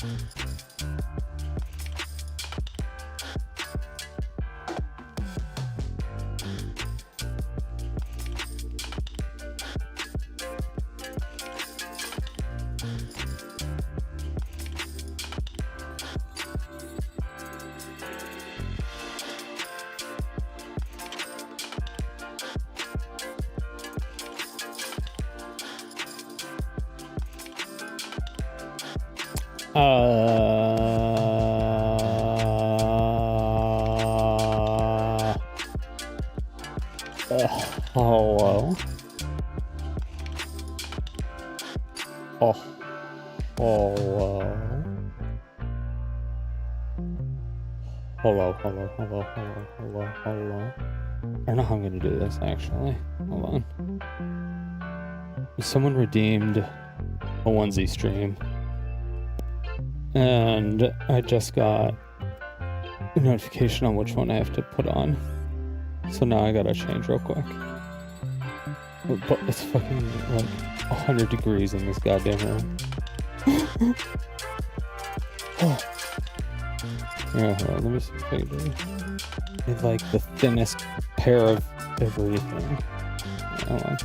Hello. Oh, hello. Hello. I don't know how I'm gonna do this actually. Hold on. Someone redeemed a onesie stream, and I just got a notification on which one I have to put on. So now I gotta change real quick. But it's fucking like 100 degrees in this goddamn room. Yeah, hold on, let me see if I can do this. It's like the thinnest pair of everything. Hold on.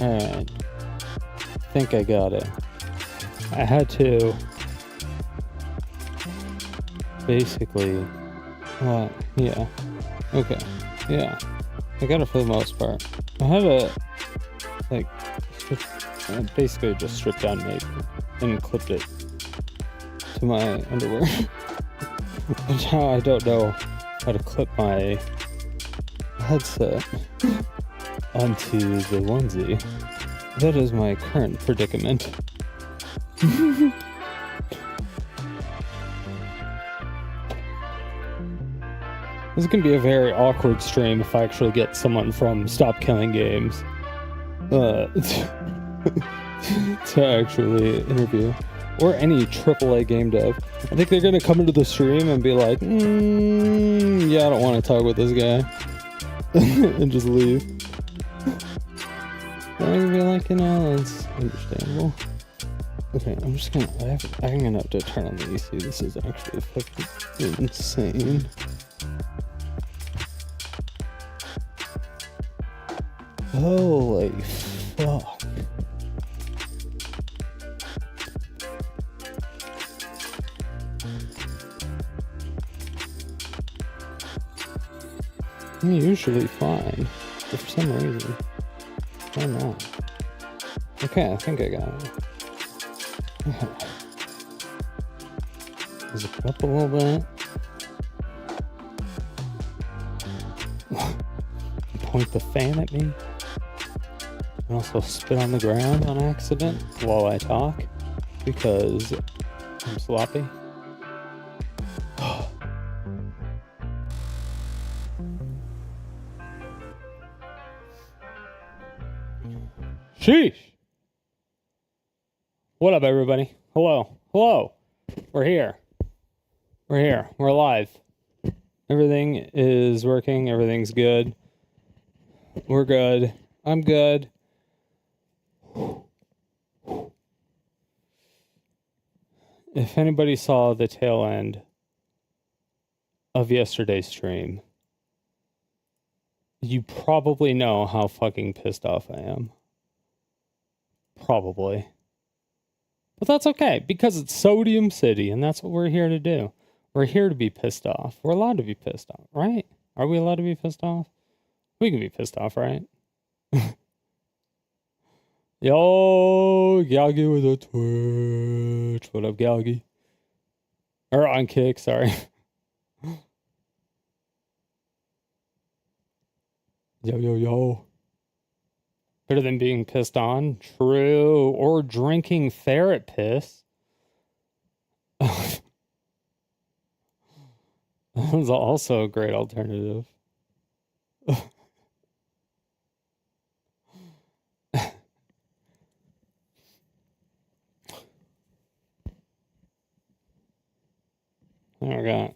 Alright. Think I got it. I had to basically, what? Yeah. Okay. Yeah. I got it for the most part. I had to, like, basically just stripped down Nate and clipped it to my underwear. And now I don't know how to clip my headset onto the onesie. That is my current predicament. This is gonna be a very awkward stream if I actually get someone from Stop Killing Games to actually interview, or any AAA game dev. I think they're gonna come into the stream and be like, yeah, I don't want to talk with this guy, and just leave. I'm gonna be like, that's understandable. Okay, I'm just gonna, I'm gonna have to turn on the AC. This is actually fucking insane. Holy fuck. I'm usually fine, but for some reason, why not? Okay, I think I got it. Zip it up a little bit. Point the fan at me. And also spit on the ground on accident while I talk because I'm sloppy. Sheesh! What up, everybody? Hello. Hello. We're here. We're here. We're live. Everything is working. Everything's good. We're good. I'm good. If anybody saw the tail end of yesterday's stream, you probably know how fucking pissed off I am. Probably. But that's okay, because it's Sodium City, and that's what we're here to do. We're here to be pissed off. We're allowed to be pissed off, right? Are we allowed to be pissed off? We can be pissed off, right? Yo, Galgi with a Twitch. What up, Galgi? Or on Kick, sorry. Yo. Better than being pissed on. True. Or drinking ferret piss. That's also a great alternative. Oh my god.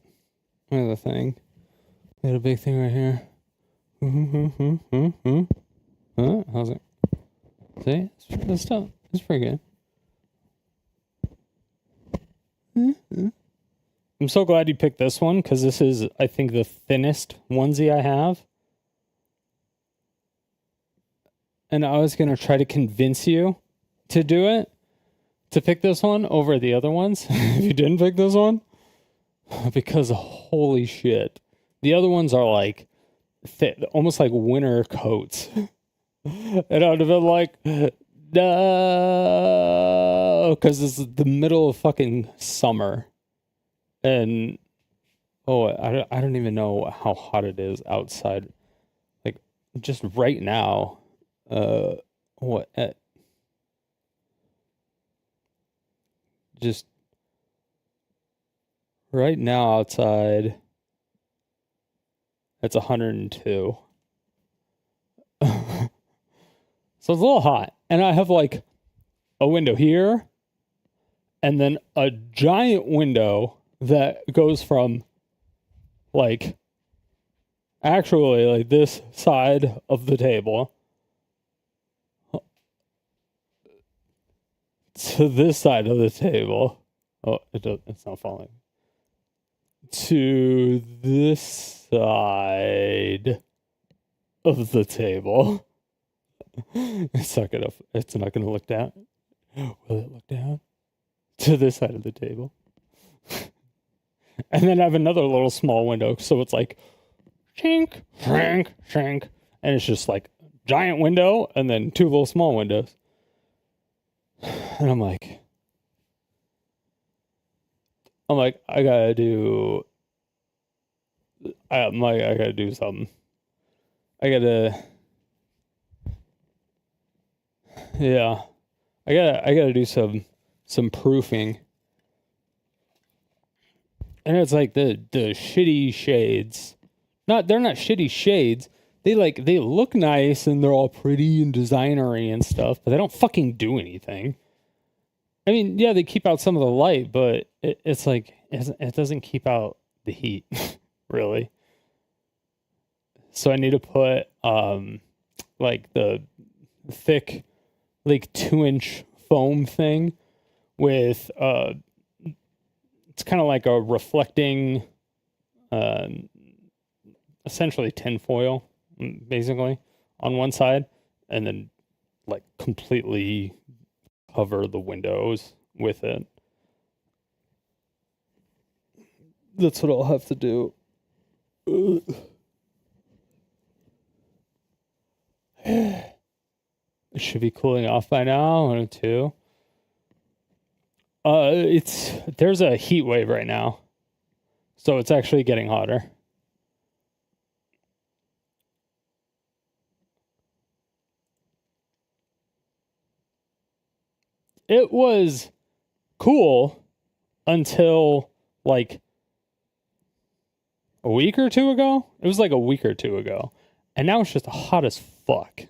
Look at the thing. We got a big thing right here. Huh? How's it? See? It's still, it's pretty good. I'm so glad you picked this one, because this is, I think, the thinnest onesie I have. And I was going to try to convince you to do it, to pick this one over the other ones, if you didn't pick this one. Because holy shit. The other ones are like, almost like winter coats. And I would have been like, no, because it's the middle of fucking summer. And, I don't even know how hot it is outside. Like, just right now, just right now outside, it's 102. So it's a little hot. And I have like a window here and then a giant window that goes from like actually like this side of the table to this side of the table. Oh, it's not falling. To this side of the table. It's not gonna look down. Will it look down? To this side of the table. And then I have another little small window, so it's like shink, shrink, shrink. And it's just like giant window and then two little small windows. And I'm like, I gotta do something. Yeah. I gotta do some proofing. And it's like the shitty shades. They're not shitty shades. They look nice and they're all pretty and designery and stuff, but they don't fucking do anything. I mean, yeah, they keep out some of the light, but it's like it doesn't keep out the heat, really. So I need to put like the thick, like 2-inch foam thing with it's kind of like a reflecting, essentially tinfoil, basically, on one side, and then like completely cover the windows with it. That's what I'll have to do. It should be cooling off by now, 1 or 2. There's a heat wave right now, so it's actually getting hotter. It was cool until like a week or 2 ago. It was like a week or 2 ago, and now it's just hot as fuck.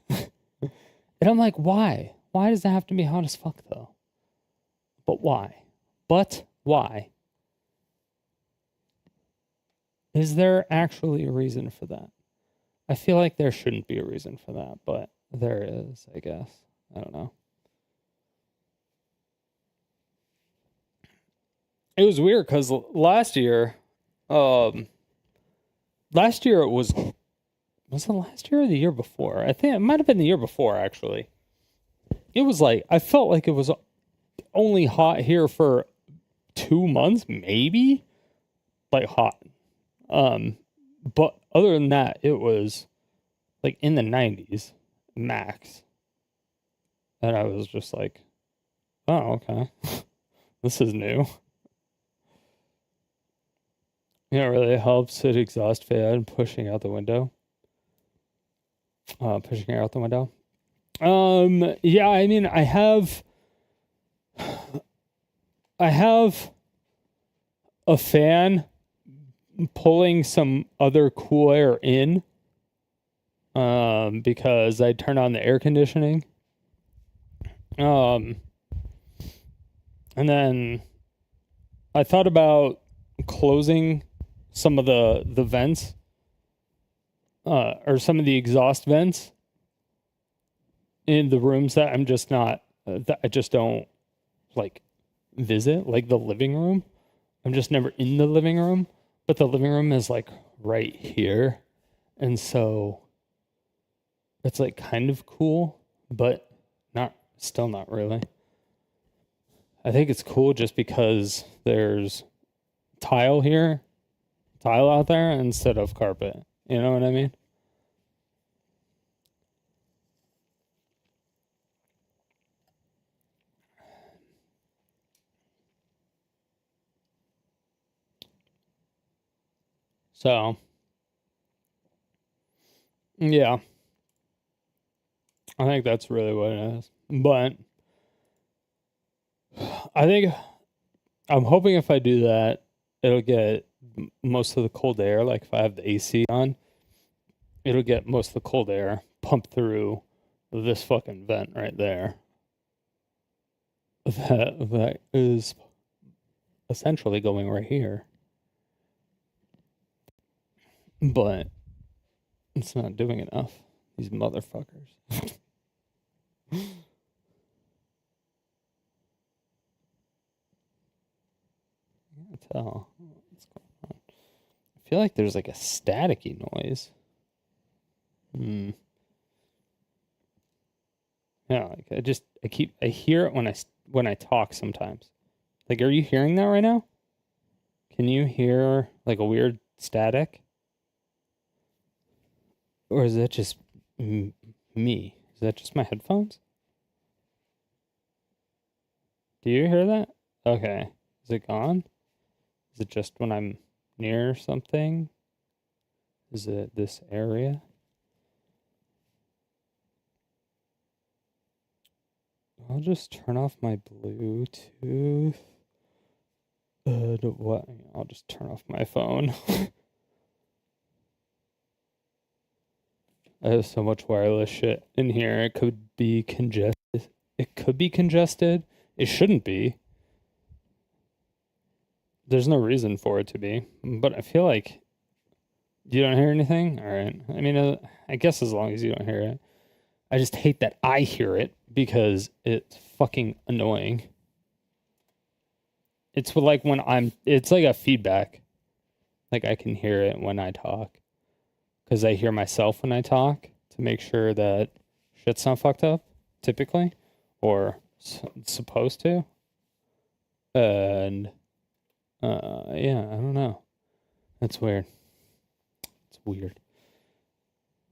And I'm like, why? Why does it have to be hot as fuck though? But why? Is there actually a reason for that? I feel like there shouldn't be a reason for that, but there is, I guess. I don't know. It was weird because last year it was it last year or the year before? I think it might have been the year before, actually. It was like, I felt like it was only hot here for 2 months, maybe? Like hot. But other than that, it was like in the 90s max. And I was just like, oh, okay. This is new. You know, it really helps it exhaust fan pushing out the window. Pushing air out the window. Yeah, I mean, I have a fan pulling some other cool air in, because I turned on the air conditioning. And then I thought about closing some of the vents, or some of the exhaust vents in the rooms that I'm just not, that I just don't like visit, like the living room. I'm just never in the living room, but the living room is like right here. And so it's like kind of cool, but still not really. I think it's cool just because there's tile out there instead of carpet. You know what I mean? So, yeah. I think that's really what it is. But I'm hoping if I do that, it'll get most of the cold air. Like if I have the AC on, it'll get most of the cold air pumped through this fucking vent right there. That is essentially going right here. But it's not doing enough. These motherfuckers. I can't tell what's going on. I feel like there's like a staticky noise. Yeah, like I hear it when I talk sometimes. Like, are you hearing that right now? Can you hear like a weird static? Or is that just me? Is that just my headphones? Do you hear that? Okay. Is it gone? Is it just when I'm near something? Is it this area? I'll just turn off my Bluetooth. What? I'll just turn off my phone. I have so much wireless shit in here. It could be congested. It could be congested. It shouldn't be. There's no reason for it to be. But I feel like you don't hear anything? All right. I mean, I guess as long as you don't hear it. I just hate that I hear it because it's fucking annoying. It's like it's like a feedback. Like I can hear it when I talk. Because I hear myself when I talk to make sure that shit's not fucked up, typically. Or supposed to. And, yeah, I don't know. That's weird. It's weird.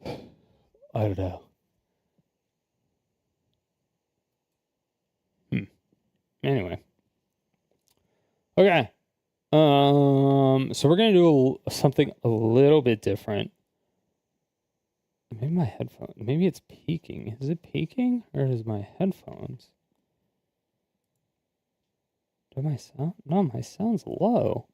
I don't know. Anyway. Okay. So we're gonna do something a little bit different. Maybe my headphone. Maybe it's peaking. Is it peaking, or is my headphones? Do my sound? No, my sound's low.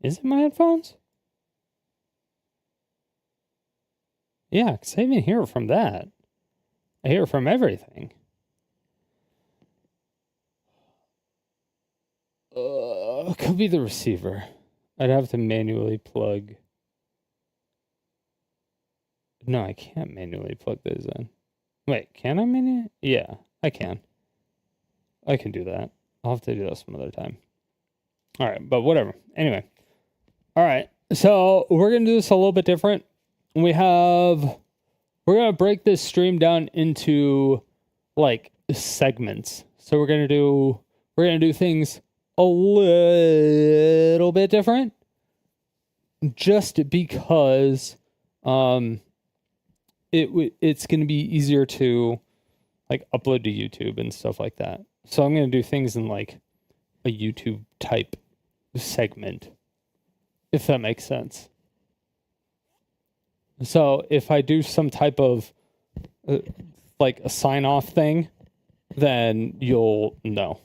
Is it my headphones? Yeah, because I even hear it from that. I hear it from everything. It could be the receiver. I'd have to manually plug. No, I can't manually plug those in. Wait, can I manually? Yeah, I can. I can do that. I'll have to do that some other time. All right, but whatever. Anyway. All right, so we're going to do this a little bit different. We're going to break this stream down into like segments. So we're going to do things a little bit different just because it's going to be easier to like upload to YouTube and stuff like that. So I'm going to do things in like a YouTube type segment, if that makes sense. So if I do some type of like a sign off thing, then you'll know.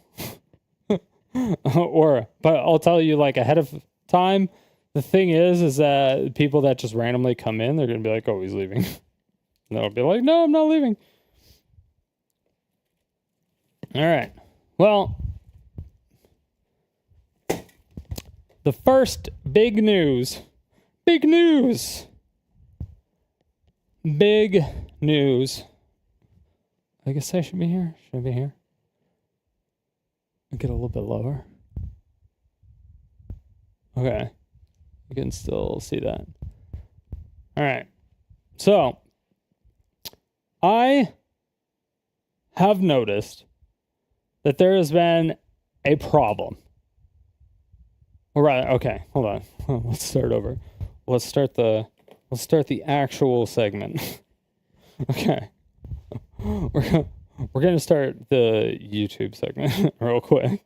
But I'll tell you like ahead of time. The thing is that people that just randomly come in, they're going to be like, oh, he's leaving. And they'll be like, no, I'm not leaving. All right. Well, the first big news. I guess I should be here. Should I be here? I'll get a little bit lower. Okay. You can still see that. All right. So, I have noticed that there has been a problem. All right. Okay. Hold on. Let's start over. Let's start the actual segment. Okay. We're going to start the YouTube segment real quick.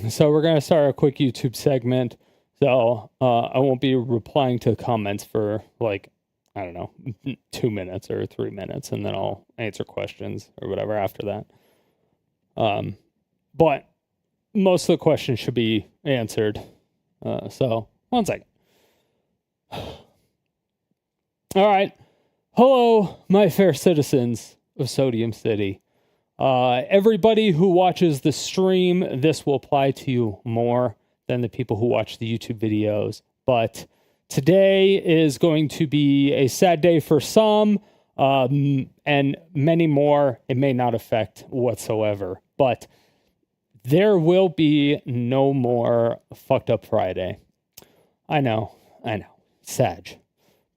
So we're going to start a quick YouTube segment. So I won't be replying to comments for like, I don't know, 2 minutes or 3 minutes, and then I'll answer questions or whatever after that. But most of the questions should be answered. So 1 second. All right. Hello, my fair citizens of Sodium City. Everybody who watches the stream, this will apply to you more than the people who watch the YouTube videos. But today is going to be a sad day for some. and many more it may not affect whatsoever. But there will be no more Fucked Up Friday. I know, Sag.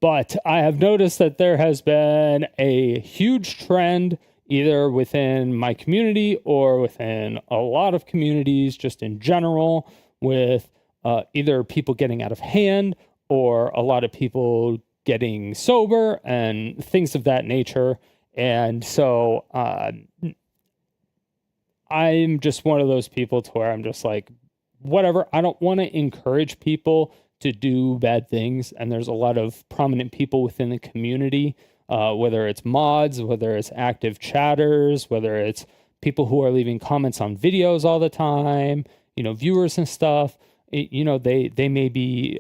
But I have noticed that there has been a huge trend either within my community or within a lot of communities just in general with either people getting out of hand or a lot of people getting sober and things of that nature. And so I'm just one of those people to where I'm just like, whatever. I don't want to encourage people to do bad things. And there's a lot of prominent people within the community, whether it's mods, whether it's active chatters, whether it's people who are leaving comments on videos all the time, viewers and stuff. They may be,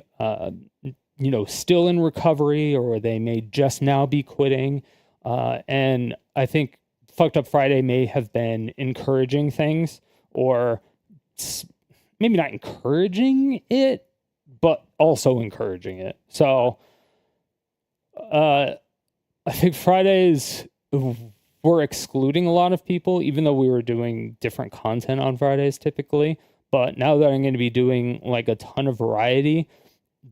still in recovery, or they may just now be quitting. And I think Fucked Up Friday may have been encouraging things, or maybe not encouraging it, but also encouraging it. So I think Fridays were excluding a lot of people, even though we were doing different content on Fridays typically. But now that I'm going to be doing like a ton of variety,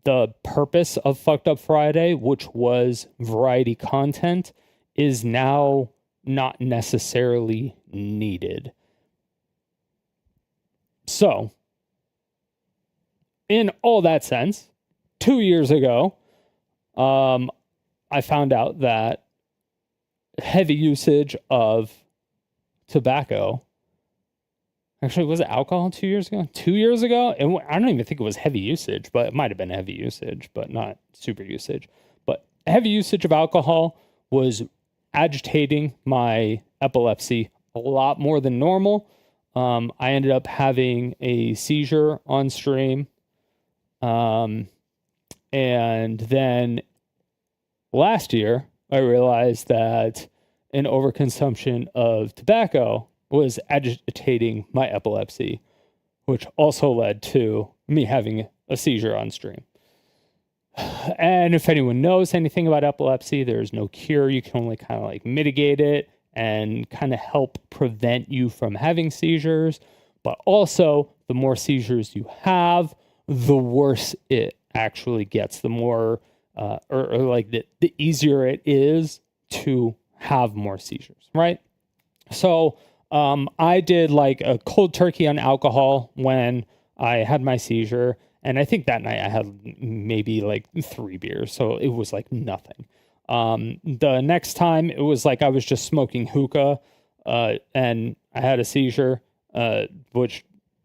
the purpose of Fucked Up Friday, which was variety content, is now not necessarily needed. So, in all that sense, 2 years ago, I found out that heavy usage of tobacco, actually, was it alcohol 2 years ago? 2 years ago? I don't even think it was heavy usage, but it might have been heavy usage, but not super usage. But heavy usage of alcohol was agitating my epilepsy a lot more than normal. I ended up having a seizure on stream. And then last year, I realized that an overconsumption of tobacco was agitating my epilepsy, which also led to me having a seizure on stream. And if anyone knows anything about epilepsy, there's no cure. You can only kind of like mitigate it and kind of help prevent you from having seizures. But also, the more seizures you have, the worse it actually gets. The more, the easier it is to have more seizures, right? So I did like a cold turkey on alcohol when I had my seizure. And I think that night I had maybe like 3 beers. So it was like nothing. The next time it was like I was just smoking hookah and I had a seizure, which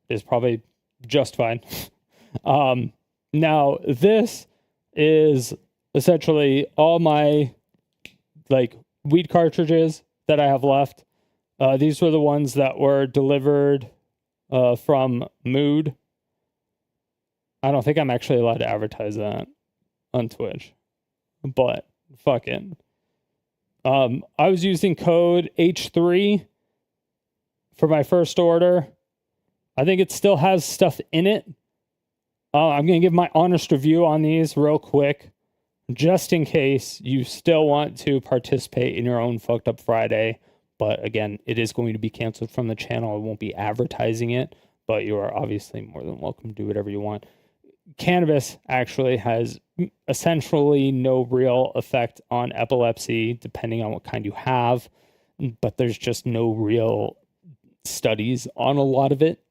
is probably just fine. Now this is essentially all my like weed cartridges that I have left. These were the ones that were delivered from Mood. I don't think I'm actually allowed to advertise that on Twitch, but fuck it. I was using code H3 for my first order. I think it still has stuff in it. I'm going to give my honest review on these real quick, just in case you still want to participate in your own Fucked Up Friday. But again, it is going to be canceled from the channel. I won't be advertising it, but you are obviously more than welcome to do whatever you want. Cannabis actually has essentially no real effect on epilepsy, depending on what kind you have, but there's just no real studies on a lot of it.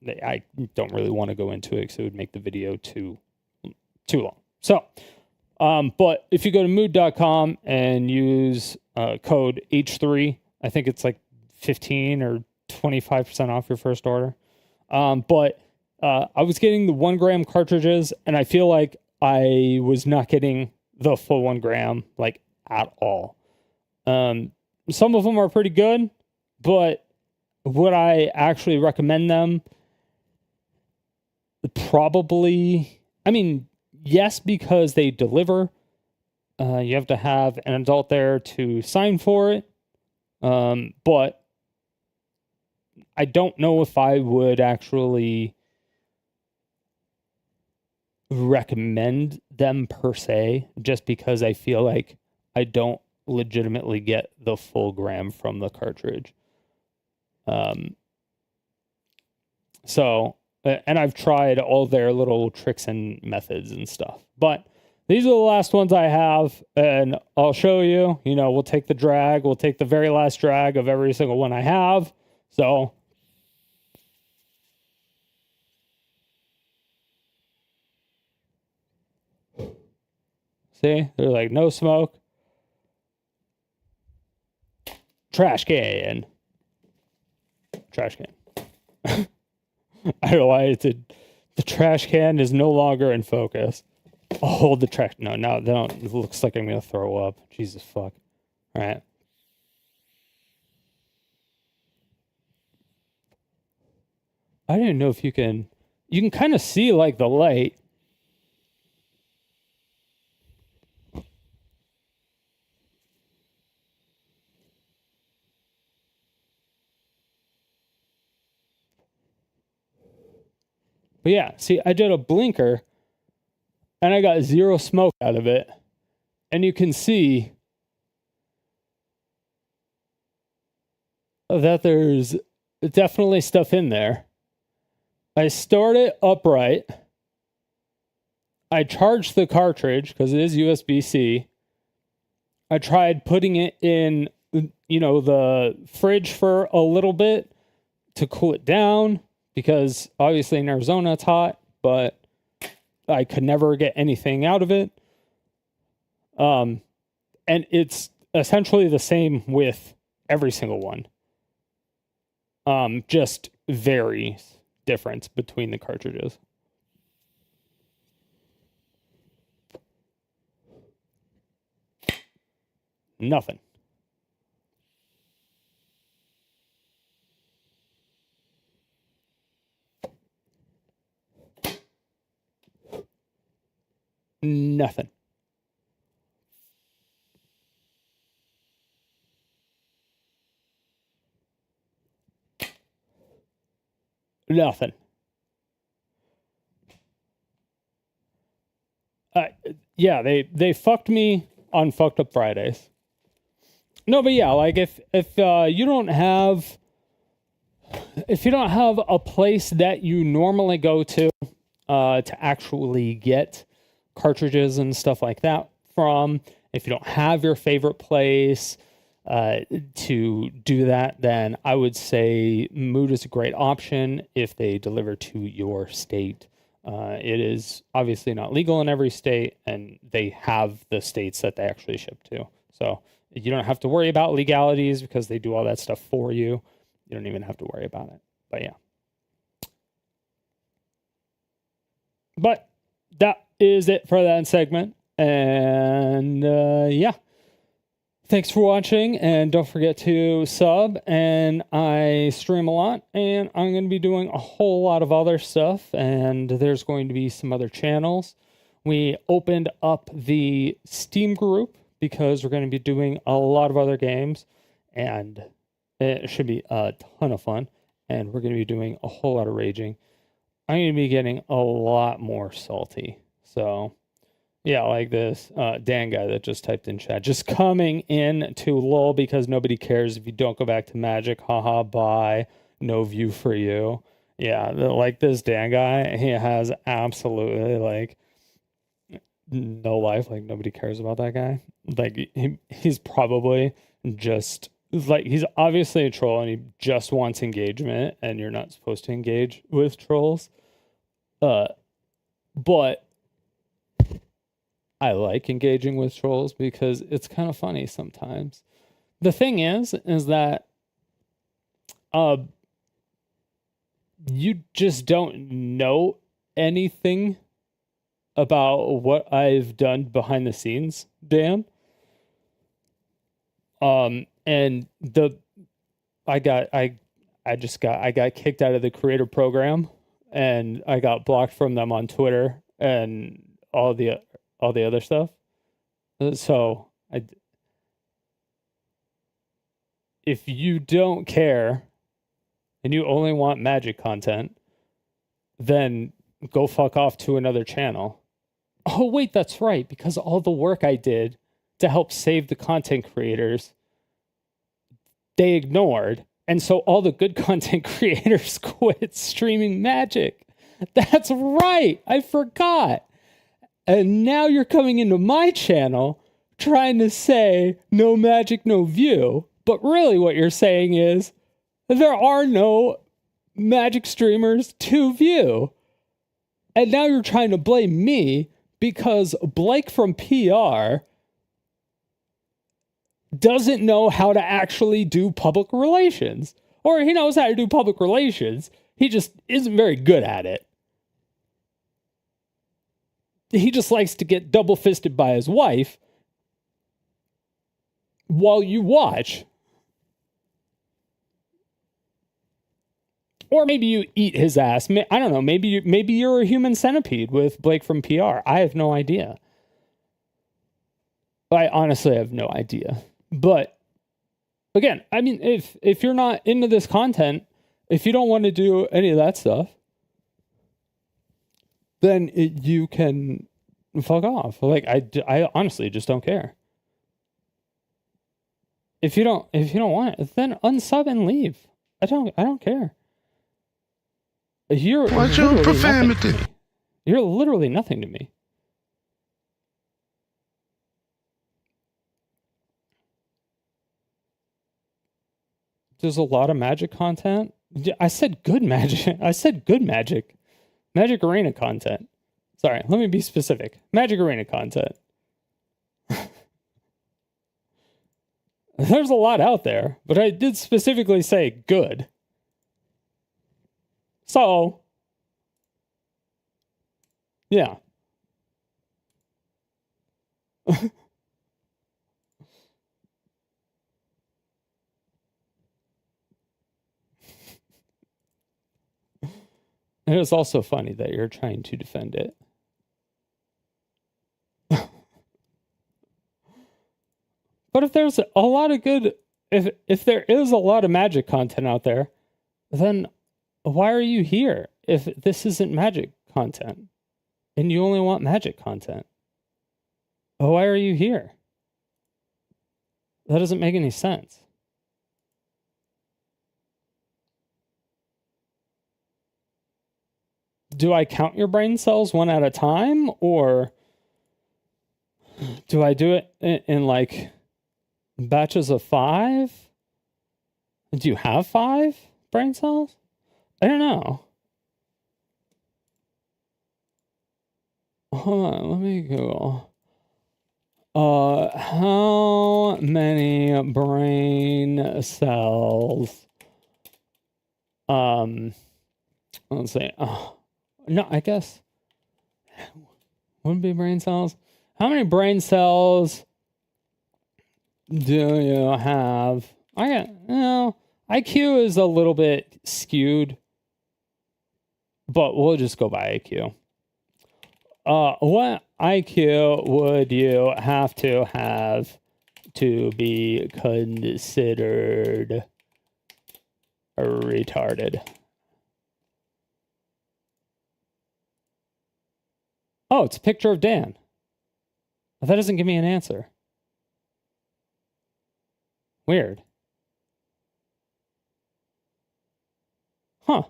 I don't really want to go into it because it would make the video too long. So, but if you go to mood.com and use code H3, I think it's like 15 or 25% off your first order. But I was getting the 1 gram cartridges, and I feel like I was not getting the full 1 gram, like, at all. Some of them are pretty good, but would I actually recommend them? Probably. I mean, yes, because they deliver. You have to have an adult there to sign for it. But I don't know if I would actually recommend them per se, just because I feel like I don't legitimately get the full gram from the cartridge. So, and I've tried all their little tricks and methods and stuff, but these are the last ones I have, and I'll show you. We'll take the drag. We'll take the very last drag of every single one I have. So, see, they're like no smoke. Trash can. Trash can. I don't know why the trash can is no longer in focus. I'll hold the trash. No, it looks like I'm going to throw up. Jesus fuck. All right. I didn't know if you can kind of see like the light. But yeah, see, I did a blinker and I got zero smoke out of it. And you can see that there's definitely stuff in there. I start it upright. I charged the cartridge because it is USB-C. I tried putting it in, the fridge for a little bit to cool it down because obviously in Arizona it's hot, but I could never get anything out of it. And it's essentially the same with every single one. Just varies difference between the cartridges. Nothing. Nothing. Nothing. Yeah, they fucked me on Fucked Up Fridays. No, but yeah, like if you don't have a place that you normally go to actually get cartridges and stuff like that from, if you don't have your favorite place to do that, then I would say Mood is a great option if they deliver to your state. It is obviously not legal in every state, and they have the states that they actually ship to. So you don't have to worry about legalities because they do all that stuff for you. You don't even have to worry about it. But yeah. But that is it for that segment. And yeah. Thanks for watching, and don't forget to sub. And I stream a lot, and I'm going to be doing a whole lot of other stuff, and there's going to be some other channels. We opened up the Steam group because we're going to be doing a lot of other games, and it should be a ton of fun, and we're going to be doing a whole lot of raging. I'm going to be getting a lot more salty, so... yeah, like this Dan guy that just typed in chat. Just coming in to lol because nobody cares if you don't go back to Magic. Haha, bye. No view for you. Yeah, like this Dan guy, he has absolutely like no life. Like nobody cares about that guy. Like he's probably just like, he's obviously a troll and he just wants engagement, and you're not supposed to engage with trolls. But I like engaging with trolls because it's kind of funny sometimes. The thing is that you just don't know anything about what I've done behind the scenes, Dan. And I got kicked out of the creator program, and I got blocked from them on Twitter and all the other stuff. So if you don't care and you only want Magic content, then go fuck off to another channel. Oh wait, that's right, because all the work I did to help save the content creators, they ignored. And so all the good content creators quit streaming Magic. That's right. I forgot. And now you're coming into my channel trying to say no Magic, no view. But really what you're saying is there are no Magic streamers to view. And now you're trying to blame me because Blake from PR doesn't know how to actually do public relations. Or he knows how to do public relations. He just isn't very good at it. He just likes to get double-fisted by his wife while you watch. Or maybe you eat his ass. I don't know. Maybe you're a human centipede with Blake from PR. I have no idea. I honestly have no idea. But again, I mean, if you're not into this content, if you don't want to do any of that stuff, then you can fuck off. Like I honestly just don't care. If you don't want it, then unsub and leave. I don't care. You're Watch your profanity. You're literally nothing to me. There's a lot of Magic content. I said good Magic. I said good Magic. Magic Arena content. Sorry, let me be specific. Magic Arena content. There's a lot out there, but I did specifically say good. So, yeah. And it's also funny that you're trying to defend it. But if there's a lot of good, if there is a lot of Magic content out there, then why are you here if this isn't Magic content and you only want Magic content? Why are you here? That doesn't make any sense. Do I count your brain cells one at a time, or do I do it in like batches of 5? Do you have 5 brain cells? I don't know. Hold on, let me Google. How many brain cells? Let's see. No, I guess wouldn't be brain cells. How many brain cells do you have? IQ is a little bit skewed, but we'll just go by IQ. What IQ would you have to be considered retarded? Oh, it's a picture of Dan. That doesn't give me an answer. Weird. Huh.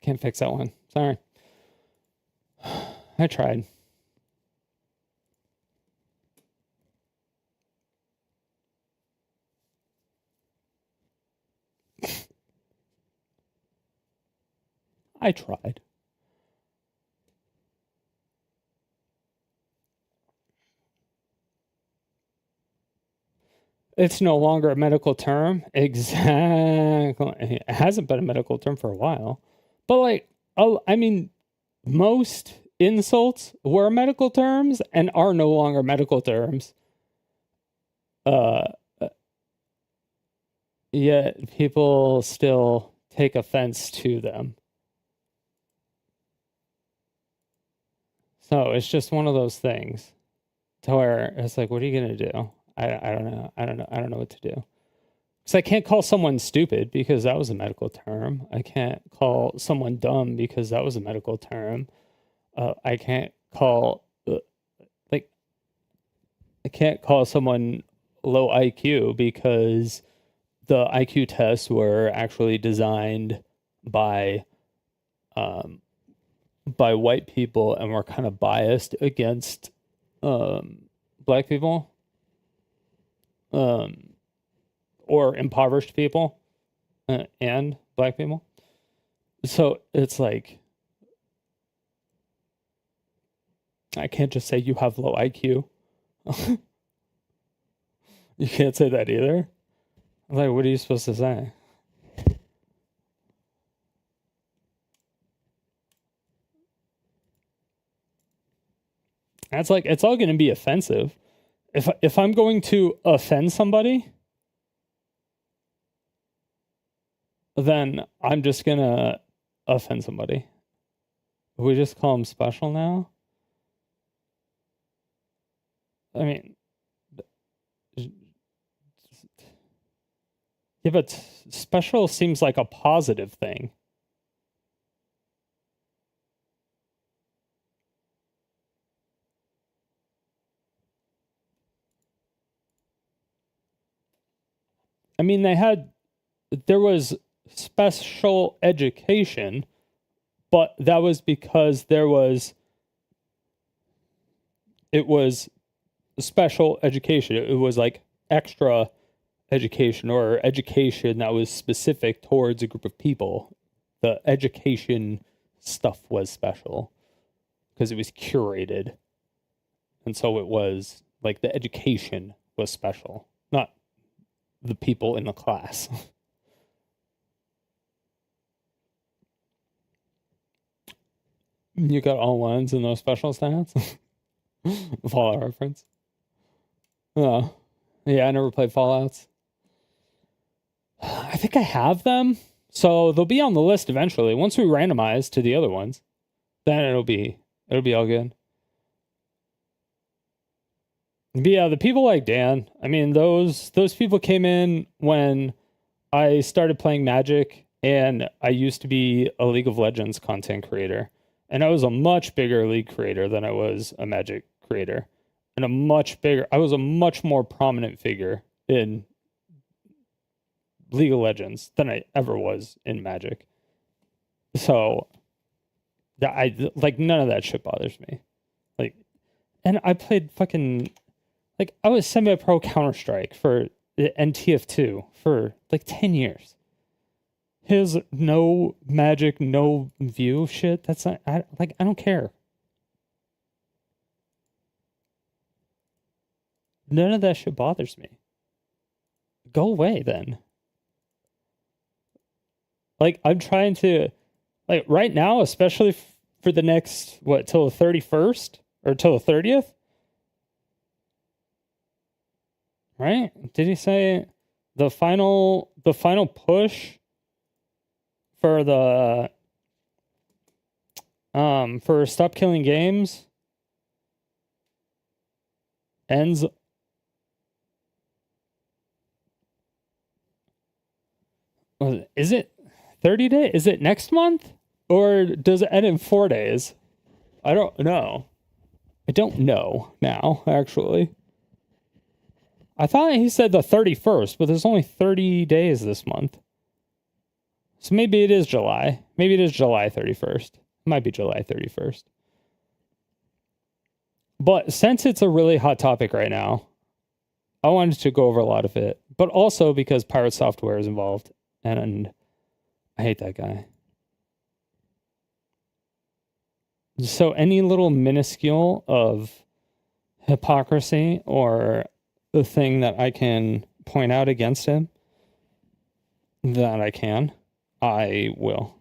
Can't fix that one. Sorry. I tried. I tried. It's no longer a medical term. Exactly. It hasn't been a medical term for a while. But like, I mean, most insults were medical terms and are no longer medical terms. Yet people still take offense to them. So it's just one of those things to where it's like, what are you going to do? I don't know. I don't know what to do. Because I can't call someone stupid because that was a medical term. I can't call someone dumb because that was a medical term. I can't call like I can't call someone low IQ because the IQ tests were actually designed by white people and were kind of biased against black people or impoverished people and black people. So it's like I can't just say you have low IQ. You can't say that either. Like, what are you supposed to say? That's like, it's all going to be offensive. If I'm going to offend somebody, then I'm just going to offend somebody. We just call them special now? I mean, yeah, but special seems like a positive thing. I mean, there was special education, but that was because it was special education. It was like extra education or education that was specific towards a group of people. The education stuff was special because it was curated. And so it was like the education was special, not the people in the class. You got all ones in those special stats? Fallout reference. Oh, yeah, I never played Fallouts. I think I have them, so they'll be on the list eventually. Once we randomize to the other ones, then it'll be all good. But yeah, the people like Dan, I mean, those people came in when I started playing Magic, and I used to be a League of Legends content creator, and I was a much bigger League creator than I was a Magic creator, and I was a much more prominent figure in League of Legends than I ever was in Magic. So I like none of that shit bothers me. Like, and I played fucking like I was semi-pro Counter-Strike for the NTF2 for like 10 years. His no Magic, no view shit. That's not I don't care. None of that shit bothers me. Go away then. Like, I'm trying to, like, right now, especially for the next, till the 31st? Or till the 30th? Right? Did he say the final push for for Stop Killing Games ends... Is it 30 days? Is it next month? Or does it end in 4 days? I don't know. I don't know now, actually. I thought he said the 31st, but there's only 30 days this month. So maybe it is July. Maybe it is July 31st. It might be July 31st. But since it's a really hot topic right now, I wanted to go over a lot of it. But also because Pirate Software is involved. And I hate that guy. So any little minuscule of hypocrisy or the thing that I can point out against him, that I will.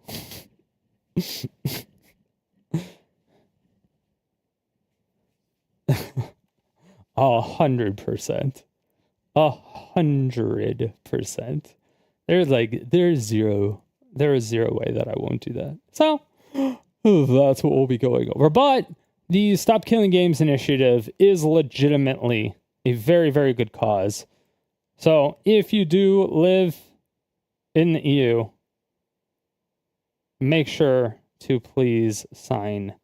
100%. 100%. There is zero way that I won't do that. So that's what we'll be going over. But the Stop Killing Games initiative is legitimately a very, very good cause. So if you do live in the EU, make sure to please sign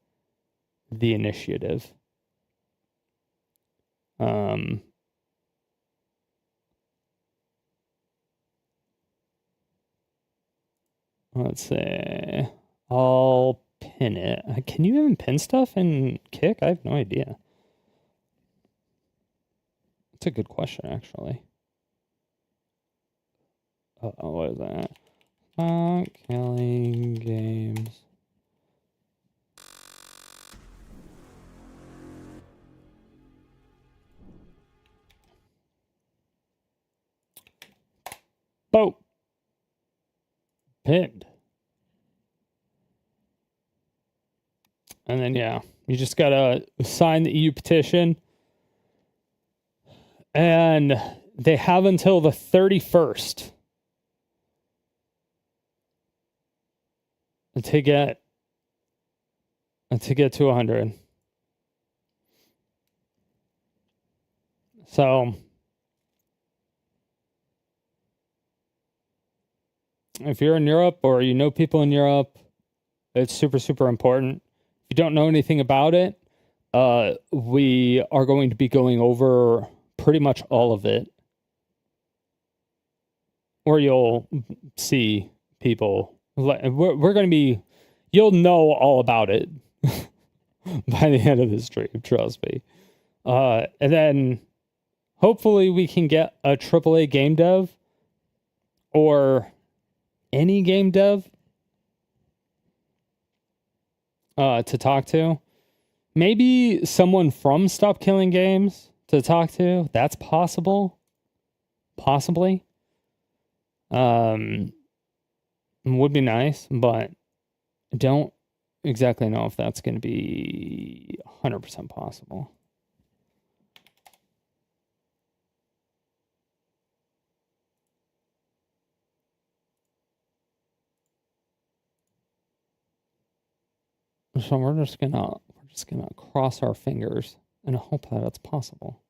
the initiative. Let's see. I'll pin it. Can you even pin stuff in Kick? I have no idea. That's a good question, actually. What is that? Killing games. Boat. Pinned. And then, yeah, you just gotta sign the EU petition. And they have until the 31st to get to 100. So if you're in Europe or you know people in Europe, it's super, super important. If you don't know anything about it, we are going to be going over pretty much all of it. Or you'll see people. We're going to be, you'll know all about it by the end of the stream, trust me. And then hopefully we can get a AAA game dev or any game dev to talk to. Maybe someone from Stop Killing Games to talk to. That's possible. Possibly. Would be nice, but don't exactly know if that's going to be 100% possible. So we're just gonna cross our fingers and hope that it's possible.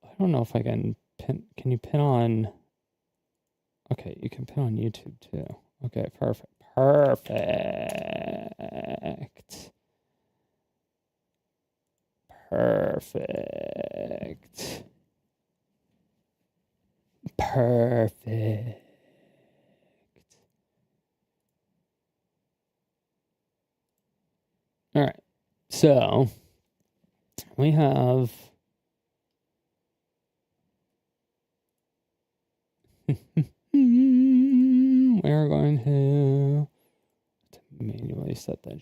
I don't know if I can pin. Can you pin on? Okay, you can pin on YouTube too. Okay, perfect. Perfect. All right. So we have we're going to manually set that.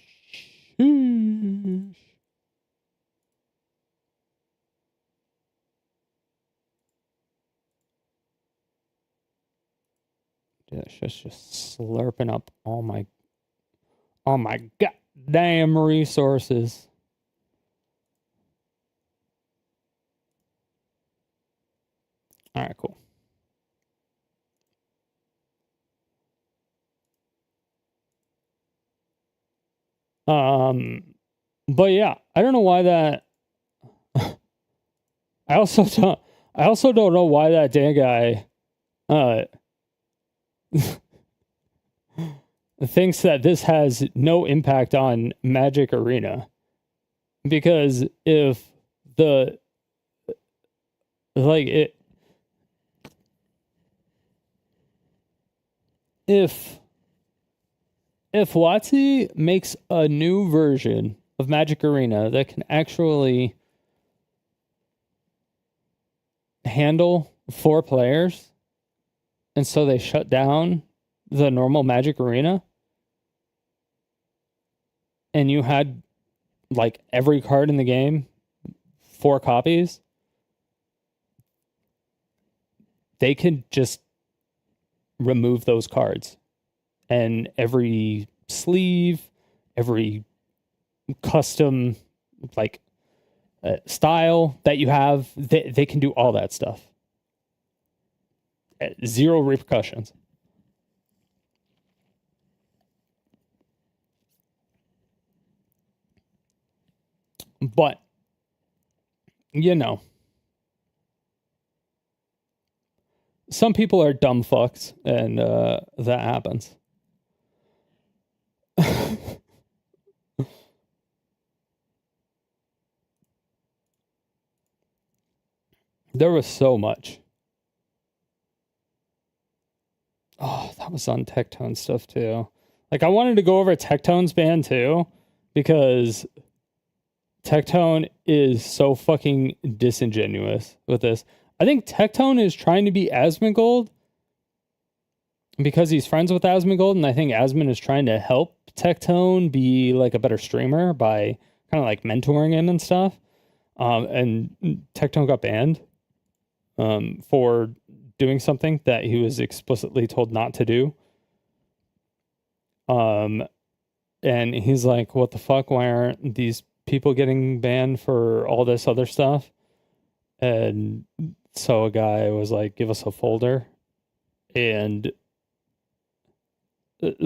It's just slurping up all my goddamn resources. All right, cool. But yeah, I don't know why that. I also don't know why that damn guy thinks that this has no impact on Magic Arena. Because if the like it if WotC makes a new version of Magic Arena that can actually handle 4 players, and so they shut down the normal Magic Arena, and you had like every card in the game 4 copies, they could just remove those cards, and every sleeve, every custom like style that you have, they can do all that stuff. 0 repercussions. But, you know, some people are dumb fucks, and that happens. There was so much. Oh, that was on Tectone stuff too. Like, I wanted to go over Tectone's ban too, because Tectone is so fucking disingenuous with this. I think Tectone is trying to be Asmongold because he's friends with Asmongold, and I think Asmon is trying to help Tectone be like a better streamer by kind of like mentoring him and stuff. And Tectone got banned for doing something that he was explicitly told not to do. And he's like, what the fuck? Why aren't these people getting banned for all this other stuff? And so a guy was like, give us a folder. And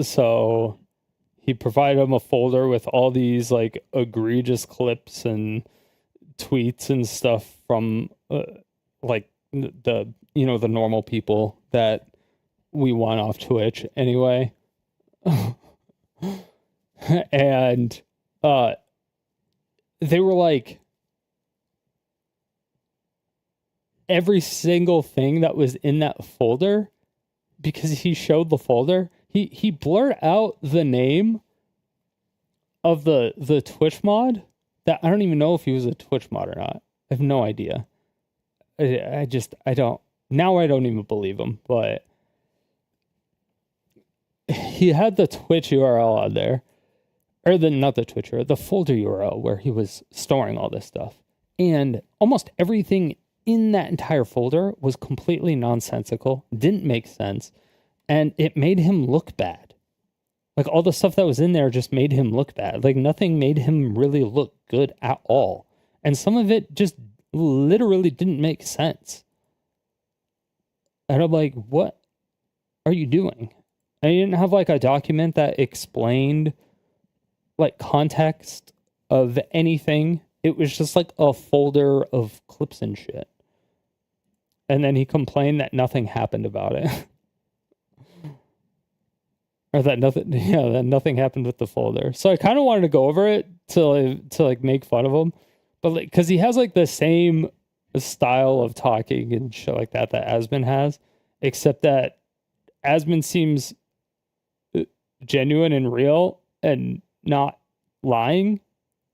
so he provided him a folder with all these like egregious clips and tweets and stuff from like the the normal people that we want off Twitch anyway. And they were like, every single thing that was in that folder, because he showed the folder, he blurred out the name of the Twitch mod that I don't even know if he was a Twitch mod or not. I have no idea. I don't even believe him, but he had the Twitch URL on there, or not the Twitch URL, the folder URL where he was storing all this stuff. And almost everything in that entire folder was completely nonsensical, didn't make sense, and it made him look bad. Like, all the stuff that was in there just made him look bad. Like, nothing made him really look good at all. And some of it just literally didn't make sense. And I'm like, what are you doing? And you didn't have like a document that explained like context of anything. It was just like a folder of clips and shit. And then he complained that nothing happened about it. Or that nothing happened with the folder. So I kind of wanted to go over it to like make fun of him. But like, cause he has like the same style of talking and shit like that Asmon has, except that Asmon seems genuine and real and not lying.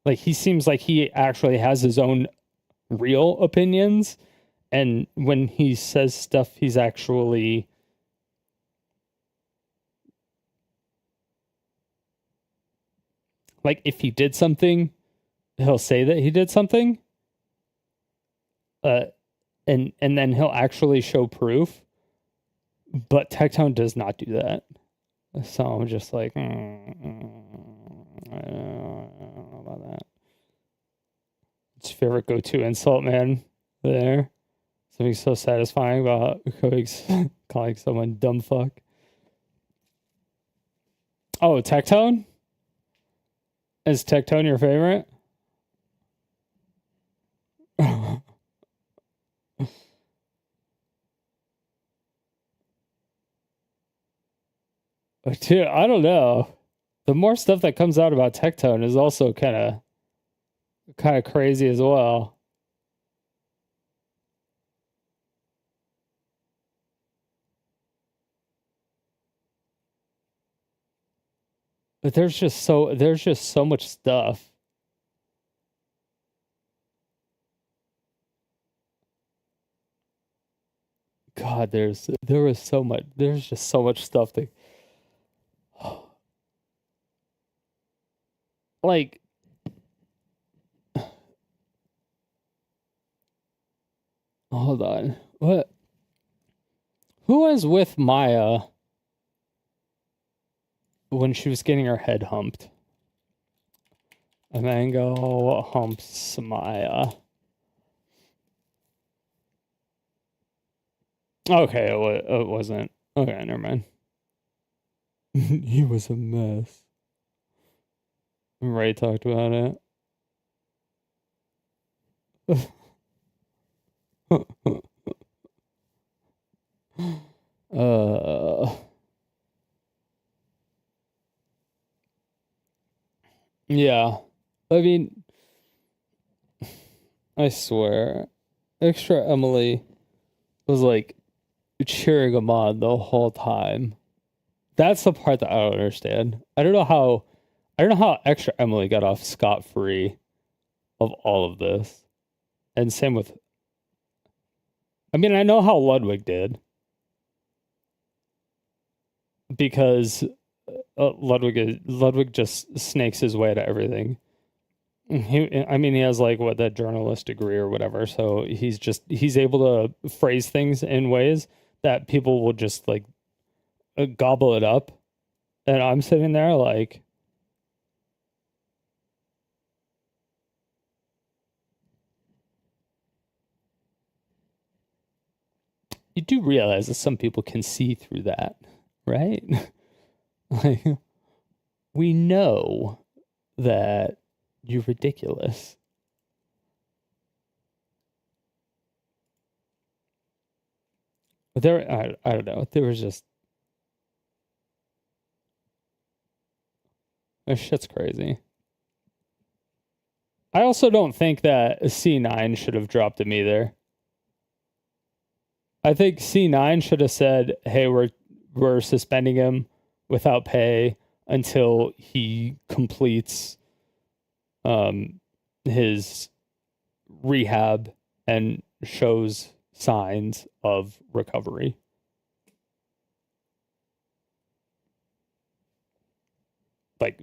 Like, he seems like he actually has his own real opinions, and when he says stuff, he's actually like, if he did something, he'll say that he did something, and then he'll actually show proof. But Tectone does not do that. So I'm just like, I don't know about that. It's your favorite go-to insult, man. There. Something so satisfying about calling someone dumb fuck. Oh, Tectone? Is Tectone your favorite? Dude, I don't know. The more stuff that comes out about Tectone is also kind of crazy as well. But there's just so much stuff. God, there was so much. There's just so much stuff that, like, hold on. What? Who was with Maya when she was getting her head humped? Mango humps Maya. Okay, it wasn't. Okay, never mind. He was a mess. Ray talked about it. Yeah. I mean, I swear, Extra Emily was like cheering him on the whole time. That's the part that I don't understand. I don't know how Extra Emily got off scot-free of all of this. And same with, I mean, I know how Ludwig did because Ludwig just snakes his way to everything. He has like that journalist degree or whatever, so he's able to phrase things in ways that people will just like gobble it up, and I'm sitting there like, you do realize that some people can see through that, right? Like, we know that you're ridiculous. But I don't know. There was just, this shit's crazy. I also don't think that C9 should have dropped him either. I think C9 should have said, "Hey, we're suspending him without pay until he completes his rehab and shows signs of recovery." Like,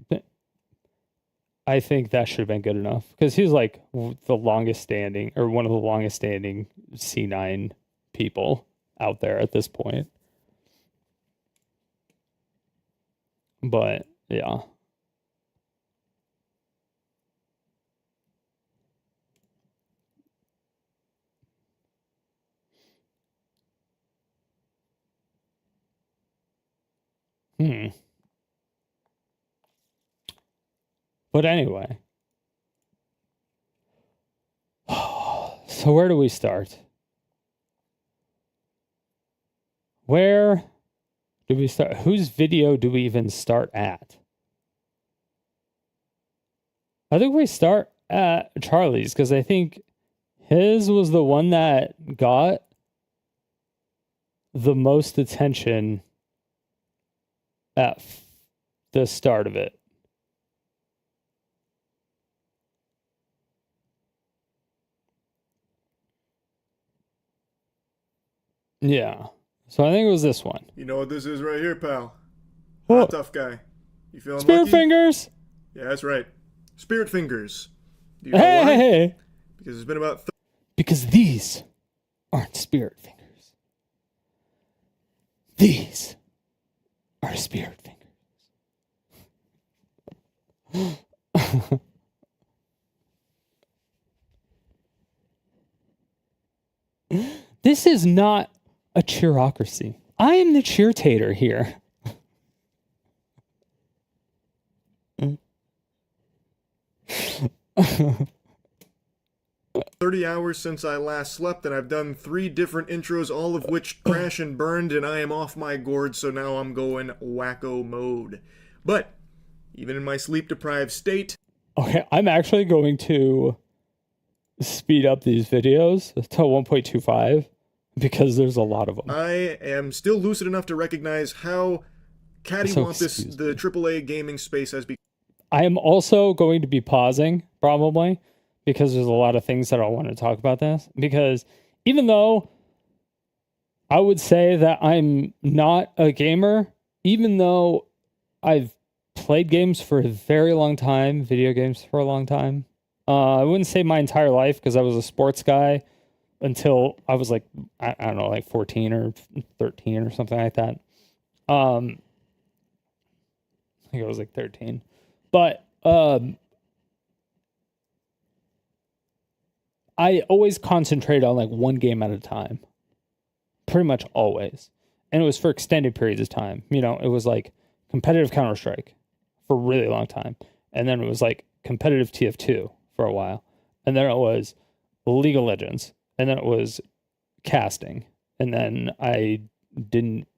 I think that should have been good enough because he's like the longest standing, or one of the longest standing C9 people out there at this point. But yeah. But anyway. So where do we start? Where do we start? Whose video do we even start at? I think we start at Charlie's because I think his was the one that got the most attention at the start of it. Yeah. So I think it was this one. You know what this is right here, pal? What? Hot tough guy. You feeling Spirit lucky? fingers? Yeah, that's right. Spirit fingers. Do you know why? Hey! Because it's been about... Because these aren't spirit fingers. These are spirit fingers. This is not a cheerocracy. I am the cheertator here. 30 hours since I last slept, and I've done 3 different intros, all of which crash and burned, and I am off my gourd, so now I'm going wacko mode. But, even in my sleep-deprived state... Okay, I'm actually going to speed up these videos to 1.25 because there's a lot of them. I am still lucid enough to recognize how cattywampus the AAA gaming space has become. I am also going to be pausing, probably, because there's a lot of things that I want to talk about this. Because even though I would say that I'm not a gamer, even though I've played games for a very long time, video games for a long time, I wouldn't say my entire life because I was a sports guy until I was like, I don't know, like 14 or 13 or something like that. I think I was like 13. But I always concentrate on like one game at a time. Pretty much always. And it was for extended periods of time. You know, it was like competitive Counter-Strike for a really long time. And then it was like competitive TF2 for a while. And then it was League of Legends, and then it was casting, and then I didn't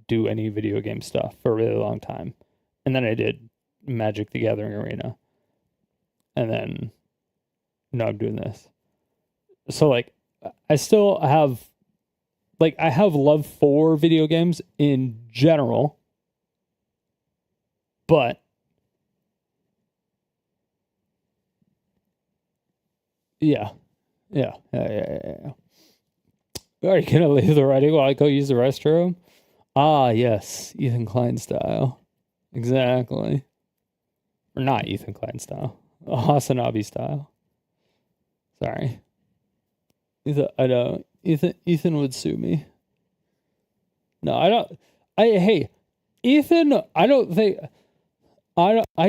do any video game stuff for a really long time, and then I did Magic the Gathering Arena, and then now I'm doing this. So like I still have I have love for video games in general, but yeah. Are you gonna leave the writing while I go use the restroom? Ah, yes, Ethan Klein style. Exactly. Or not Ethan Klein style. Hasanabe style. Sorry. Ethan would sue me. No, I don't. Hey, Ethan, I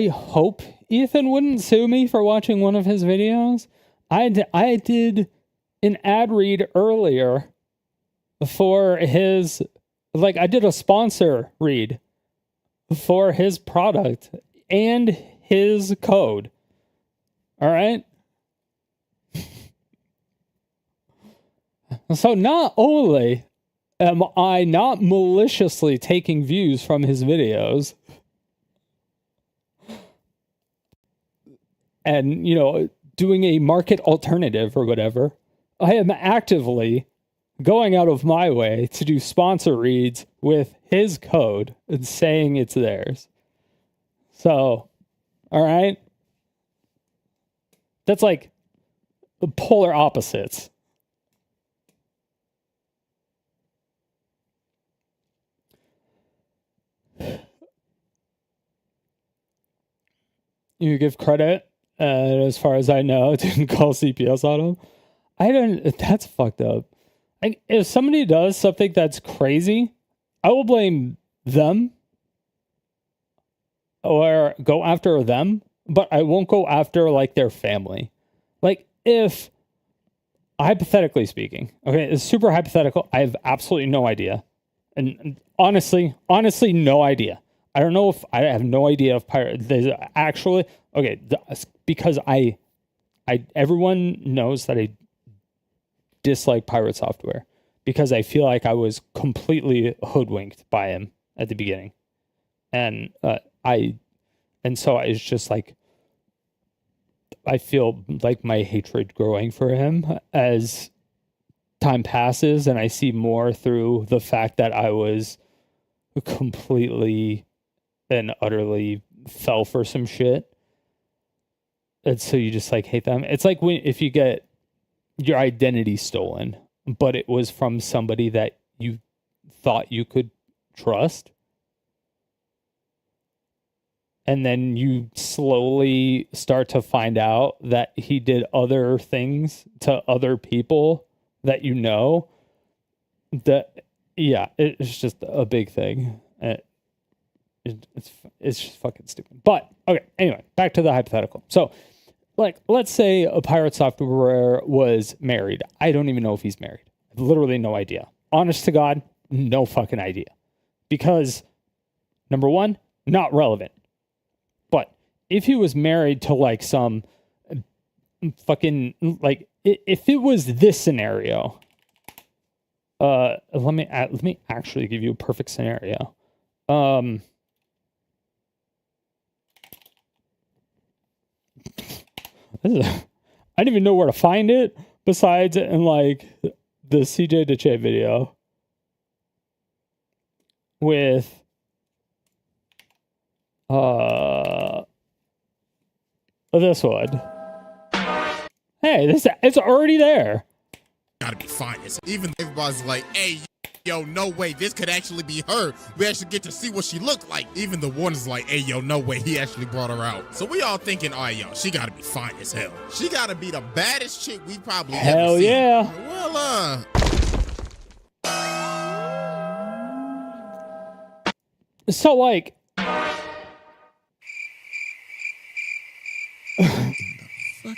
hope Ethan wouldn't sue me for watching one of his videos. I did an ad read earlier for his, I did a sponsor read for his product and his code. All right. So not only am I not maliciously taking views from his videos and, doing a market alternative or whatever, I am actively going out of my way to do sponsor reads with his code and saying it's theirs. So, all right. That's like the polar opposites. You give credit, as far as I know, didn't call CPS on him. That's fucked up. If somebody does something that's crazy, I will blame them or go after them, but I won't go after their family. If, hypothetically speaking, okay, it's super hypothetical. I have absolutely no idea. And honestly, no idea. I don't know if I have no idea if there's actually okay because I everyone knows that I dislike pirate software because I feel like I was completely hoodwinked by him at the beginning, and so it's just I feel like my hatred growing for him as time passes, and I see more through the fact that I was completely and utterly fell for some shit. And so you just hate them. It's like if you get your identity stolen, but it was from somebody that you thought you could trust. And then you slowly start to find out that he did other things to other people that it's just a big thing. It's just fucking stupid. But okay, anyway, back to the hypothetical. So, let's say a pirate software was married. I don't even know if he's married. Literally no idea. Honest to God, no fucking idea. Because number one, not relevant. But if he was married to some fucking if it was this scenario, let me actually give you a perfect scenario. I didn't even know where to find it besides in the CJ Deche video with this one. Hey, it's already there. Gotta be fine. Even everybody's like, hey, yo, no way, this could actually be her. We actually get to see what she looked like. Even the one is like, hey, yo, no way, he actually brought her out. So we all thinking, all right, yo, she gotta be fine as hell. She gotta be the baddest chick we probably ever seen. Yeah. Well, so fuck,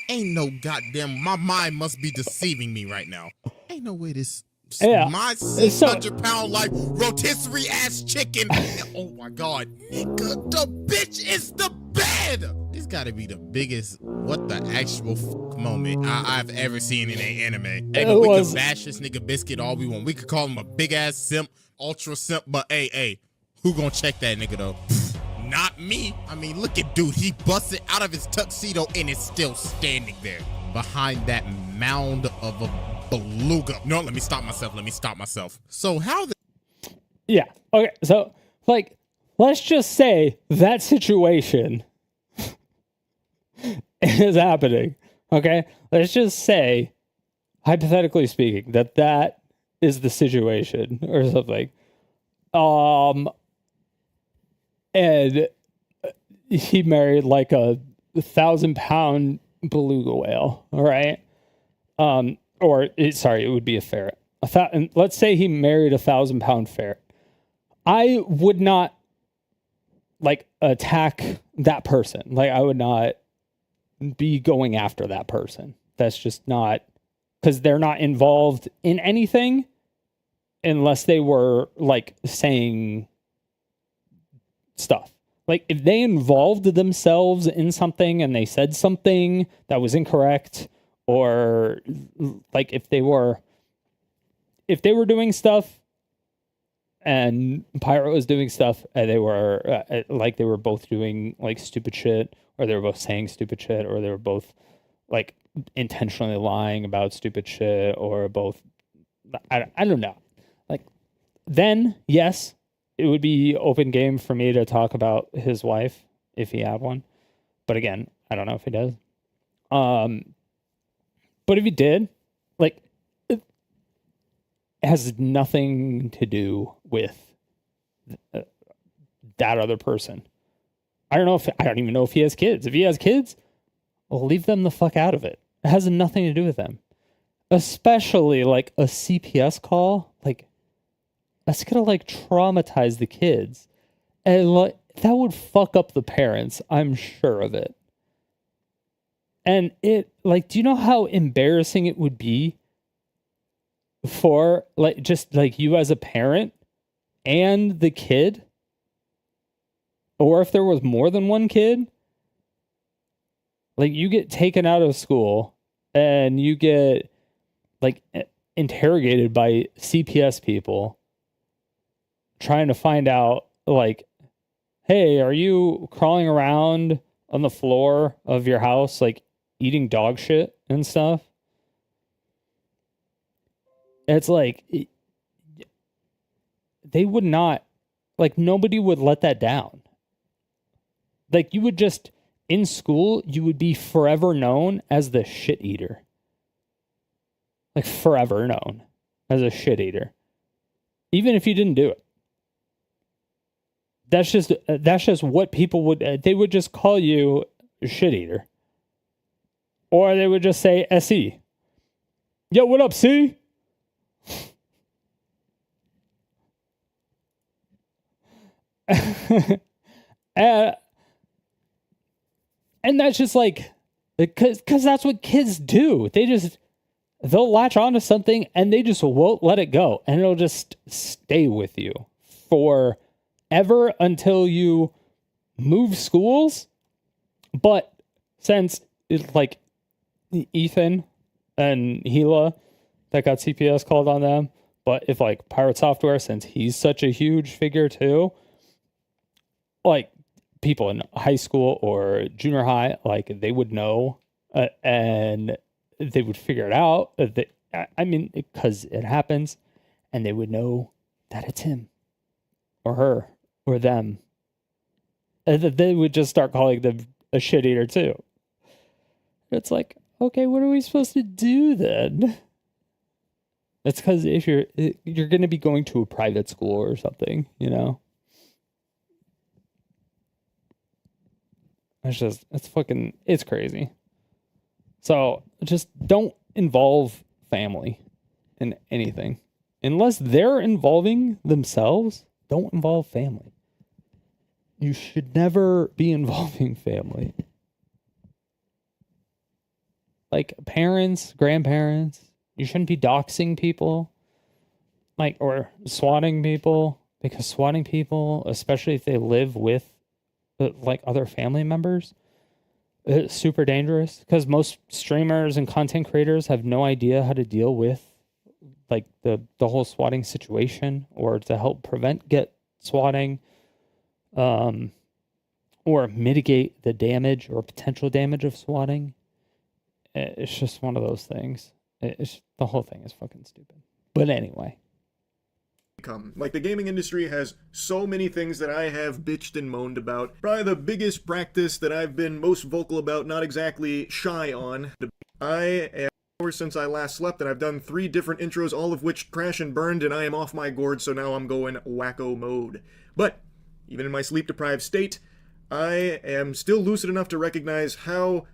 ain't no goddamn, my mind must be deceiving me right now. Ain't no way this, my 600-pound rotisserie ass chicken. Oh my God, nigga, the bitch is the bed. This This got to be the biggest what the actual moment I've ever seen in an anime. Hey, but we can bash this nigga Biscuit all we want. We could call him a big ass simp, ultra simp, but hey, who gonna check that nigga though? Not me. I mean, look at dude. He busted out of his tuxedo and is still standing there behind that mound of a beluga. No, let me stop myself. So how the... Yeah. Okay. So, like, let's just say that situation is happening. Okay. Let's just say, hypothetically speaking, that is the situation or something. And he married like a 1,000-pound beluga whale. All right. It would be a ferret. Let's say he married a 1,000-pound ferret. I would not like attack that person. Like I would not be going after that person. That's just not, because they're not involved in anything unless they were like saying stuff. Like if they involved themselves in something and they said something that was incorrect, or like if they were doing stuff and Pyro was doing stuff and they were they were both doing like stupid shit, or they were both saying stupid shit, or they were both like intentionally lying about stupid shit, or both, I don't know. Like then yes, it would be open game for me to talk about his wife if he had one. But again, I don't know if he does. But if he did, like, it has nothing to do with that other person. I don't even know if he has kids. If he has kids, I'll leave them the fuck out of it. It has nothing to do with them. Especially like a CPS call, like that's gonna like traumatize the kids. And like that would fuck up the parents, I'm sure of it. And it, like, do you know how embarrassing it would be for, like, just, like, you as a parent and the kid? Or if there was more than one kid? Like, you get taken out of school and you get, like, interrogated by CPS people trying to find out, like, hey, are you crawling around on the floor of your house, like, eating dog shit and stuff? It's like, they would not, like, nobody would let that down. Like, you would just, in school, you would be forever known as the shit eater. Like, forever known as a shit eater. Even if you didn't do it. That's just what people would, they would just call you a shit eater. Or they would just say SE. Yo, what up, C? And that's just like, because that's what kids do. They'll latch onto something and they just won't let it go. And it'll just stay with you forever until you move schools. But since it's like Ethan and Gila that got CPS called on them, but if like Pirate Software, since he's such a huge figure too, like people in high school or junior high, like they would know and they would figure it out. I mean, because it happens, and they would know that it's him or her or them. And they would just start calling them a shit eater too. It's like, okay, what are we supposed to do then? It's because if you're going to be going to a private school or something, you know? It's crazy. So just don't involve family in anything. Unless they're involving themselves, don't involve family. You should never be involving family. Like parents, grandparents, you shouldn't be doxing people, like, or swatting people, because swatting people, especially if they live with like other family members, It's super dangerous because most streamers and content creators have no idea how to deal with like the whole swatting situation or to help prevent get swatting, or mitigate the damage or potential damage of swatting. It's just one of those things. The whole thing is fucking stupid. But anyway. Like, the gaming industry has so many things that I have bitched and moaned about. Probably the biggest practice that I've been most vocal about, not exactly shy on. I am hours since I last slept, and I've done 3 different intros, all of which crash and burned, and I am off my gourd, so now I'm going wacko mode. But even in my sleep-deprived state, I am still lucid enough to recognize how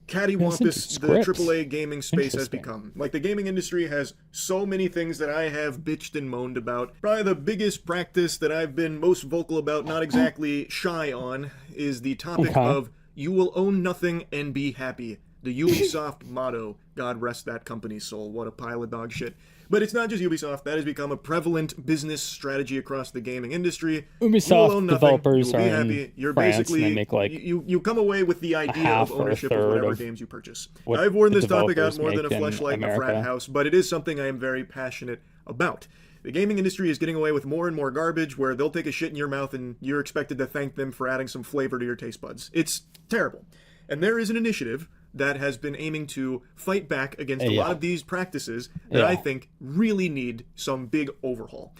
cattywampus the AAA gaming space has become. Like, the gaming industry has so many things that I have bitched and moaned about. Probably the biggest practice that I've been most vocal about, not exactly shy on, is the topic of you will own nothing and be happy. The Ubisoft motto. God rest that company's soul. What a pile of dog shit. But it's not just Ubisoft. That has become a prevalent business strategy across the gaming industry. Ubisoft developers you will be are happy. in You're France, basically and they make like you come away with the idea of ownership of whatever games you purchase. I've worn the this topic out developers more than a make in fleshlight in a frat America. house, but it is something I am very passionate about. The gaming industry is getting away with more and more garbage where they'll take a shit in your mouth and you're expected to thank them for adding some flavor to your taste buds. It's terrible. And there is an initiative that has been aiming to fight back against a lot of these practices that I think really need some big overhaul.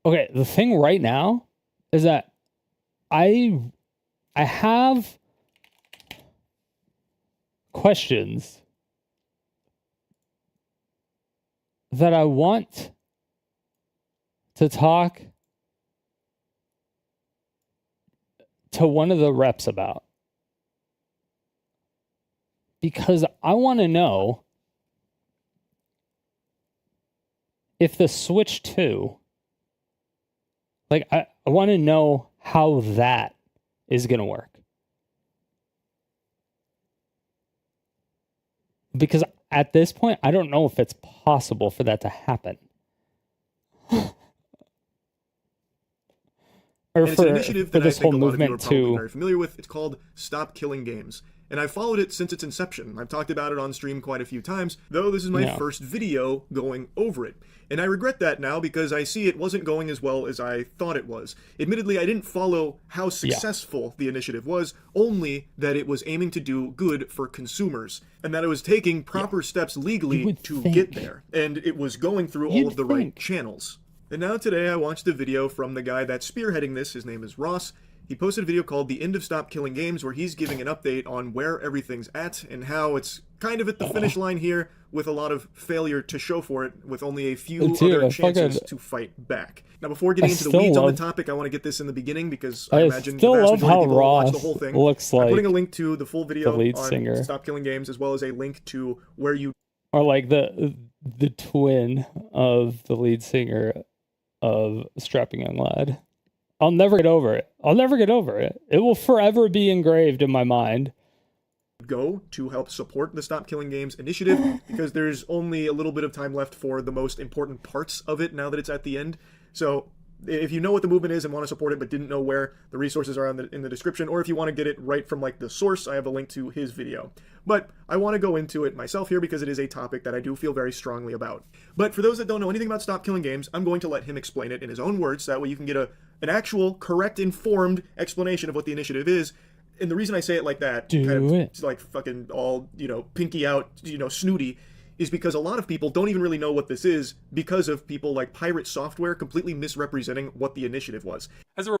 Okay, the thing right now is that I have questions that I want to talk to one of the reps about. Because I want to know if the Switch 2, like, I want to know how that is going to work. Because at this point, I don't know if it's possible for that to happen. Or it's an initiative that I this think whole a lot of you are movement probably very familiar with. It's called Stop Killing Games. And I've followed it since its inception. I've talked about it on stream quite a few times, though this is my first video going over it. And I regret that now because I see it wasn't going as well as I thought it was. Admittedly, I didn't follow how successful the initiative was, only that it was aiming to do good for consumers, and that it was taking proper steps legally to get there, and it was going through all of the right channels. And now today I watched a video from the guy that's spearheading this. His name is Ross. He posted a video called The End of Stop Killing Games, where he's giving an update on where everything's at and how it's kind of at the finish line here with a lot of failure to show for it, with only a few other chances to fight back. Now, before getting into the weeds on the topic, I want to get this in the beginning because I imagine the vast majority of people watch the whole thing. I'm putting a link to the full video on Stop Killing Games, as well as a link to where you... Or like the twin of the lead singer of Strapping Young Lad. I'll never get over it. It will forever be engraved in my mind. Go to help support the Stop Killing Games initiative, because there's only a little bit of time left for the most important parts of it now that it's at the end. So if you know what the movement is and want to support it but didn't know where, the resources are in the description, or if you want to get it right from like the source, I have a link to his video. But I want to go into it myself here because it is a topic that I do feel very strongly about. But for those that don't know anything about Stop Killing Games, I'm going to let him explain it in his own words, so that way you can get an actual, correct, informed explanation of what the initiative is. And the reason I say it like that, like fucking all, pinky out, snooty, is because a lot of people don't even really know what this is because of people like Pirate Software completely misrepresenting what the initiative was. As a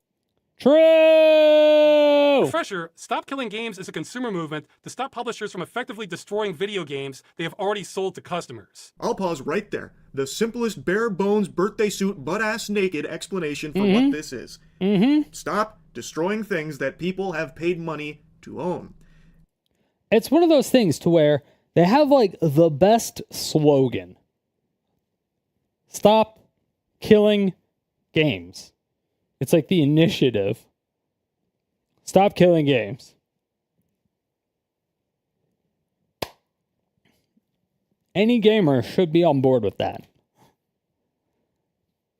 True! refresher, Stop Killing Games is a consumer movement to stop publishers from effectively destroying video games they have already sold to customers. I'll pause right there. The simplest, bare-bones, birthday suit, butt-ass naked explanation for what this is. Stop destroying things that people have paid money to own. It's one of those things to where they have like the best slogan. Stop killing games. It's like the initiative. Stop killing games. Any gamer should be on board with that.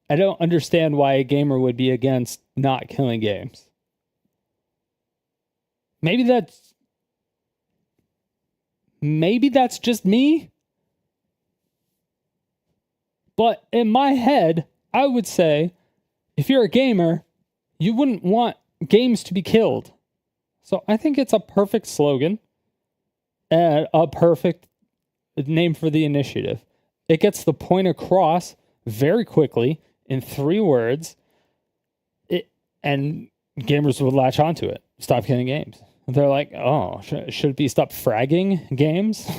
I don't understand why a gamer would be against not killing games. Maybe that's maybe that's just me. But in my head, I would say, if you're a gamer, you wouldn't want games to be killed. So I think it's a perfect slogan and a perfect name for the initiative. It gets the point across very quickly in 3 words, and gamers would latch onto it. Stop killing games. They're like, oh, should it be stop fragging games?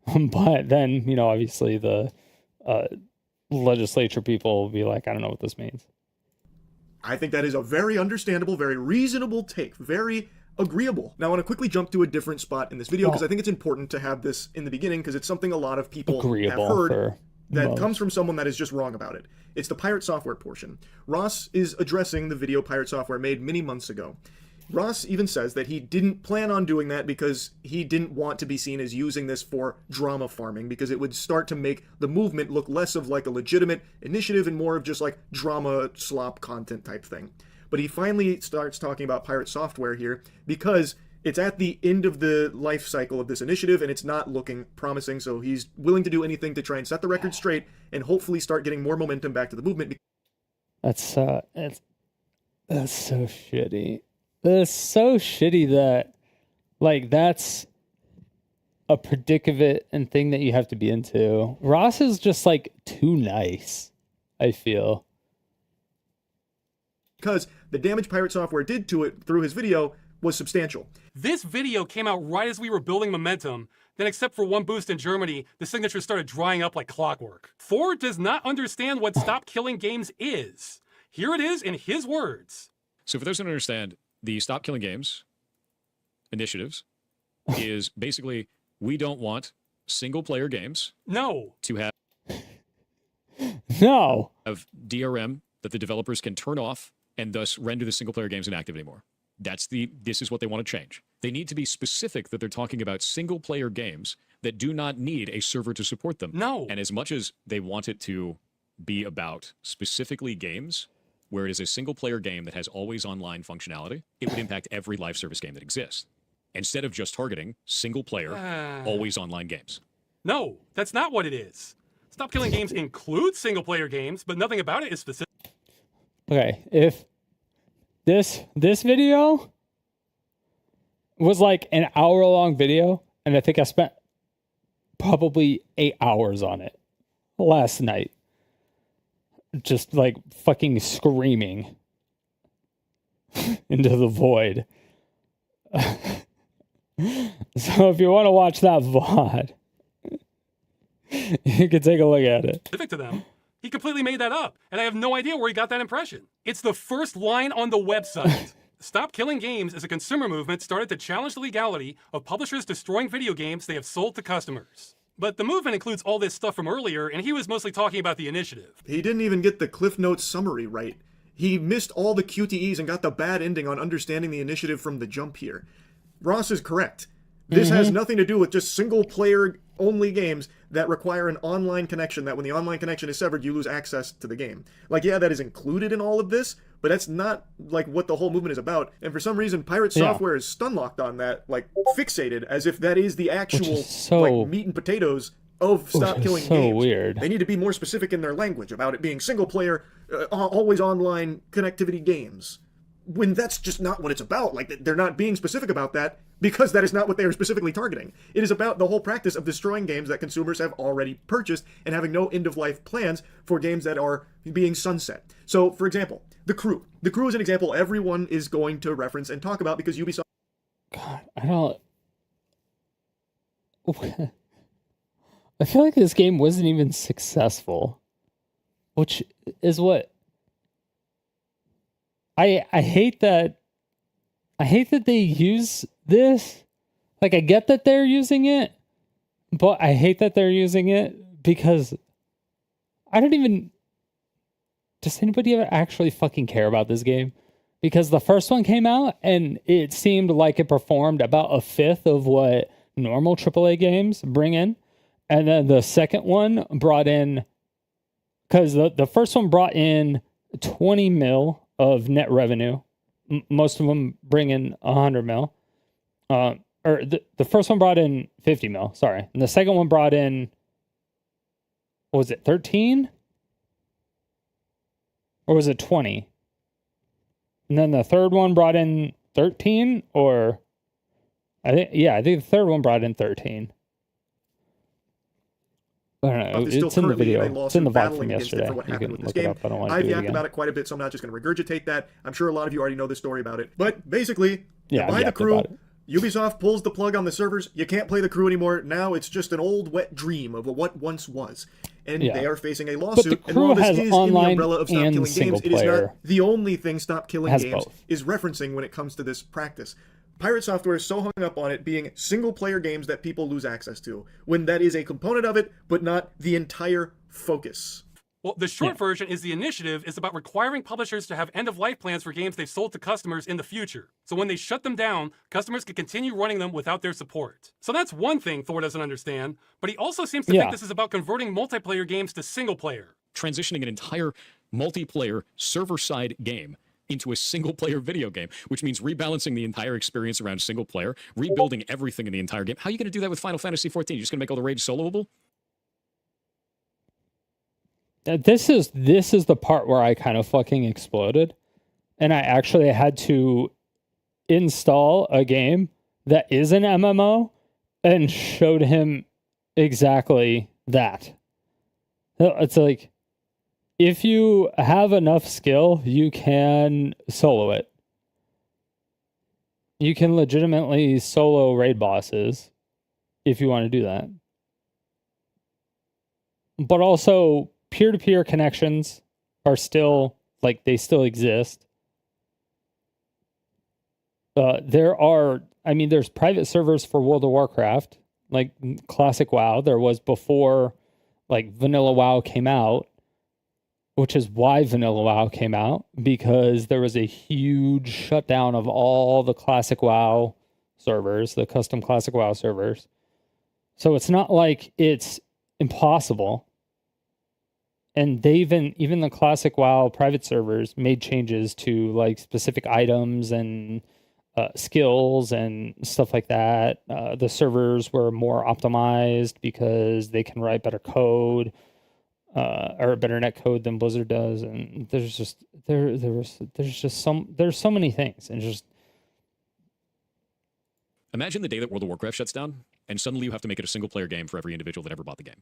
But then, obviously the legislature people will be like, I don't know what this means. I think that is a very understandable, very reasonable take, very agreeable. Now I want to quickly jump to a different spot in this video because I think it's important to have this in the beginning because it's something a lot of people have heard that comes from someone that is just wrong about it. It's the pirate software portion. Ross is addressing the video pirate software made many months ago. Ross even says that he didn't plan on doing that because he didn't want to be seen as using this for drama farming because it would start to make the movement look less of like a legitimate initiative and more of just like drama slop content type thing. But he finally starts talking about pirate software here because it's at the end of the life cycle of this initiative and it's not looking promising, so he's willing to do anything to try and set the record straight and hopefully start getting more momentum back to the movement. That's so shitty. It's so shitty that, like, that's a predicament and thing that you have to be into. Ross is just, like, too nice, I feel. Because the damage pirate software did to it through his video was substantial. This video came out right as we were building momentum. Then except for one boost in Germany, the signatures started drying up like clockwork. Ford does not understand what Stop Killing Games is. Here it is in his words. So for those who don't understand, the Stop Killing Games initiatives is basically, we don't want single-player games to have DRM that the developers can turn off and thus render the single-player games inactive anymore. This is what they want to change. They need to be specific that they're talking about single-player games that do not need a server to support them. And as much as they want it to be about specifically games where it is a single-player game that has always online functionality, it would impact every live service game that exists, instead of just targeting single-player, always online games. No, that's not what it is. Stop Killing Games includes single-player games, but nothing about it is specific. Okay, if this video was like an hour-long video, and I think I spent probably 8 hours on it last night, just like fucking screaming into the void. So if you want to watch that VOD, you can take a look at it. Specific to them. He completely made that up, and I have no idea where he got that impression. It's the first line on the website. Stop Killing Games is a consumer movement started to challenge the legality of publishers destroying video games they have sold to customers. But the movement includes all this stuff from earlier, and he was mostly talking about the initiative. He didn't even get the Cliff Notes summary right. He missed all the QTEs and got the bad ending on understanding the initiative from the jump here. Ross is correct. This has nothing to do with just single-player only games that require an online connection, that when the online connection is severed, you lose access to the game. Like, yeah, that is included in all of this, but that's not, like, what the whole movement is about. And for some reason, Pirate Software is stun-locked on that, like, fixated, as if that is the actual, like, meat and potatoes of Stop Killing Games. Weird. They need to be more specific in their language about it being single-player, always online connectivity games. When that's just not what it's about. Like, they're not being specific about that because that is not what they are specifically targeting. It is about the whole practice of destroying games that consumers have already purchased and having no end-of-life plans for games that are being sunset. So, for example, The Crew. The Crew is an example everyone is going to reference and talk about because Ubisoft... God, I feel like this game wasn't even successful, which is what... I hate that they use this. Like, I get that they're using it, but I hate that they're using it because I don't even... Does anybody ever actually fucking care about this game? Because the first one came out and it seemed like it performed about a fifth of what normal AAA games bring in. And then the second one brought in... Because the first one brought in 20 mil of net revenue. Most of them bring in 100 mil, or or the first one brought in 50 mil, sorry. And the second one brought in, what was it, 13? Or was it 20? And then the third one brought in 13, or I think the third one brought in 13. I don't know. It's in the video. It's in the VOD from yesterday. You can look it up. I don't want to do it I've yacked again. about it quite a bit, so I'm not just going to regurgitate that. I'm sure a lot of you already know the story about it. But basically, Yeah, you buy I've the yacked crew. about it. Ubisoft pulls the plug on the servers. You can't play the crew anymore. Now it's just an old wet dream of what once was. And Yeah. they are facing a lawsuit. the and while crew this has is in the online umbrella of Stop and Killing single Games, it is player. not the only thing Stop Killing Has Games both. is referencing when it comes to this practice. Pirate Software is so hung up on it being single-player games that people lose access to, when that is a component of it, but not the entire focus. Well, the short version is the initiative is about requiring publishers to have end-of-life plans for games they've sold to customers in the future. So when they shut them down, customers can continue running them without their support. So that's one thing Thor doesn't understand, but he also seems to think this is about converting multiplayer games to single-player. Transitioning an entire multiplayer server-side game into a single-player video game, which means rebalancing the entire experience around single-player, rebuilding everything in the entire game. How are you going to do that with Final Fantasy XIV? You're just going to make all the raids soloable? This is the part where I kind of fucking exploded, and I actually had to install a game that is an MMO and showed him exactly that. It's like, if you have enough skill, you can solo it. You can legitimately solo raid bosses if you want to do that. But also, peer-to-peer connections are still, like, they still exist. There's private servers for World of Warcraft, like classic WoW. There was before, like, Vanilla WoW came out, which is why Vanilla WoW came out, because there was a huge shutdown of all the classic WoW servers, the custom classic WoW servers. So it's not like it's impossible. And they even the classic WoW private servers made changes to, like, specific items and skills and stuff like that. The servers were more optimized because they can write better code, or better net code than Blizzard does. And there's so many things, and just Imagine the day that World of Warcraft shuts down, and suddenly you have to make it a single-player game for every individual that ever bought the game.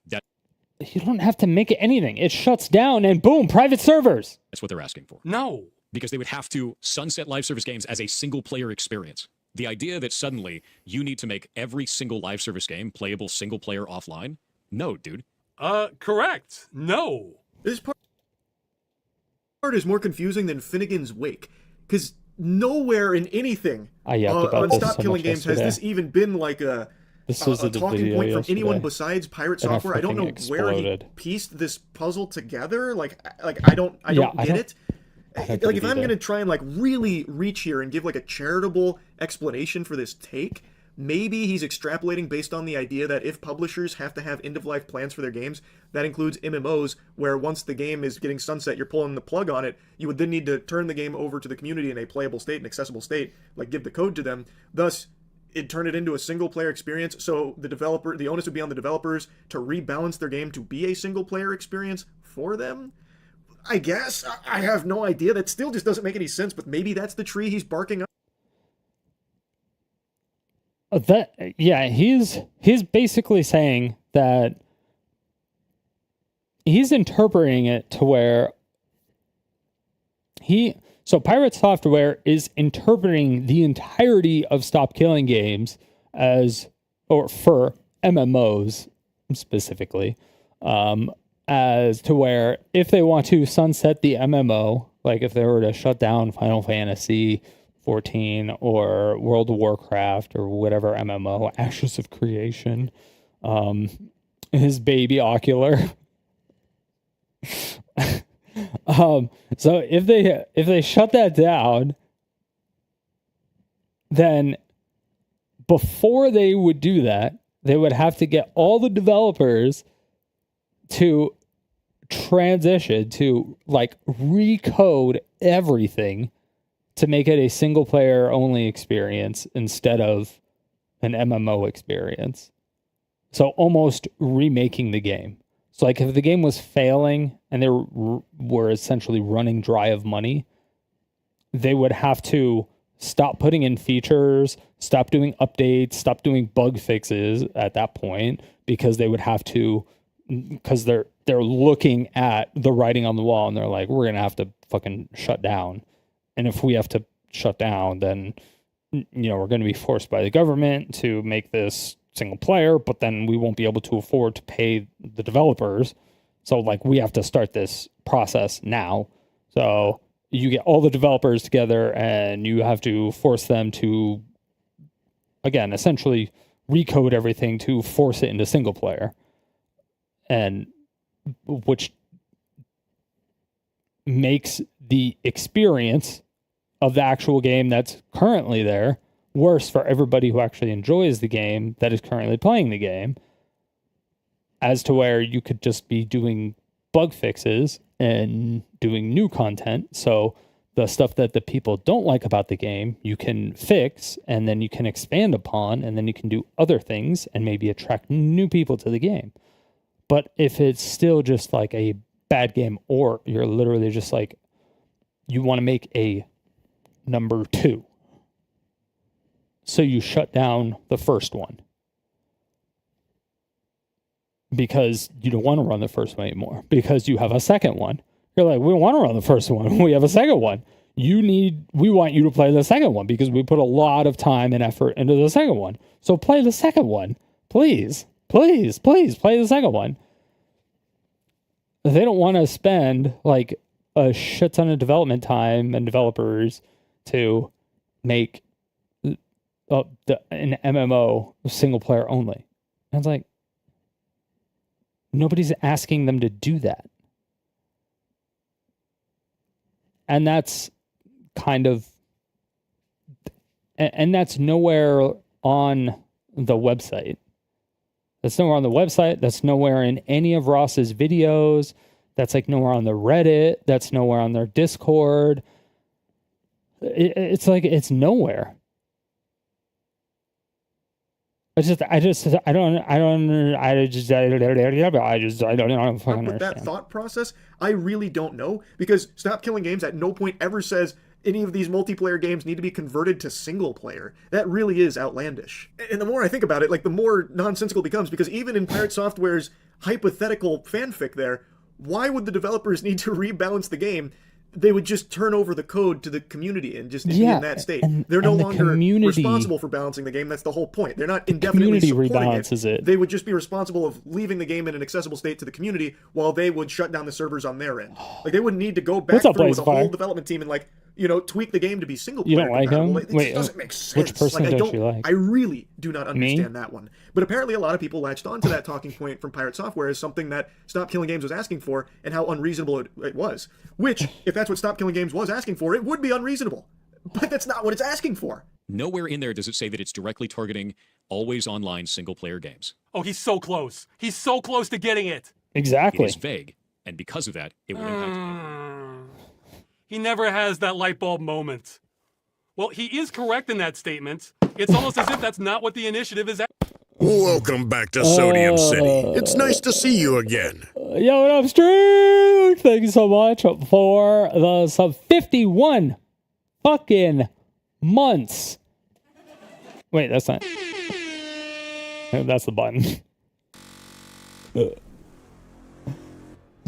you don't have to make it anything. It shuts down and boom, private servers. That's what they're asking for. No. Because they would have to sunset live service games as a single-player experience. The idea that suddenly you need to make every single live service game playable single-player offline? No, dude. Correct. No. This part is more confusing than Finnegan's Wake, because nowhere in anything on Stop Killing Games has this even been like a talking point from anyone besides Pirate Software. I don't know where he pieced this puzzle together. Like I don't get it. Like, if I'm gonna try and, like, really reach here and give, like, a charitable explanation for this take, maybe he's extrapolating based on the idea that if publishers have to have end-of-life plans for their games, that includes MMOs, where once the game is getting sunset, you're pulling the plug on it, you would then need to turn the game over to the community in a playable state, an accessible state, like give the code to them. Thus, it'd turn it into a single-player experience, so the onus would be on the developers to rebalance their game to be a single-player experience for them. I guess. I have no idea. That still just doesn't make any sense, but maybe that's the tree he's barking up. He's basically saying that he's interpreting it to where so Pirate Software is interpreting the entirety of Stop Killing Games for MMOs specifically, as to where if they want to sunset the MMO, like if they were to shut down Final Fantasy 14 or World of Warcraft or whatever MMO, Ashes of Creation, his baby Ocular. So if they shut that down, then before they would do that, they would have to get all the developers to transition to, like, recode everything to make it a single player only experience instead of an MMO experience. So almost remaking the game. So like if the game was failing and they were essentially running dry of money, they would have to stop putting in features, stop doing updates, stop doing bug fixes at that point, because they would have to, because they're looking at the writing on the wall and they're like, we're going to have to fucking shut down. And if we have to shut down, then, we're going to be forced by the government to make this single player, but then we won't be able to afford to pay the developers. So like we have to start this process now. So you get all the developers together and you have to force them to, again, essentially recode everything to force it into single player. And which makes the experience of the actual game that's currently there worse for everybody who actually enjoys the game that is currently playing the game, as to where you could just be doing bug fixes and doing new content. So the stuff that the people don't like about the game, you can fix and then you can expand upon, and then you can do other things and maybe attract new people to the game. But if it's still just like a bad game, or you're literally just like, you want to make a number 2, so you shut down the first one because you don't want to run the first one anymore, because you have a second one. You're like, we don't want to run the first one. We have a second one. We want you to play the second one because we put a lot of time and effort into the second one. So play the second one. Please, please, please play the second one. They don't want to spend like a shit ton of development time and developers to make an MMO single player only. And it's like, nobody's asking them to do that. And that's kind of, and that's nowhere on the website. That's nowhere on the website. That's nowhere in any of Ross's videos. That's like nowhere on the Reddit. That's nowhere on their Discord. It's like, it's nowhere. I don't fucking with that understand. thought process, I really don't know, because Stop Killing Games at no point ever says any of these multiplayer games need to be converted to single player. That really is outlandish. And the more I think about it, like the more nonsensical it becomes, because even in Pirate Software's hypothetical fanfic there, why would the developers need to rebalance the game? They would just turn over the code to the community and just be in that state. They're no longer responsible for balancing the game. That's the whole point. They're not indefinitely supporting it. They would just be responsible of leaving the game in an accessible state to the community, while they would shut down the servers on their end. Like, they wouldn't need to go back through with a whole development team and like, tweak the game to be single player. You don't like him? It doesn't make sense. Which person don't you like? I really do not understand that one. But apparently a lot of people latched onto that talking point from Pirate Software as something that Stop Killing Games was asking for, and how unreasonable it was. Which, if that's what Stop Killing Games was asking for, it would be unreasonable. But that's not what it's asking for. Nowhere in there does it say that it's directly targeting always online single player games. Oh, he's so close. He's so close to getting it. Exactly. It is vague, and because of that, it will impact. He never has that light bulb moment. Well, he is correct in that statement. It's almost as if that's not what the initiative is at. Welcome back to Sodium City. It's nice to see you again. Yo, what up, Streak? Thank you so much for the sub 51 fucking months. Wait, that's not. That's the button. Let's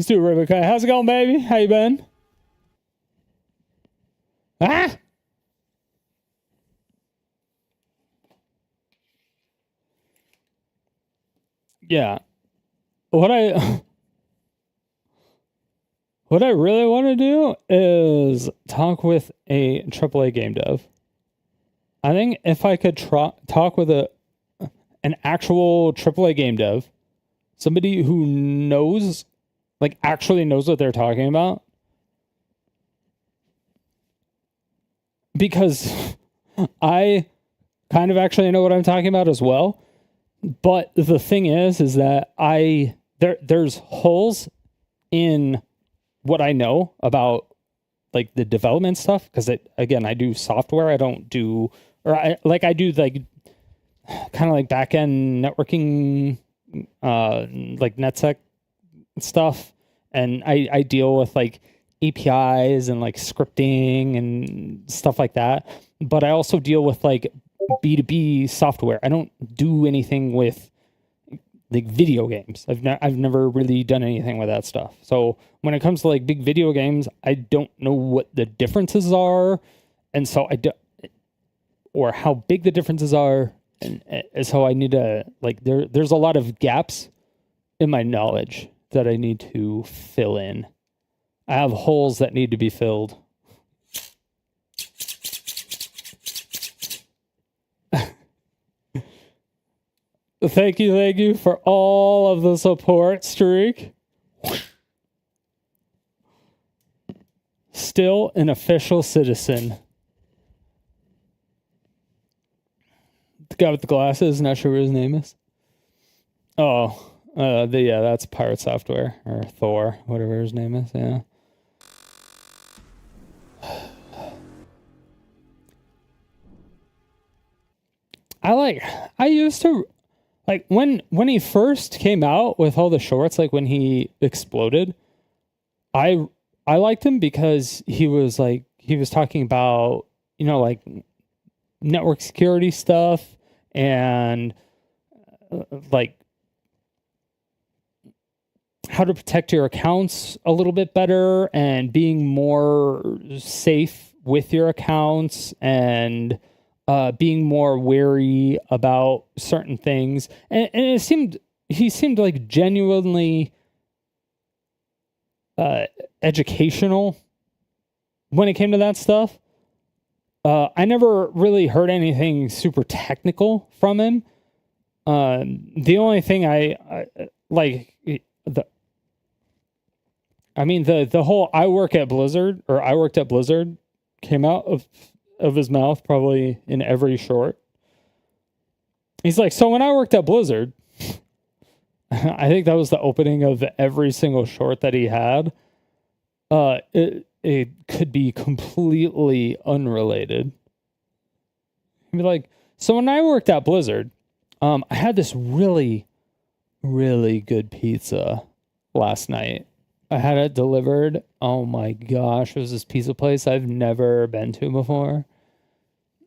do it, Rebecca. How's it going, baby? How you been? Ah! Yeah. What I really want to do is talk with a AAA game dev. I think if I could talk with an actual AAA game dev, somebody who knows, like actually knows what they're talking about, because I kind of actually know what I'm talking about as well. But the thing is that there's holes in what I know about like the development stuff, because again, I do software. I don't do, or I do like kind of like back-end networking, like NetSec stuff. And I deal with like APIs and like scripting and stuff like that. But I also deal with like B2B software. I don't do anything with like video games. I've never really done anything with that stuff. So when it comes to like big video games, I don't know what the differences are, and so or how big the differences are, and so I need to like there's a lot of gaps in my knowledge that I need to fill in. I have holes that need to be filled. Thank you for all of the support, Streak. Still an official citizen. The guy with the glasses, not sure what his name is. Oh, yeah, that's Pirate Software, or Thor, whatever his name is, yeah. I used to... Like when he first came out with all the shorts, like when he exploded, I liked him because he was talking about, you know, like network security stuff and like how to protect your accounts a little bit better and being more safe with your accounts and being more wary about certain things. And he seemed like genuinely educational when it came to that stuff. I never really heard anything super technical from him. The only thing the whole I worked at Blizzard came out of his mouth probably in every short. He's like, so when I worked at Blizzard, I think that was the opening of every single short that he had. It could be completely unrelated. He'd be like, so when I worked at Blizzard, I had this really, really good pizza last night. I had it delivered. Oh my gosh, it was this pizza place I've never been to before.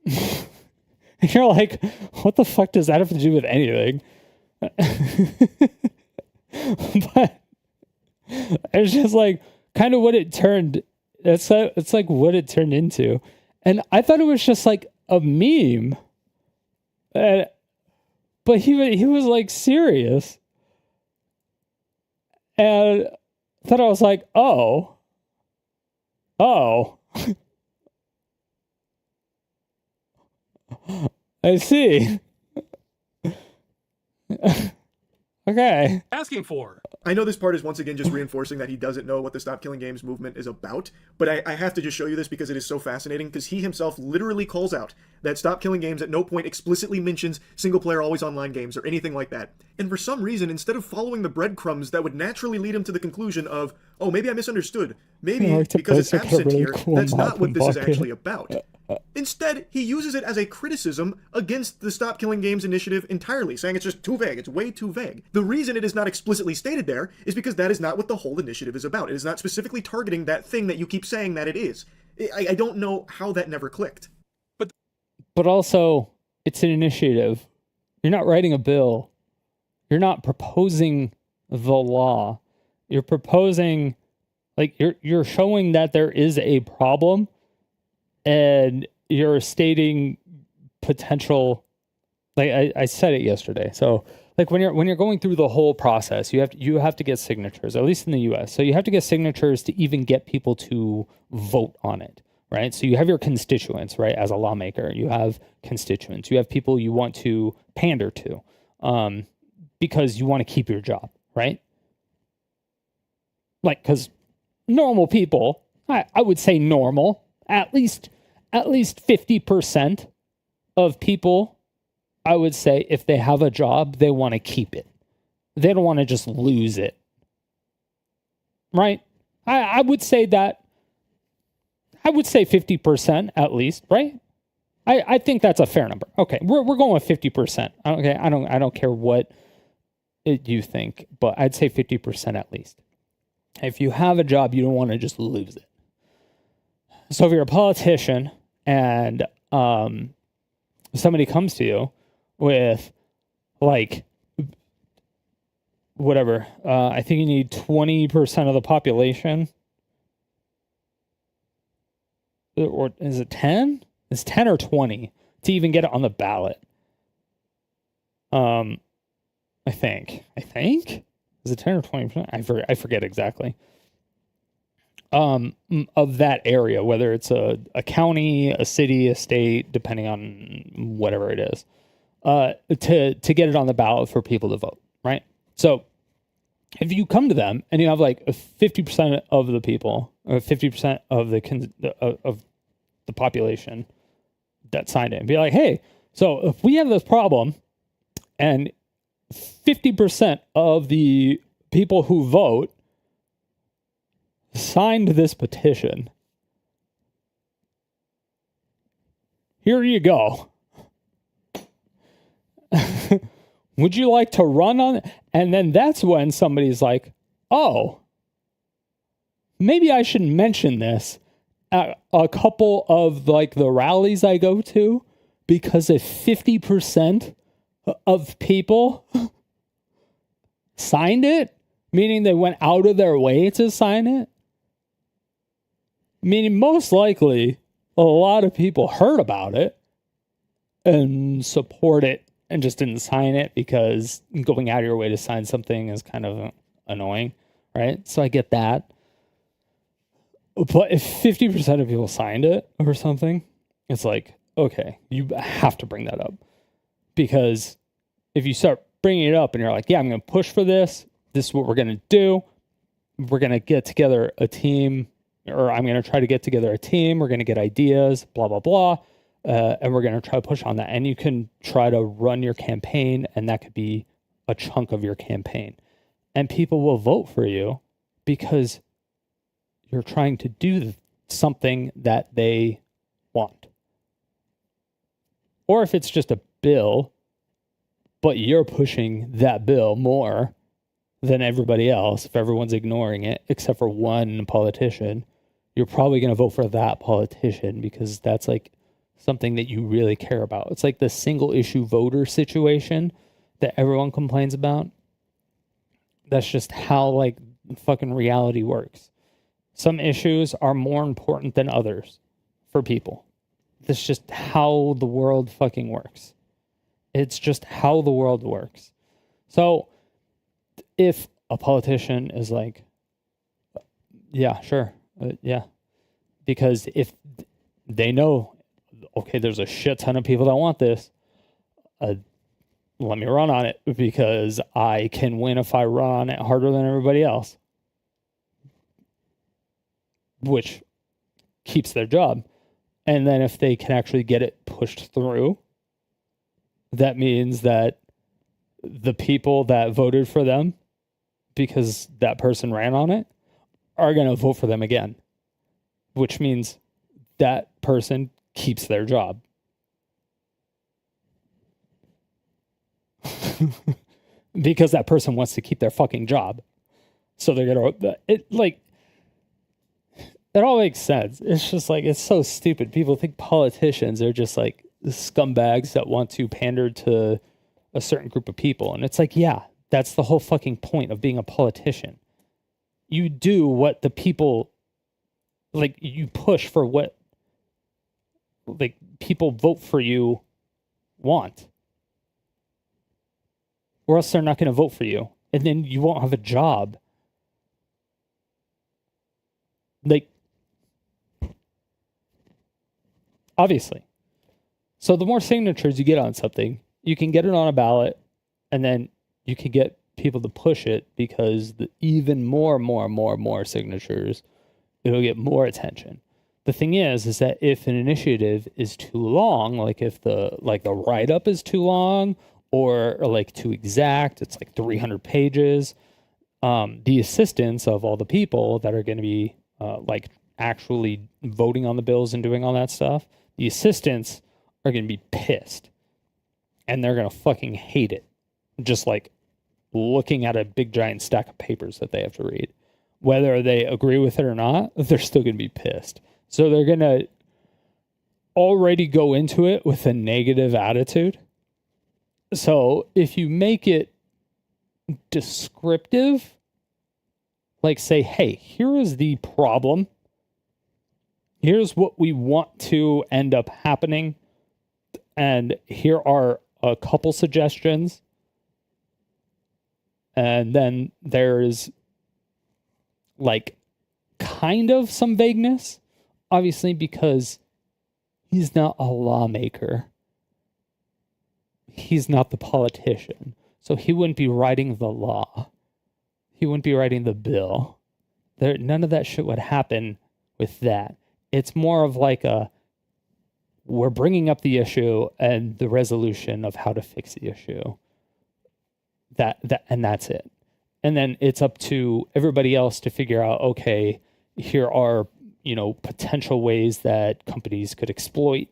And you're like, what the fuck does that have to do with anything? But it's just like kind of what it turned. It's like what it turned into. And I thought it was just like a meme. But he was like serious. And then I was like, oh. I see. Okay. Asking for. I know this part is once again just reinforcing that he doesn't know what the Stop Killing Games movement is about, but I have to just show you this because it is so fascinating, because he himself literally calls out that Stop Killing Games at no point explicitly mentions single-player always-online games or anything like that. And for some reason, instead of following the breadcrumbs that would naturally lead him to the conclusion of, oh, maybe I misunderstood, maybe because it's absent here, that's not what this is actually about. Instead, he uses it as a criticism against the Stop Killing Games initiative entirely, saying it's just too vague, it's way too vague. The reason it is not explicitly stated there is because that is not what the whole initiative is about. It is not specifically targeting that thing that you keep saying that it is. I don't know how that never clicked. But also, it's an initiative. You're not writing a bill. You're not proposing the law. You're proposing, like, you're showing that there is a problem, and you're stating potential. Like I said it yesterday. So, like when you're going through the whole process, you have to get signatures, at least in the U.S. So you have to get signatures to even get people to vote on it. Right. So you have your constituents, right? As a lawmaker, you have constituents, you have people you want to pander to, because you want to keep your job. Right. Like, because normal people, I would say normal, at least 50% of people, I would say if they have a job, they want to keep it. They don't want to just lose it. Right. I would say that. I would say 50% at least, right? I think that's a fair number. Okay, we're going with 50%. Okay, I don't care what you think, but I'd say 50% at least. If you have a job, you don't want to just lose it. So if you're a politician and somebody comes to you with like whatever, I think you need 20% of the population, or is it 10? It's 10 or 20 to even get it on the ballot. I think is it 10 or 20%? I forget exactly. Of that area, whether it's a county, a city, a state, depending on whatever it is, to get it on the ballot for people to vote, right? So if you come to them and you have like 50% of the people, or 50% of the population that signed it, and be like, hey, so if we have this problem and 50% of the people who vote signed this petition, here you go. Would you like to run on it? And then that's when somebody's like, oh, maybe I should mention this at a couple of like the rallies I go to, because if 50% of people signed it, meaning they went out of their way to sign it, meaning most likely a lot of people heard about it and support it and just didn't sign it because going out of your way to sign something is kind of annoying, right? So I get that. But if 50% of people signed it or something, it's like, okay, you have to bring that up. Because if you start bringing it up and you're like, yeah, I'm going to push for this. This is what we're going to do. We're going to get together a team, or I'm going to try to get together a team. We're going to get ideas, blah, blah, blah. And we're going to try to push on that. And you can try to run your campaign, and that could be a chunk of your campaign. And people will vote for you because you're trying to do something that they want. Or if it's just a bill, but you're pushing that bill more than everybody else, if everyone's ignoring it, except for one politician, you're probably going to vote for that politician because that's like something that you really care about. It's like the single issue voter situation that everyone complains about. That's just how like fucking reality works. Some issues are more important than others for people. That's just how the world fucking works. It's just how the world works. So if a politician is like, yeah, sure. Yeah. Because if they know, okay, there's a shit ton of people that want this, let me run on it because I can win if I run on it harder than everybody else, which keeps their job. And then if they can actually get it pushed through, that means that the people that voted for them because that person ran on it are going to vote for them again, which means that person keeps their job. Because that person wants to keep their fucking job. So they're going to, it all makes sense. It's just like, it's so stupid. People think politicians are just like scumbags that want to pander to a certain group of people. And it's like, yeah, that's the whole fucking point of being a politician. You do what the people, like, you push for what, like, people vote for you want. Or else they're not going to vote for you. And then you won't have a job. Like, obviously. So the more signatures you get on something, you can get it on a ballot, and then you can get people to push it because even more signatures, it'll get more attention. The thing is that if an initiative is too long, like if the write-up is too long or like too exact, it's like 300 pages, the assistance of all the people that are going to be like actually voting on the bills and doing all that stuff, the assistance are going to be pissed. And they're going to fucking hate it. Just like looking at a big giant stack of papers that they have to read. Whether they agree with it or not, they're still going to be pissed. So they're going to already go into it with a negative attitude. So if you make it descriptive, like say, hey, here is the problem. Here's what we want to end up happening. And here are a couple suggestions. And then there's like kind of some vagueness, obviously, because he's not a lawmaker. He's not the politician. So he wouldn't be writing the law. He wouldn't be writing the bill. None of that shit would happen with that. It's more of like we're bringing up the issue and the resolution of how to fix the issue. And that's it. And then it's up to everybody else to figure out, okay, here are, potential ways that companies could exploit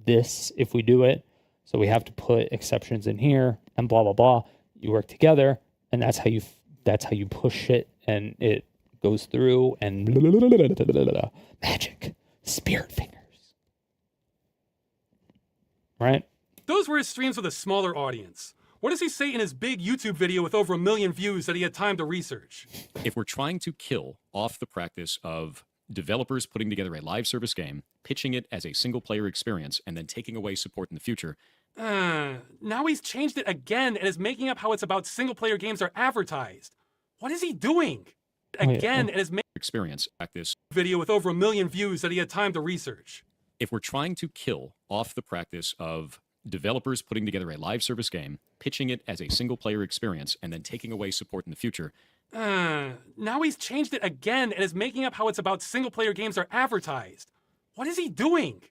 this if we do it. So we have to put exceptions in here and blah, blah, blah. You work together, and that's how you push it, and it goes through, and magic, spirit fingers. Right? Those were his streams with a smaller audience. What does he say in his big YouTube video with over 1 million views that he had time to research? If we're trying to kill off the practice of developers putting together a live service game, pitching it as a single-player experience, and then taking away support in the future... Now he's changed it again and is making up how it's about single-player games are advertised. What is he doing? Again, and is making experience practice video with over 1 million views that he had time to research. If we're trying to kill off the practice of developers putting together a live service game, pitching it as a single-player experience, and then taking away support in the future... Now he's changed it again and is making up how it's about single-player games are advertised. What is he doing?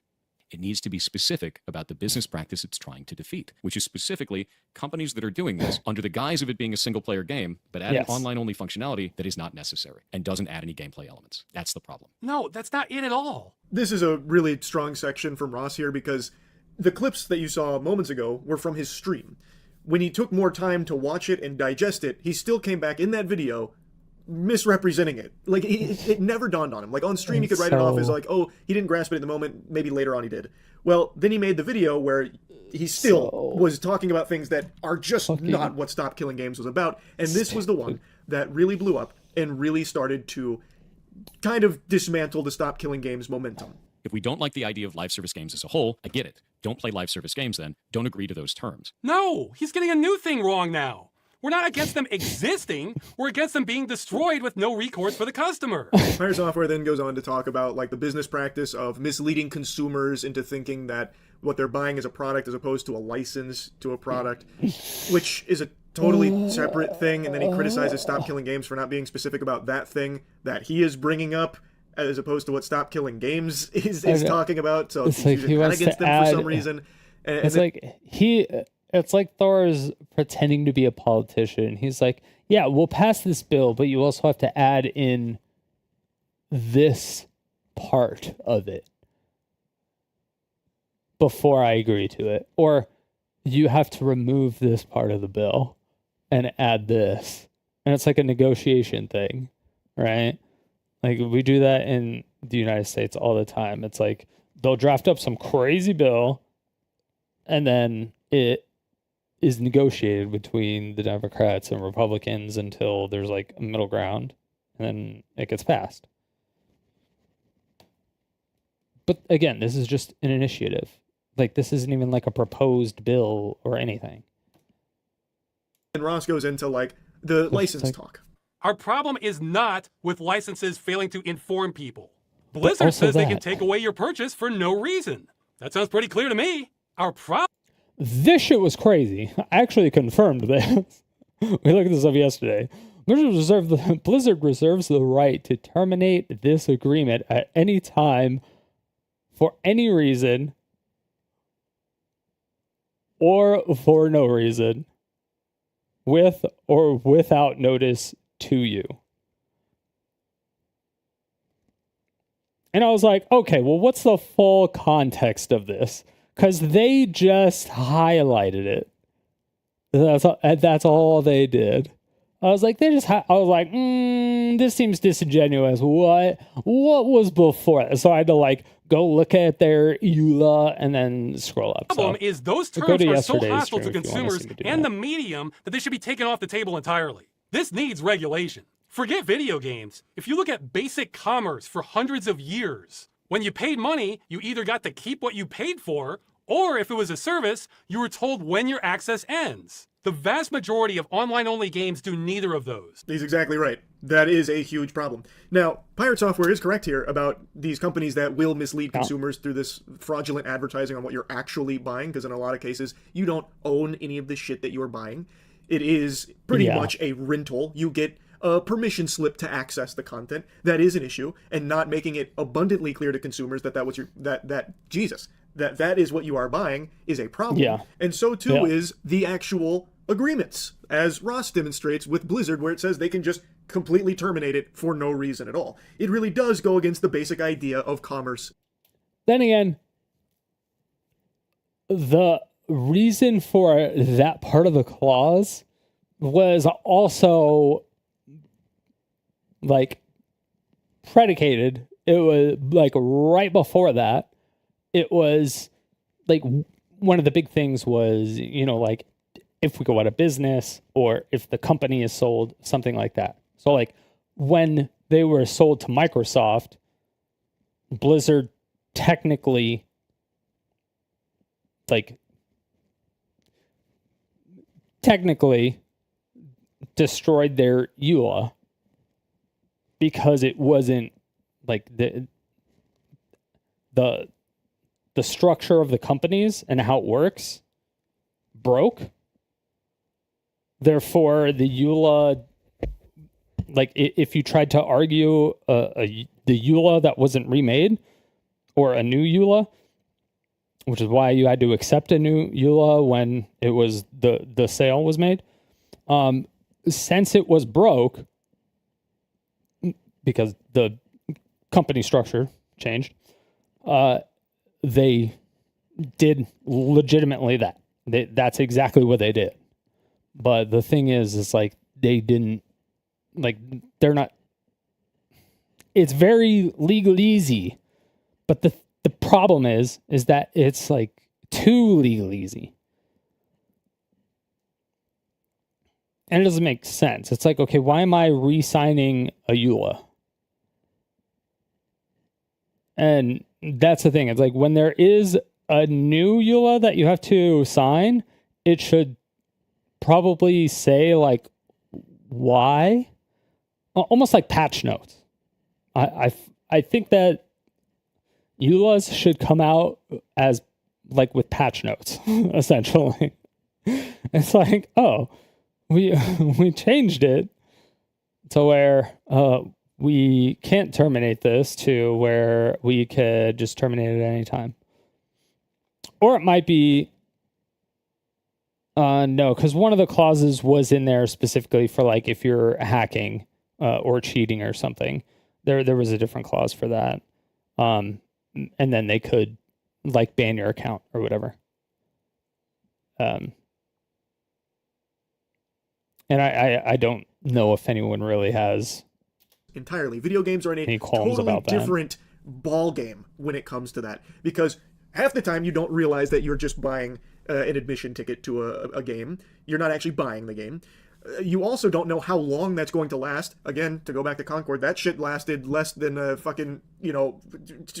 It needs to be specific about the business practice it's trying to defeat, which is specifically companies that are doing this under the guise of it being a single-player game, but adding online-only functionality that is not necessary and doesn't add any gameplay elements. That's the problem. No, that's not it at all. This is a really strong section from Ross here because the clips that you saw moments ago were from his stream. When he took more time to watch it and digest it, he still came back in that video misrepresenting it. Like, it never dawned on him. Like, on stream, he could write it off as like, oh, he didn't grasp it in the moment, maybe later on he did. Well, then he made the video where he still was talking about things that are just not what Stop Killing Games was about, and this was the one that really blew up and really started to kind of dismantle the Stop Killing Games momentum. If we don't like the idea of live service games as a whole, I get it. Don't play live service games then. Don't agree to those terms. No, he's getting a new thing wrong now. We're not against them existing. We're against them being destroyed with no recourse for the customer. Fire Software then goes on to talk about like the business practice of misleading consumers into thinking that what they're buying is a product as opposed to a license to a product, which is a totally separate thing. And then he criticizes Stop Killing Games for not being specific about that thing that he is bringing up, as opposed to what Stop Killing Games is talking about. So it's like he wants against to them add, for some reason. And it's like it's like Thor is pretending to be a politician. He's like, yeah, we'll pass this bill, but you also have to add in this part of it before I agree to it. Or you have to remove this part of the bill and add this. And it's like a negotiation thing, right? Like, we do that in the United States all the time. It's like they'll draft up some crazy bill, and then it is negotiated between the Democrats and Republicans until there's like a middle ground, and then it gets passed. But again, this is just an initiative. Like, this isn't even like a proposed bill or anything. And Ross goes into like the license talk. Our problem is not with licenses failing to inform people. Blizzard says they can take away your purchase for no reason. That sounds pretty clear to me. Our problem... This shit was crazy. I actually confirmed this. We looked this up yesterday. Blizzard reserves the right to terminate this agreement at any time for any reason or for no reason, with or without notice to you. And I was like, okay, well, what's the full context of this? because they just highlighted it. That's all they did. I was like, this seems disingenuous. What was before? So I had to like go look at their EULA and then scroll up. The problem is those go terms to are so yesterday's hostile to stream if you want to consumers see me do and that. the medium that they should be taken off the table entirely. This needs regulation. Forget video games. If you look at basic commerce for hundreds of years, when you paid money, you either got to keep what you paid for, or if it was a service, you were told when your access ends. The vast majority of online-only games do neither of those. He's exactly right. That is a huge problem. Now, Pirate Software is correct here about these companies that will mislead consumers through this fraudulent advertising on what you're actually buying, because in a lot of cases, you don't own any of the shit that you're buying. It is pretty much a rental. You get a permission slip to access the content. That is an issue, and not making it abundantly clear to consumers that that was your that is what you are buying is a problem. Yeah. And so too is the actual agreements, as Ross demonstrates with Blizzard, where it says they can just completely terminate it for no reason at all. It really does go against the basic idea of commerce. Then again, the reason for that part of the clause was also like predicated. It was like right before that. It was like one of the big things was, like if we go out of business or if the company is sold, something like that. So like when they were sold to Microsoft, Blizzard technically destroyed their EULA because it wasn't like the structure of the companies and how it works broke. Therefore, the EULA, like if you tried to argue the EULA that wasn't remade or a new EULA, which is why you had to accept a new EULA when it was the sale was made. Since it was broke, because the company structure changed, they did legitimately that. That's exactly what they did. But the thing is like they didn't, like they're not. It's very legalese, but the problem is that it's like too legalese. And it doesn't make sense. It's like, okay, why am I re-signing a EULA? And that's the thing. It's like when there is a new EULA that you have to sign, it should probably say like why, almost like patch notes. I think that EULAs should come out as like with patch notes, essentially. It's like, oh, we changed it to where we can't terminate this to where we could just terminate it at any time. Or it might be no, because one of the clauses was in there specifically for like if you're hacking or cheating or something. There was a different clause for that. And then they could like ban your account or whatever. And I don't know if anyone really has entirely. Video games are in a any qualms totally about that. different ball game when it comes to that, because half the time you don't realize that you're just buying an admission ticket to a game. You're not actually buying the game. You also don't know how long that's going to last. Again, to go back to Concord, that shit lasted less than a fucking,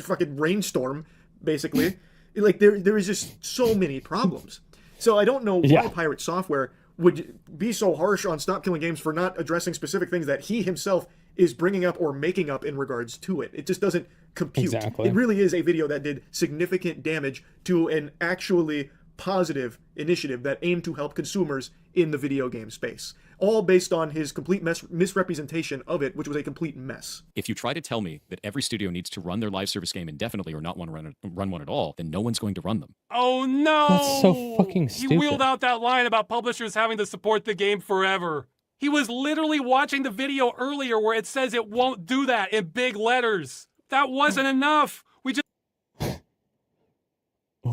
fucking rainstorm, basically. Like, there is just so many problems. So I don't know why Pirate Software would be so harsh on Stop Killing Games for not addressing specific things that he himself is bringing up or making up in regards to it. It just doesn't compute. Exactly. It really is a video that did significant damage to an actually positive initiative that aimed to help consumers in the video game space, all based on his complete misrepresentation of it, which was a complete mess. If you try to tell me that every studio needs to run their live service game indefinitely or not want to run one at all, then no one's going to run them. Oh no! That's so fucking stupid. He wheeled out that line about publishers having to support the game forever. He was literally watching the video earlier where it says it won't do that in big letters. That wasn't enough. We just...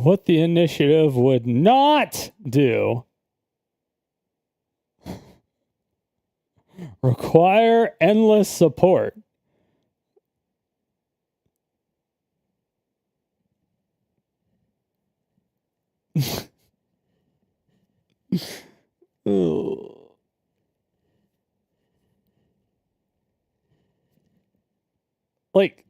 what the initiative would not do. Require endless support. Ugh. Like,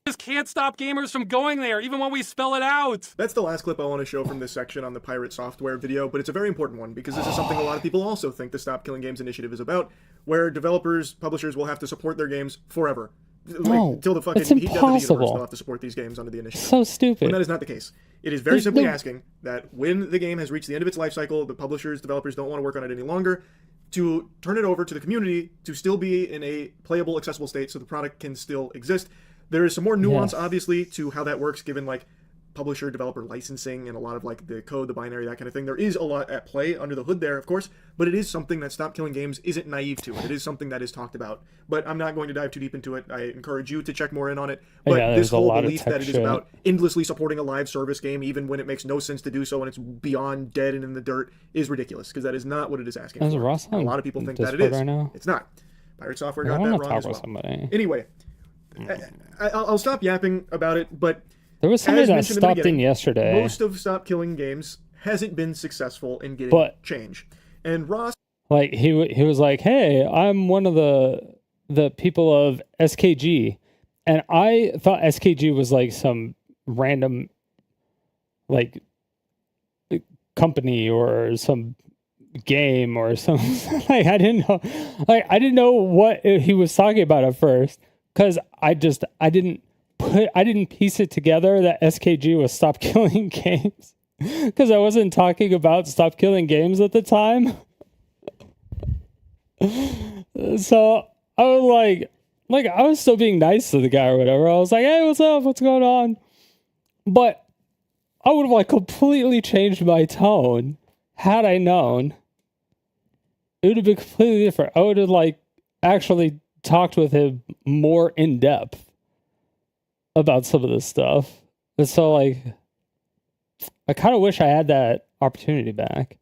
Just can't stop gamers from going there, even when we spell it out. That's the last clip I want to show from this section on the pirate software video, but it's a very important one because this is something a lot of people also think the Stop Killing Games initiative is about, where developers, publishers will have to support their games forever. No, Until the fucking it's heat death of the universe, impossible. they'll have to support these games under the initiative. so stupid. When that is not the case. It is very simply asking that when the game has reached the end of its life cycle, the publishers, developers don't want to work on it any longer, to turn it over to the community to still be in a playable, accessible state so the product can still exist. There is some more nuance, Yes. obviously, to how that works, given like publisher developer licensing and a lot of like the code, the binary, that kind of thing. There is a lot at play under the hood there, of course, but it is something that Stop Killing Games isn't naive to. It is something that is talked about, but I'm not going to dive too deep into it. I encourage you to check more in on it. But Yeah, this there's a whole lot of belief tech that it is shit. about endlessly supporting a live service game, even when it makes no sense to do so and it's beyond dead and in the dirt, is ridiculous, because that is not what it is asking Is for. Ross And a on lot of people think that it Discord is. right now? It's not. Pirate Software I got want that to wrong talk as with well. somebody. Anyway, I'll stop yapping about it, but There was somebody as that mentioned in the stopped in beginning, yesterday. most of Stop Killing Games hasn't been successful in getting But- change. And Ross Like he was like, "Hey, I'm one of the people of SKG," and I thought SKG was like some random like company or some game or something. Like I didn't know what he was talking about at first, because I didn't piece it together that SKG was Stop Killing Games, because I wasn't talking about Stop Killing Games at the time. So I was like I was still being nice to the guy or whatever. I was like, "Hey, what's up? What's going on?" But I would have like completely changed my tone had I known. It would have been completely different. I would have like actually talked with him more in depth about some of this stuff. And so like I kind of wish I had that opportunity back.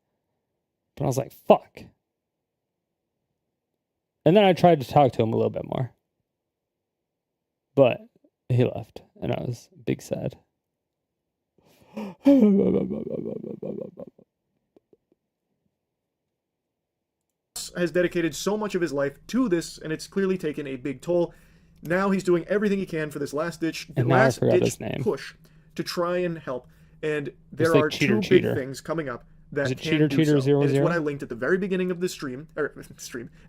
But I was like, fuck. And then I tried to talk to him a little bit more. But he left, and I was big sad. has dedicated so much of his life to this, and it's clearly taken a big toll. Now he's doing everything he can for this last-ditch push to try and help. And there are two big things coming up that can do so. And it's what I linked at the very beginning of the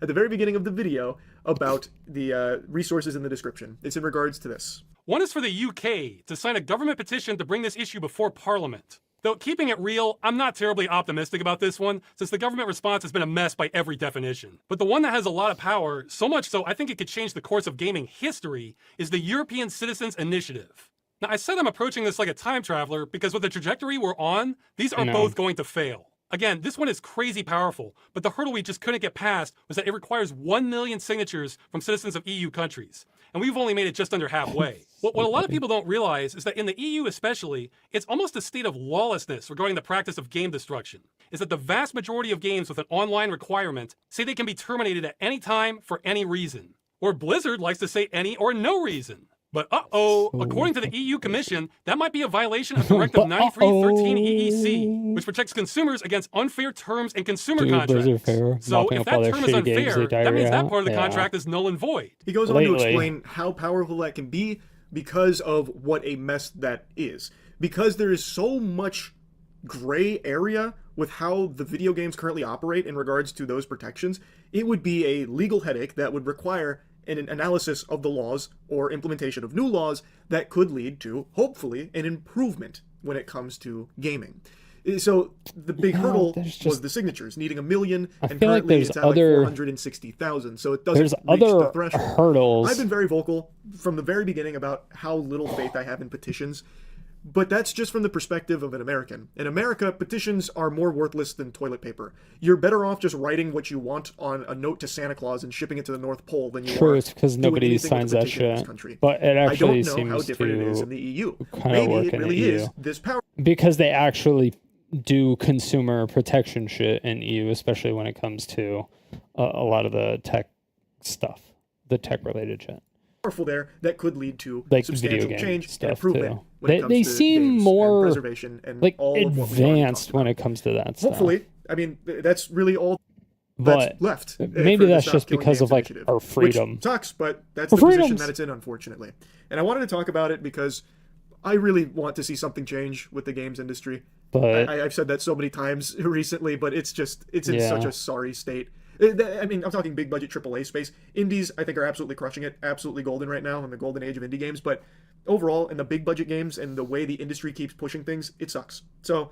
at the very beginning of the video about the resources in the description. It's in regards to this. One is for the UK to sign a government petition to bring this issue before Parliament. Though, keeping it real, I'm not terribly optimistic about this one, since the government response has been a mess by every definition. But the one that has a lot of power, so much so I think it could change the course of gaming history, is the European Citizens Initiative. Now, I said I'm approaching this like a time traveler because with the trajectory we're on, these are both going to fail. Again, this one is crazy powerful, but the hurdle we just couldn't get past was that it requires 1 million signatures from citizens of EU countries. And we've only made it just under halfway. What a lot of people don't realize is that in the EU especially, it's almost a state of lawlessness regarding the practice of game destruction. Is that the vast majority of games with an online requirement say they can be terminated at any time for any reason. Or Blizzard likes to say any or no reason. But according to the EU Commission, that might be a violation of Directive 9313 EEC, which protects consumers against unfair terms and consumer contracts. So if that term is unfair, that means that part of the contract is null and void. He goes on to explain how powerful that can be because of what a mess that is. Because there is so much gray area with how the video games currently operate in regards to those protections, it would be a legal headache that would require an analysis of the laws or implementation of new laws that could lead to, hopefully, an improvement when it comes to gaming. So the big hurdle was the signatures, needing 1 million, and currently it's at like 460,000, so it doesn't reach the threshold. Hurdles. I've been very vocal from the very beginning about how little faith I have in petitions. But that's just from the perspective of an American. In America, petitions are more worthless than toilet paper. You're better off just writing what you want on a note to Santa Claus and shipping it to the North Pole than you True, are it's because doing nobody anything with signs a that petition in this shit. country. But it I actually don't know how seems different it is in to the EU. kind of Maybe work it in the really EU. is this power. Because they actually do consumer protection shit in EU, especially when it comes to a lot of the tech stuff, the tech related shit. Powerful there that could lead to Like substantial video game change and stuff improvement too. when it comes They to seem games more and preservation and like all of what we've already advanced talked when about. it comes to that stuff. Hopefully, I mean that's really all But that's left. maybe for the that's Stop just Killing because Games of like initiative, our freedom. which sucks, but that's Our the position freedoms. that it's in, unfortunately. And I wanted to talk about it because I really want to see something change with the games industry. But I've said that so many times recently, but it's in Yeah. such a sorry state. I mean, I'm talking big budget AAA space. Indies, I think, are absolutely crushing it, absolutely golden right now in the golden age of indie games. But overall, in the big budget games and the way the industry keeps pushing things, it sucks. So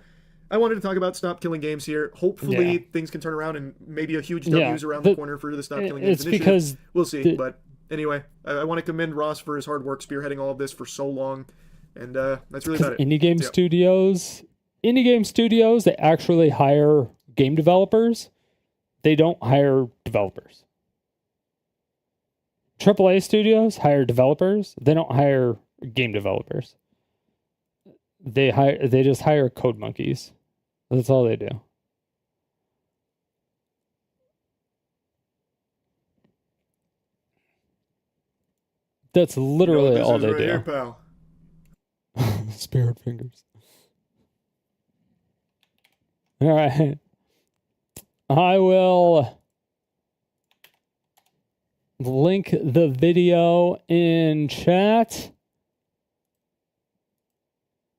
I wanted to talk about Stop Killing Games here. Hopefully, Yeah. things can turn around and maybe a huge Yeah, W's around the corner for the Stop Killing Games it's initiative. because We'll see. the- But anyway, I want to commend Ross for his hard work spearheading all of this for so long. And that's really about it. indie game Yeah. studios, they actually hire game developers. They don't hire developers. AAA studios hire developers. They don't hire game developers. They just hire code monkeys. That's all they do. That's literally all they do. Here, pal. Spirit fingers. All right. I will link the video in chat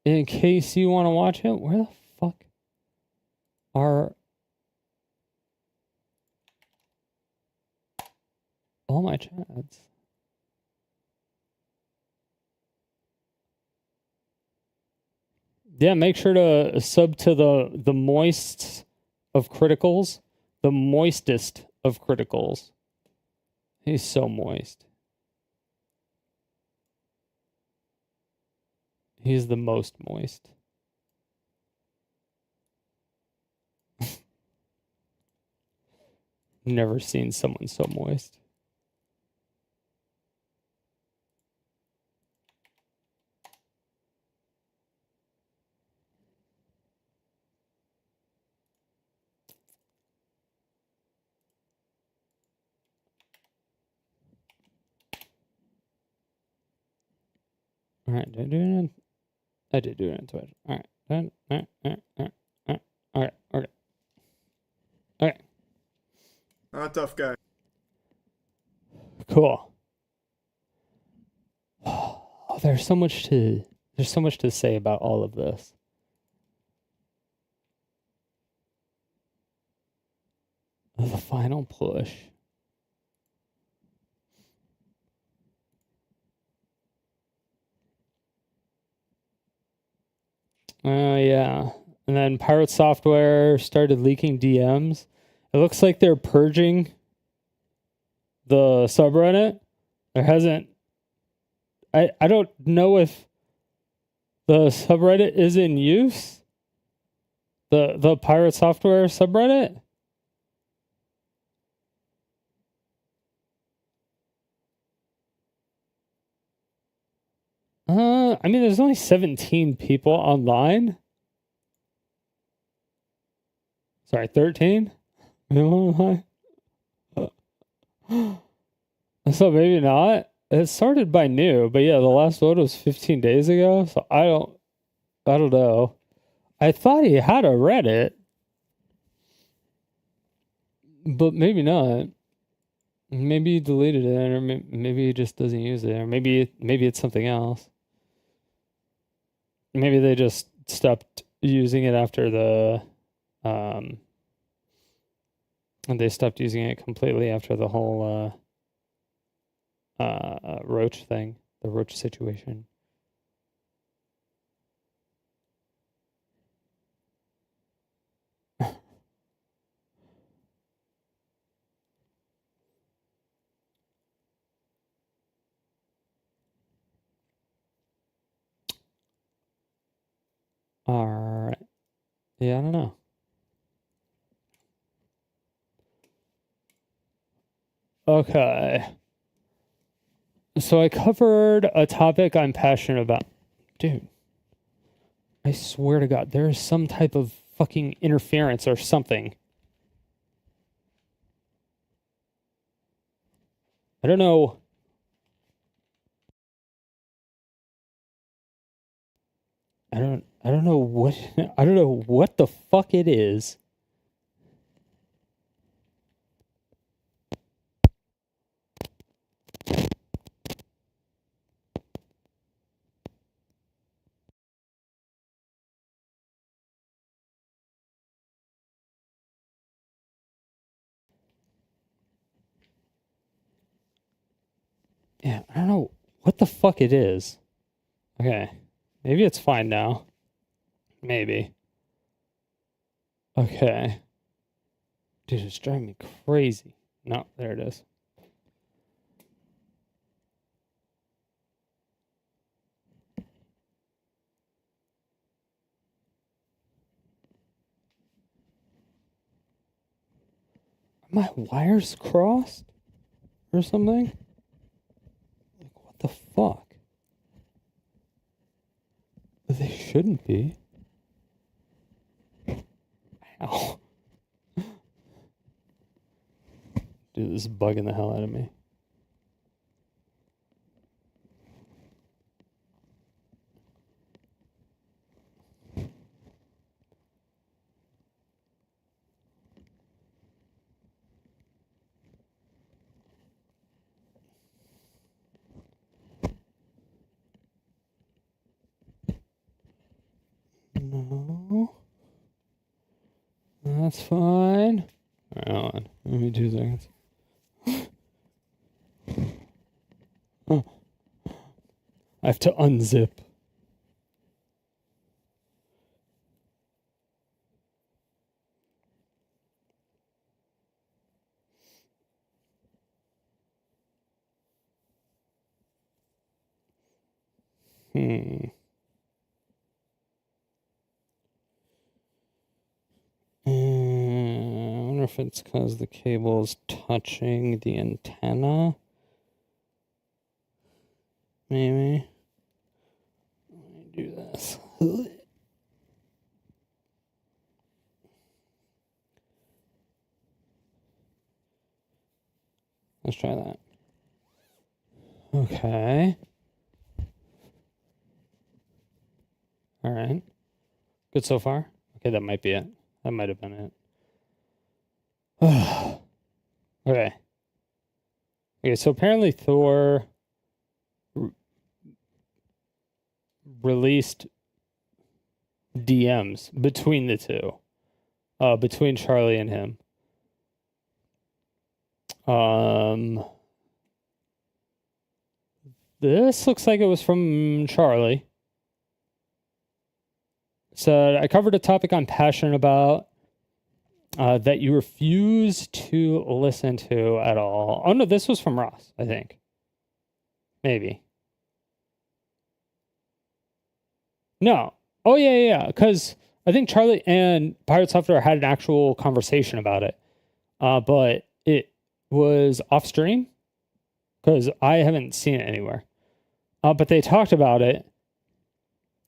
in case you want to watch it. Where the fuck are all my chats? Yeah, make sure to sub to the moist of criticals, the moistest of criticals. He's so moist. He's the most moist. Never seen someone so moist. All right, did I do it in? I did do it in Twitch. All right, okay. Tough guy. Cool. Oh, there's so much to say about all of this. The final push. Oh, yeah. And then Pirate Software started leaking DMs. It looks like they're purging the subreddit. There hasn't... I don't know if the subreddit is in use. The Pirate Software subreddit. I mean, there's only 17 people online. Sorry, 13? So maybe not. It started by new, but yeah, the last vote was 15 days ago, so I don't know. I thought he had a Reddit, but maybe not. Maybe he deleted it, or maybe he just doesn't use it, or maybe it's something else. Maybe they just stopped using it after and they stopped using it completely after the whole Roach thing, the Roach situation. Alright. Yeah, I don't know. Okay. So I covered a topic I'm passionate about. Dude, I swear to God, there is some type of fucking interference or something. I don't know. I don't know what I don't know what the fuck it is. Yeah, I don't know what the fuck it is. Okay. Maybe it's fine now. Maybe. Okay. Dude, it's driving me crazy. No, there it is. Are my wires crossed? Or something? Like, what the fuck? But they shouldn't be. Ow. Dude, this is bugging the hell out of me. No. That's fine. Alright, hold on. Give me 2 seconds. Oh. I have to unzip. I wonder if it's because the cable is touching the antenna. Maybe. Let me do this. Let's try that. Okay. All right. Good so far? Okay, that might be it. That might have been it. Okay. Okay, so apparently Thor released DMs between the two. Between Charlie and him. This looks like it was from Charlie. So I covered a topic I'm passionate about that you refuse to listen to at all. Oh no, this was from Ross, I think. Maybe. No. Oh yeah. Because I think Charlie and Pirate Software had an actual conversation about it. But it was off stream because I haven't seen it anywhere. But they talked about it.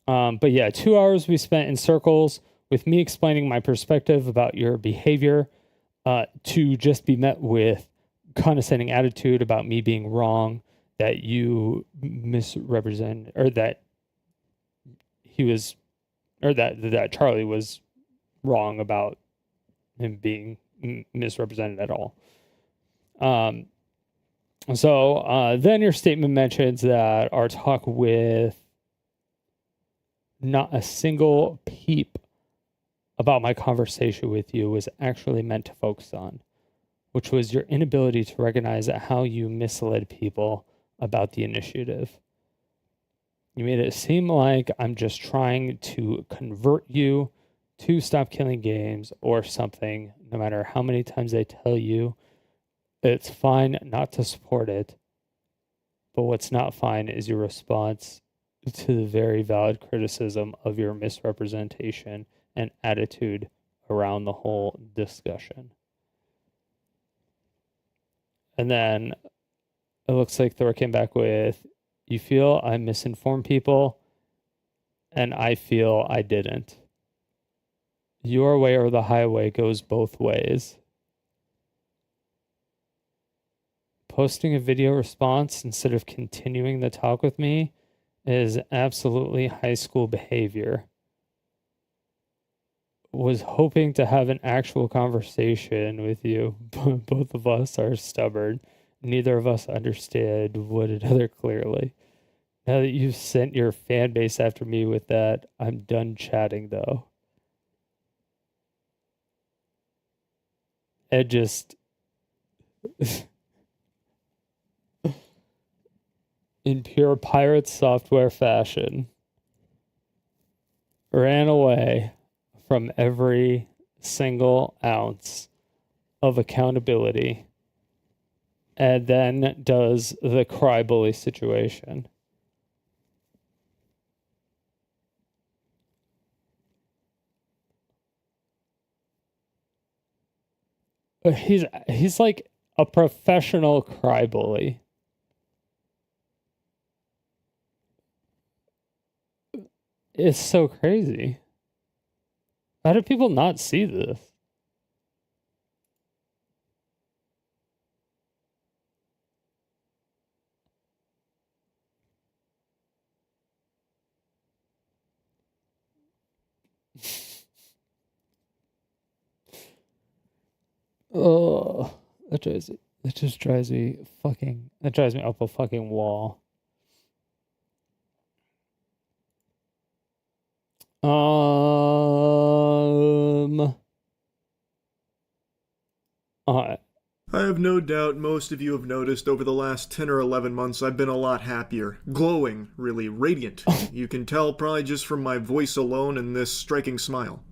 But yeah, 2 hours we spent in circles with me explaining my perspective about your behavior to just be met with condescending attitude about me being wrong, that you misrepresent, or that he was, or that Charlie was wrong about him being misrepresented at all. So then your statement mentions that our talk with not a single peep about my conversation with you was actually meant to focus on, which was your inability to recognize how you misled people about the initiative. You made it seem like I'm just trying to convert you to stop killing games or something, no matter how many times I tell you it's fine not to support it. But what's not fine is your response to the very valid criticism of your misrepresentation and attitude around the whole discussion. And then it looks like Thor came back with, you feel I misinformed people, and I feel I didn't. Your way or the highway goes both ways. Posting a video response instead of continuing the talk with me is absolutely high school behavior. Was hoping to have an actual conversation with you, but both of us are stubborn. Neither of us understood one another clearly. Now that you've sent your fan base after me with that, I'm done chatting though. Ed just in pure pirate software fashion ran away from every single ounce of accountability and then does the cry bully situation. He's like a professional cry bully. It's so crazy. How do people not see this? Oh, that just drives me up a fucking wall. I have no doubt most of you have noticed over the last 10 or 11 months I've been a lot happier. Glowing, really, radiant. You can tell probably just from my voice alone and this striking smile.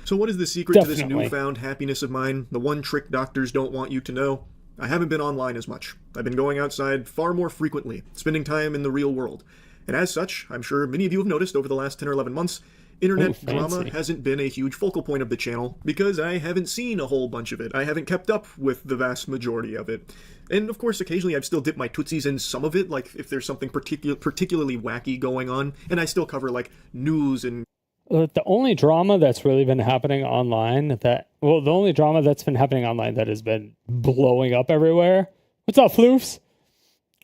So what is the secret to this newfound happiness of mine? The one trick doctors don't want you to know? I haven't been online as much. I've been going outside far more frequently, spending time in the real world. And as such, I'm sure many of you have noticed over the last 10 or 11 months, internet drama hasn't been a huge focal point of the channel because I haven't seen a whole bunch of it. I haven't kept up with the vast majority of it. And of course, occasionally I've still dipped my tootsies in some of it, like if there's something particularly wacky going on, and I still cover like news and... The only drama that's really been happening online the only drama that's been happening online that has been blowing up everywhere. What's up, floofs?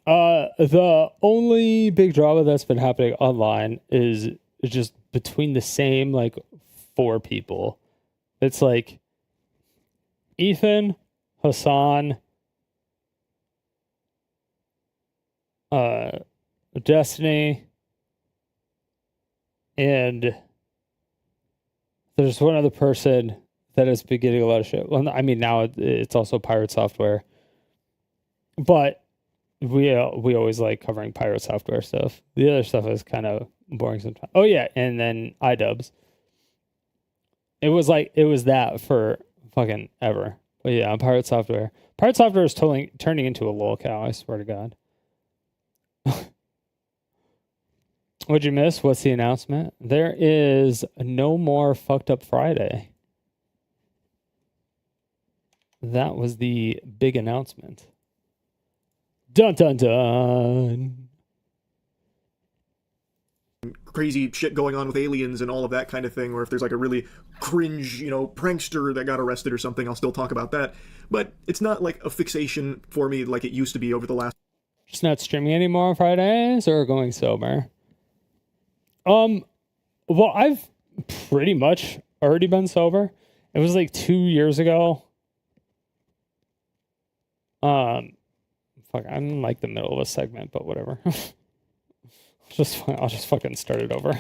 The only big drama that's been happening online is just between the same like 4 people. It's like Ethan, Hassan, Destiny, and there's one other person that has been getting a lot of shit. Well, I mean, now it's also Pirate Software, but we always like covering Pirate Software stuff. The other stuff is kind of boring sometimes. Oh yeah, and then iDubbbz. It was that for fucking ever. But yeah, Pirate Software. Pirate Software is turning into a lolcow, I swear to God. What'd you miss? What's the announcement? There is no more Fucked Up Friday. That was the big announcement. Dun dun dun. Crazy shit going on with aliens and all of that kind of thing, or if there's like a really cringe, prankster that got arrested or something, I'll still talk about that. But it's not like a fixation for me like it used to be over the last... Just not streaming anymore on Fridays or going sober? Well, I've pretty much already been sober. It was like 2 years ago. Fuck, I'm in like the middle of a segment, but whatever. I'll just fucking start it over.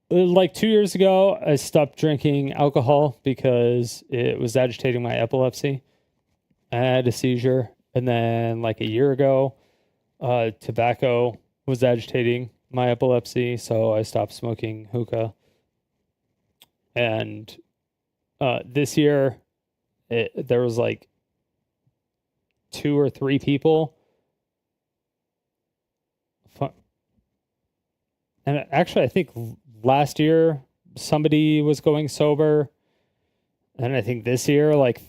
Like 2 years ago, I stopped drinking alcohol because it was agitating my epilepsy. I had a seizure, and then like a year ago, tobacco was agitating my epilepsy, so I stopped smoking hookah. And this year, there was like 2 or 3 people And actually, I think last year somebody was going sober, and I think this year like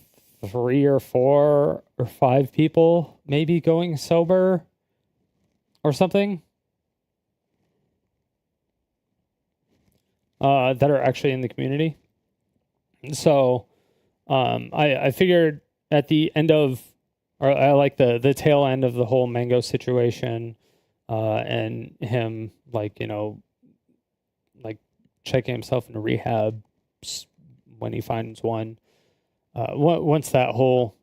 3 or 4 or 5 people maybe going sober or something. That are actually in the community. So I figured at the end of, or I like the tail end of the whole mango situation, and him like, you know, like checking himself into rehab when he finds one. Once that whole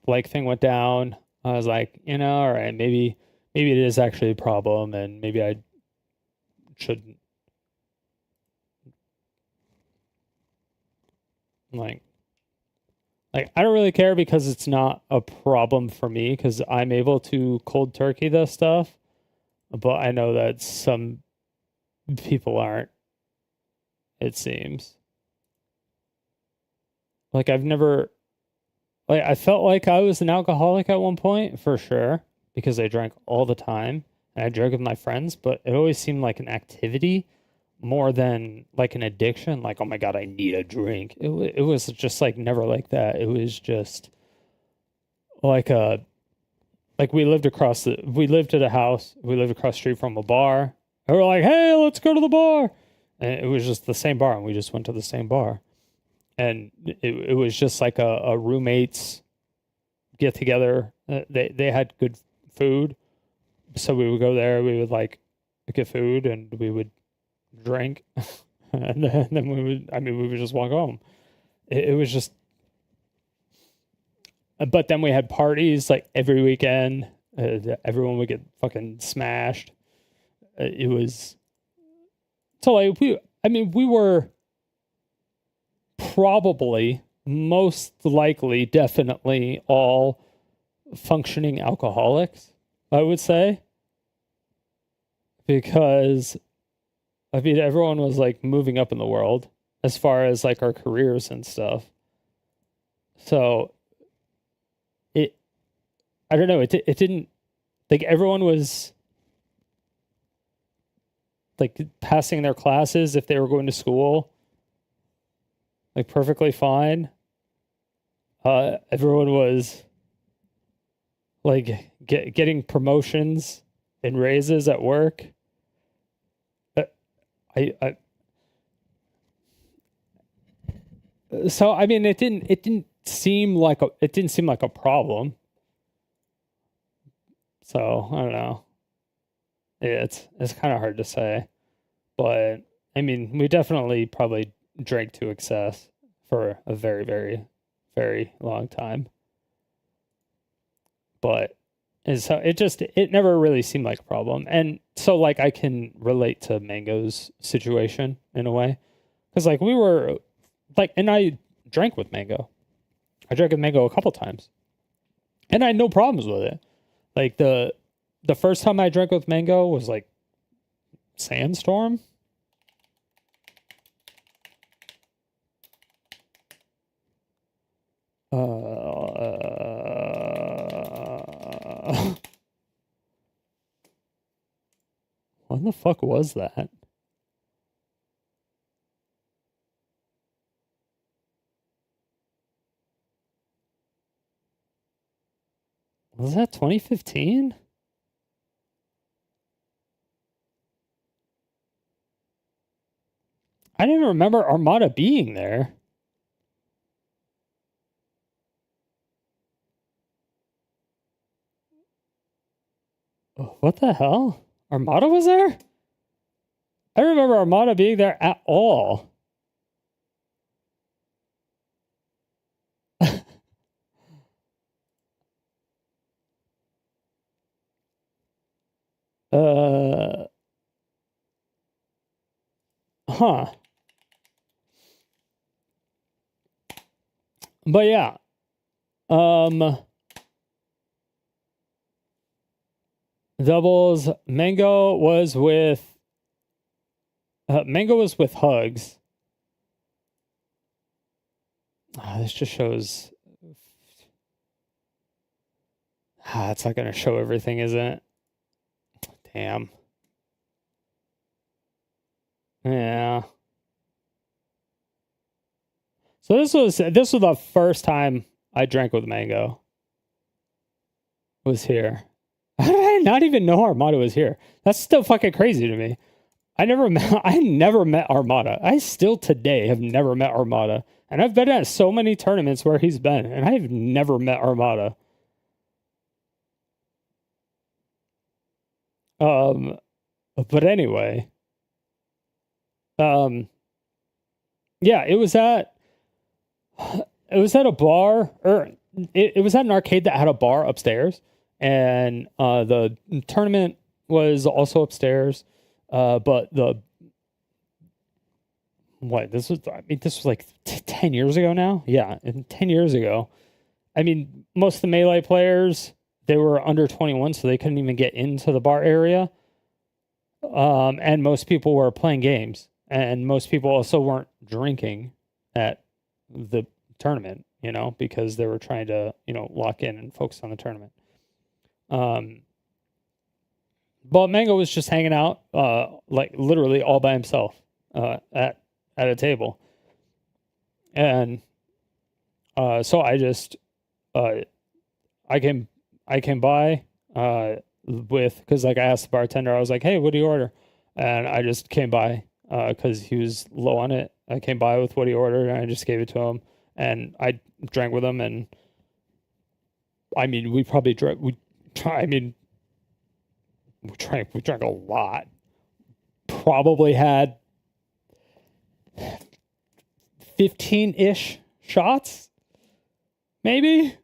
like thing went down, I was like, you know, all right, maybe it is actually a problem, and maybe I shouldn't like I don't really care because it's not a problem for me because I'm able to cold turkey this stuff, but I know that some people aren't, it seems. Like I've never, like I felt like I was an alcoholic at one point for sure because I drank all the time and I drank with my friends, but it always seemed like an activity more than like an addiction. Like, oh my God, I need a drink. It was just like never like that. It was just like we lived at a house, we lived across the street from a bar. And we're like, hey, let's go to the bar. And it was just the same bar, and we just went to the same bar. And it was just like a roommates get together. They had good food, so we would go there. We would like get food, and we would drink, and then we would just walk home. It was just, but then we had parties like every weekend. Everyone would get fucking smashed. It was so like we were probably most likely definitely all functioning alcoholics, I would say, because I mean everyone was like moving up in the world as far as like our careers and stuff. So I don't know, it didn't, like everyone was like passing their classes if they were going to school like perfectly fine. Everyone was like getting promotions and raises at work. So I mean it didn't seem like a problem. So I don't know. It's kind of hard to say, but I mean we definitely probably drank to excess for a very, very, very long time. But and so it never really seemed like a problem. And so like I can relate to Mango's situation in a way. Because like we were like, and I drank with Mango. I drank with Mango a couple times. And I had no problems with it. Like the first time I drank with Mango was like Sandstorm. When the fuck was that? Was that 2015? I didn't remember Armada being there. What the hell? Armada was there? I don't remember Armada being there at all. Huh. But yeah. Doubles. Mango was with Hugs. This just shows. It's not going to show everything, is it? Damn. Yeah. So this was the first time I drank with Mango. Was here. How did I not even know Armada was here? That's still fucking crazy to me. I never met Armada. I still today have never met Armada. And I've been at so many tournaments where he's been, and I've never met Armada. But anyway. Yeah, it was at a bar, or it was at an arcade that had a bar upstairs, and the tournament was also upstairs. But this was like 10 years ago now. Yeah, and 10 years ago. I mean, most of the Melee players, they were under 21, so they couldn't even get into the bar area. And most people were playing games, and most people also weren't drinking at the tournament, because they were trying to, lock in and focus on the tournament. But Mango was just hanging out, like literally all by himself, at a table. And so I just I came by because like I asked the bartender, I was like, "Hey, what do you order?" And I just came by because he was low on it. I came by with what he ordered, and I just gave it to him, and I drank with him. And I mean, we probably drank. We drank a lot. Probably had 15-ish shots, maybe.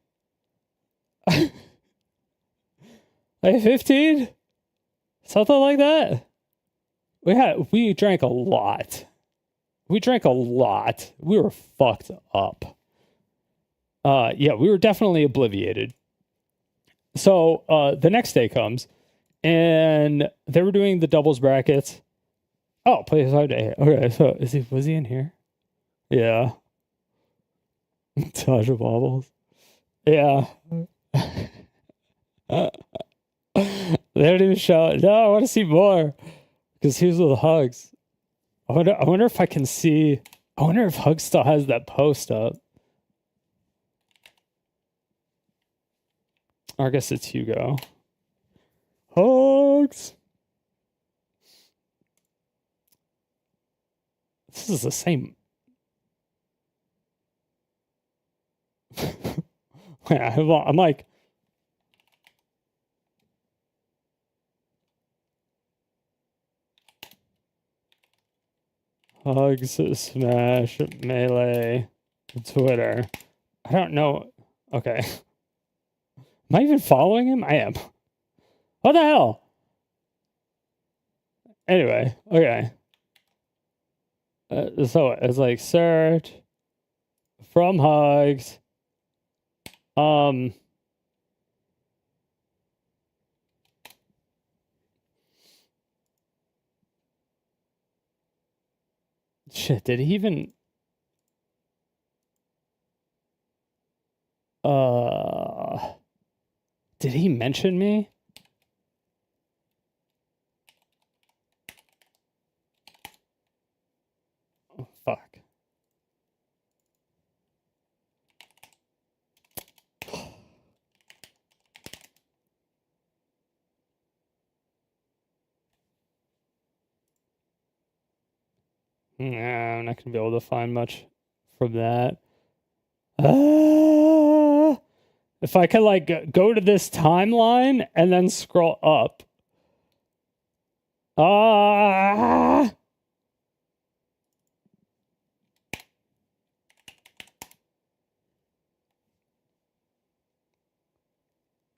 Like 15, something like that. We drank a lot. We were fucked up. Yeah, we were definitely obliviated. So the next day comes, and they were doing the doubles brackets. Oh, play 5 to 8. Okay, so was he in here? Yeah. Tasha Bobbles. Yeah. They don't even show it. No, I want to see more. Because he was with Hugs. I wonder if I can see. I wonder if Hugs still has that post up. Or I guess it's Hugo. Hugs. This is the same. I'm like. Hugs, Smash, Melee, Twitter. I don't know. Okay. Am I even following him? I am. What the hell? Anyway, okay. So it's like search from Hugs. Shit, did he even did he mention me? Oh, fuck. Nah, I'm not gonna be able to find much from that. If I could like go to this timeline and then scroll up.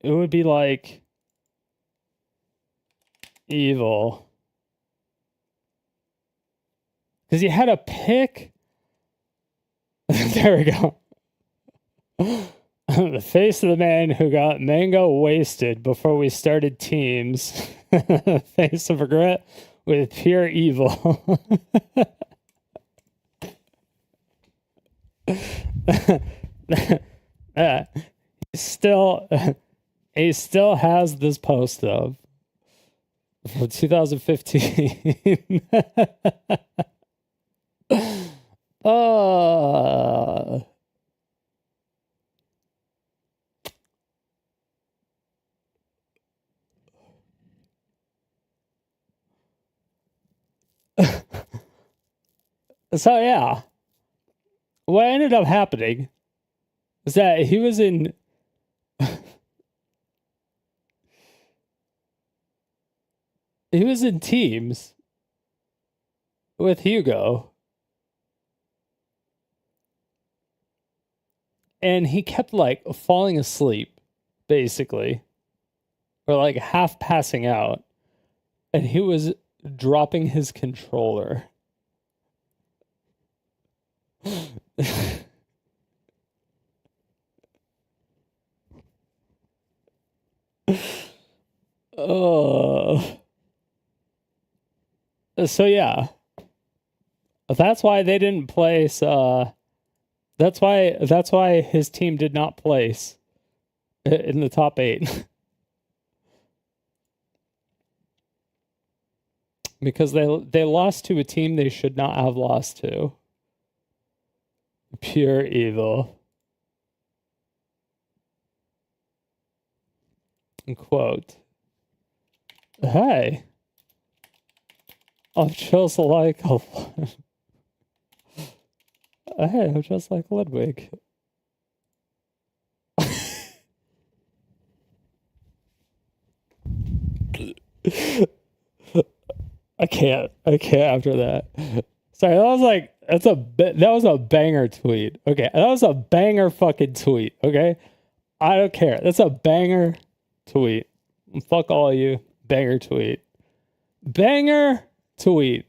It would be like evil. Because you had a pick. There we go. The face of the man who got Mango wasted before we started teams. Face of regret with pure evil. He still has this post up. from 2015. uh, so yeah, what ended up happening is that he was in teams with Hugo, and he kept like falling asleep, basically, or like half passing out, and he was dropping his controller. Oh. So yeah, that's why they didn't place. That's why his team did not place in the top 8 because they lost to a team they should not have lost to. Pure evil. Quote. Hey. I'm just like a... Hey, I'm just like Ludwig. I can't after that. Sorry, that was a banger tweet. Okay, that was a banger fucking tweet. Okay, I don't care. That's a banger tweet. Fuck all of you. Banger tweet. Banger tweet.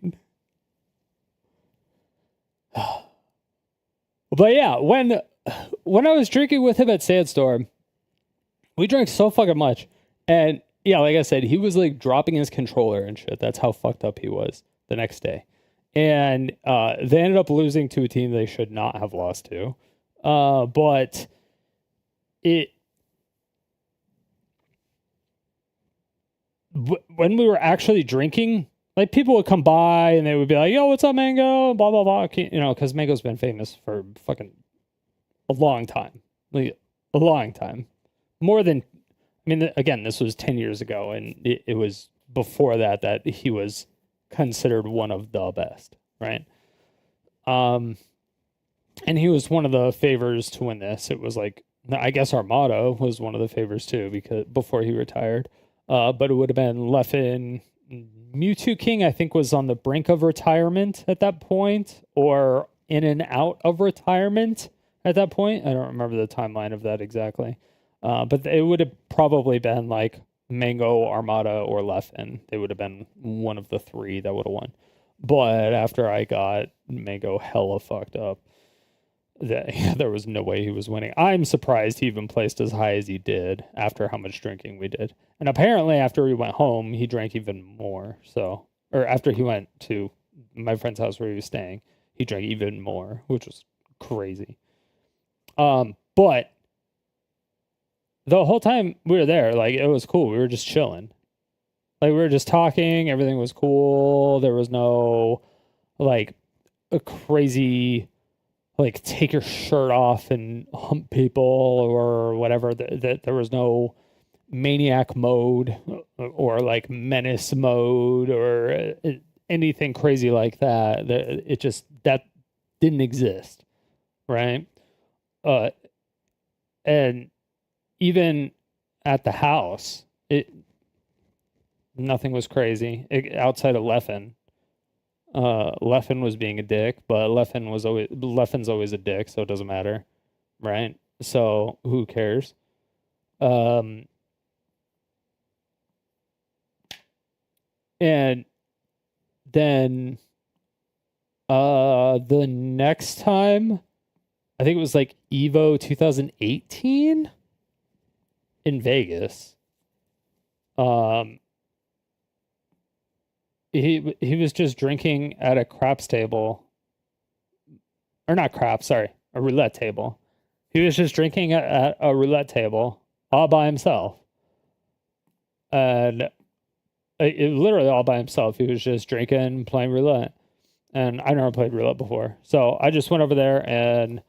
But yeah, when I was drinking with him at Sandstorm, we drank so fucking much, and yeah, like I said, he was like dropping his controller and shit. That's how fucked up he was the next day. And they ended up losing to a team they should not have lost to. But when we were actually drinking, like people would come by and they would be like, "Yo, what's up, Mango?" Blah blah blah. You know, because Mango's been famous for fucking a long time, like a long time, more than. I mean, again, this was 10 years ago, and it was before that he was considered one of the best, right? And he was one of the favors to win this. It was like, I guess Armada was one of the favors too, because before he retired. But it would have been Leffen. Mewtwo King, I think, was on the brink of retirement at that point, or in and out of retirement at that point. I don't remember the timeline of that exactly. But it would have probably been like Mango, Armada, or Leffen. They would have been one of the 3 that would have won. But after I got Mango hella fucked up, there was no way he was winning. I'm surprised he even placed as high as he did after how much drinking we did. And apparently after he went home, he drank even more. So, or after he went to my friend's house where he was staying, he drank even more, which was crazy. But the whole time we were there, like, it was cool. We were just chilling. Like, we were just talking. Everything was cool. There was no, like, a crazy, like, take your shirt off and hump people or whatever. There was no maniac mode or, like, menace mode or anything crazy like that. That didn't exist, right? And even at the house, nothing was crazy outside of Leffen. Leffen was being a dick, but Leffen's always a dick, so it doesn't matter, right? So who cares? And then the next time, I think it was like Evo 2018 in Vegas. He was just drinking at a craps table. Or not craps, sorry, a roulette table. He was just drinking at a roulette table all by himself. And it literally all by himself. He was just drinking, playing roulette, and I never played roulette before, so I just went over there and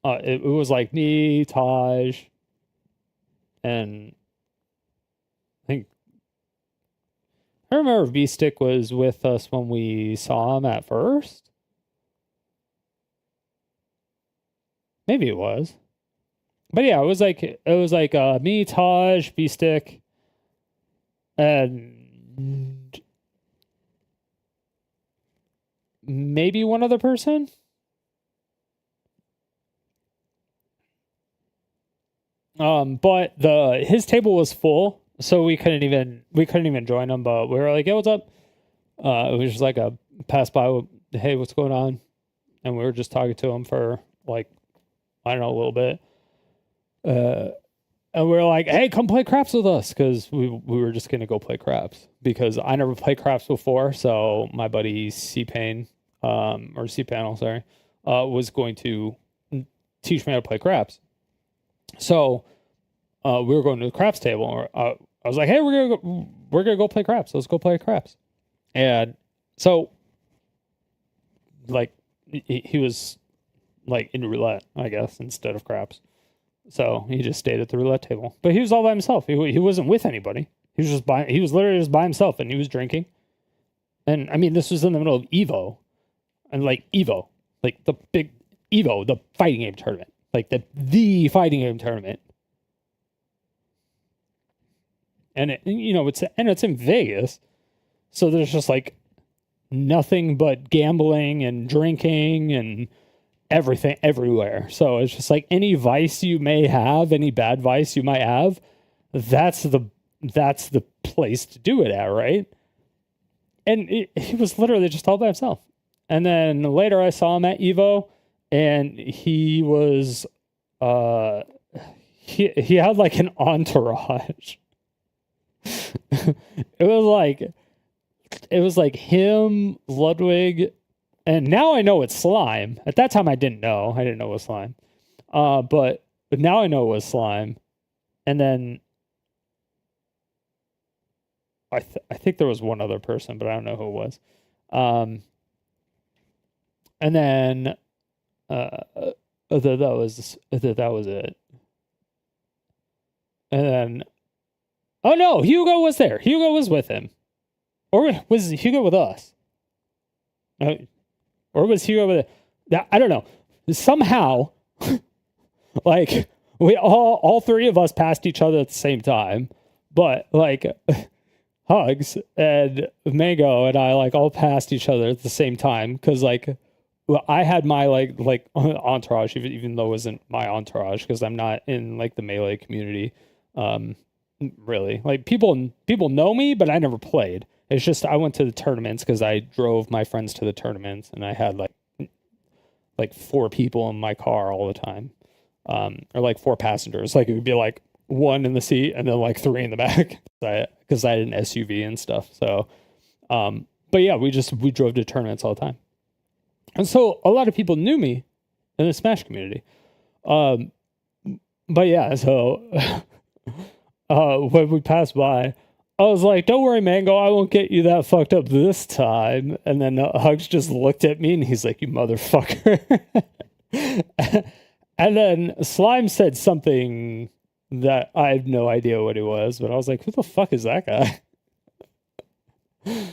it was like me, Taj, and I remember V-Stick was with us when we saw him at first. Maybe it was. But yeah, it was like me, Taj, V-Stick, and maybe one other person. But his table was full, so we couldn't even join him. But we were like, "Hey, what's up?" It was just like a pass by. Hey, what's going on? And we were just talking to him for like, I don't know, a little bit. And we were like, "Hey, come play craps with us," because we were just gonna go play craps because I never played craps before. So my buddy C-Pain, or C-Panel, sorry, was going to teach me how to play craps. So we were going to the craps table. I was like, "Hey, we're gonna go play craps. Let's go play craps." And so, like, he was like in roulette, I guess, instead of craps. So he just stayed at the roulette table, but he was all by himself. He wasn't with anybody. He was literally just by himself, and he was drinking. And I mean, this was in the middle of Evo, and like the big Evo, the fighting game tournament, like the fighting game tournament. And it's in Vegas, so there's just like nothing but gambling and drinking and everything everywhere. So it's just like any vice you may have, any bad vice you might have, that's the place to do it at, right? And he was literally just all by himself. And then later I saw him at Evo, and he was he had like an entourage. It was like him, Ludwig, and now I know it's Slime. At that time I didn't know. I didn't know it was Slime. But now I know it was Slime. And then I think there was one other person, but I don't know who it was. And then that was it. And then, oh no, Hugo was there. Hugo was with him. Or was Hugo with us? Or was Hugo with it? I don't know. Somehow, like, we all three of us passed each other at the same time. But, like, Hugs and Mango and I, like, all passed each other at the same time. Because, like, well, I had my, like entourage, even though it wasn't my entourage, because I'm not in, like, the Melee community. Really. Like, people know me, but I never played. It's just I went to the tournaments because I drove my friends to the tournaments, and I had like 4 people in my car all the time, or like 4 passengers. Like it would be like 1 in the seat and then like 3 in the back because I had an SUV and stuff. So, but yeah, we drove to tournaments all the time, and so a lot of people knew me in the Smash community. But yeah, so when we passed by, I was like, "Don't worry, Mango, I won't get you that fucked up this time." And then Hugs just looked at me and he's like, "You motherfucker." And then Slime said something that I have no idea what it was, but I was like, "Who the fuck is that guy?" And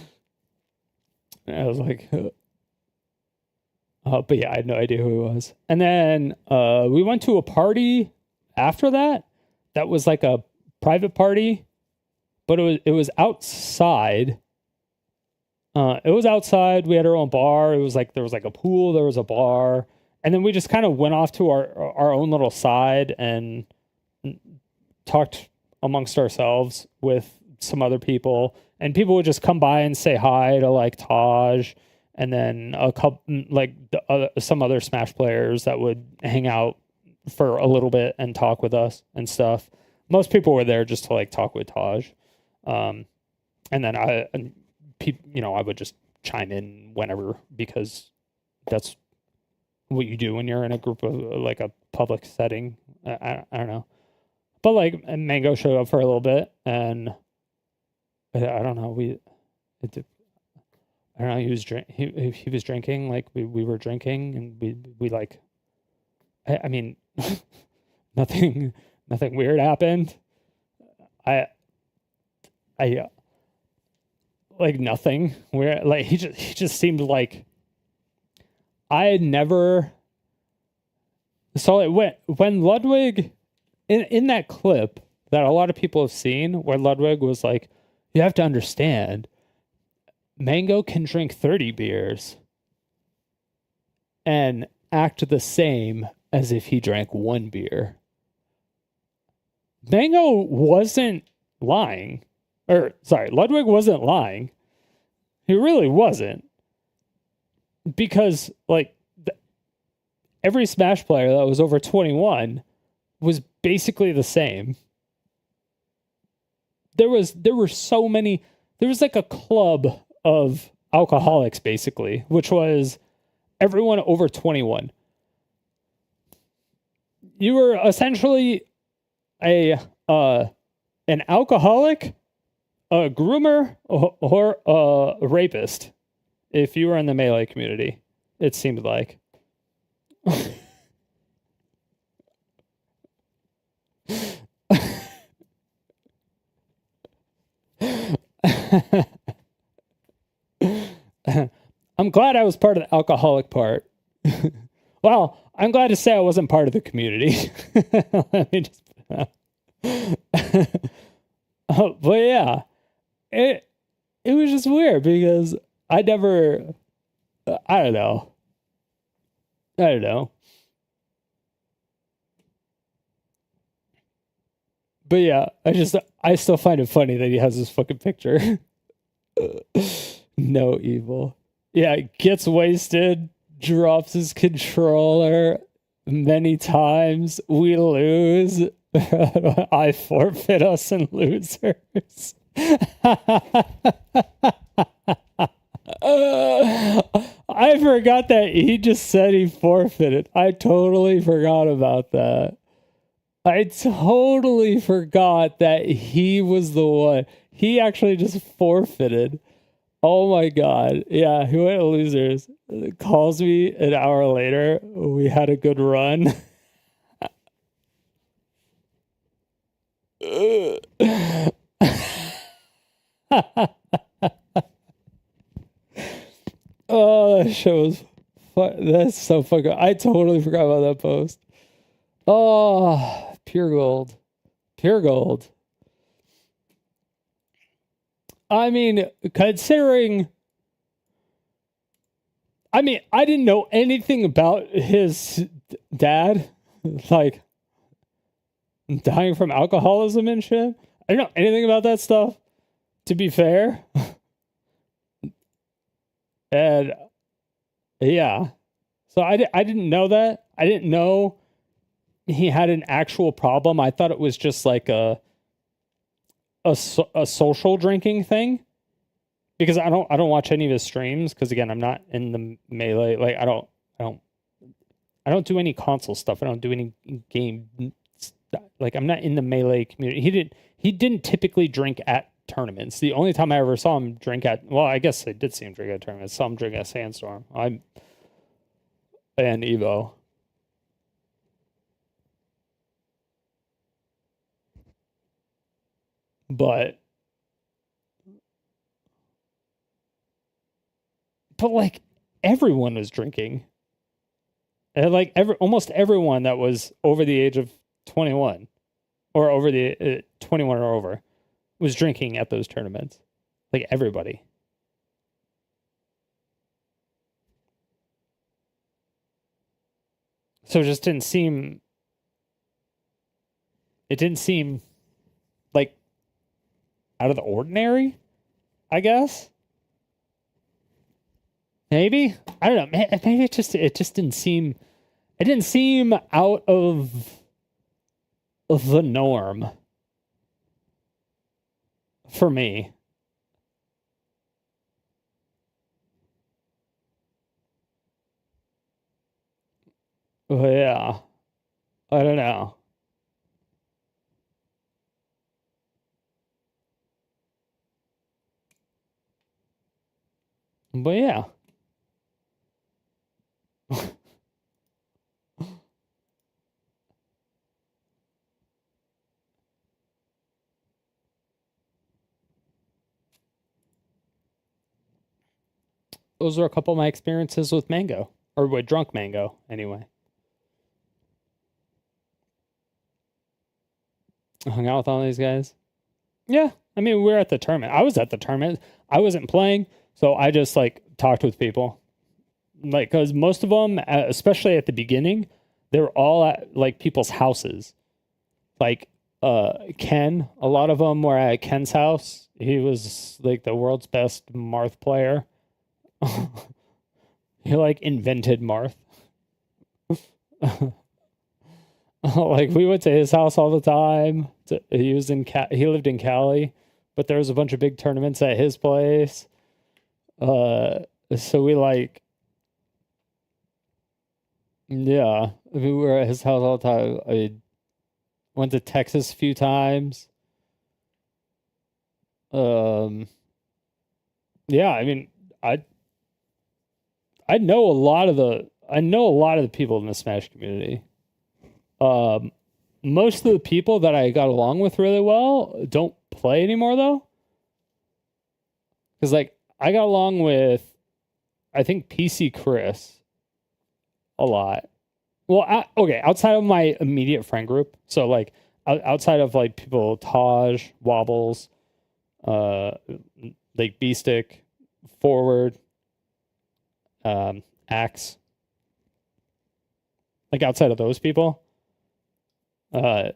I was like, but yeah, I had no idea who he was. And then we went to a party after that. That was like a private party. But it was outside. It was outside. We had our own bar. It was like there was like a pool. There was a bar, and then we just kind of went off to our own little side and talked amongst ourselves with some other people. And people would just come by and say hi to like Taj, and then a couple like some other Smash players that would hang out for a little bit and talk with us and stuff. Most people were there just to like talk with Taj. And then I would just chime in whenever, because that's what you do when you're in a group of like a public setting. I don't know. But like Mango showed up for a little bit, and I don't know. I don't know. He was drinking. Like we were drinking, and we like. I mean, nothing weird happened. I like nothing where like he just seemed like I had never. So like when Ludwig in that clip that a lot of people have seen where Ludwig was like, you have to understand, Mango can drink 30 beers and act the same as if he drank one beer. Mango wasn't lying. Or, sorry, Ludwig wasn't lying. He really wasn't. Because, like, every Smash player that was over 21 was basically the same. There were so many. There was like a club of alcoholics, basically, which was everyone over 21. You were essentially an alcoholic, a groomer, or a rapist if you were in the Melee community, it seemed like. I'm glad I was part of the alcoholic part. Well, I'm glad to say I wasn't part of the community. Let me just but yeah, it was just weird because I don't know. But yeah, I still find it funny that he has this fucking picture. No evil. Yeah, gets wasted, drops his controller many times. We lose. I forfeit us and losers. I forgot that he just said he forfeited. I totally forgot about that. I totally forgot that he was the one. He actually just forfeited. Oh my god. Yeah, who went losers? Calls me an hour later. We had a good run. Oh, that shows. That's so fucking. I totally forgot about that post. Oh, pure gold. Pure gold. I mean, considering. I mean, I didn't know anything about his dad, like dying from alcoholism and shit. I didn't know anything about that stuff, to be fair. And yeah, so I didn't know that. I didn't know he had an actual problem. I thought it was just like a social drinking thing, because I don't watch any of his streams, because again, I'm not in the Melee. Like I don't do any console stuff. I don't do any game stuff. Like I'm not in the Melee community. He didn't typically drink at tournaments. The only time I ever saw him drink at, well, I guess I did see him drink at tournaments. I saw him drink at Sandstorm. And Evo. But like everyone was drinking. And like almost everyone that was over the age of 21 or over the 21 or over was drinking at those tournaments. Like everybody. So it just didn't seem like out of the ordinary, I guess. Maybe, I don't know. Maybe it just didn't seem. It didn't seem out of the norm for me. Yeah, I don't know. But yeah. Those are a couple of my experiences with Mango. Or with Drunk Mango, anyway. I hung out with all these guys. Yeah, I mean, we were at the tournament. I was at the tournament. I wasn't playing, so I just, like, talked with people. Like, because most of them, especially at the beginning, they were all at, like, people's houses. Like, Ken, a lot of them were at Ken's house. He was, like, the world's best Marth player. He, like, invented Marth. Like, we went to his house all the time. He lived in Cali, but there was a bunch of big tournaments at his place. So we, like, yeah, we were at his house all the time. I went to Texas a few times. Yeah, I mean, I know a lot of the people in the Smash community. Most of the people that I got along with really well don't play anymore, though. Because, like, I got along with, I think, PC Chris a lot. Well, okay, outside of my immediate friend group. So, like, outside of, like, people, Taj, Wobbles, like, B-Stick, Forward, Axe. Like, outside of those people. Oh,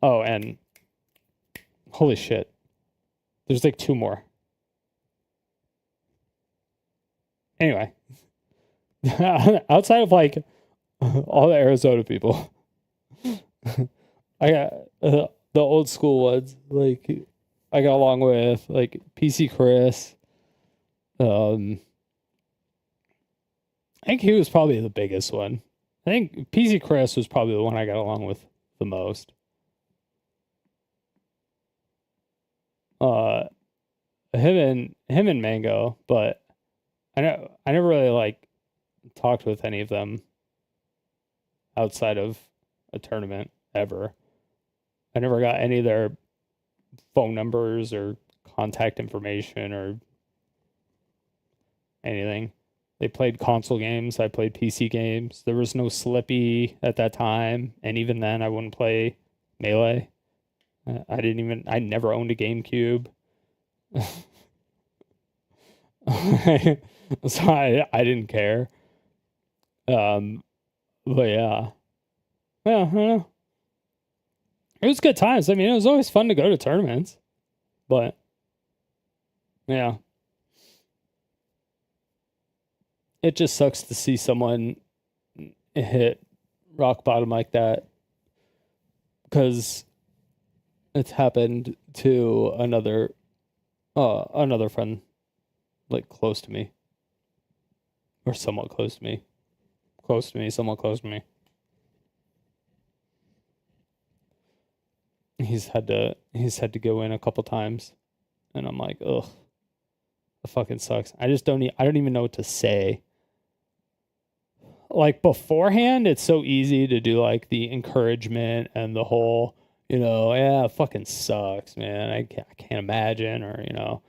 and holy shit. There's like two more. Anyway. Outside of like all the Arizona people. I got the old school ones. Like I got along with like PC Chris. I think he was probably the biggest one. I think PC Chris was probably the one I got along with the most. Him and Mango, but I never really like talked with any of them outside of a tournament ever. I never got any of their phone numbers or contact information or anything. They played console games. I played PC games. There was no Slippy at that time. And even then, I wouldn't play Melee. I never owned a GameCube. So I didn't care. But yeah. Yeah, I don't know. It was good times. I mean, it was always fun to go to tournaments. But, yeah. It just sucks to see someone hit rock bottom like that, because it's happened to another friend, like close to me, or somewhat close to me, somewhat close to me. He's had to go in a couple times, and I'm like, ugh, it fucking sucks. I don't even know what to say. Like beforehand, it's so easy to do like the encouragement and the whole, yeah, it fucking sucks, man. I can't imagine, or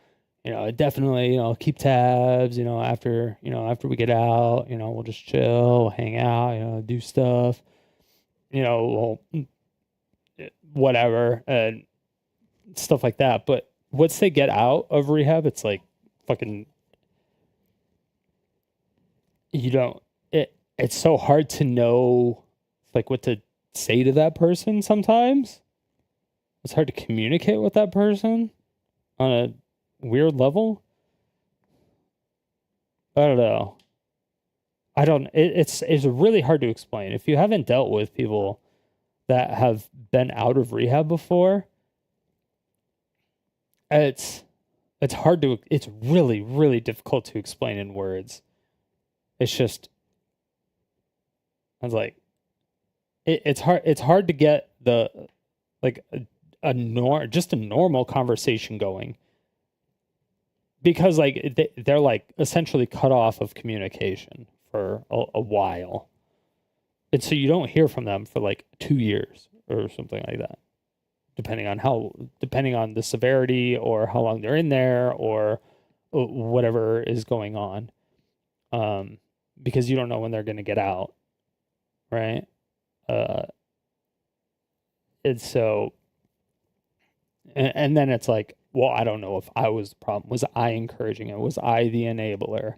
definitely, keep tabs, after we get out, we'll just chill, we'll hang out, do stuff, we'll whatever and stuff like that. But once they get out of rehab, it's like fucking, it's so hard to know like what to say to that person sometimes. It's hard to communicate with that person on a weird level. I don't know. It's really hard to explain. If you haven't dealt with people that have been out of rehab before, it's really, really difficult to explain in words. It's just, I was like, it's hard to get the like just a normal conversation going. because like they're like essentially cut off of communication for a while, and so you don't hear from them for like 2 years or something like that, depending on the severity or how long they're in there or whatever is going on, because you don't know when they're going to get out, right? And so, and then it's like, well, I don't know if I was the problem. Was I encouraging it? Was I the enabler?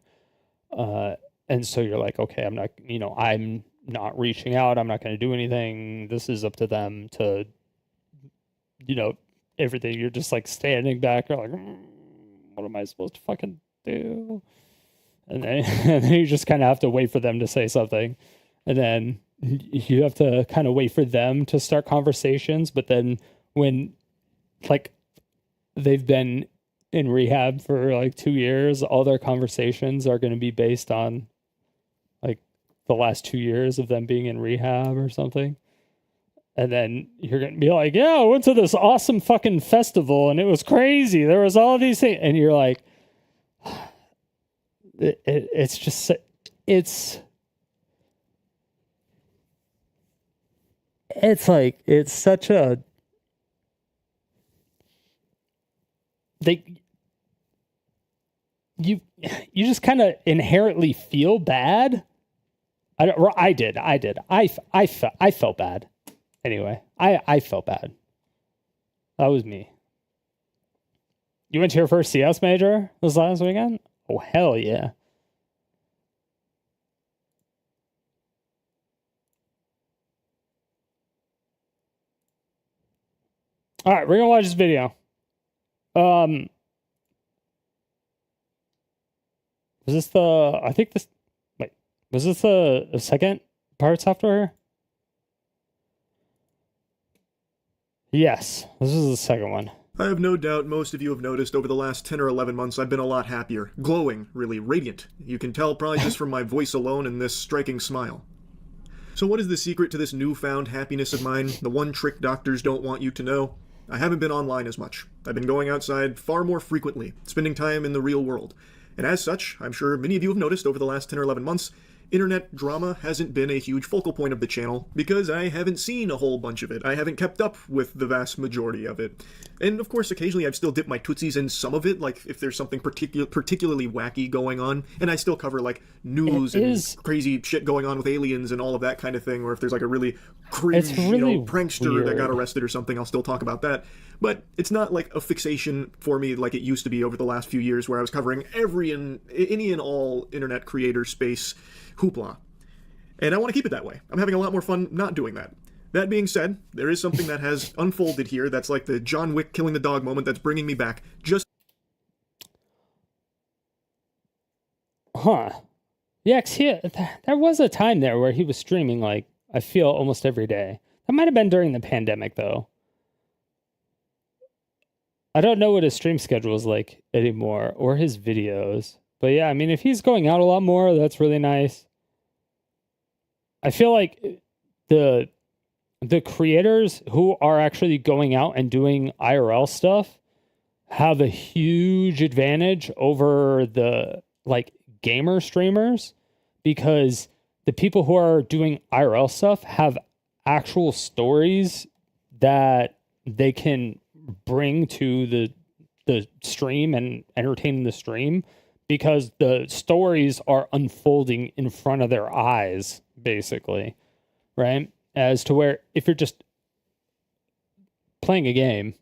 And so you're like, okay, I'm not reaching out. I'm not going to do anything. This is up to them to, everything. You're just like standing back. You're like, what am I supposed to fucking do? And then you just kind of have to wait for them to say something. And then you have to kind of wait for them to start conversations. But then when like they've been in rehab for like 2 years, all their conversations are going to be based on like the last 2 years of them being in rehab or something. And then you're going to be like, yeah, I went to this awesome fucking festival and it was crazy. There was all these things. And you're like, it's just, it's like, it's such a, you just kind of inherently feel bad. I did. I felt bad. Anyway, I felt bad. That was me. You went to your first CS major this last weekend? Oh, hell yeah. All right, we're going to watch this video. Was this the second part software? Yes, this is the second one. I have no doubt most of you have noticed over the last 10 or 11 months I've been a lot happier. Glowing, really, radiant. You can tell probably just from my voice alone and this striking smile. So what is the secret to this newfound happiness of mine? The one trick doctors don't want you to know? I haven't been online as much. I've been going outside far more frequently, spending time in the real world. And as such, I'm sure many of you have noticed over the last 10 or 11 months, internet drama hasn't been a huge focal point of the channel because I haven't seen a whole bunch of it. I haven't kept up with the vast majority of it. And of course, occasionally I've still dipped my tootsies in some of it, like if there's something particularly wacky going on, and I still cover like news and crazy shit going on with aliens and all of that kind of thing, or if there's like a really cringe, prankster weird that got arrested or something, I'll still talk about that. But it's not like a fixation for me like it used to be over the last few years where I was covering any and all internet creator space hoopla. And I want to keep it that way. I'm having a lot more fun not doing that. That being said, there is something that has unfolded here that's like the John Wick killing the dog moment that's bringing me back. Yeah, 'cause there was a time there where he was streaming, like, I feel almost every day. That might have been during the pandemic, though. I don't know what his stream schedule is like anymore, or his videos. But yeah, I mean, if he's going out a lot more, that's really nice. I feel like the creators who are actually going out and doing IRL stuff have a huge advantage over the like gamer streamers, because the people who are doing IRL stuff have actual stories that they can bring to the stream and entertain the stream, because the stories are unfolding in front of their eyes, basically, right? As to where if you're just playing a game,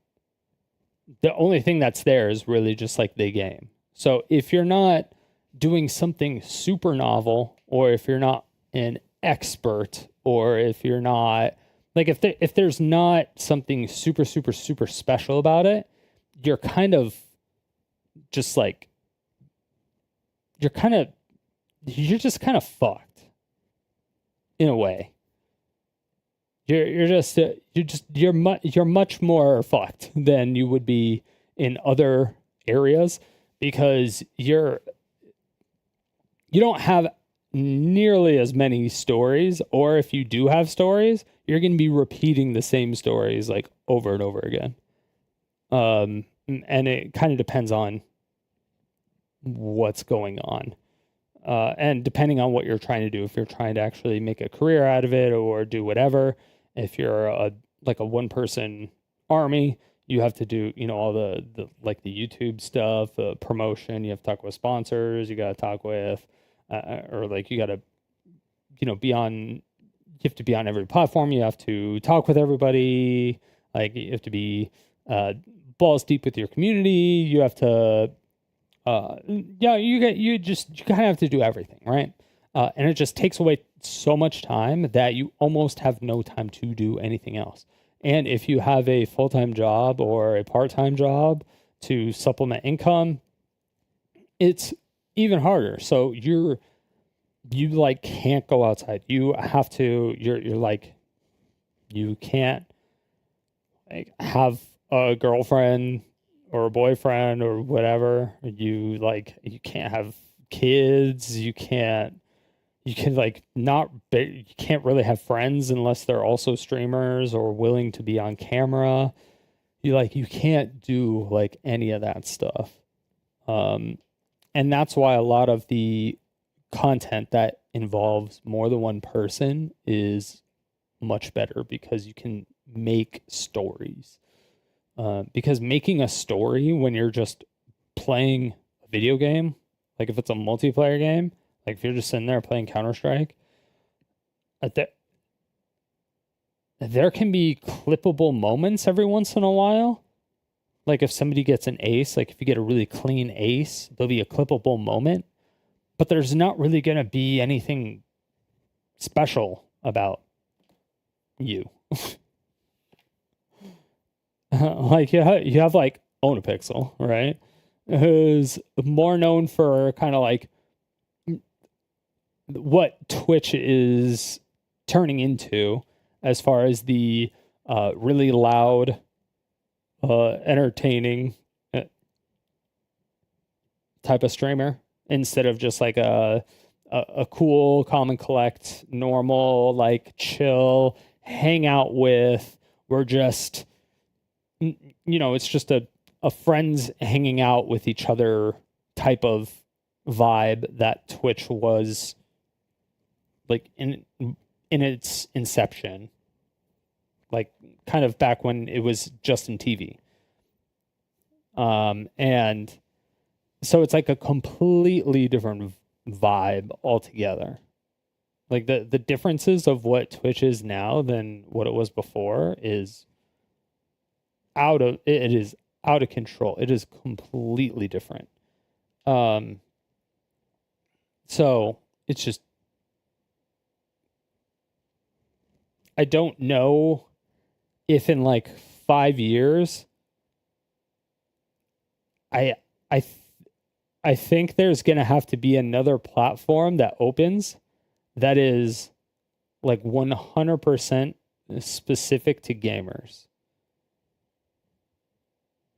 the only thing that's there is really just like the game. So if you're not doing something super novel, or if you're not an expert, or if you're not like if there's not something super special about it, you're kind of just like you're just kind of fucked in a way. You're much more fucked than you would be in other areas, because you don't have nearly as many stories, or if you do have stories, you're going to be repeating the same stories like over and over again. And it kind of depends on what's going on. And depending on what you're trying to do, if you're trying to actually make a career out of it or do whatever, if you're a one-person army, you have to do, all the like the YouTube stuff, promotion. You have to talk with sponsors. You got to talk with, or like you got to, be on. You have to be on every platform. You have to talk with everybody. Like you have to be balls deep with your community. You have to, you kind of have to do everything, right? And it just takes away so much time that you almost have no time to do anything else. And if you have a full-time job or a part-time job to supplement income, it's even harder. So you like can't go outside. You have to, you're like, you can't like have a girlfriend or a boyfriend or whatever. You can't have kids. You can't really have friends unless they're also streamers or willing to be on camera. You can't do like any of that stuff. And that's why a lot of the content that involves more than one person is much better, because you can make stories. Because making a story when you're just playing a video game, like if it's a multiplayer game, like if you're just sitting there playing Counter-Strike, there can be clippable moments every once in a while. Like if somebody gets an ace, like if you get a really clean ace, there'll be a clippable moment, but there's not really going to be anything special about you. Like you have like Onapixel, right? Who's more known for kind of like what Twitch is turning into as far as the really loud, entertaining type of streamer, instead of just like a cool, calm and collect, normal, like chill, hang out with. We're just, it's just a friends hanging out with each other type of vibe that Twitch was like in its inception, like kind of back when it was just in TV. And so it's like a completely different vibe altogether. Like the differences of what Twitch is now than what it was before is out of control. It is completely different. So it's just, I don't know if in like 5 years, I think there's going to have to be another platform that opens that is like 100% specific to gamers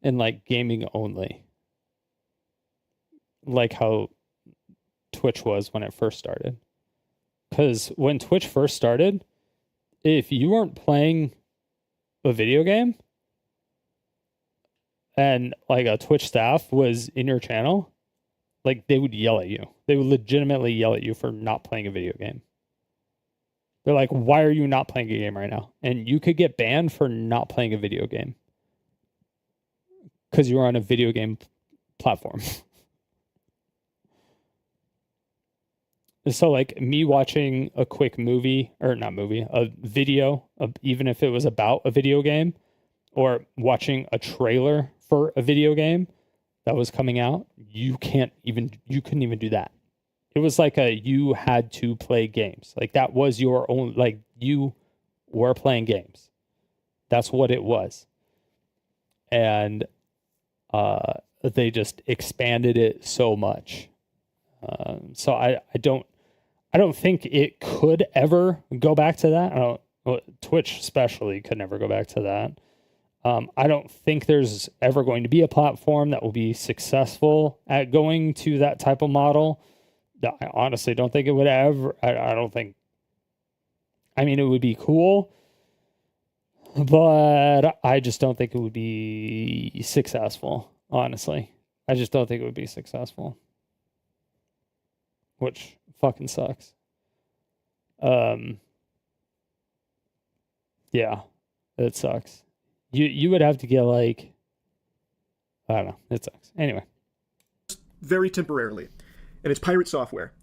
and like gaming only, like how Twitch was when it first started. Because when Twitch first started, if you weren't playing a video game and like a Twitch staff was in your channel, like they would yell at you. They would legitimately yell at you for not playing a video game. They're like, why are you not playing a game right now? And you could get banned for not playing a video game because you were on a video game platform. So like me watching a quick movie, or not movie, a video, even if it was about a video game, or watching a trailer for a video game that was coming out, you couldn't even do that. It was like you had to play games. Like that was your own, like you were playing games. That's what it was. And they just expanded it so much. So I don't think it could ever go back to that. Twitch especially could never go back to that. I don't think there's ever going to be a platform that will be successful at going to that type of model. I honestly don't think it would ever. I don't think. I mean, it would be cool, but I just don't think it would be successful. Honestly, I just don't think it would be successful. which fucking sucks. Yeah, it sucks. You would have to get like, I don't know, it sucks. Anyway. Very temporarily, and it's pirate software.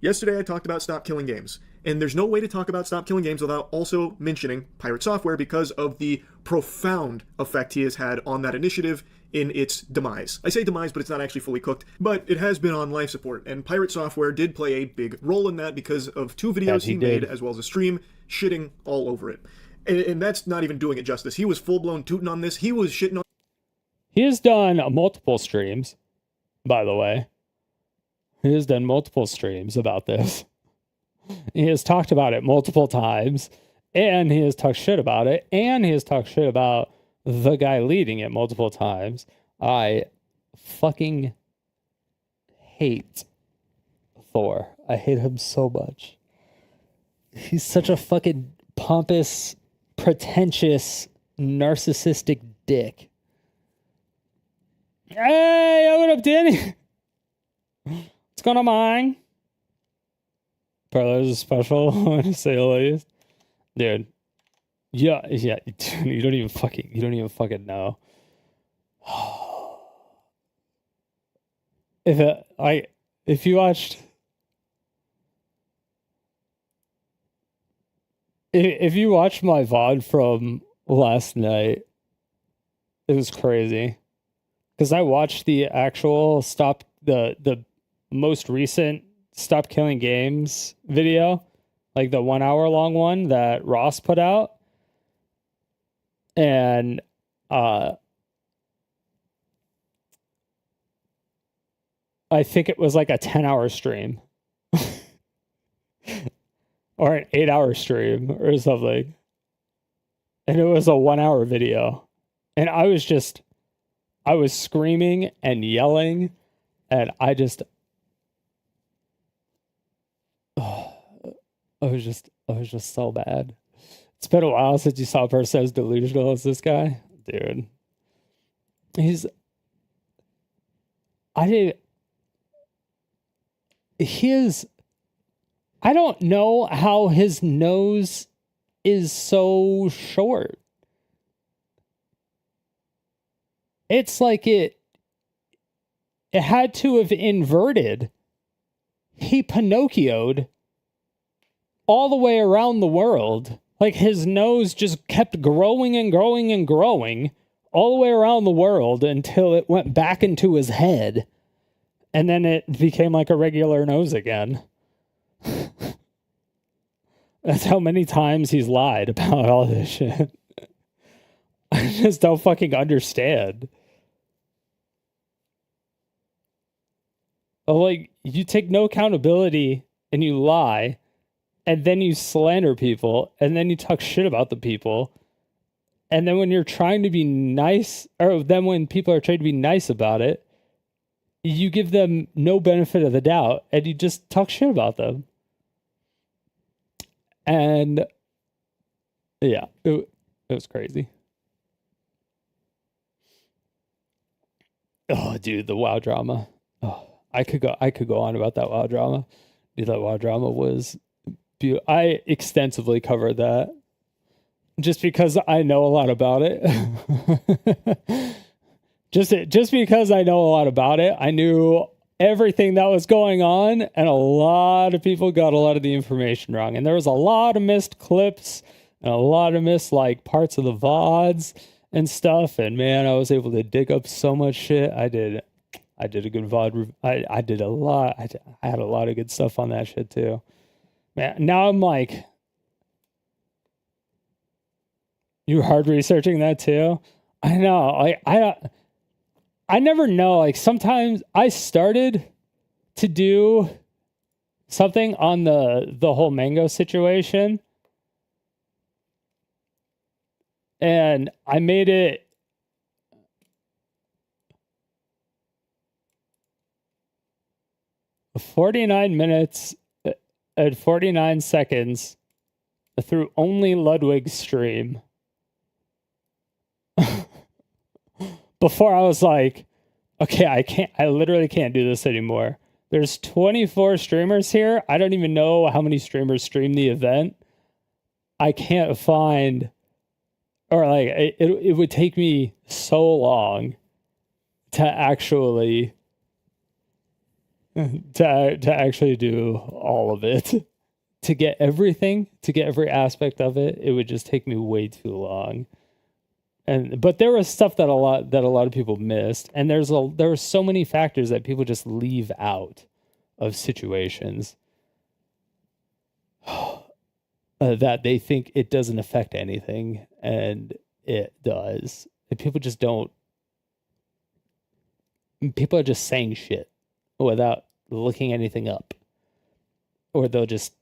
Yesterday I talked about Stop Killing Games, and there's no way to talk about Stop Killing Games without also mentioning pirate software because of the profound effect he has had on that initiative in its demise. I say demise, but it's not actually fully cooked, but it has been on life support, and pirate software did play a big role in that because of 2 videos he made, as well as a stream, shitting all over it. And that's not even doing it justice. He was full-blown tooting on this. He was shitting on... He has done multiple streams, by the way. He has done multiple streams about this. He has talked about it multiple times, and he has talked shit about it, and he has talked shit about the guy leading it multiple times. I fucking hate Thor. I hate him so much. He's such a fucking pompous, pretentious, narcissistic dick. Hey, what up, Danny? What's going on, mine? Probably was a special, to say the least. Dude. Yeah, dude, you don't even fucking know. If you watched my VOD from last night, it was crazy. Because I watched the actual the most recent Stop Killing Games video, like the 1 hour long one that Ross put out. And I think it was like a 10-hour stream. Or an 8-hour stream or something. And it was a 1 hour video. And I was screaming and yelling, and I was just so bad. It's been a while since you saw a person as delusional as this guy. Dude. I don't know how his nose is so short. It's like it had to have inverted. He Pinocchio'd all the way around the world. Like his nose just kept growing and growing and growing all the way around the world until it went back into his head. And then it became like a regular nose again. That's how many times he's lied about all this shit. I just don't fucking understand. Like, you take no accountability and you lie, and then you slander people, and then you talk shit about the people, and then when you're trying to be nice, or then when people are trying to be nice about it, you give them no benefit of the doubt, and you just talk shit about them. And yeah, it was crazy. Oh, dude, the WoW drama. Oh, I could go on about that WoW drama. Dude, that WoW drama was beautiful. I extensively covered that just because I know a lot about it. just because I know a lot about it, I knew everything that was going on, and a lot of people got a lot of the information wrong. And there was a lot of missed clips and a lot of missed like parts of the VODs and stuff. And man, I was able to dig up so much shit. I did a good VOD. I did a lot. I had a lot of good stuff on that shit too. Man, now I'm like, you were hard researching that too? I know. Like I never know. Like sometimes I started to do something on the whole mango situation, and I made it 49 minutes and 49 seconds through only Ludwig's stream. Before I was like, okay, I literally can't do this anymore. There's 24 streamers here. I don't even know how many streamers stream the event. I can't find, or like it would take me so long to actually do all of it. To get everything, to get every aspect of it, it would just take me way too long. But there was stuff that a lot of people missed, and there were so many factors that people just leave out of situations that they think it doesn't affect anything, and it does. And people just don't. People are just saying shit without looking anything up, or they'll just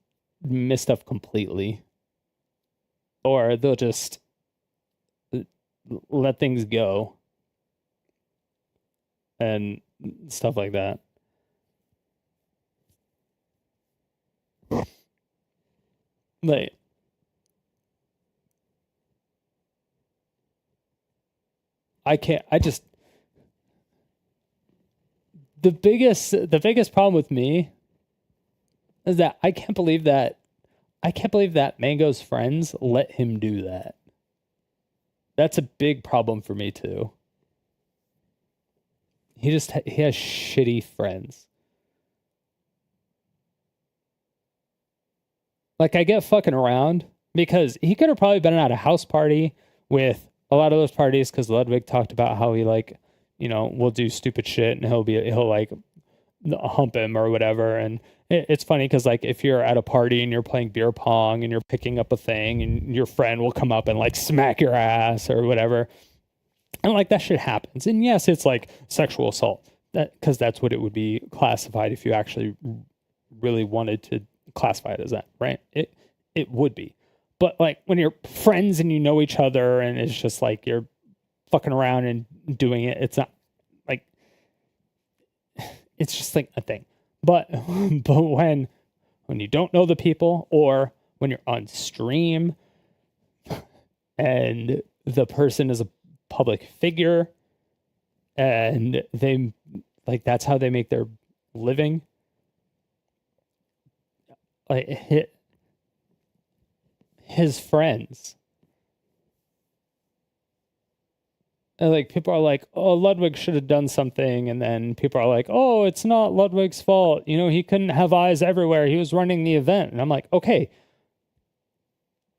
miss stuff completely, or they'll just let things go and stuff like that. Like, the biggest problem with me is that I can't believe that Mango's friends let him do that. That's a big problem for me too. He has shitty friends. Like, I get fucking around because he could have probably been at a house party with a lot of those parties, because Ludwig talked about how he, like, you know, will do stupid shit and he'll like hump him or whatever. And it's funny because, like, if you're at a party and you're playing beer pong and you're picking up a thing and your friend will come up and like smack your ass or whatever, and like that shit happens. And yes, it's like sexual assault, because that's what it would be classified if you actually really wanted to classify it as that, right? It would be. But like when you're friends and you know each other and it's just like you're fucking around and doing it, it's not like, it's just like a thing. But when you don't know the people, or when you're on stream and the person is a public figure and they, like, that's how they make their living, like his friends, and like people are like, oh, Ludwig should have done something, and then people are like, oh, it's not Ludwig's fault, you know, he couldn't have eyes everywhere, he was running the event. And I'm like, okay,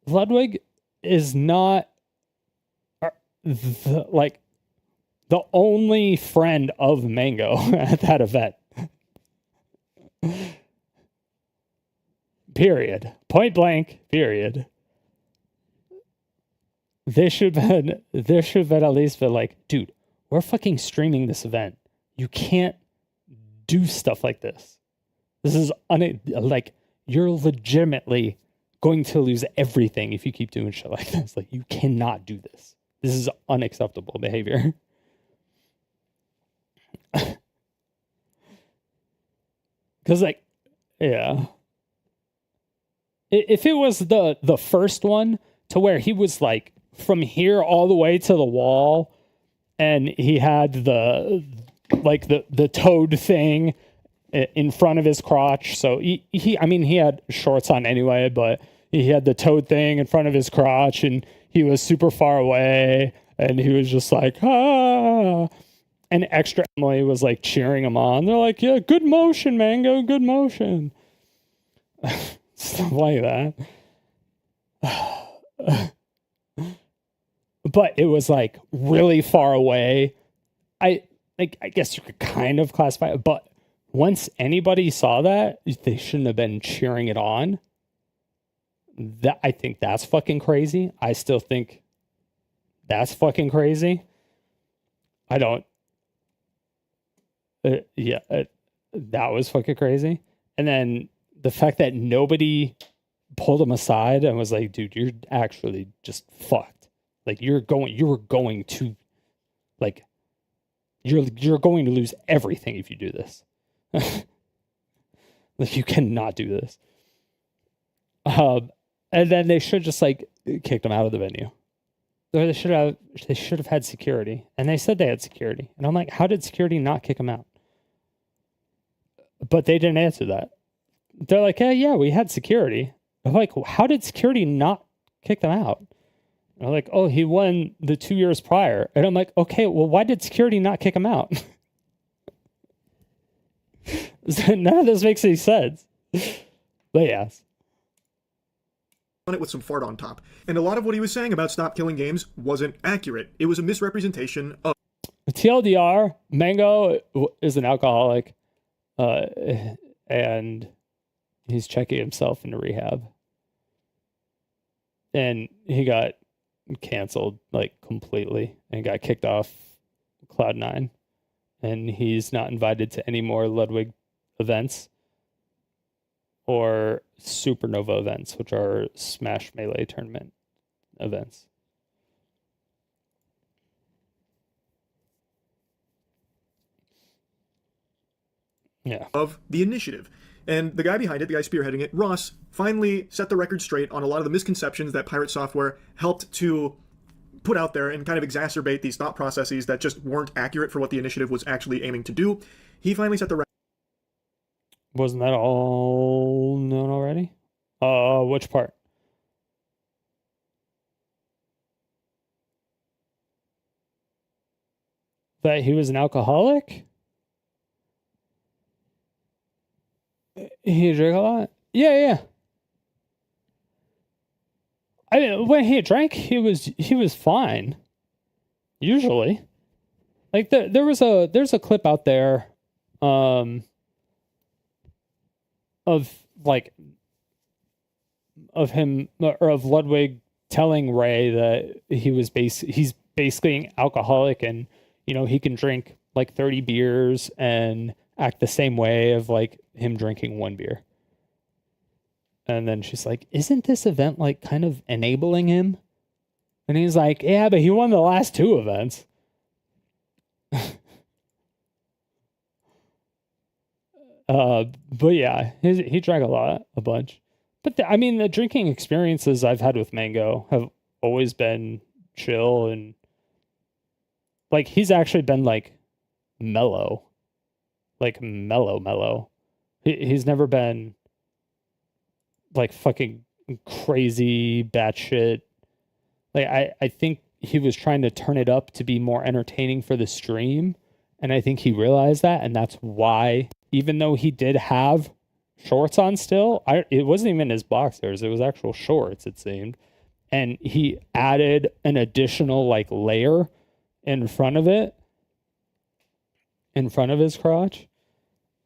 Ludwig is not the only friend of Mango at that event. Period. Point blank. Period. There should have been at least been like, dude, we're fucking streaming this event. You can't do stuff like this. This is like, you're legitimately going to lose everything if you keep doing shit like this. Like, you cannot do this. This is unacceptable behavior. Because, like, yeah. If it was the first one, to where he was like from here all the way to the wall, and he had the toad thing in front of his crotch. So he had shorts on anyway, but he had the toad thing in front of his crotch, and he was super far away, and he was just like, ah. And Extra Emily was like cheering him on. They're like, yeah, good motion, Mango, good motion. Stuff like that. But it was like really far away. I guess you could kind of classify it, but once anybody saw that, they shouldn't have been cheering it on. I think that's fucking crazy. I still think that's fucking crazy. I don't. That was fucking crazy. And then the fact that nobody pulled him aside and was like, dude, you're actually just fucked. Like, you were going to, like, you're going to lose everything if you do this. Like, you cannot do this. And then they should just like kicked him out of the venue. Or they should have had security. And they said they had security. And I'm like, how did security not kick him out? but they didn't answer that. They're like, yeah, we had security. I'm like, how did security not kick them out? They're like, oh, he won the 2 years prior. And I'm like, okay, well, why did security not kick him out? None of this makes any sense. But yes. On it with some fart on top. And a lot of what he was saying about stop killing games wasn't accurate. It was a misrepresentation of TLDR, Mango is an alcoholic, and he's checking himself into rehab. And he got canceled, like, completely, and got kicked off Cloud9. And he's not invited to any more Ludwig events or Supernova events, which are Smash Melee tournament events. Yeah. Of the initiative. And the guy behind it, the guy spearheading it, Ross, finally set the record straight on a lot of the misconceptions that Pirate Software helped to put out there and kind of exacerbate these thought processes that just weren't accurate for what the initiative was actually aiming to do. He finally set the record. Wasn't that all known already? Which part? That he was an alcoholic? He drank a lot? Yeah. I mean, when he drank, he was fine. Usually. Like there's a clip out there of him, or of Ludwig telling Ray that he's basically an alcoholic, and he can drink like 30 beers and act the same way of like him drinking one beer. And then she's like, isn't this event like kind of enabling him? And he's like, yeah, but he won the last two events. But yeah, he drank a bunch. But the drinking experiences I've had with Mango have always been chill, and like he's actually been like mellow. Like mellow. He's never been like fucking crazy batshit. Like I think he was trying to turn it up to be more entertaining for the stream, and I think he realized that, and that's why, even though he did have shorts on still, it wasn't even his boxers, it was actual shorts, it seemed, and he added an additional like layer in front of his crotch.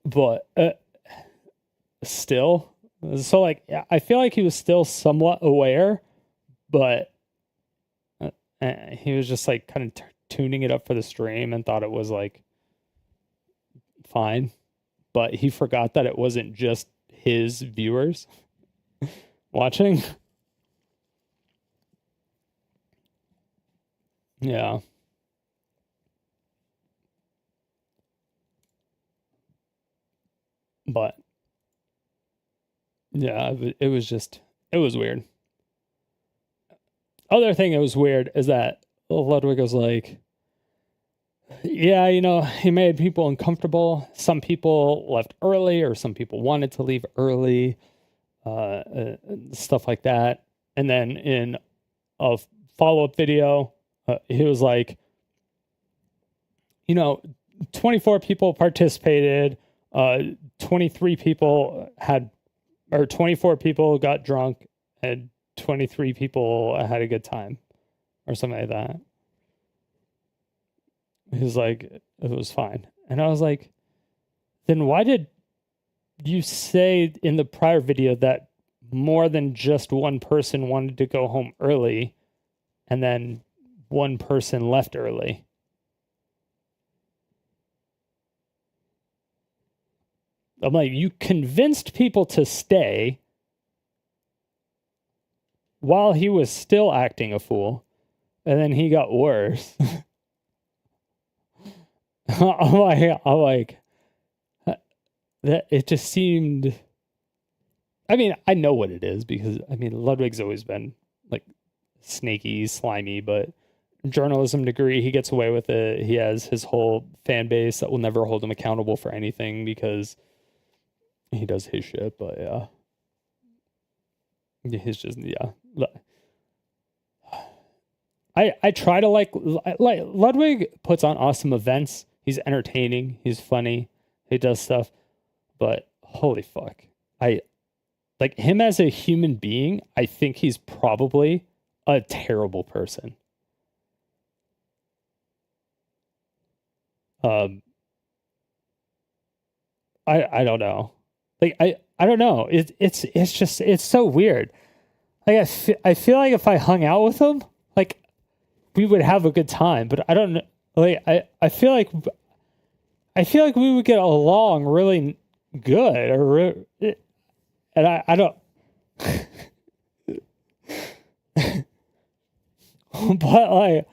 But still, so like I feel like he was still somewhat aware, but he was just like kind of tuning it up for the stream and thought it was like fine, but he forgot that it wasn't just his viewers watching. Yeah. But yeah, it was weird. Other thing that was weird is that Ludwig was like, yeah, he made people uncomfortable. Some people left early, or some people wanted to leave early, stuff like that. And then in a follow-up video, he was like, 24 people participated, 24 people got drunk, and 23 people had a good time, or something like that. He was like, it was fine. And I was like, then why did you say in the prior video that more than just one person wanted to go home early, and then one person left early? I'm like, you convinced people to stay while he was still acting a fool, and then he got worse. I'm like, that it just seemed. I know what it is, because Ludwig's always been like snaky, slimy, but journalism degree, he gets away with it. He has his whole fan base that will never hold him accountable for anything, because he does his shit, but yeah. He's just, yeah. I try to like Ludwig puts on awesome events. He's entertaining. He's funny. He does stuff. But holy fuck. I like him as a human being. I think he's probably a terrible person. I don't know. Like I don't know. It's just it's so weird. Like I feel like if I hung out with him, like we would have a good time, but I don't know. Like I feel like we would get along really good, and I don't. But like,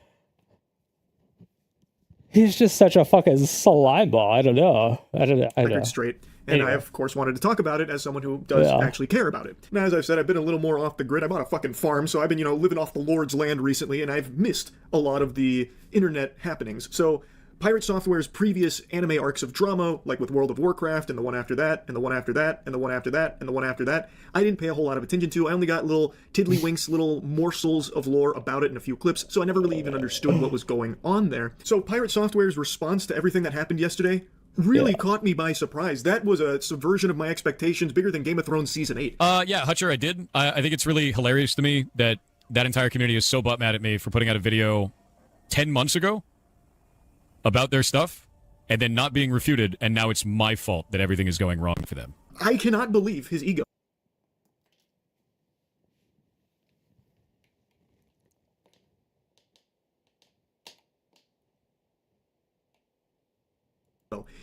he's just such a fucking slime ball. I don't know. I don't know. Straight. And Anyway. I, of course, wanted to talk about it as someone who does actually care about it. Now, as I've said, I've been a little more off the grid. I bought a fucking farm, so I've been, living off the Lord's land recently, and I've missed a lot of the internet happenings. So, Pirate Software's previous anime arcs of drama, like with World of Warcraft, and the one after that, and the one after that, and the one after that, and the one after that, I didn't pay a whole lot of attention to. I only got little tiddlywinks, little morsels of lore about it in a few clips, so I never really even understood what was going on there. So, Pirate Software's response to everything that happened yesterday really caught me by surprise. That was a subversion of my expectations, bigger than Game of Thrones Season 8. Yeah, Hutcher, I did. I think it's really hilarious to me that entire community is so butt mad at me for putting out a video 10 months ago about their stuff and then not being refuted, and now it's my fault that everything is going wrong for them. I cannot believe his ego.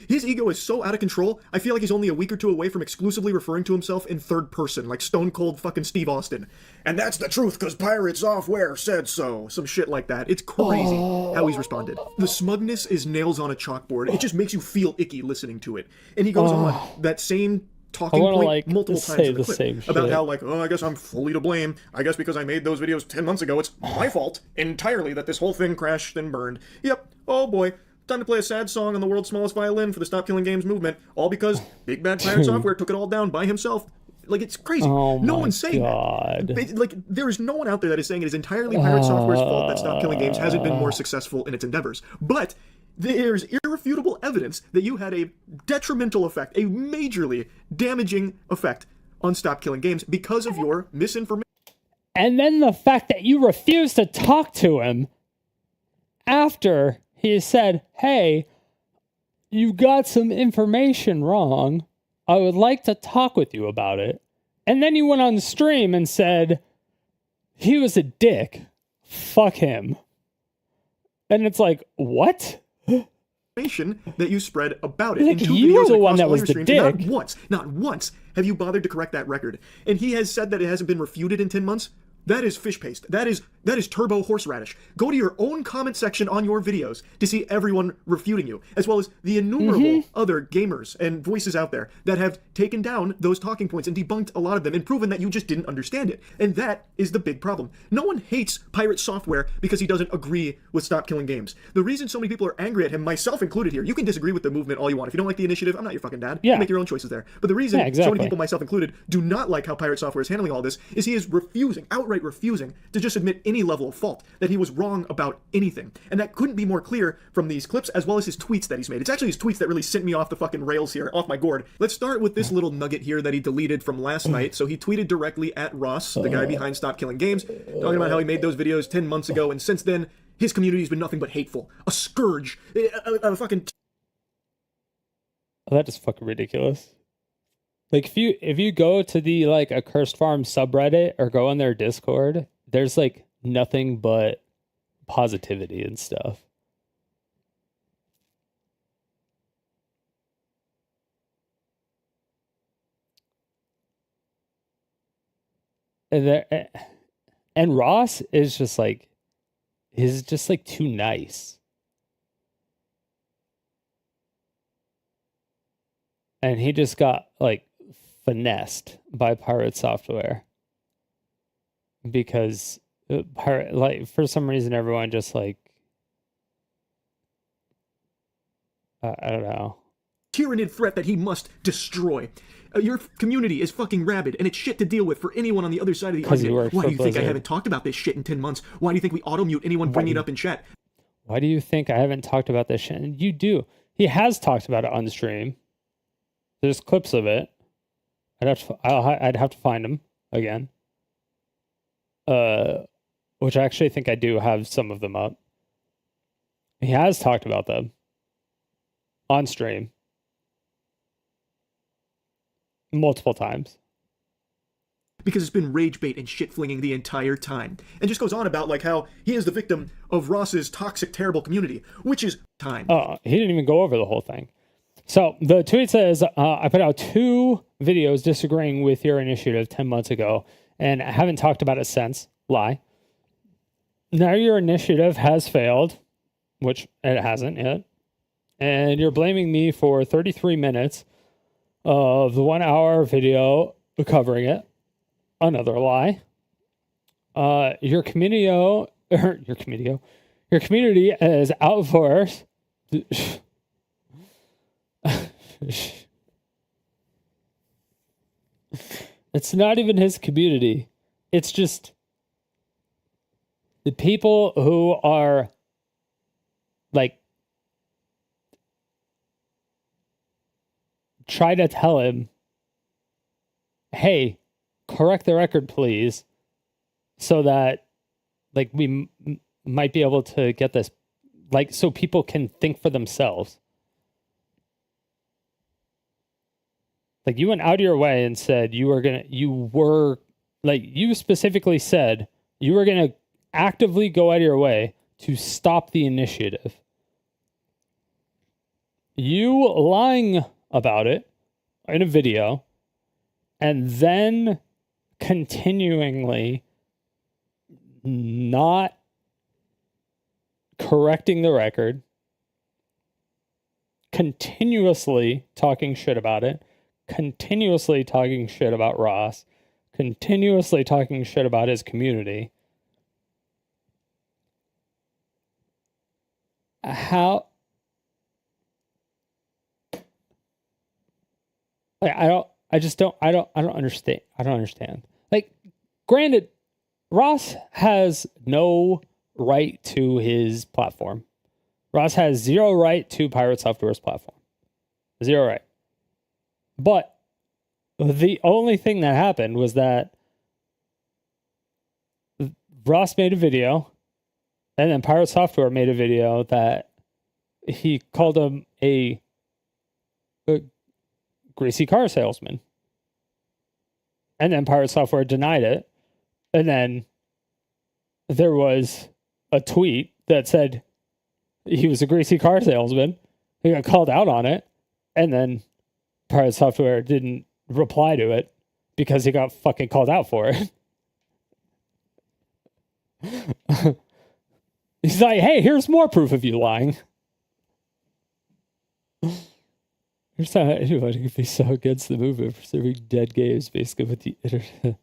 His ego is so out of control, I feel like he's only a week or two away from exclusively referring to himself in third person, like Stone Cold fucking Steve Austin. And that's the truth, because Pirate Software said so. Some shit like that. It's crazy how he's responded. The smugness is nails on a chalkboard. It just makes you feel icky listening to it. And he goes on that same talking point multiple times in the clip about how, like, I guess I'm fully to blame. I guess because I made those videos 10 months ago, it's my fault entirely that this whole thing crashed and burned. Yep. Oh boy. Time to play a sad song on the world's smallest violin for the Stop Killing Games movement, all because Big Bad Pirate Software took it all down by himself. Like, it's crazy. No one's saying that. Like, there is no one out there that is saying it is entirely Pirate Software's fault that Stop Killing Games hasn't been more successful in its endeavors. But there's irrefutable evidence that you had a detrimental effect, a majorly damaging effect on Stop Killing Games because of your misinformation. And then the fact that you refused to talk to him after he said, hey, you got some information wrong. I would like to talk with you about it. And then you went on stream and said, he was a dick. Fuck him. And it's like, what? That you spread about it. Like, in 2 you were videos the one across that all was your the streams, dick. Not once have you bothered to correct that record. And he has said that it hasn't been refuted in 10 months. That is fish paste. That is turbo horseradish. Go to your own comment section on your videos to see everyone refuting you, as well as the innumerable other gamers and voices out there that have taken down those talking points and debunked a lot of them and proven that you just didn't understand it. And that is the big problem. No one hates Pirate Software because he doesn't agree with Stop Killing Games. The reason so many people are angry at him, myself included here, you can disagree with the movement all you want. If you don't like the initiative, I'm not your fucking dad. You make your own choices there. But the reason so many people, myself included, do not like how Pirate Software is handling all this is he is outright refusing to just admit any level of fault, that he was wrong about anything. And that couldn't be more clear from these clips, as well as his tweets that he's made. It's actually his tweets that really sent me off the fucking rails here, off my gourd. Let's start with this little nugget here that he deleted from last night. So he tweeted directly at Ross, the guy behind Stop Killing Games, talking about how he made those videos 10 months ago, and since then, his community's been nothing but hateful. A scourge. A fucking... Oh, that is fucking ridiculous. Like, if you go to the, like, a Cursed Farm subreddit or go on their Discord, there's, like, nothing but positivity and stuff. And Ross is just, like, he's just, like, too nice. And he just got, like, finessed by Pirate Software. Because for some reason everyone just, like, I don't know. tyrannid threat that he must destroy. Your community is fucking rabid, and it's shit to deal with for anyone on the other side of the 'Cause you argument. work Why for do you think I Blizzard. haven't talked about this shit in 10 months? Why do you think we auto-mute anyone bringing it up in chat? Why do you think I haven't talked about this shit? And you do. He has talked about it on stream. There's clips of it. I'd have to find them again. Which I actually think I do have some of them up. He has talked about them on stream multiple times. Because it's been rage bait and shit flinging the entire time. And just goes on about like how he is the victim of Ross's toxic, terrible community, which is time. Oh, he didn't even go over the whole thing. So the tweet says, I put out 2 videos disagreeing with your initiative 10 months ago, and I haven't talked about it since. Lie. Now your initiative has failed, which it hasn't yet, and you're blaming me for 33 minutes of the 1-hour video covering it. Another lie. Your community is out for us. It's not even his community. It's just the people who are like try to tell him, hey, correct the record, please, so that like we might be able to get this, like, so people can think for themselves. Like, you went out of your way and said you specifically said you were going to actively go out of your way to stop the initiative. You lying about it in a video and then continuingly not correcting the record, continuously talking shit about it, continuously talking shit about Ross, continuously talking shit about his community. How? I don't understand. I don't understand. Like, granted, Ross has no right to his platform. Ross has zero right to Pirate Software's platform. Zero right. But the only thing that happened was that Ross made a video, and then Pirate Software made a video that he called him a greasy car salesman. And then Pirate Software denied it. And then there was a tweet that said he was a greasy car salesman. He got called out on it. And then Pirate Software didn't reply to it because he got fucking called out for it. He's like, hey, here's more proof of you lying. Here's how anybody could be so against the movement for serving dead games, basically, with the internet.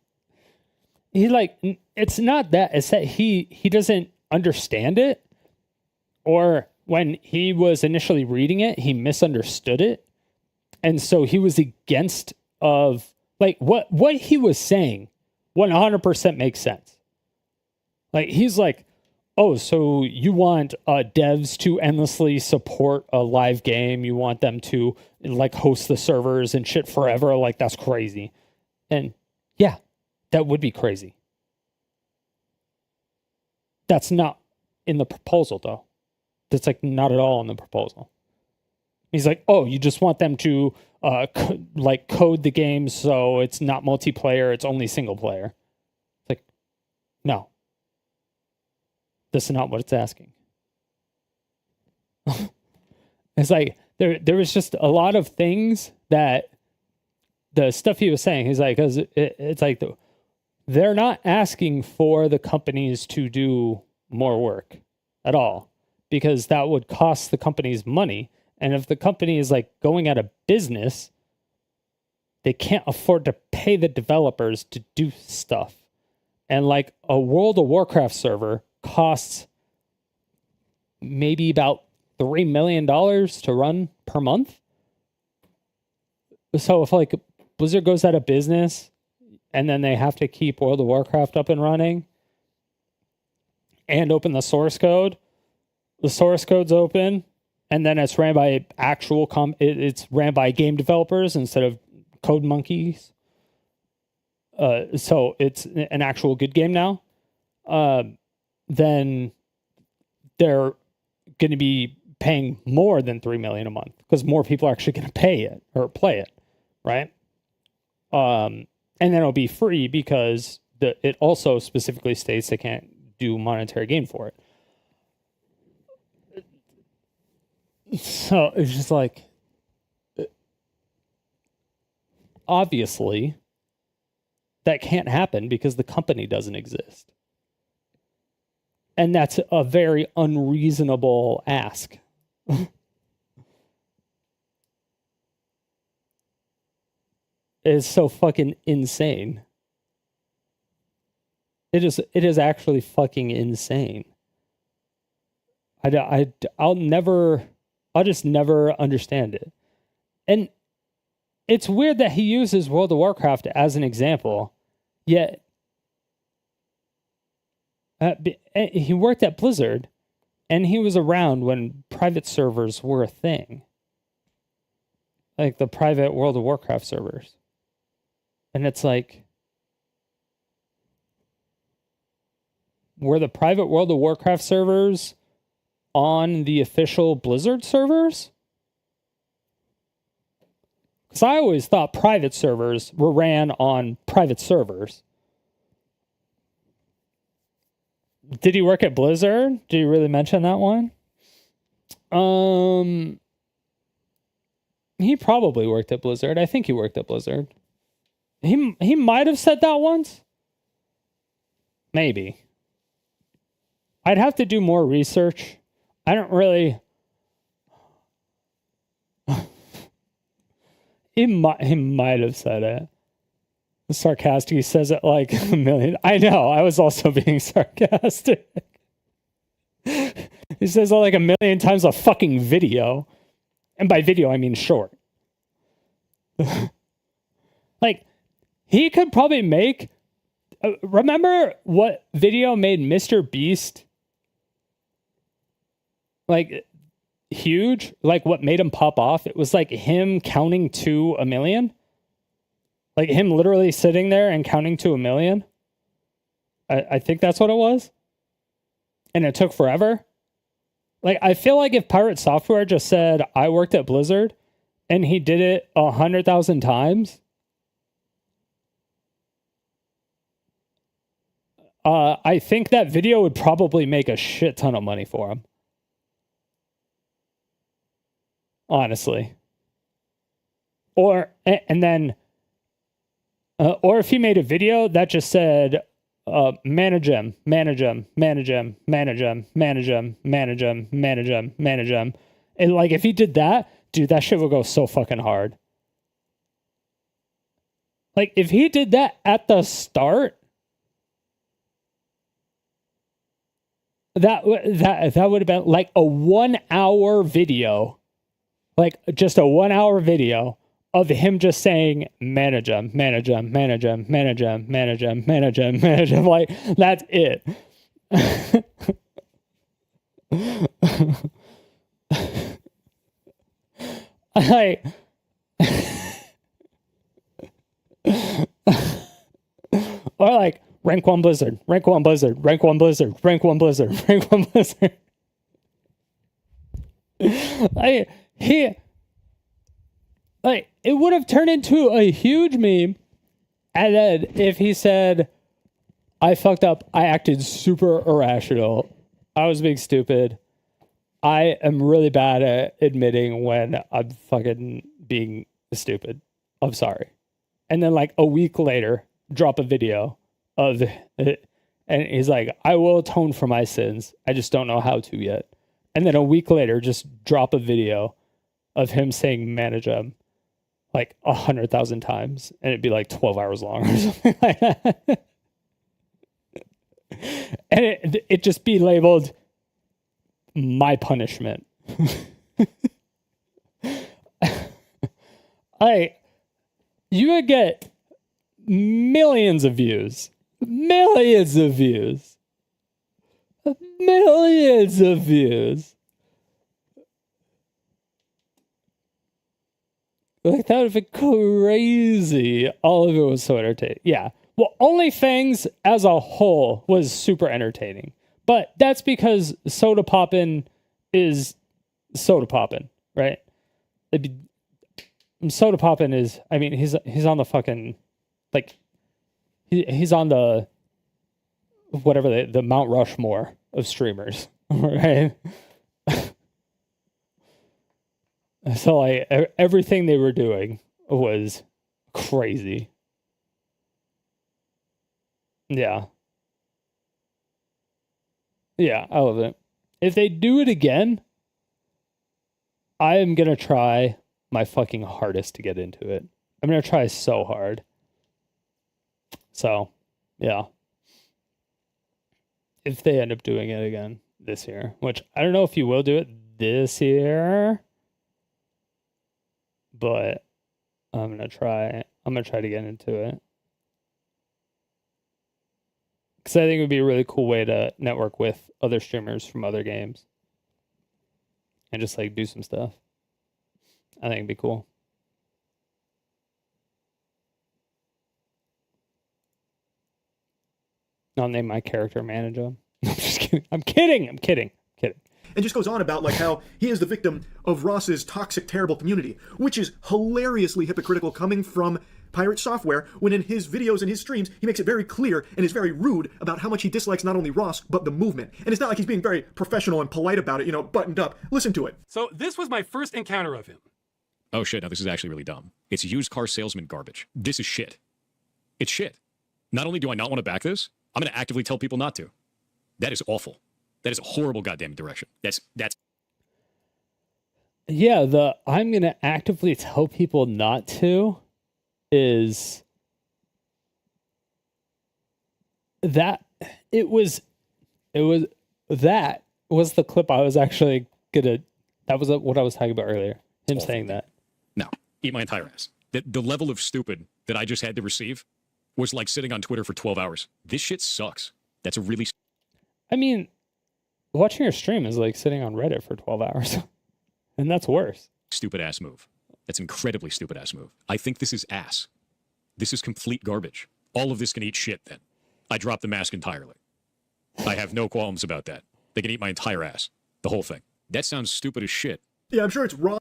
He like, it's not that, it's that he doesn't understand it, or when he was initially reading it, he misunderstood it. And so he was against of like what he was saying 100% makes sense. Like, he's like, oh, so you want devs to endlessly support a live game. You want them to like host the servers and shit forever. Like, that's crazy. And yeah, that would be crazy. That's not in the proposal, though. That's like not at all in the proposal. He's like, oh, you just want them to code the game so it's not multiplayer, it's only single player. It's like, no. This is not what it's asking. It's like, there was just a lot of things that the stuff he was saying, he's like, because it's like, they're not asking for the companies to do more work at all, because that would cost the companies money. And if the company is like going out of business, they can't afford to pay the developers to do stuff. And like a World of Warcraft server costs maybe about $3 million to run per month. So if like Blizzard goes out of business and then they have to keep World of Warcraft up and running and open the source code's open, and then it's ran by it's ran by game developers instead of code monkeys. So it's an actual good game now. Then they're going to be paying more than $3 million a month because more people are actually going to pay it or play it, right? And then it'll be free because it also specifically states they can't do monetary gain for it. So it's just like, obviously, that can't happen because the company doesn't exist. And that's a very unreasonable ask. It's so fucking insane. It is actually fucking insane. I'll just never understand it. And it's weird that he uses World of Warcraft as an example, yet he worked at Blizzard, and he was around when private servers were a thing. Like the private World of Warcraft servers. And it's like, were the private World of Warcraft servers on the official Blizzard servers? Because I always thought private servers were ran on private servers. Did he work at Blizzard? Did he really mention that one? He probably worked at Blizzard. I think he worked at Blizzard. He might have said that once. Maybe. I'd have to do more research. I don't really... He might have said it. Sarcastic. He says it like a million. I know. I was also being sarcastic. He says it like a million times a fucking video. And by video, I mean short. Like, he could probably make... remember what video made Mr. Beast like huge? Like what made him pop off? It was like him counting to 1 million. Like him literally sitting there and counting to 1 million. I think that's what it was. And it took forever. Like, I feel like if Pirate Software just said, I worked at Blizzard, and he did it 100,000 times, I think that video would probably make a shit ton of money for him. Honestly. Or if he made a video that just said, manage him. And like, if he did that, dude, that shit would go so fucking hard. Like, if he did that at the start, that would have been like a 1 hour video, like just a 1 hour video of him just saying, manage him. Like, that's it. Or like, rank 1 Blizzard. Like, it would have turned into a huge meme. And then if he said, I fucked up, I acted super irrational, I was being stupid, I am really bad at admitting when I'm fucking being stupid, I'm sorry. And then like a week later, drop a video of it. And he's like, I will atone for my sins. I just don't know how to yet. And then a week later, just drop a video of him saying manage him like 100,000 times. And it'd be like 12 hours long or something like that. And it just be labeled my punishment. you would get millions of views. Millions of views. Millions of views. Like, that would have been crazy. All of it was so entertaining. Yeah. Well, OnlyFans as a whole was super entertaining. But that's because Soda Poppin' is Soda Poppin', right? Soda Poppin' is, I mean, he's on the fucking, like, he's on the, whatever, the Mount Rushmore of streamers, right? So, like, everything they were doing was crazy. Yeah. Yeah, I love it. If they do it again, I am going to try my fucking hardest to get into it. I'm going to try so hard. So, yeah. If they end up doing it again this year, which I don't know if you will do it this year, but I'm going to try to get into it. Because I think it would be a really cool way to network with other streamers from other games. And just, like, do some stuff. I think it'd be cool. I'll name my character Manager. I'm just kidding. I'm kidding. And just goes on about like how he is the victim of Ross's toxic, terrible community, which is hilariously hypocritical coming from Pirate Software, when in his videos and his streams, he makes it very clear and is very rude about how much he dislikes not only Ross, but the movement. And it's not like he's being very professional and polite about it, you know, buttoned up. Listen to it. So this was my first encounter of him. Oh shit, now this is actually really dumb. It's used car salesman garbage. This is shit. It's shit. Not only do I not want to back this, I'm going to actively tell people not to. That is awful. That is a horrible goddamn direction. That's Yeah, I'm going to actively tell people not to is that it was that was the clip I was actually gonna, that was what I was talking about earlier. Him saying that. No, eat my entire ass. The level of stupid that I just had to receive was like sitting on Twitter for 12 hours. This shit sucks. That's a really... I mean, watching your stream is like sitting on Reddit for 12 hours. And that's worse. Stupid ass move. That's an incredibly stupid ass move. I think this is ass. This is complete garbage. All of this can eat shit then. I dropped the mask entirely. I have no qualms about that. They can eat my entire ass. The whole thing. That sounds stupid as shit. Yeah, I'm sure it's wrong.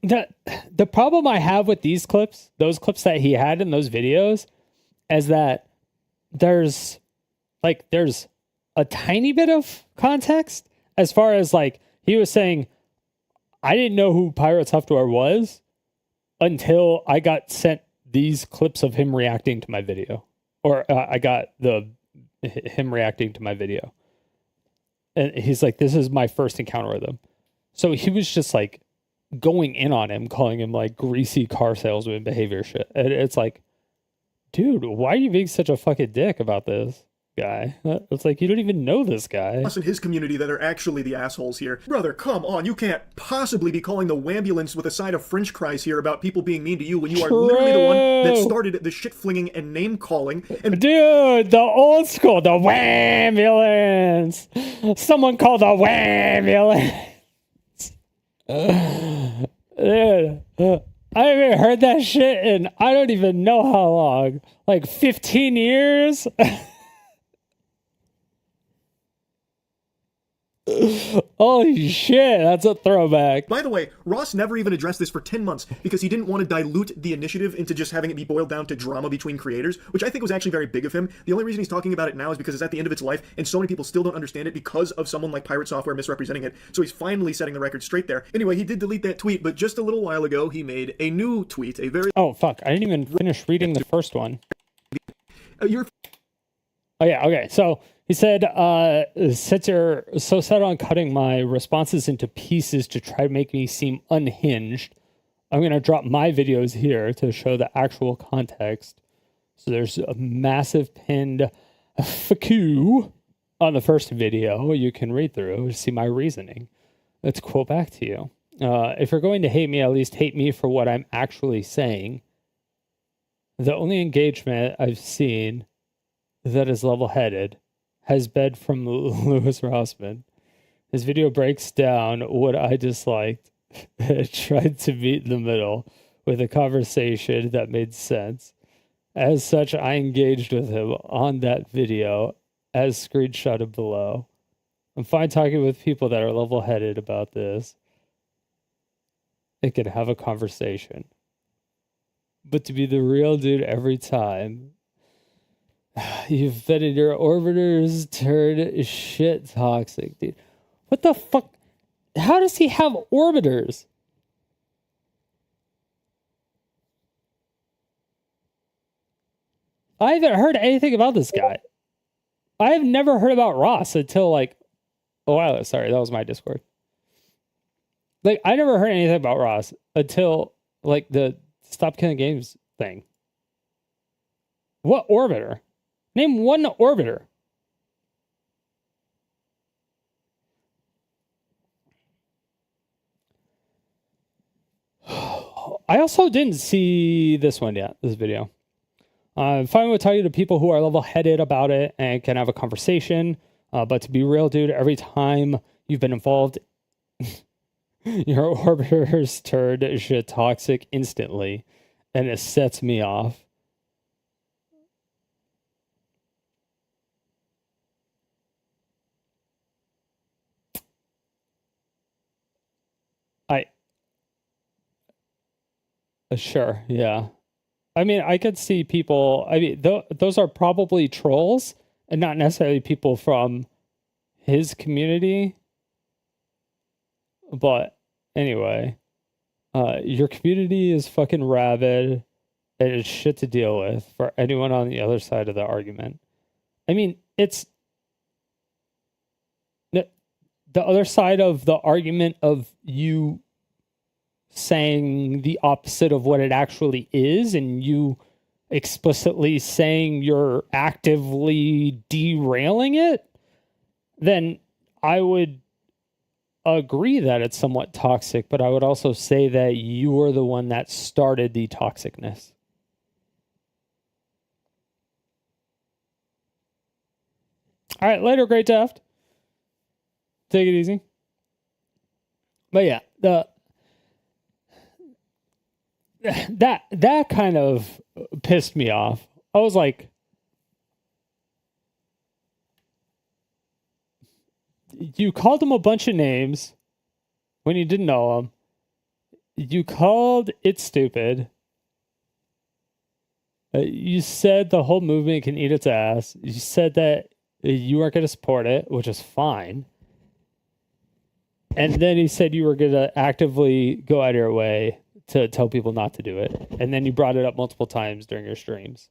The problem I have with these clips, those clips that he had in those videos, is that there's a tiny bit of context as far as like he was saying, I didn't know who Pirate Software was until I got sent these clips of him reacting to my video, or I got him reacting to my video, and he's like, "This is my first encounter with him." So he was just like going in on him, calling him like greasy car salesman behavior shit, and it's like, dude, why are you being such a fucking dick about this guy? It's like, you don't even know this guy. Us in his community that are actually the assholes here. Brother, come on, you can't possibly be calling the wambulance with a side of french fries here about people being mean to you when you are literally the one that started the shit flinging and name calling. And dude, the old school, the wambulance. Someone called the wambulance. Dude, I haven't heard that shit in I don't even know how long. Like 15 years? Holy shit, that's a throwback. By the way, Ross never even addressed this for 10 months because he didn't want to dilute the initiative into just having it be boiled down to drama between creators, which I think was actually very big of him. The only reason he's talking about it now is because it's at the end of its life and so many people still don't understand it because of someone like Pirate Software misrepresenting it. So he's finally setting the record straight there. Anyway, he did delete that tweet, but just a little while ago he made a new tweet, a very... Oh, fuck. I didn't even finish reading the first one. You're... Oh, yeah, okay. So he said, since you're so set on cutting my responses into pieces to try to make me seem unhinged, I'm going to drop my videos here to show the actual context. So there's a massive pinned FAQ on the first video you can read through to see my reasoning. Let's quote back to you. If you're going to hate me, at least hate me for what I'm actually saying. The only engagement I've seen that is level-headed has been from Louis Rossman. His video breaks down what I disliked and tried to meet in the middle with a conversation that made sense. As such, I engaged with him on that video as screenshotted below. I'm fine talking with people that are level-headed about this. It can have a conversation. But to be the real dude every time, you've been in your orbiters turned shit toxic, dude. What the fuck? How does he have orbiters? I haven't heard anything about this guy. I have never heard about Ross until like a while ago. Sorry, that was my Discord. Like, I never heard anything about Ross until like the Stop Killing Games thing. What orbiter? Name one orbiter. I also didn't see this one yet, this video. I'm fine with talking to people who are level-headed about it and can have a conversation. But to be real, dude, every time you've been involved, your orbiters turn shit toxic instantly, and it sets me off. Sure, yeah. I mean, I could see people. I mean, those are probably trolls and not necessarily people from his community. But anyway, your community is fucking rabid and it's shit to deal with for anyone on the other side of the argument. I mean, it's the other side of the argument of you saying the opposite of what it actually is, and you explicitly saying you're actively derailing it, then I would agree that it's somewhat toxic, but I would also say that you are the one that started the toxicness. All right, later, Great Deft. Take it easy. But yeah, that kind of pissed me off. I was like, you called him a bunch of names when you didn't know him. You called it stupid. You said the whole movement can eat its ass. You said that you weren't going to support it, which is fine. And then he said you were going to actively go out of your way to tell people not to do it. And then you brought it up multiple times during your streams.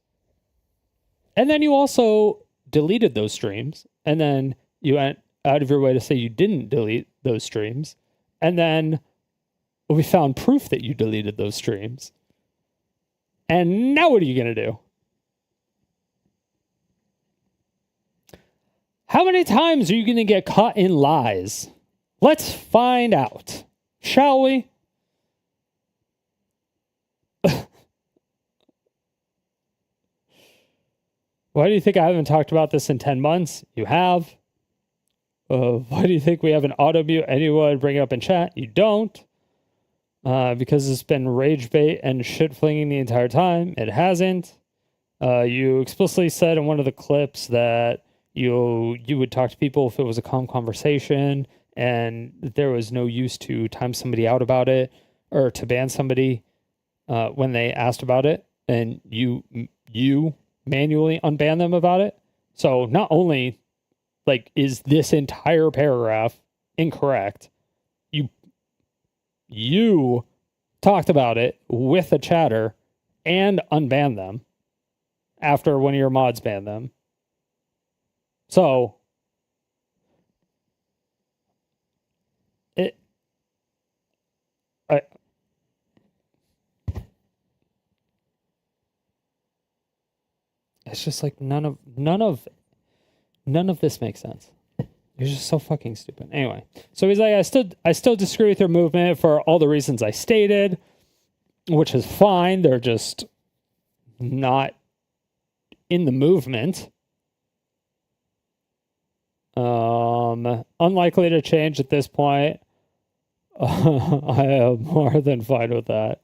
And then you also deleted those streams. And then you went out of your way to say you didn't delete those streams. And then we found proof that you deleted those streams. And now what are you going to do? How many times are you going to get caught in lies? Let's find out, shall we? Why do you think I haven't talked about this in 10 months? You have. Why do you think we have an auto mute anyone bring it up in chat? You don't. Because it's been rage bait and shit flinging the entire time. It hasn't. You explicitly said in one of the clips that you would talk to people if it was a calm conversation and there was no use to time somebody out about it or to ban somebody when they asked about it, and you manually unban them about it. So not only like is this entire paragraph incorrect, you talked about it with a chatter and unbanned them after one of your mods banned them. So it's just like none of this makes sense. You're just so fucking stupid. Anyway, so he's like, I still disagree with your movement for all the reasons I stated, which is fine. They're just not in the movement. Unlikely to change at this point. I am more than fine with that.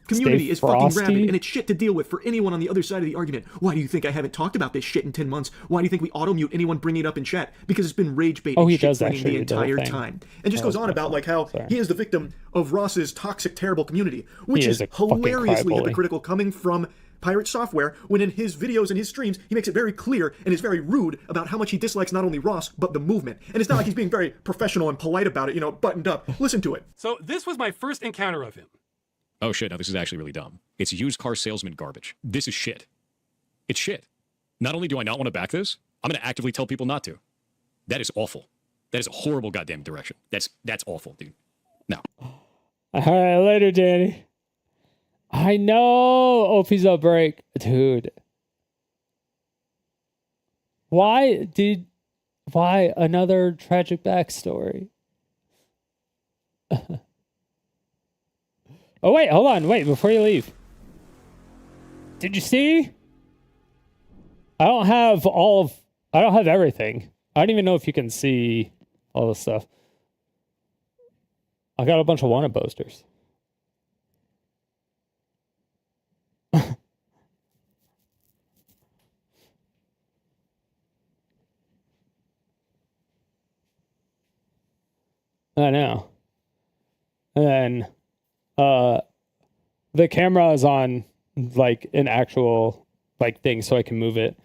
Community Stay is fucking frosty. rabid, and it's shit to deal with for anyone on the other side of the argument. Why do you think I haven't talked about this shit in 10 months? Why do you think we auto-mute anyone bringing it up in chat? Because it's been rage bait and he shit does slinging actually the do the whole entire thing. time. And just goes on about like how Sorry. he is the victim of Ross's toxic, terrible community, which He is is a fucking hilariously crybaby. hypocritical coming from Pirate Software, when in his videos and his streams, he makes it very clear and is very rude about how much he dislikes not only Ross, but the movement. And it's not like he's being very professional and polite about it, you know, buttoned up. Listen to it. So this was my first encounter of him. Oh shit, no, this is actually really dumb. It's used car salesman garbage. This is shit. It's shit. Not only do I not want to back this, I'm going to actively tell people not to. That is awful. That is a horrible goddamn direction. That's awful, dude. No. All right, later, Danny. I know OP's up break. Dude. Why another tragic backstory? Oh, wait, hold on. Wait, before you leave. Did you see? I don't have everything. I don't even know if you can see all this stuff. I got a bunch of wanted posters. I know. And then the camera is on like an actual like thing so I can move it.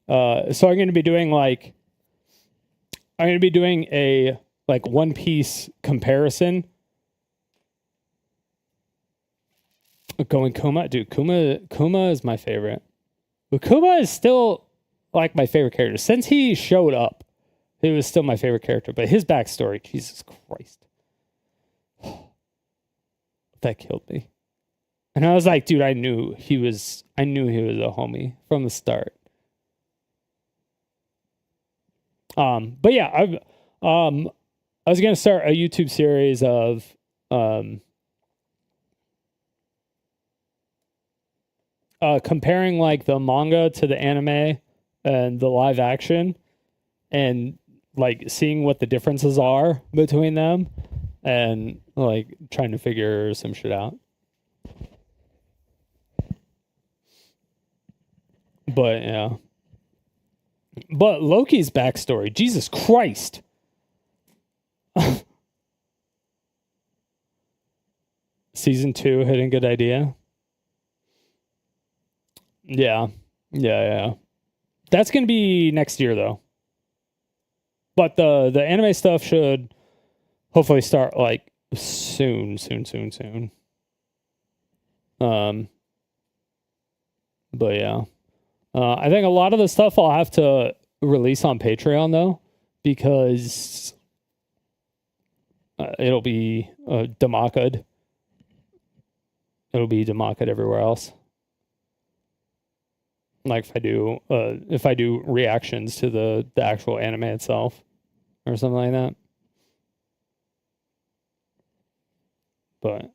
So I'm going to be doing a like One Piece comparison. Going Kuma, dude, Kuma is my favorite. But Kuma is still like my favorite character. Since he showed up, he was still my favorite character. But his backstory, Jesus Christ. That killed me. And I was like, dude, I knew he was a homie from the start. But yeah, I was gonna start a YouTube series of comparing like the manga to the anime and the live action, and like seeing what the differences are between them, and like trying to figure some shit out. But yeah. But Loki's backstory, Jesus Christ. Season 2 hitting good idea. Yeah. That's gonna be next year though. But the anime stuff should hopefully start like soon. But yeah. I think a lot of the stuff I'll have to release on Patreon though, because it'll be demaka'd. It'll be demaka'd everywhere else. Like if I do reactions to the actual anime itself or something like that. But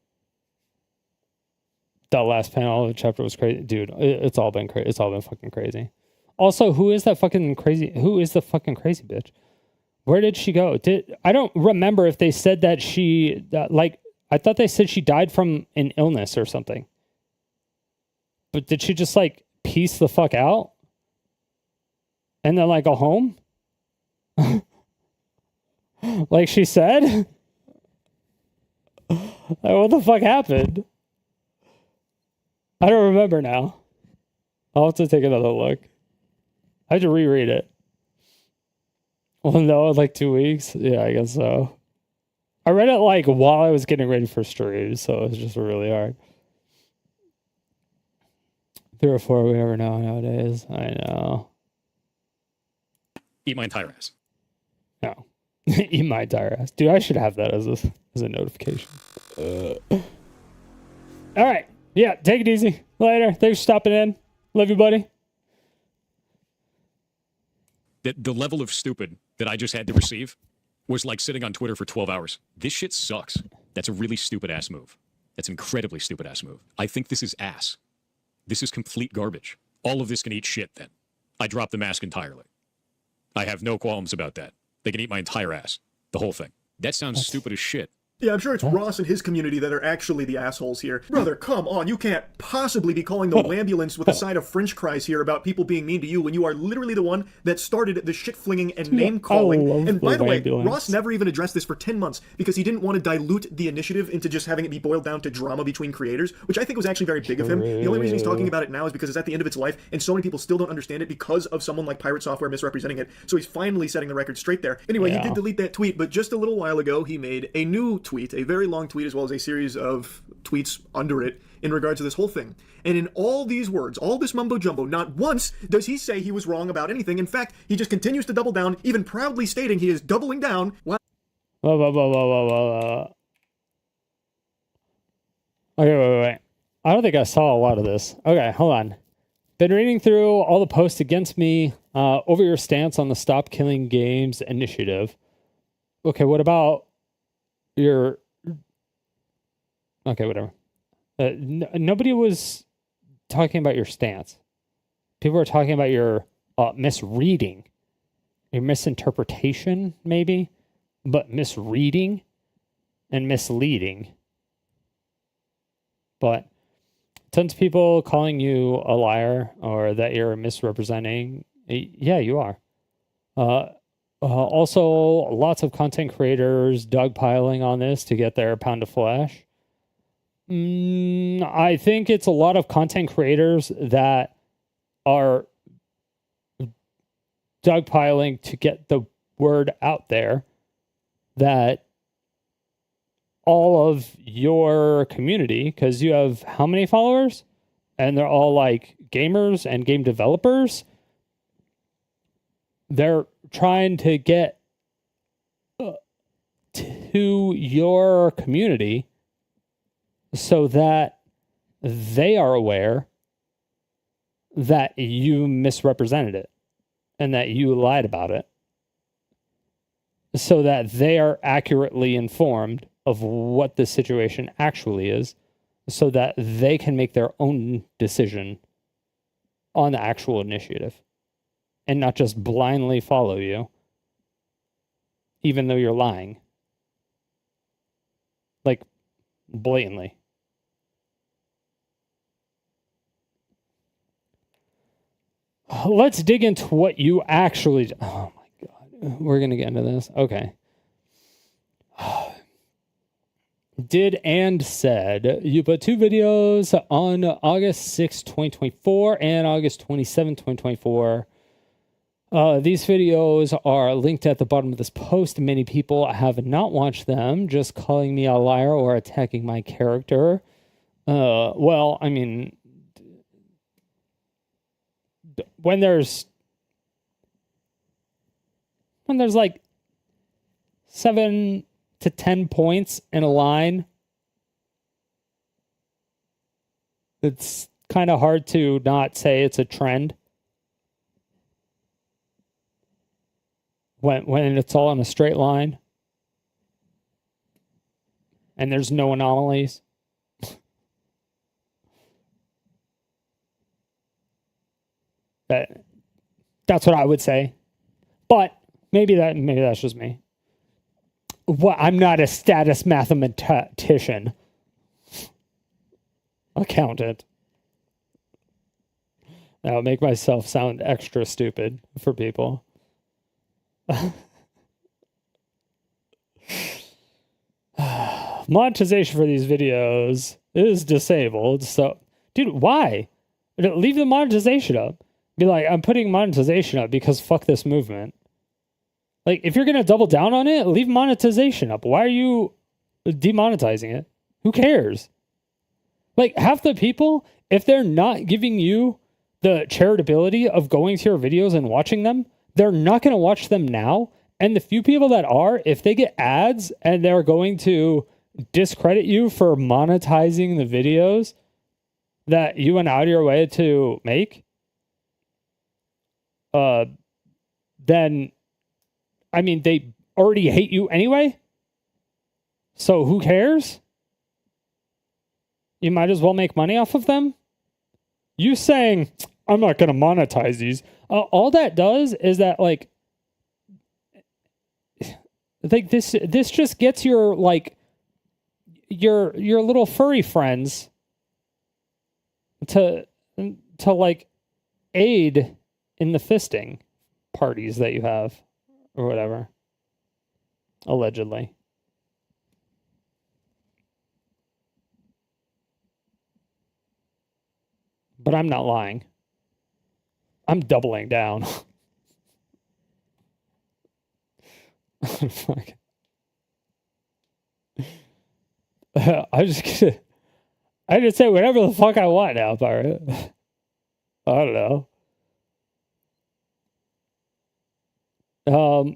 that last panel of the chapter was crazy. Dude, it's all been crazy. It's all been fucking crazy. Also, who is the fucking crazy bitch? Where did she go? I don't remember if they said that I thought they said she died from an illness or something. But did she just like piece the fuck out? And then like go home? Like she said? Like, what the fuck happened? I don't remember now. I'll have to take another look. I have to reread it. Well, no, like 2 weeks. Yeah, I guess so. I read it like while I was getting ready for streams, so it was just really hard. 3 or 4 we never know nowadays. I know. Eat my entire ass. No. Eat my entire ass. Dude, I should have that as a notification. All right. Yeah, take it easy. Later. Thanks for stopping in. Love you, buddy. The level of stupid that I just had to receive was like sitting on Twitter for 12 hours. This shit sucks. That's a really stupid ass move. That's an incredibly stupid ass move. I think this is ass. This is complete garbage. All of this can eat shit then. I drop the mask entirely. I have no qualms about that. They can eat my entire ass. The whole thing. That sounds stupid as shit. Yeah, I'm sure it's Ross and his community that are actually the assholes here. Brother, come on, you can't possibly be calling the ambulance with a side of french fries here about people being mean to you when you are literally the one that started the shit-flinging and name-calling. And by the way, Ross never even addressed this for 10 months because he didn't want to dilute the initiative into just having it be boiled down to drama between creators, which I think was actually very big of him. The only reason he's talking about it now is because it's at the end of its life, and so many people still don't understand it because of someone like Pirate Software misrepresenting it, so he's finally setting the record straight there. Anyway, he did delete that tweet, but just a little while ago, he made a new tweet, a very long tweet as well as a series of tweets under it in regard to this whole thing. And in all these words, all this mumbo jumbo, not once does he say he was wrong about anything. In fact, he just continues to double down, even proudly stating he is doubling down. Whoa. Okay, wait. I don't think I saw a lot of this. Okay, hold on. Been reading through all the posts against me over your stance on the Stop Killing Games initiative. Okay, what about your... Okay, whatever. Nobody was talking about your stance. People were talking about your misreading, your misinterpretation, maybe, but misreading and misleading. But tons of people calling you a liar or that you're misrepresenting. Yeah, you are. Also, lots of content creators dogpiling on this to get their pound of flesh. I think it's a lot of content creators that are dogpiling to get the word out there that all of your community, because you have how many followers? And they're all like gamers and game developers. They're trying to get to your community so that they are aware that you misrepresented it and that you lied about it, so that they are accurately informed of what the situation actually is, so that they can make their own decision on the actual initiative and not just blindly follow you, even though you're lying. Like, blatantly. Let's dig into what you actually... Oh my God. We're going to get into this. Okay. Did and said, you put two videos on August 6, 2024 and August 27, 2024. These videos are linked at the bottom of this post. Many people have not watched them, just calling me a liar or attacking my character. Well, I mean... When there's like 7 to 10 points in a line, it's kind of hard to not say it's a trend. When it's all in a straight line and there's no anomalies. That's what I would say, but maybe that's just me. Well, I'm not a status mathematician, accountant. That'll make myself sound extra stupid for people. Monetization for these videos is disabled, so dude, why? Leave the monetization up. Be like, I'm putting monetization up because fuck this movement. Like, if you're going to double down on it, leave monetization up. Why are you demonetizing it? Who cares? Like, half the people, if they're not giving you the charitability of going to your videos and watching them, they're not going to watch them now. And the few people that are, if they get ads and they're going to discredit you for monetizing the videos that you went out of your way to make, then, I mean, they already hate you anyway. So who cares? You might as well make money off of them. You saying, I'm not going to monetize these, all that does is that, like this just gets your, like, your little furry friends to like aid in the fisting parties that you have or whatever, allegedly. But I'm not lying. I'm doubling down. Fuck. I just say whatever the fuck I want now, Pirate. I don't know.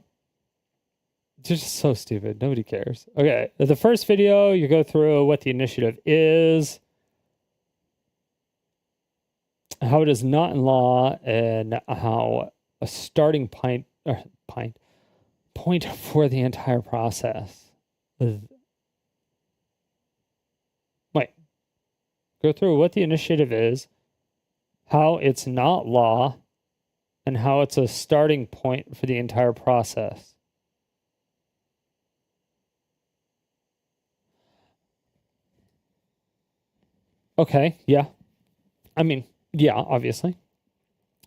It's just so stupid. Nobody cares. Okay, the first video, you go through what the initiative is, how it is not in law, and how a starting point for the entire process. Wait. Go through what the initiative is, how it's not law, and how it's a starting point for the entire process. Okay, yeah. I mean, yeah, obviously.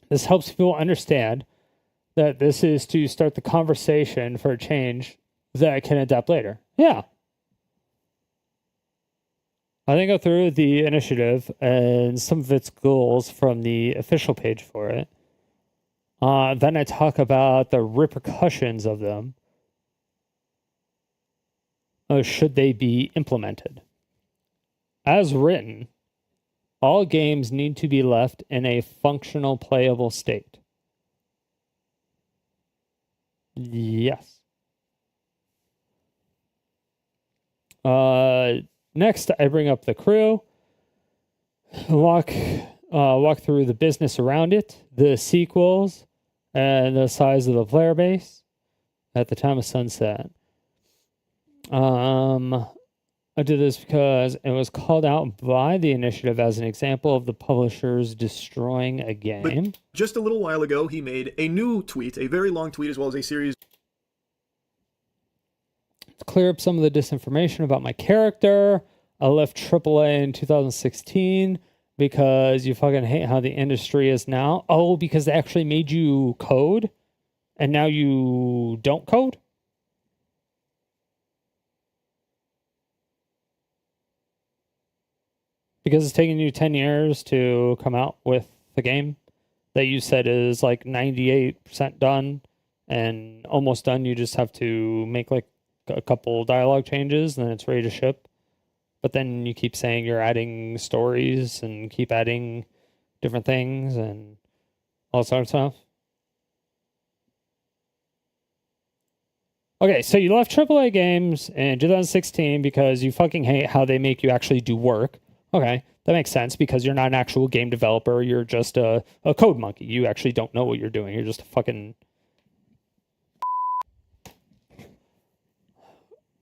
This helps people understand that this is to start the conversation for a change that can adapt later. Yeah. I then go through the initiative and some of its goals from the official page for it. Then I talk about the repercussions of them, should they be implemented. As written, all games need to be left in a functional, playable state. Yes. Next, I bring up the crew, walk through the business around it, the sequels, and the size of the player base at the time of sunset. I did this because it was called out by the initiative as an example of the publishers destroying a game. But just a little while ago, he made a new tweet, a very long tweet, as well as a series. To clear up some of the disinformation about my character, I left AAA in 2016 because you fucking hate how the industry is now. Oh, because they actually made you code, and now you don't code? Because it's taking you 10 years to come out with the game that you said is like 98% done and almost done. You just have to make like a couple dialogue changes and then it's ready to ship. But then you keep saying you're adding stories and keep adding different things and all sorts of stuff. Okay, so you left AAA games in 2016 because you fucking hate how they make you actually do work. Okay, that makes sense because you're not an actual game developer. You're just a code monkey. You actually don't know what you're doing. You're just a fucking...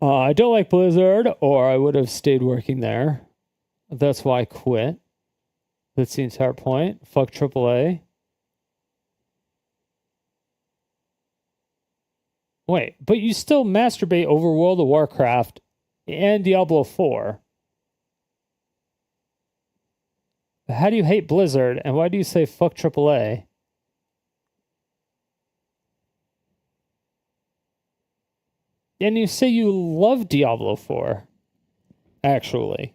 I don't like Blizzard, or I would have stayed working there. That's why I quit. That's the entire point. Fuck AAA. Wait, but you still masturbate over World of Warcraft and Diablo 4. How do you hate Blizzard, and why do you say fuck AAA? And you say you love Diablo 4, actually.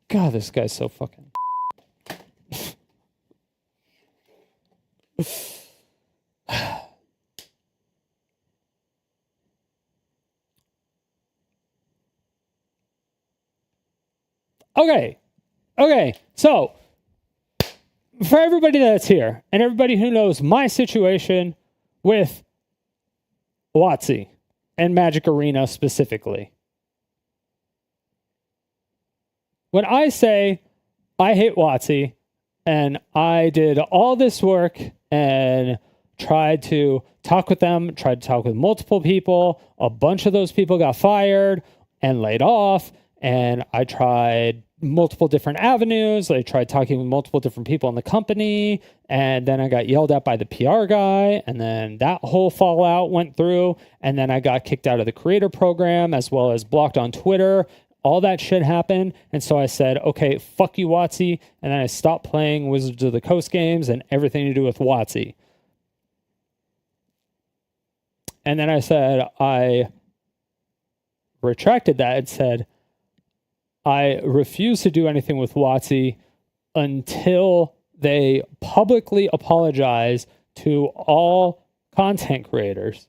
God, this guy's so fucking... Okay, so for everybody that's here and everybody who knows my situation with WotC and Magic Arena specifically, when I say I hate WotC and I did all this work and tried to talk with them, tried to talk with multiple people. A bunch of those people got fired and laid off. And I tried multiple different avenues. I tried talking with multiple different people in the company. And then I got yelled at by the PR guy. And then that whole fallout went through. And then I got kicked out of the creator program as well as blocked on Twitter. All that shit happened. And so I said, okay, fuck you, WotC. And then I stopped playing Wizards of the Coast games and everything to do with WotC. And then I said, I retracted that and said, I refuse to do anything with WotC until they publicly apologize to all content creators.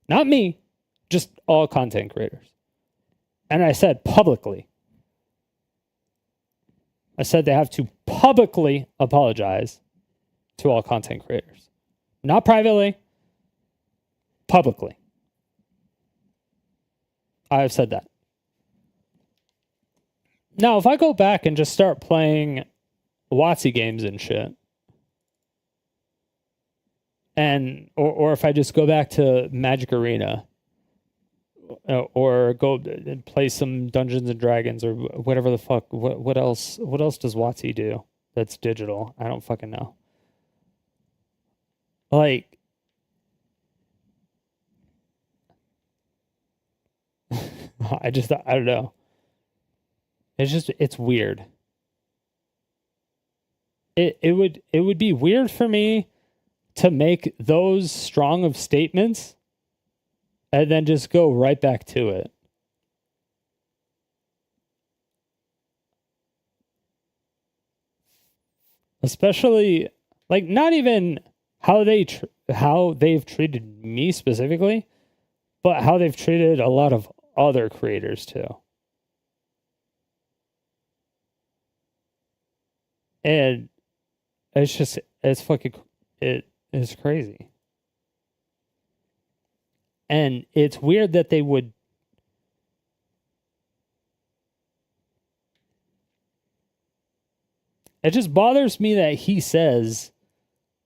Not me, just all content creators. And I said publicly. I said they have to publicly apologize to all content creators. Not privately, publicly. I have said that. Now, if I go back and just start playing WotC games and shit, and or if I just go back to Magic Arena, or go and play some Dungeons and Dragons or whatever the fuck, what else does WotC do that's digital? I don't fucking know. Like, I don't know. It's weird. It would be weird for me to make those strong of statements and then just go right back to it. Especially, like, not even how they've treated me specifically, but how they've treated a lot of other creators too. And it's crazy. And it's weird that they would. It just bothers me that he says,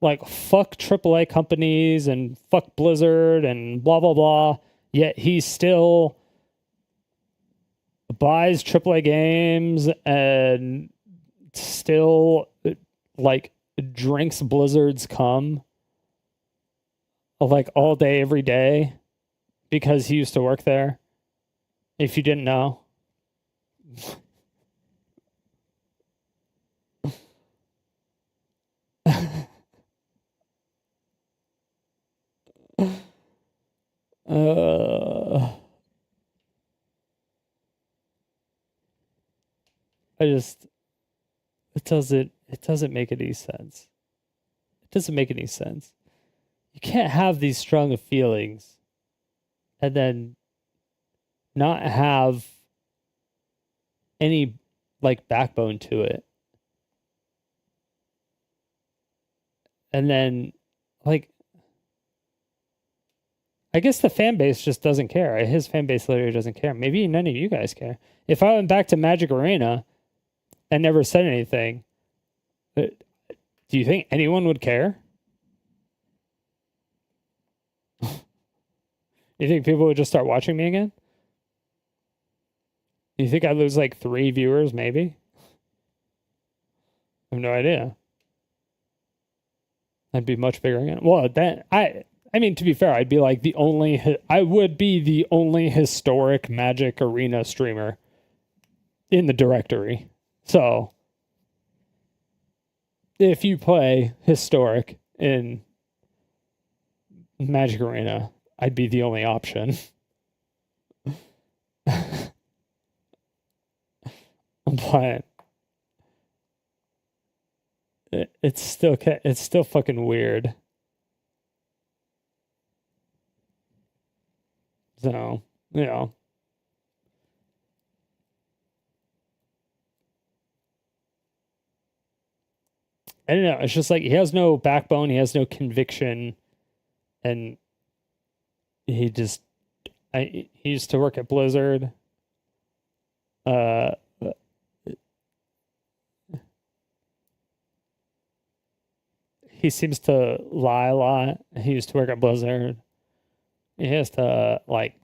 like, fuck AAA companies and fuck Blizzard and blah, blah, blah. Yet he still buys AAA games and still, like, drinks Blizzard's cum, like, all day, every day, because he used to work there. If you didn't know. It doesn't make any sense. It doesn't make any sense. You can't have these strong of feelings and then not have any, like, backbone to it. And then, like, I guess the fan base just doesn't care. His fan base literally doesn't care. Maybe none of you guys care. If I went back to Magic Arena and never said anything, do you think anyone would care? You think people would just start watching me again? You think I'd lose like 3 viewers, maybe? I have no idea. I'd be much bigger again. Well, then I mean, to be fair, I would be the only historic Magic Arena streamer in the directory. So, if you play historic in Magic Arena, I'd be the only option. But it's still fucking weird. So, you know. I don't know. It's just like he has no backbone. He has no conviction. And he used to work at Blizzard. he seems to lie a lot. He used to work at Blizzard. He has to, like,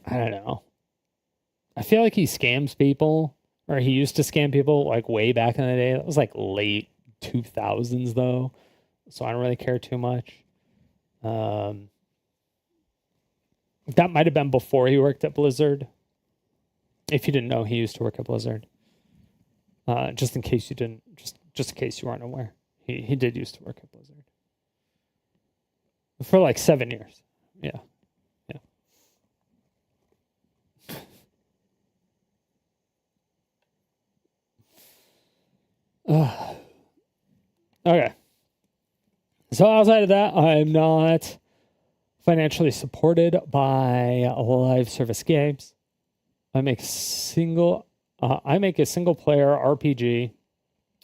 I don't know. I feel like he scams people, or he used to scam people, like, way back in the day. That was, like, late 2000s, though. So I don't really care too much. That might have been before he worked at Blizzard. If you didn't know, he used to work at Blizzard. Just in case you didn't, just in case you weren't aware, he did used to work at Blizzard for like 7 years. Yeah, yeah. Okay. So outside of that, I'm not financially supported by live service games. I make a single player RPG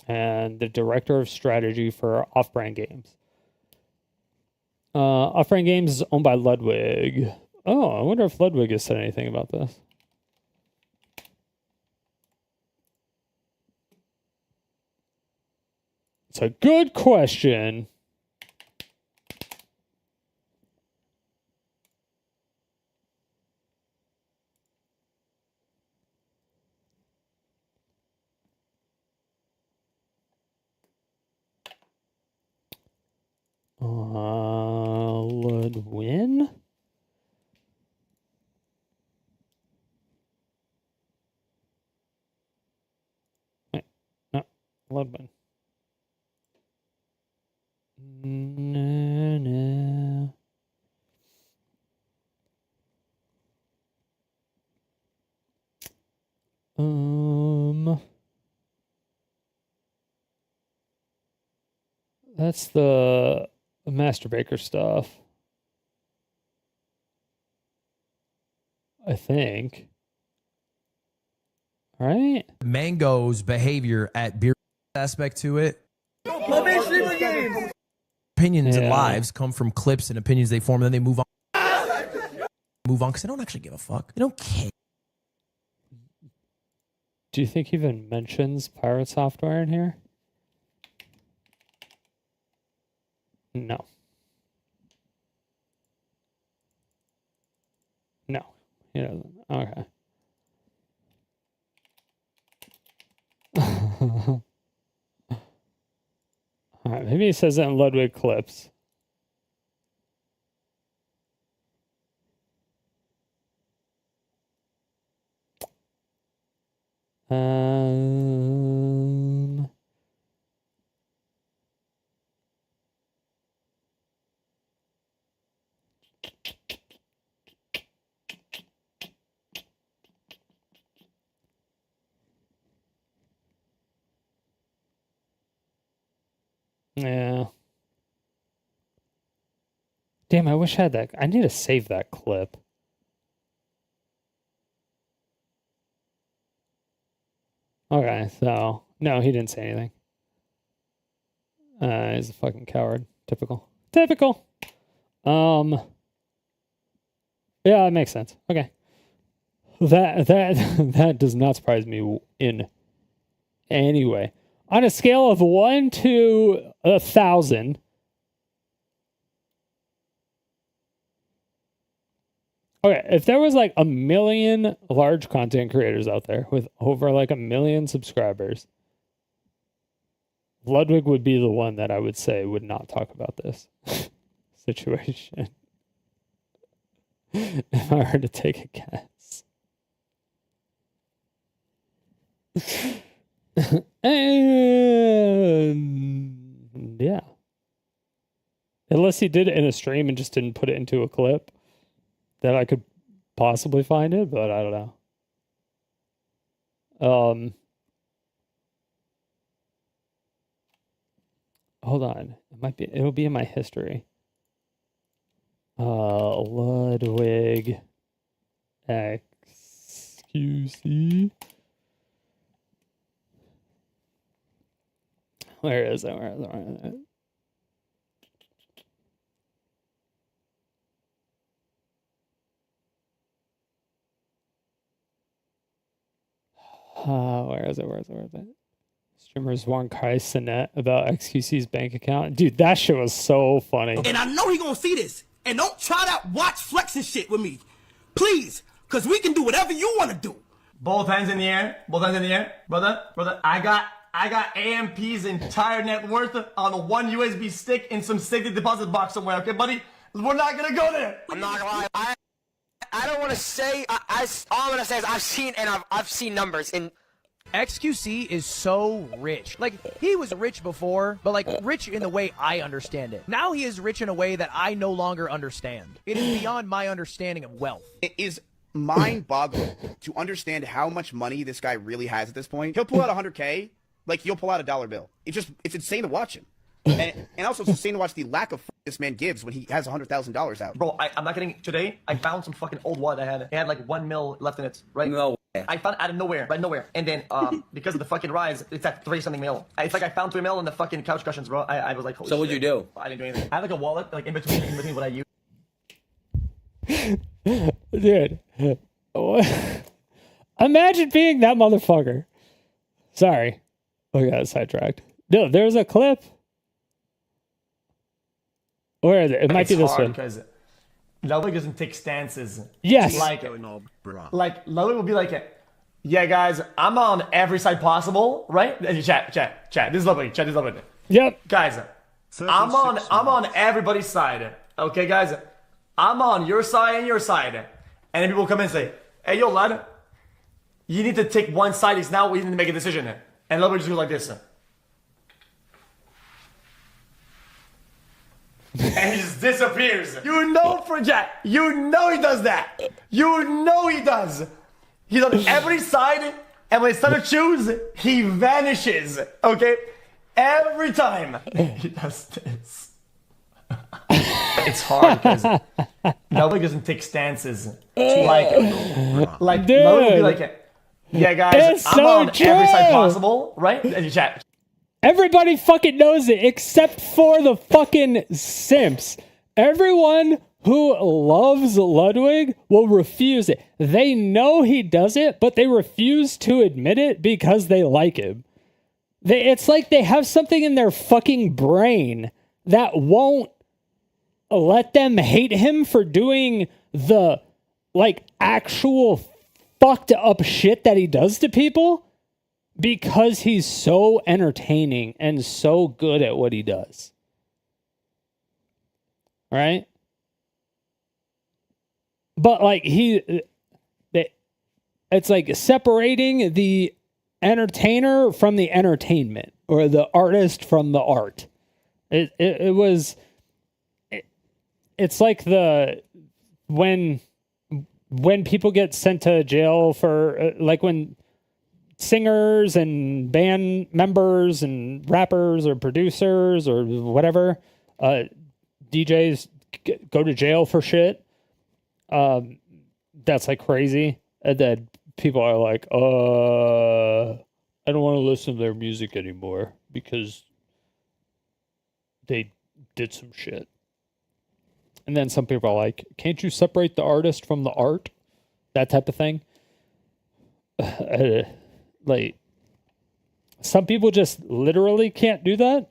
and the director of strategy for Off-Brand Games. Off-Brand Games is owned by Ludwig. Oh, I wonder if Ludwig has said anything about this. It's a good question. Ludwin? Wait, no, Ludwin. No. That's the Master Baker stuff. I think. Right? Mango's behavior at Beerio aspect to it. Opinions and lives come from clips and opinions they form, and then they move on. Because they don't actually give a fuck. They don't care. Do you think he even mentions Pirate Software in here? No. No, he doesn't. Okay. All right, maybe he says it in Ludwig clips. Yeah. Damn, I wish I had that. I need to save that clip. Okay, so no, he didn't say anything. He's a fucking coward. Typical. Typical. Yeah, it makes sense. Okay. That does not surprise me in any way. On a scale of 1 to 1,000, okay, if there was like 1 million large content creators out there with over like 1 million subscribers, Ludwig would be the one that I would say would not talk about this situation. If I were to take a guess. And yeah. Unless he did it in a stream and just didn't put it into a clip, that I could possibly find it, but I don't know. Hold on. It'll be in my history. Ludwig XQC. Where is it? Where is it? Where is it? Streamers warned Kai Sinet about XQC's bank account. Dude, that shit was so funny. And I know he gonna see this. And don't try to watch flexing shit with me. Please. Because we can do whatever you want to do. Both hands in the air. Both hands in the air. Brother. I got AMP's entire net worth on a one USB stick in some safety deposit box somewhere. Okay, buddy? We're not going to go there. I'm not gonna lie. I don't want to say. All I'm gonna say is I've seen numbers in. XQC is so rich. Like, he was rich before, but like rich in the way I understand it. Now he is rich in a way that I no longer understand. It is beyond my understanding of wealth. It is mind-boggling to understand how much money this guy really has at this point. He'll pull out 100K, like you'll pull out a dollar bill. It's insane to watch him. And also it's insane to watch the lack of this man gives when he has $100,000 out. Bro, I'm not kidding. Today, I found some fucking old wallet I had. It had like 1 mil left in it, right? No way. I found it out of nowhere, right nowhere. And then, because of the fucking rise, it's at 3-something mil. It's like I found 3 mil in the fucking couch cushions, bro. I was like, holy So what'd shit. you do? I didn't do anything. I have like a wallet, like in between what I use. Dude. Imagine being that motherfucker. Sorry. We got sidetracked. No, there's a clip. Where is it? It might be this one. Because Ludwig doesn't take stances. Yes. Like Ludwig will be like, yeah, guys, I'm on every side possible, right? Chat. This is Ludwig. Chat, this is Ludwig. Yep. Guys, I'm on everybody's side. Okay, guys, I'm on your side and your side. And then people come in and say, hey, yo, lad, you need to take one side. It's now we need to make a decision. And Ludwig just goes like this. And he just disappears. You know, Project. You know he does that. You know he does. He's on every side, and when it's time to choose, he vanishes. Okay? Every time he does this. It's hard because nobody doesn't take stances. Like Dude, nobody will be like, yeah, guys, I'm on every side possible, right? And you chat. everybody fucking knows it except for the fucking simps. Everyone who loves Ludwig will refuse it. They know he does it, but they refuse to admit it because they like him. It's like they have something in their fucking brain that won't let them hate him for doing the, like, actual fucked up shit that he does to people because he's so entertaining and so good at what he does. Right? But, like, it's like separating the entertainer from the entertainment, or the artist from the art. It's like when people get sent to jail for, like, when singers and band members and rappers or producers or whatever, DJs go to jail for shit. That's like crazy. And then people are like, I don't want to listen to their music anymore because they did some shit. And then some people are like, can't you separate the artist from the art? That type of thing. Like, some people just literally can't do that.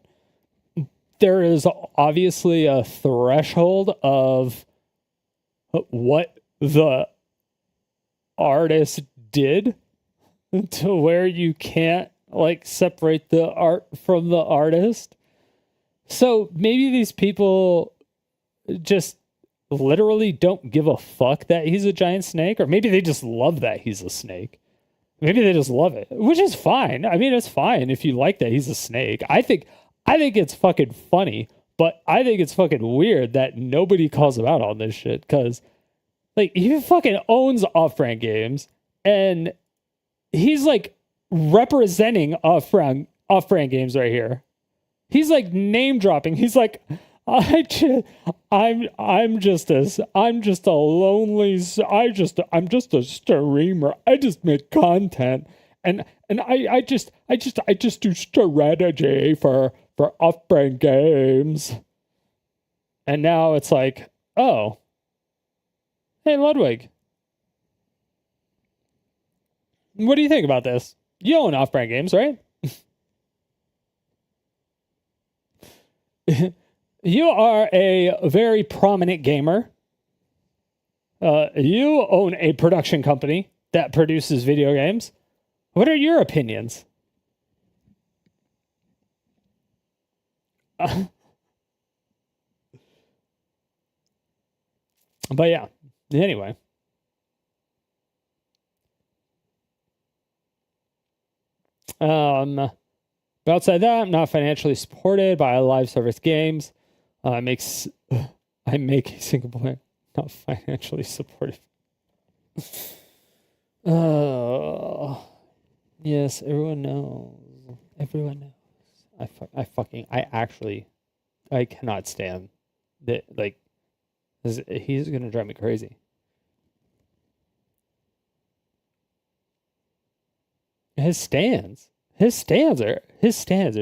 There is obviously a threshold of what the artist did to where you can't, like, separate the art from the artist. So maybe these people just literally don't give a fuck that he's a giant snake, or maybe they just love that he's a snake. Maybe they just love it, which is fine. I mean, it's fine if you like that he's a snake. I think it's fucking funny, but I think it's fucking weird that nobody calls him out on this shit, because, like, he fucking owns Off-Brand Games, and he's, like, representing Off-Brand Games right here. He's, like, name dropping. He's like, I'm just a streamer. I just make content, and I just do strategy for Off-Brand Games. And now it's like, oh, hey, Ludwig, what do you think about this? You own Off-Brand Games, right? you are a very prominent gamer. You own a production company that produces video games. What are your opinions? But yeah, anyway. But outside that, I'm not financially supported by live service games. I make a single player not financially supported. Yes, everyone knows. Everyone knows. I cannot stand that. Like, he's gonna drive me crazy. His stands are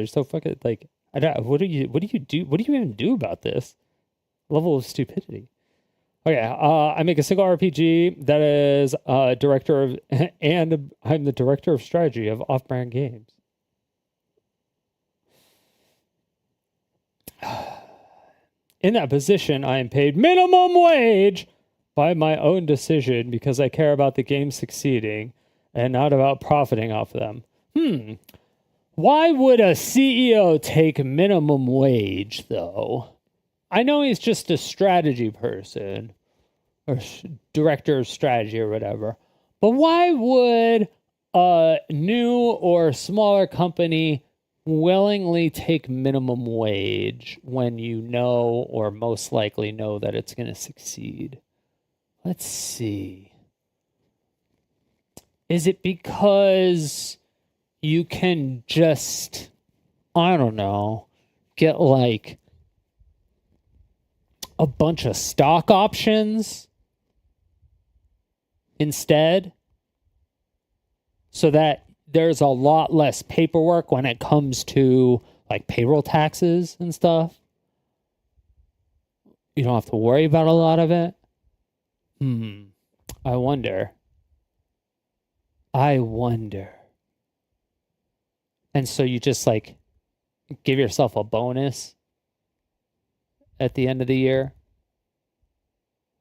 so fucking like. What do you do? What do you even do about this level of stupidity? Okay, I make a single RPG that is director of, and I'm the director of strategy of Off-Brand Games. In that position, I am paid minimum wage by my own decision because I care about the game succeeding and not about profiting off them. Why would a CEO take minimum wage, though? I know he's just a strategy person or director of strategy or whatever, but why would a new or smaller company willingly take minimum wage when you know or most likely know that it's going to succeed? Let's see. Is it because you can just, I don't know, get like a bunch of stock options instead, so that there's a lot less paperwork when it comes to like payroll taxes and stuff? You don't have to worry about a lot of it. I wonder. And so you just like give yourself a bonus at the end of the year,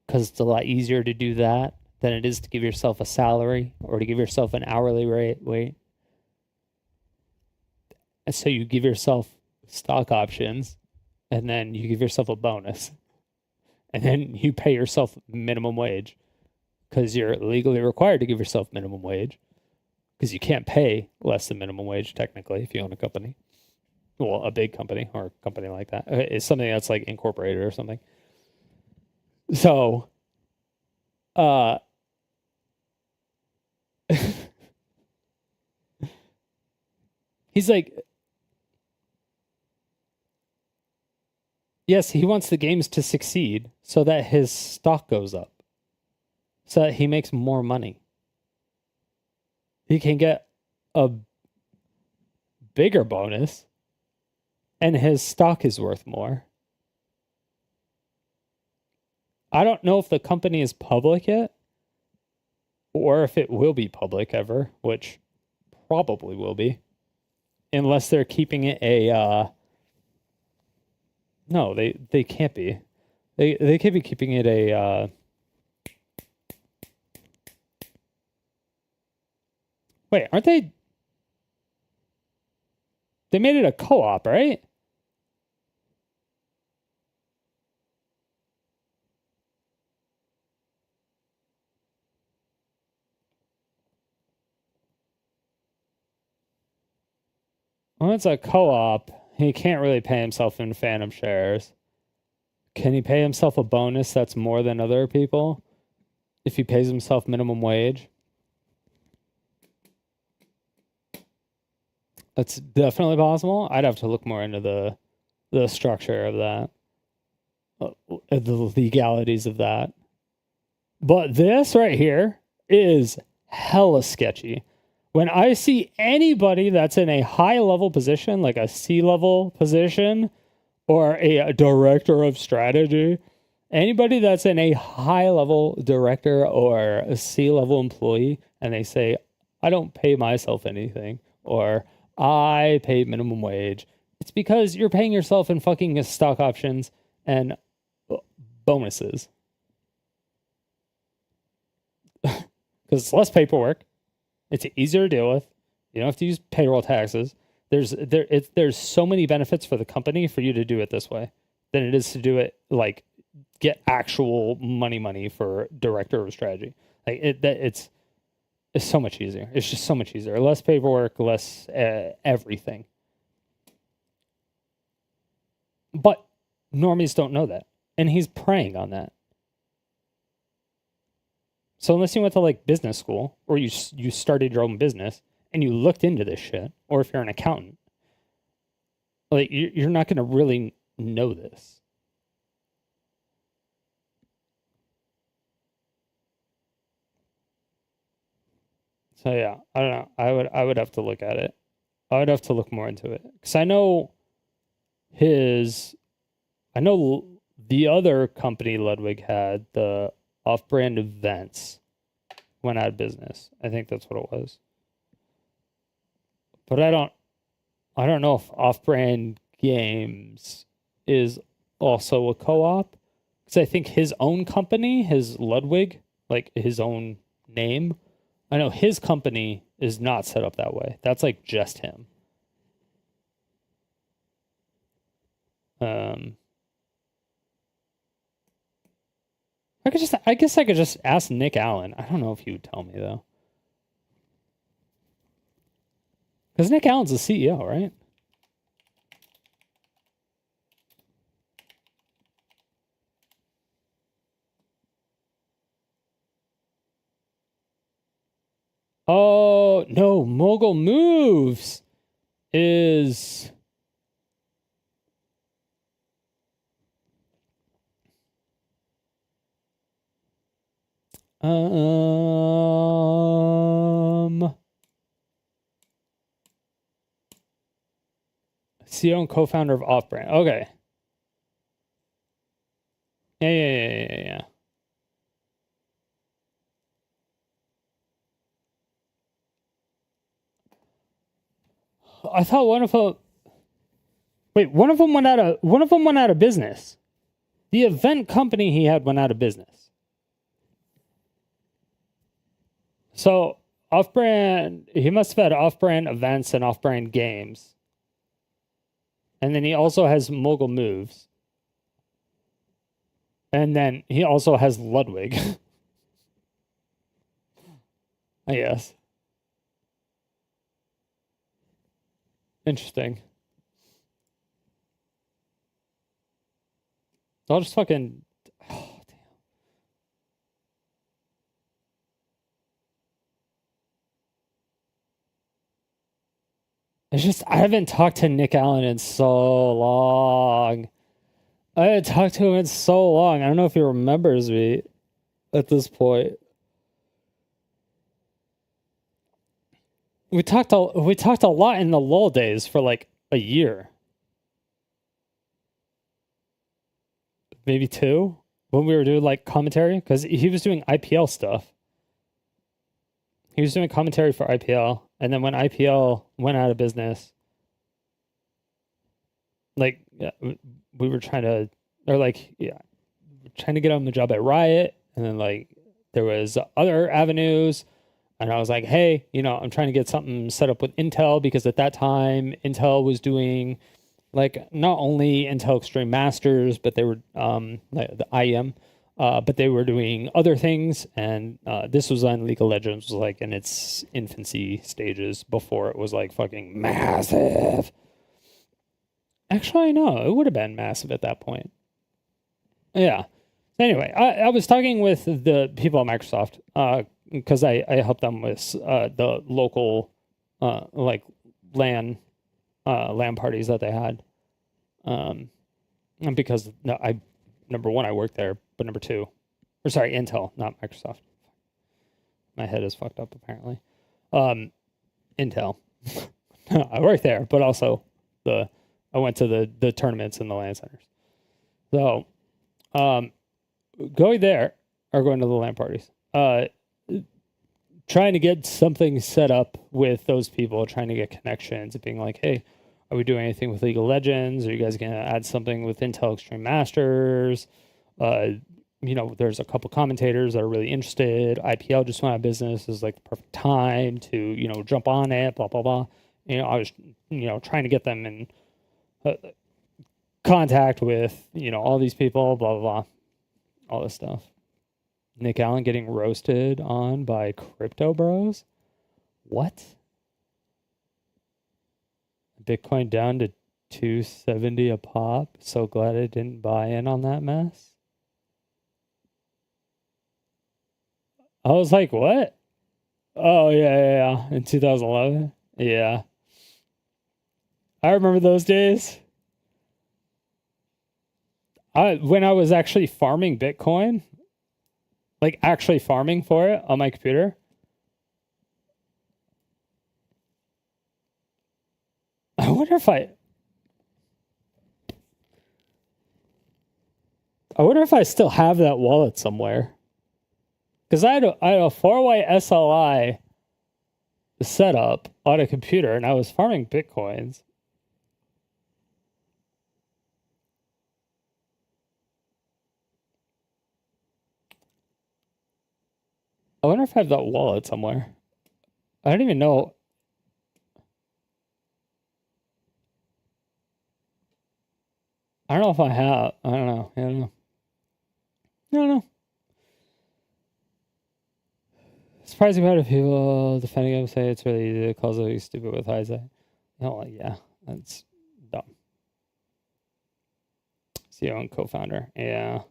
because it's a lot easier to do that than it is to give yourself a salary or to give yourself an hourly rate. And so you give yourself stock options, and then you give yourself a bonus, and then you pay yourself minimum wage because you're legally required to give yourself minimum wage, because you can't pay less than minimum wage technically if you own a company. Well, a big company or a company like that. It's something that's like incorporated or something. So, he's like, yes, he wants the games to succeed so that his stock goes up, so that he makes more money. He can get a bigger bonus, and his stock is worth more. I don't know if the company is public yet, or if it will be public ever, which probably will be, unless they're keeping it a... No, they can't be. They can't be keeping it a... Wait, aren't they... They made it a co-op, right? Well, it's a co-op. He can't really pay himself in phantom shares. Can he pay himself a bonus that's more than other people if he pays himself minimum wage? That's definitely possible. I'd have to look more into the structure of that, the legalities of that. But this right here is hella sketchy. When I see anybody that's in a high-level position, like a C-level position or a director of strategy, anybody that's in a high-level director or a C-level employee, and they say, I don't pay myself anything, or I pay minimum wage, It's because you're paying yourself in fucking stock options and bonuses. Because it's less paperwork. It's easier to deal with. You don't have to use payroll taxes. There's so many benefits for the company for you to do it this way than it is to do it like get actual money for director of strategy. Like it's so much easier. It's just so much easier. Less paperwork, less everything. But normies don't know that, and he's preying on that. So unless you went to like business school or you started your own business and you looked into this shit, or if you're an accountant, like you're not going to really know this. So yeah, I don't know. I would have to look at it. I would have to look more into it because I know the other company Ludwig had, the off-brand events, went out of business. I think that's what it was. But I don't know if off-brand games is also a co-op, because I think his own company, his Ludwig, like his own name, I know his company is not set up that way. That's like just him. I guess I could just ask Nick Allen. I don't know if he would tell me though. Because Nick Allen's the CEO, right? Oh, no. Mogul Moves is... CEO and co-founder of Off-Brand. Okay. Yeah. I thought one of them. Wait, one of them went out of business. The event company he had went out of business. So Off-Brand, he must have had Off-Brand events and Off-Brand games. And then he also has Mogul Moves. And then he also has Ludwig. I guess. Interesting. I'll just fucking... Oh, damn. It's just, I haven't talked to Nick Allen in so long. I haven't talked to him in so long. I don't know if he remembers me at this point. We talked a lot in the lull days for like a year. Maybe 2 when we were doing like commentary, because he was doing IPL stuff. He was doing commentary for IPL, and then when IPL went out of business, like we were trying to get him a job at Riot, and then like there was other avenues, and I was like, hey, I'm trying to get something set up with Intel, because at that time Intel was doing like not only Intel Extreme Masters, but they were the IEM, but they were doing other things, and this was on League of Legends, was like in its infancy stages before it was like fucking massive. Actually, no, it would have been massive at that point. Yeah. Anyway, I was talking with the people at Microsoft because I helped them with the local like LAN parties that they had. And because number one, I worked there, but number two, Intel, not Microsoft. My head is fucked up apparently. Intel. I worked there, but also I went to the tournaments in the LAN centers. So, going there or going to the LAN parties, trying to get something set up with those people, trying to get connections, being like, hey, Are we doing anything with League of Legends? Are you guys going to add something with Intel Extreme Masters? There's a couple commentators that are really interested. IPL just went out of business. This is like the perfect time to, jump on it, blah, blah, blah. I was, trying to get them in contact with, all these people, blah, blah, blah, all this stuff. Nick Allen getting roasted on by crypto bros? What? Bitcoin down to 270 a pop. So glad I didn't buy in on that mess. I was like, what? Oh, yeah. In 2011? Yeah. I remember those days. When I was actually farming Bitcoin, like actually farming for it on my computer, I wonder if I still have that wallet somewhere. Because I had a 4-way SLI set up on a computer and I was farming Bitcoins. I wonder if I have that wallet somewhere. I don't even know. I don't know if I have. I don't know. Surprising about it, people defending him say it's really easy to call something stupid with hindsight. Yeah, that's dumb. CEO and co-founder. Yeah.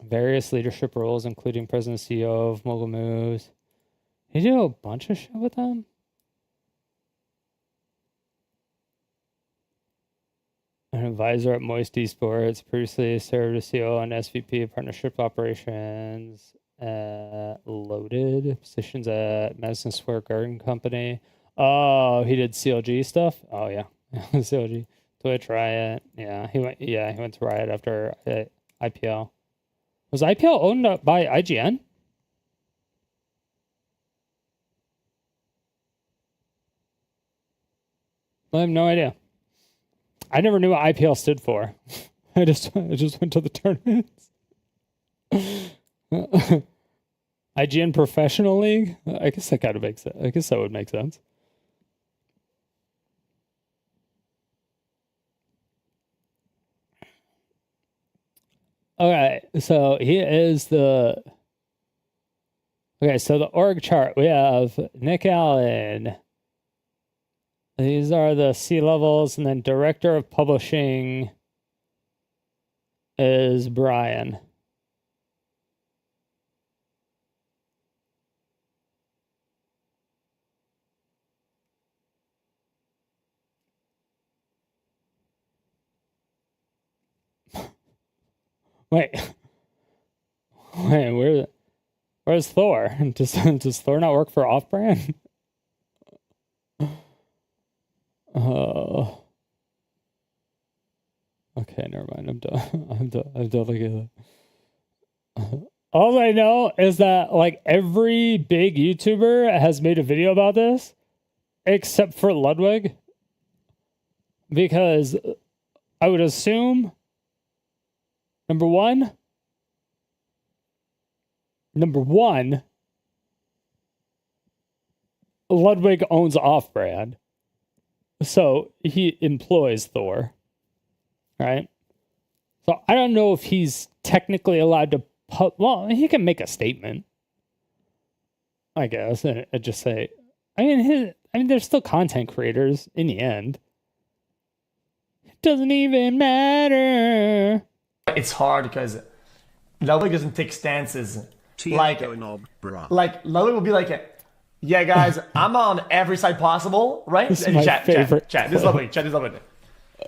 Various leadership roles, including president and CEO of Mogul Moves. He do a bunch of shit with them? An advisor at Moist Esports. Previously served as CEO and SVP of Partnership Operations at Loaded. Positions at Madison Square Garden Company. Oh, he did CLG stuff? Oh, yeah. CLG. Twitch, Riot. Yeah, he went to Riot after IPL. Was IPL owned by IGN? I have no idea. I never knew what IPL stood for. I just went to the tournaments. IGN Professional League? I guess that kind of makes sense. I guess that would make sense. Okay, so he is the... Okay, so the org chart, we have Nick Allen. These are the C levels, and then director of publishing is Brian. Wait, where's Thor? Does Thor not work for Off-Brand? Oh. Okay, never mind. I'm done. I'm done looking at that. All I know is that like every big YouTuber has made a video about this, except for Ludwig, because I would assume Number one, Ludwig owns Off-Brand, so he employs Thor, right? So I don't know if he's technically allowed to well, he can make a statement, I guess, and just say, I mean, they're still content creators in the end. It doesn't even matter. It's hard because Ludwig doesn't take stances. Like Ludwig will be like, yeah, guys, I'm on every side possible, right? This is my favorite. Chat. This is Ludwig. Chat, this is Ludwig.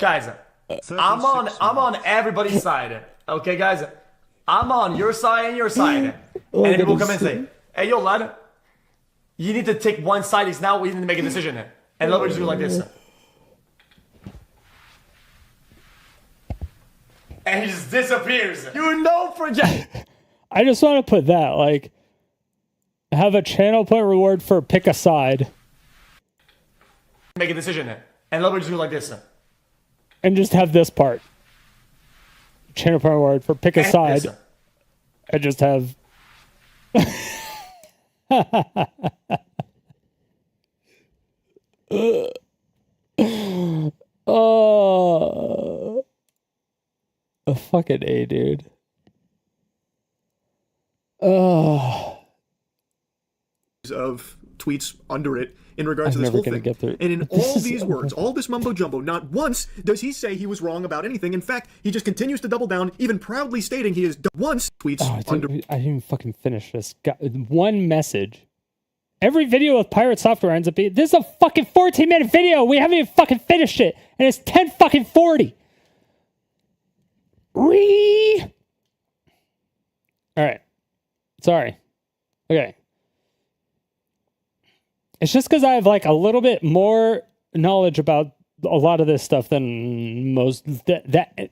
Guys, I'm on everybody's side. Okay, guys, I'm on your side and your side. And then people come and say, hey, yo, lad, you need to take one side. It's now we need to make a decision. And Ludwig just goes like this. And he just disappears. You know project. I just want to put that, like, have a channel point reward for pick a side. Make a decision. And Lubber just goes like this. And just have this part. Channel point reward for pick a side. And just have... Oh, a fucking A, dude. Oh. Of tweets under it in regards I'm to this never whole gonna thing. get through. And in This all is these words, all this mumbo jumbo, not once does he say he was wrong about anything. In fact, he just continues to double down, even proudly stating he is once tweets under. I didn't even fucking finish this. One message. Every video with Pirate Software ends up being, this is a fucking 14-minute video. We haven't even fucking finished it. And it's 10 fucking 40. All right. Sorry. Okay. It's just because I have like a little bit more knowledge about a lot of this stuff than most. That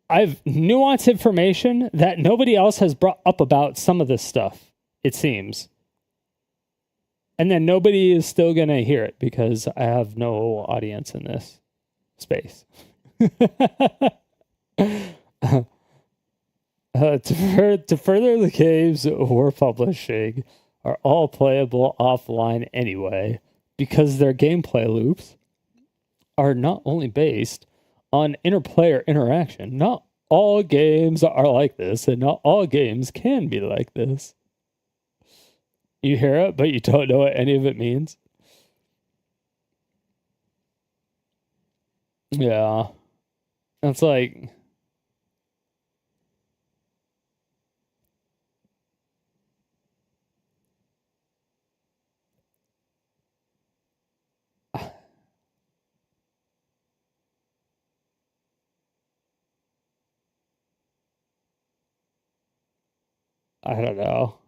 I have nuanced information that nobody else has brought up about some of this stuff, it seems. And then nobody is still going to hear it because I have no audience in this space. To further the games we're publishing are all playable offline anyway, because their gameplay loops are not only based on interplayer interaction. Not all games are like this, and not all games can be like this. You hear it, but you don't know what any of it means? Yeah. It's like... I don't know.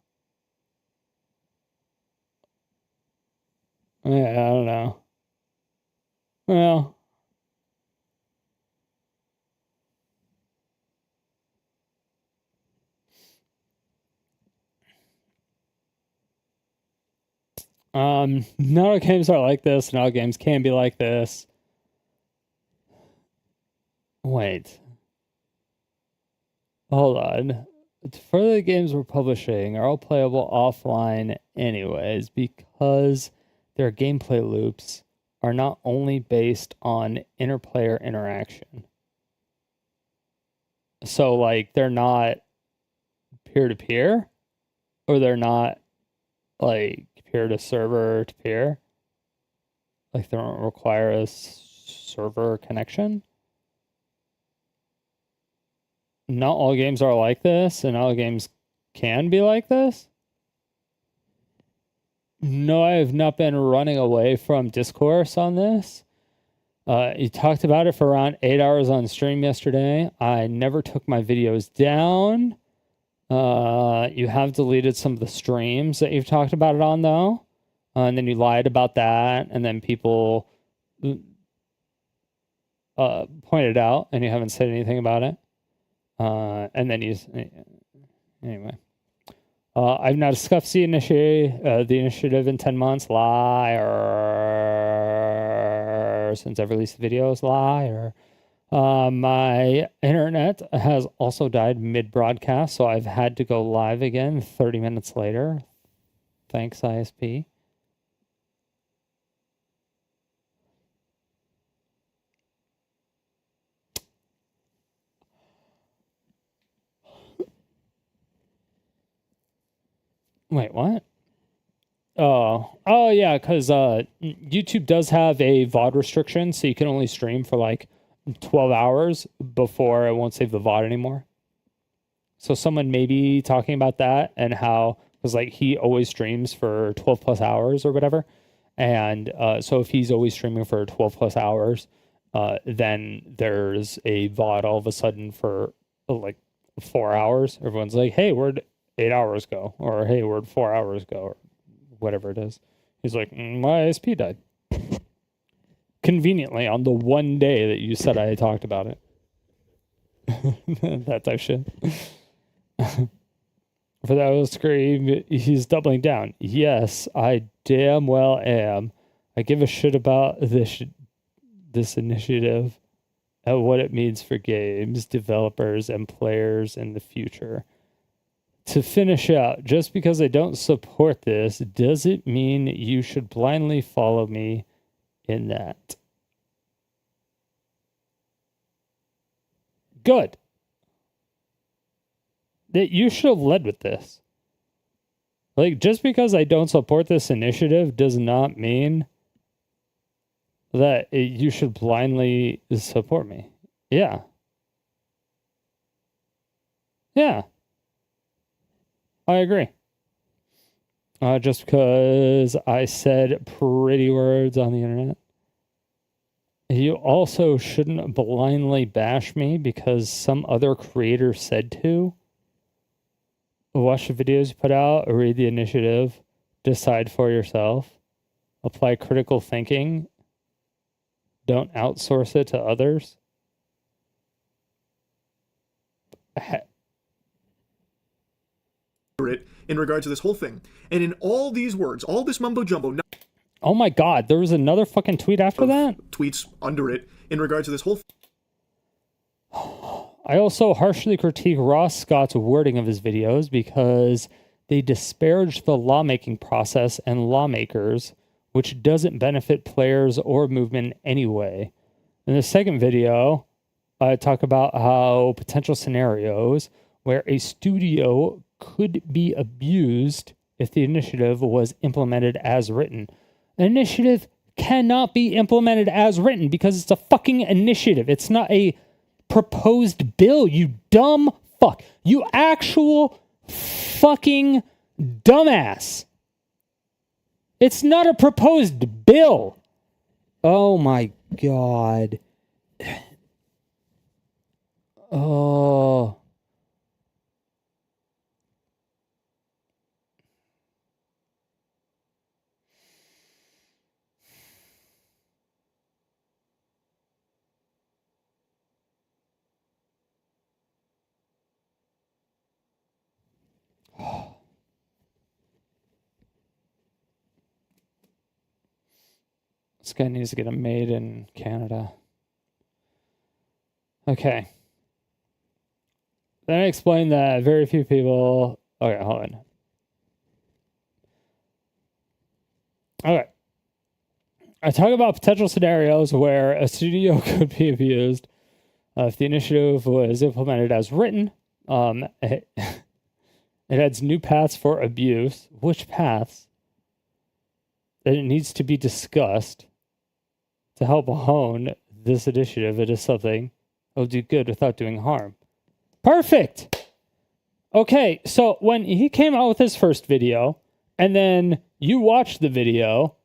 Yeah, I don't know. Well, not all games are like this, not all games can be like this. Wait. Hold on. Further, the games we're publishing are all playable offline anyways, because their gameplay loops are not only based on interplayer interaction. So, like, they're not peer-to-peer, or they're not, like, peer-to-server to peer. Like, they don't require a server connection. Not all games are like this, and all games can be like this. No, I have not been running away from discourse on this. You talked about it for around 8 hours on stream yesterday. I never took my videos down. You have deleted some of the streams that you've talked about it on, though. And then you lied about that, and then people pointed out, and you haven't said anything about it. And then you... Anyway. I've not discussed the initiative in 10 months. Liar. Since I've released the videos. Liar. My internet has also died mid-broadcast, so I've had to go live again 30 minutes later. Thanks, ISP. Wait, what? Oh yeah, because YouTube does have a VOD restriction, so you can only stream for like 12 hours before it won't save the VOD anymore. So someone may be talking about that and how, because like he always streams for 12 plus hours or whatever. And so if he's always streaming for 12 plus hours, then there's a VOD all of a sudden for like 4 hours. Everyone's like, hey, where'd 8 hours go? Or hey, where'd 4 hours go? Or whatever it is. He's like, my ISP died. Conveniently on the one day that you said I talked about it. that type of shit. For that will scream, he's doubling down. Yes, I damn well am. I give a shit about this initiative and what it means for games, developers, and players in the future. To finish out, just because I don't support this doesn't mean you should blindly follow me in that. Good. That you should have led with this. Like, just because I don't support this initiative does not mean that you should blindly support me. Yeah. Yeah. I agree. Just because I said pretty words on the internet. You also shouldn't blindly bash me because some other creator said to. Watch the videos you put out, read the initiative, decide for yourself, apply critical thinking, don't outsource it to others. In regard to this whole thing. And in all these words, all this mumbo jumbo. Oh my God, there was another fucking tweet after that? Tweets under it in regard to this whole I also harshly critique Ross Scott's wording of his videos because they disparage the lawmaking process and lawmakers, which doesn't benefit players or movement anyway. In the second video, I talk about how potential scenarios where a studio could be abused if the initiative was implemented as written. An initiative cannot be implemented as written because it's a fucking initiative. It's not a proposed bill, you dumb fuck. You actual fucking dumbass. It's not a proposed bill. Oh my God. Oh. This guy needs to get them made in Canada. Okay. Then I explained that very few people... Okay, hold on. Okay. I talk about potential scenarios where a studio could be abused if the initiative was implemented as written. It adds new paths for abuse. Which paths? That it needs to be discussed to help hone this initiative. It is something that will do good without doing harm. Perfect! Okay, so when he came out with his first video, and then you watched the video,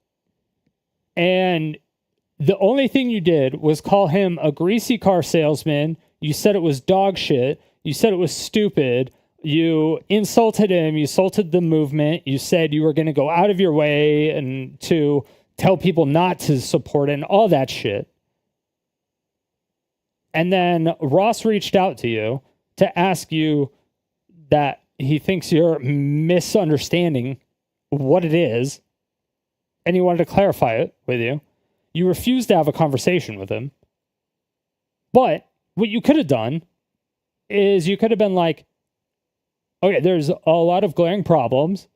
and the only thing you did was call him a greasy car salesman, you said it was dog shit, you said it was stupid, you insulted him, you insulted the movement, you said you were going to go out of your way and to tell people not to support it and all that shit. And then Ross reached out to you to ask you that he thinks you're misunderstanding what it is, and he wanted to clarify it with you. You refused to have a conversation with him. But what you could have done is you could have been like, okay, there's a lot of glaring problems.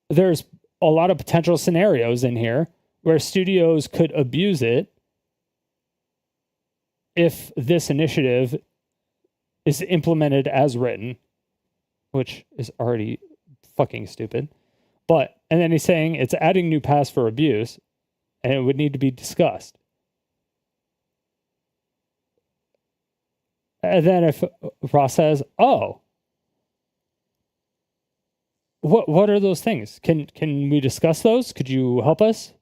There's a lot of potential scenarios in here where studios could abuse it if this initiative is implemented as written, which is already fucking stupid. And then he's saying it's adding new paths for abuse and it would need to be discussed. And then if Ross says, oh, what are those things? Can we discuss those? Could you help us?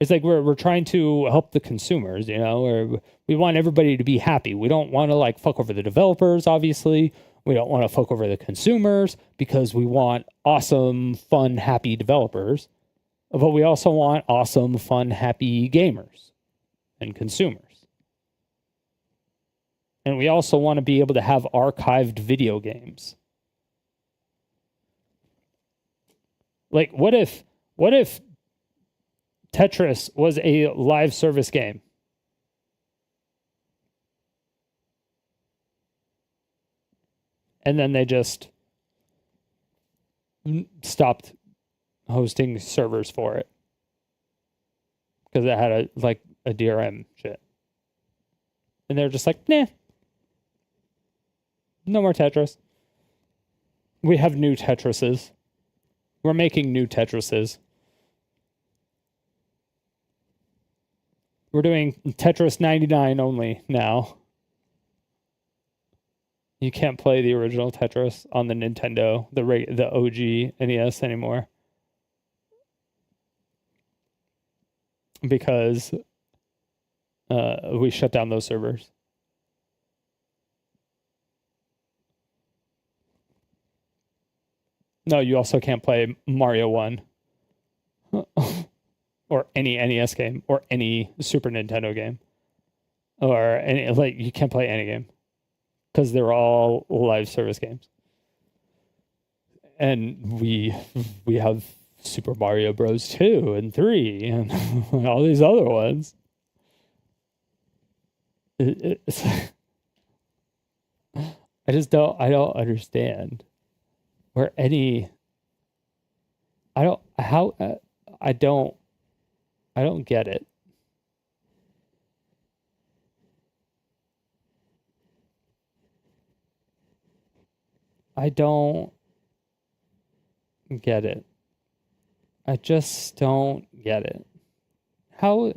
It's like we're trying to help the consumers, you know, or we want everybody to be happy. We don't want to like fuck over the developers, obviously. We don't want to fuck over the consumers because we want awesome, fun, happy developers. But we also want awesome, fun, happy gamers and consumers. And we also want to be able to have archived video games. Like, what if Tetris was a live service game? And then they just stopped hosting servers for it because it had a DRM shit. And they're just like, nah, no more Tetris. We have new Tetrises. We're making new Tetrises. We're doing Tetris 99 only now. You can't play the original Tetris on the Nintendo, the OG NES anymore. Because we shut down those servers. No, you also can't play Mario 1. Or any NES game. Or any Super Nintendo game. Or any, you can't play any game. Because they're all live service games. And we have Super Mario Bros. 2 and 3 and all these other ones. I don't understand where any. I don't get it. I don't get it. I just don't get it. How?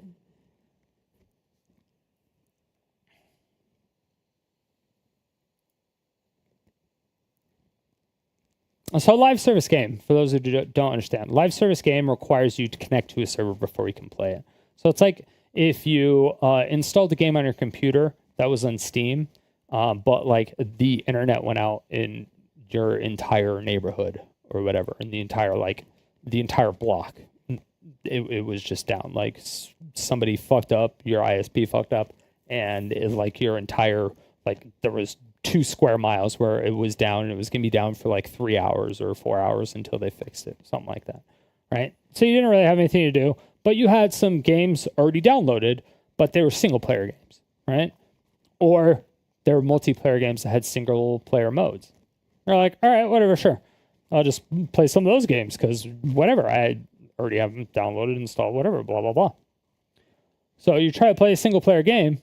So live service game, for those who don't understand, live service game requires you to connect to a server before you can play it. So it's like if you installed the game on your computer that was on Steam, but like the internet went out in your entire neighborhood or whatever, in the entire block. It was just down. Like somebody fucked up, your ISP fucked up, and your entire, there was 2 square miles where it was down, and it was going to be down for 3 hours or 4 hours until they fixed it, something like that, right? So you didn't really have anything to do, but you had some games already downloaded, but they were single player games, right? Or they were multiplayer games that had single player modes. They're like, all right, whatever, sure. I'll just play some of those games because whatever, I already have them downloaded, installed, whatever, blah, blah, blah. So you try to play a single player game,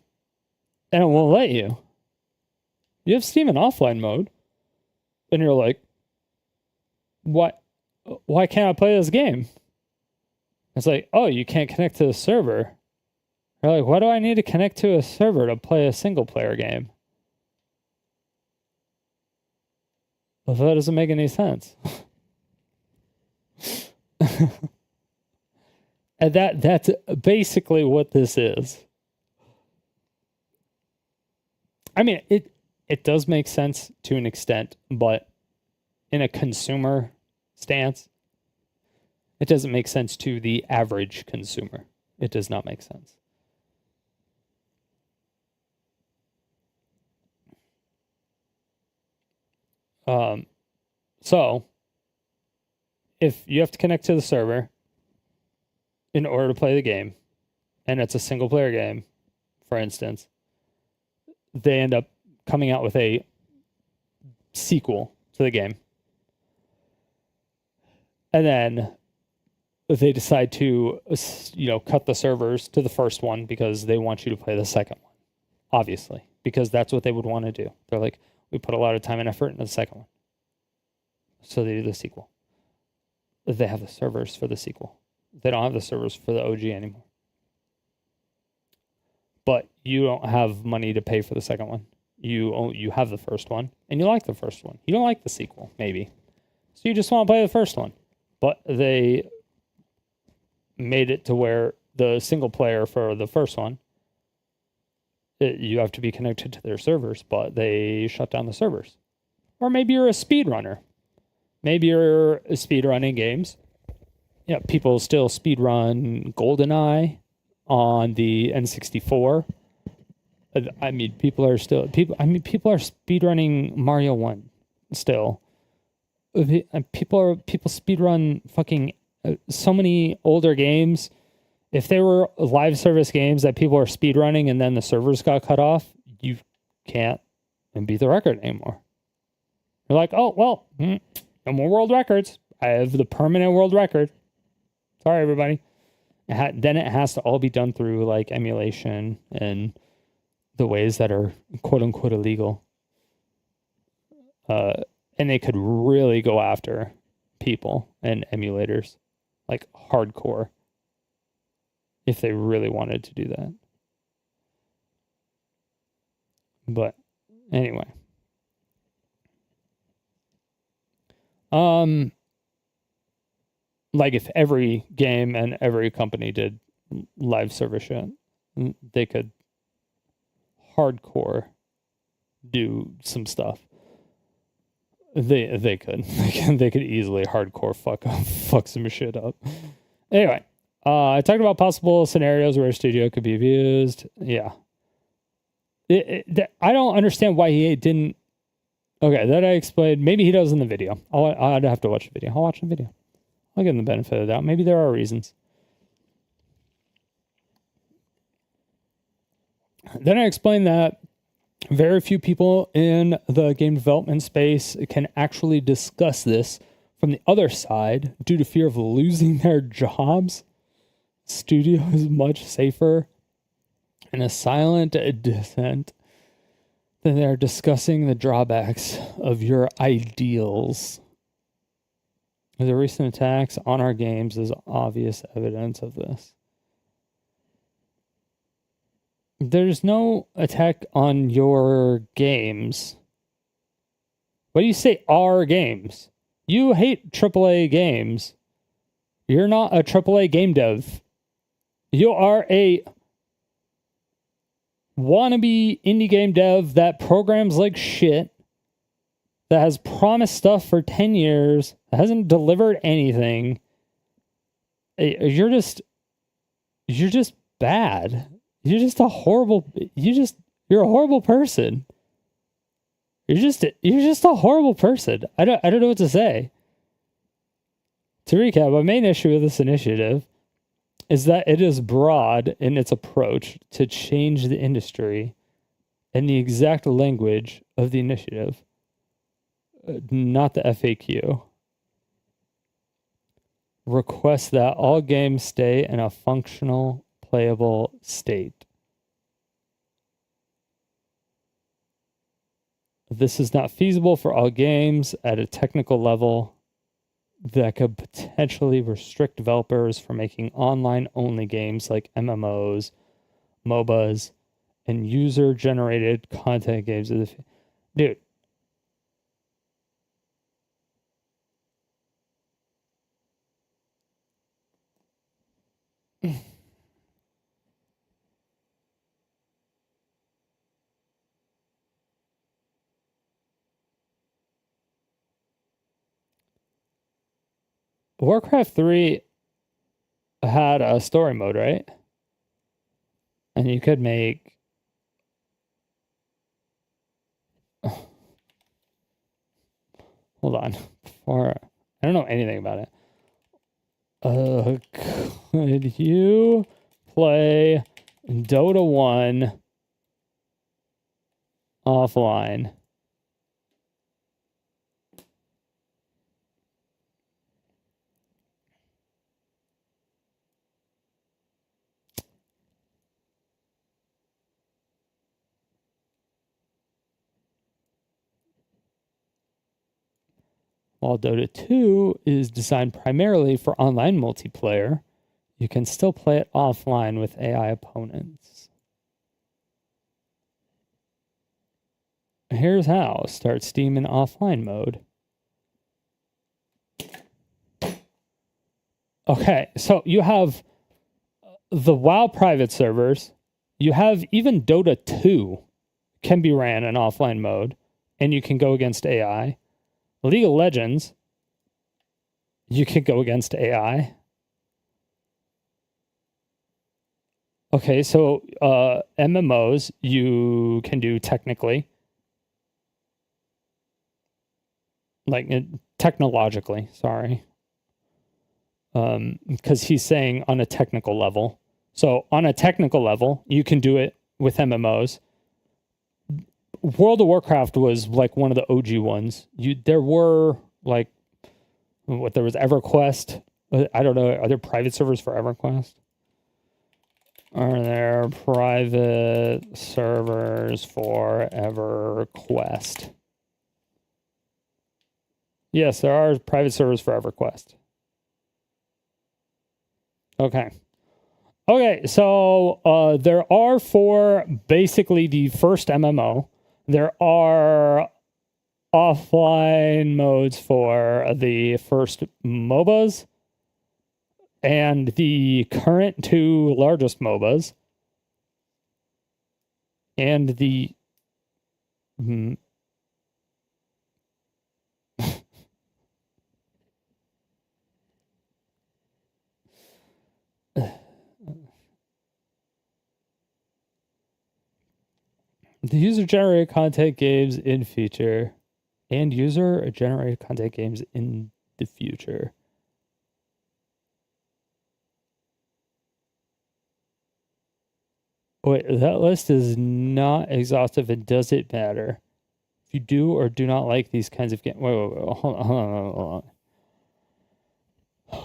and it won't let you. You have Steam in offline mode, and you're like, what? Why can't I play this game? It's like, oh, you can't connect to the server. You're like, why do I need to connect to a server to play a single player game? Well, that doesn't make any sense. And that's basically what this is. I mean, it does make sense to an extent, but in a consumer stance, it doesn't make sense to the average consumer. It does not make sense. So if you have to connect to the server in order to play the game, and it's a single player game, for instance, they end up coming out with a sequel to the game. And then they decide to, cut the servers to the first one because they want you to play the second one. Obviously, because that's what they would want to do. They're like, we put a lot of time and effort into the second one. So they do the sequel. They have the servers for the sequel. They don't have the servers for the OG anymore. But you don't have money to pay for the second one. You have the first one, and you like the first one. You don't like the sequel, maybe. So you just want to play the first one. But they made it to where the single player for the first one, you have to be connected to their servers, but they shut down the servers. Or maybe you're a speedrunner. Maybe you're speedrunning games. Yeah, people still speedrun GoldenEye on the N64. I mean, people are speedrunning Mario 1 still. People speedrun fucking so many older games. If they were live service games that people are speedrunning and then the servers got cut off, you can't beat the record anymore. You're like, oh, well, no more world records. I have the permanent world record. Sorry, everybody. Then it has to all be done through like emulation and the ways that are quote unquote illegal. And they could really go after people and emulators like hardcore if they really wanted to do that. But anyway. Like if every game and every company did live service shit, they could hardcore do some stuff. They could easily hardcore fuck some shit up. Anyway, I talked about possible scenarios where a studio could be abused. Yeah. I don't understand why he didn't. Okay, that I explained. Maybe he does in the video. I'd have to watch the video. I'll watch the video. I'll give him the benefit of the doubt. Maybe there are reasons. Then I explained that very few people in the game development space can actually discuss this from the other side due to fear of losing their jobs. Studio is much safer in a silent dissent than they're discussing the drawbacks of your ideals. The recent attacks on our games is obvious evidence of this. There's no attack on your games. What do you say, our games? You hate AAA games. You're not a AAA game dev. You are a wannabe indie game dev that programs like shit, that has promised stuff for 10 years, that hasn't delivered anything. You're just bad. You're just a horrible, you're a horrible person. You're just a horrible person. I don't know what to say. To recap, my main issue with this initiative is that it is broad in its approach to change the industry and the exact language of the initiative, not the FAQ. Request that all games stay in a functional, playable state. This is not feasible for all games at a technical level that could potentially restrict developers from making online-only games like MMOs, MOBAs, and user-generated content games. Dude. Warcraft 3 had a story mode, right? And you could make... Hold on. I don't know anything about it. Could you play Dota 1 offline? While Dota 2 is designed primarily for online multiplayer, you can still play it offline with AI opponents. Here's how. Start Steam in offline mode. Okay, so you have the WoW private servers. You have even Dota 2 can be ran in offline mode, and you can go against AI. League of Legends, you can go against AI. Okay, so MMOs you can do technically, like technologically, sorry. Because he's saying on a technical level. So on a technical level, you can do it with MMOs. World of Warcraft was like one of the OG ones. There were like, there was EverQuest. I don't know. Are there private servers for EverQuest? Are there private servers for EverQuest? Yes, there are private servers for EverQuest. Okay. Okay, so there are for basically the first MMO. There are offline modes for the first MOBAs and the current two largest MOBAs. And the... The user-generated content games in future and user-generated content games in the future. Wait, that list is not exhaustive and does it matter? If you do or do not like these kinds of games... Wait, hold on.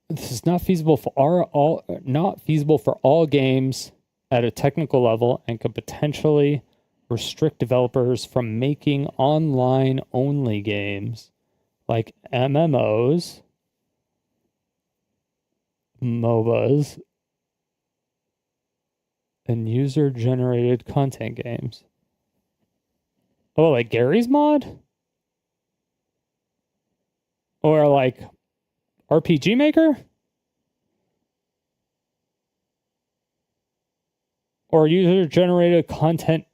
This is not feasible for all games at a technical level and could potentially restrict developers from making online-only games like MMOs, MOBAs, and user-generated content games. Oh, like Gary's Mod? Or like RPG Maker? Or user-generated content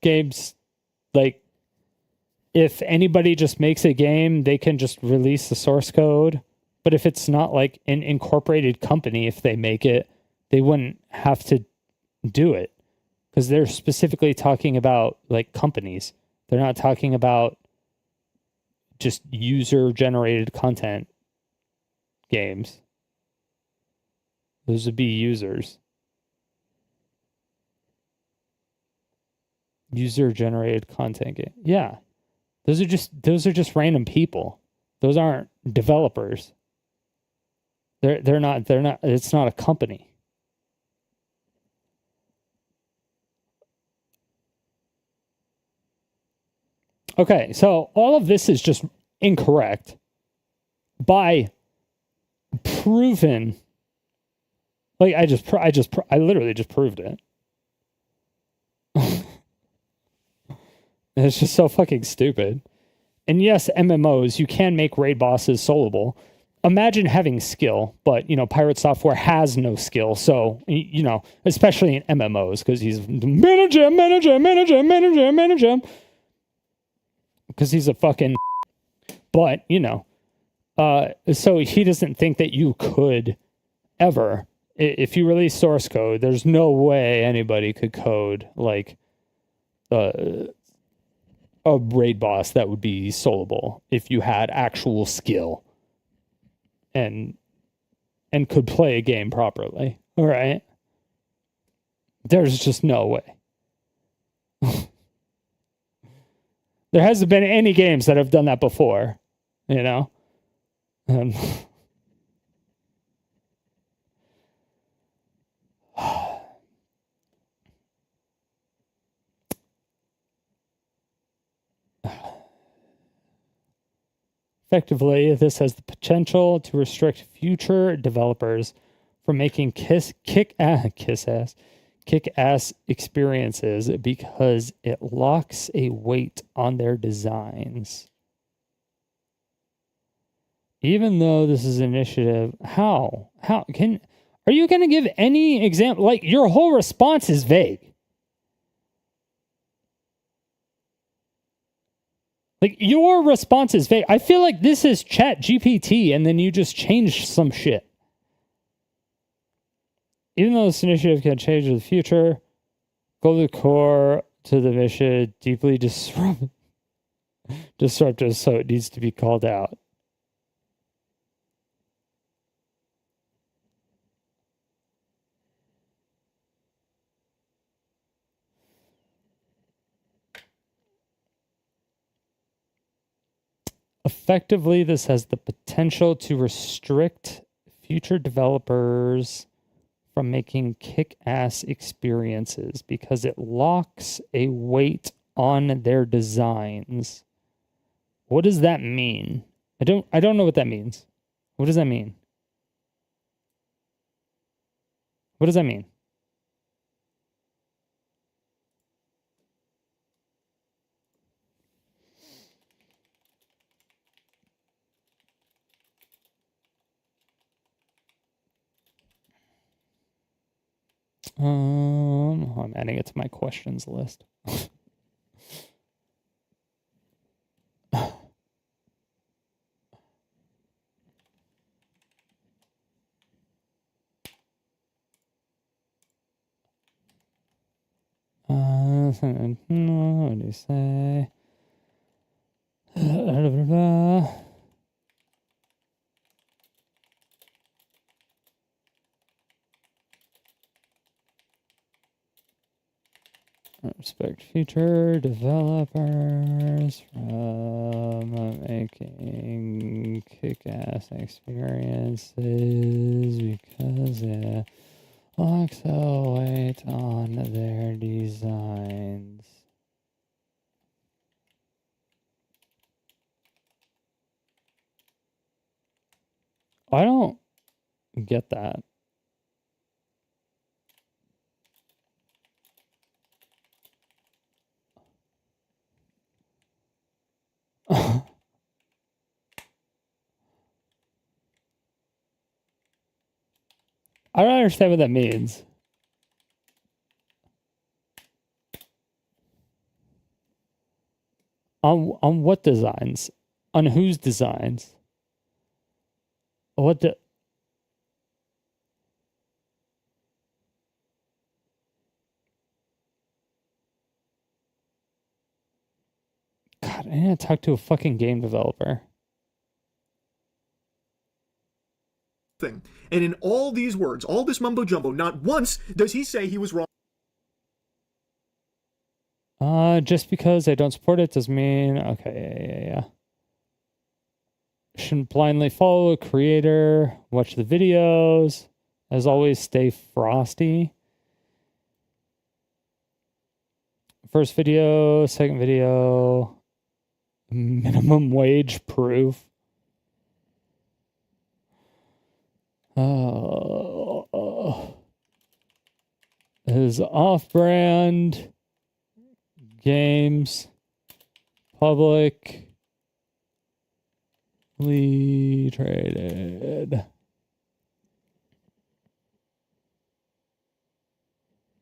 games, like if anybody just makes a game, they can just release the source code. But if it's not like an incorporated company, if they make it, they wouldn't have to do it. Because they're specifically talking about like companies. They're not talking about just user-generated content games. Those would be users. User-generated content game. Yeah. Those are just random people. Those aren't developers. They're not it's not a company. Okay, so all of this is just incorrect by proven, like I literally just proved it. It's just so fucking stupid. And yes, MMOs, you can make raid bosses soloable. Imagine having skill, but, Pirate Software has no skill. So, especially in MMOs, because he's manage him. Because he's a fucking... But, so he doesn't think that you could ever... If you release source code, there's no way anybody could code, like... a raid boss that would be soloable if you had actual skill and could play a game properly. All right. There's just no way. There hasn't been any games that have done that before, Effectively, this has the potential to restrict future developers from making kick-ass experiences because it locks a weight on their designs. Even though this is an initiative, are you going to give any example? Like, your whole response is vague. Like, your response is vague. I feel like this is Chat GPT and then you just changed some shit. Even though this initiative can change the future, go to the core to the mission, deeply disruptive, so it needs to be called out. Effectively, this has the potential to restrict future developers from making kick-ass experiences because it locks a weight on their designs. What does that mean? I don't know what that means. What does that mean? What does that mean? I'm adding it to my questions list. What do you say? Respect future developers from making kick-ass experiences because it locks a weight on their designs. I don't get that. I don't understand what that means. On what designs? On whose designs? What the... God, I need to talk to a fucking game developer. Thing. And in all these words, all this mumbo jumbo, not once does he say he was wrong. Just because I don't support it doesn't mean... Okay, yeah. Shouldn't blindly follow a creator. Watch the videos. As always, stay frosty. First video, second video. Minimum wage proof. Is off-brand games publicly traded?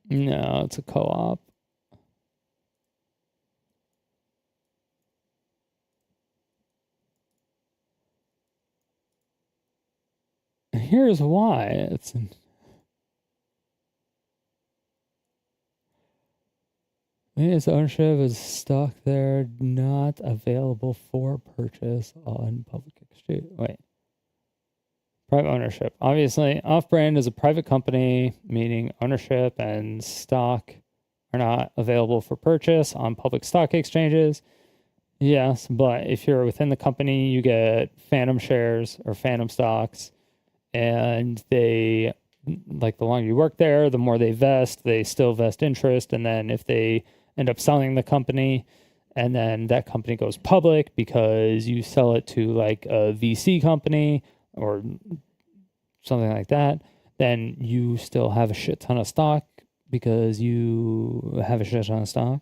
No, it's a co-op. Here's why. Its ownership is stock there, not available for purchase on public exchange. Wait. Private ownership. Obviously, Off-Brand is a private company, meaning ownership and stock are not available for purchase on public stock exchanges. Yes, but if you're within the company, you get phantom shares or phantom stocks, and they, like, the longer you work there, the more they vest, they still vest interest, and then if they end up selling the company, and then that company goes public because you sell it to like a VC company or something like that, then you still have a shit ton of stock because you have a shit ton of stock.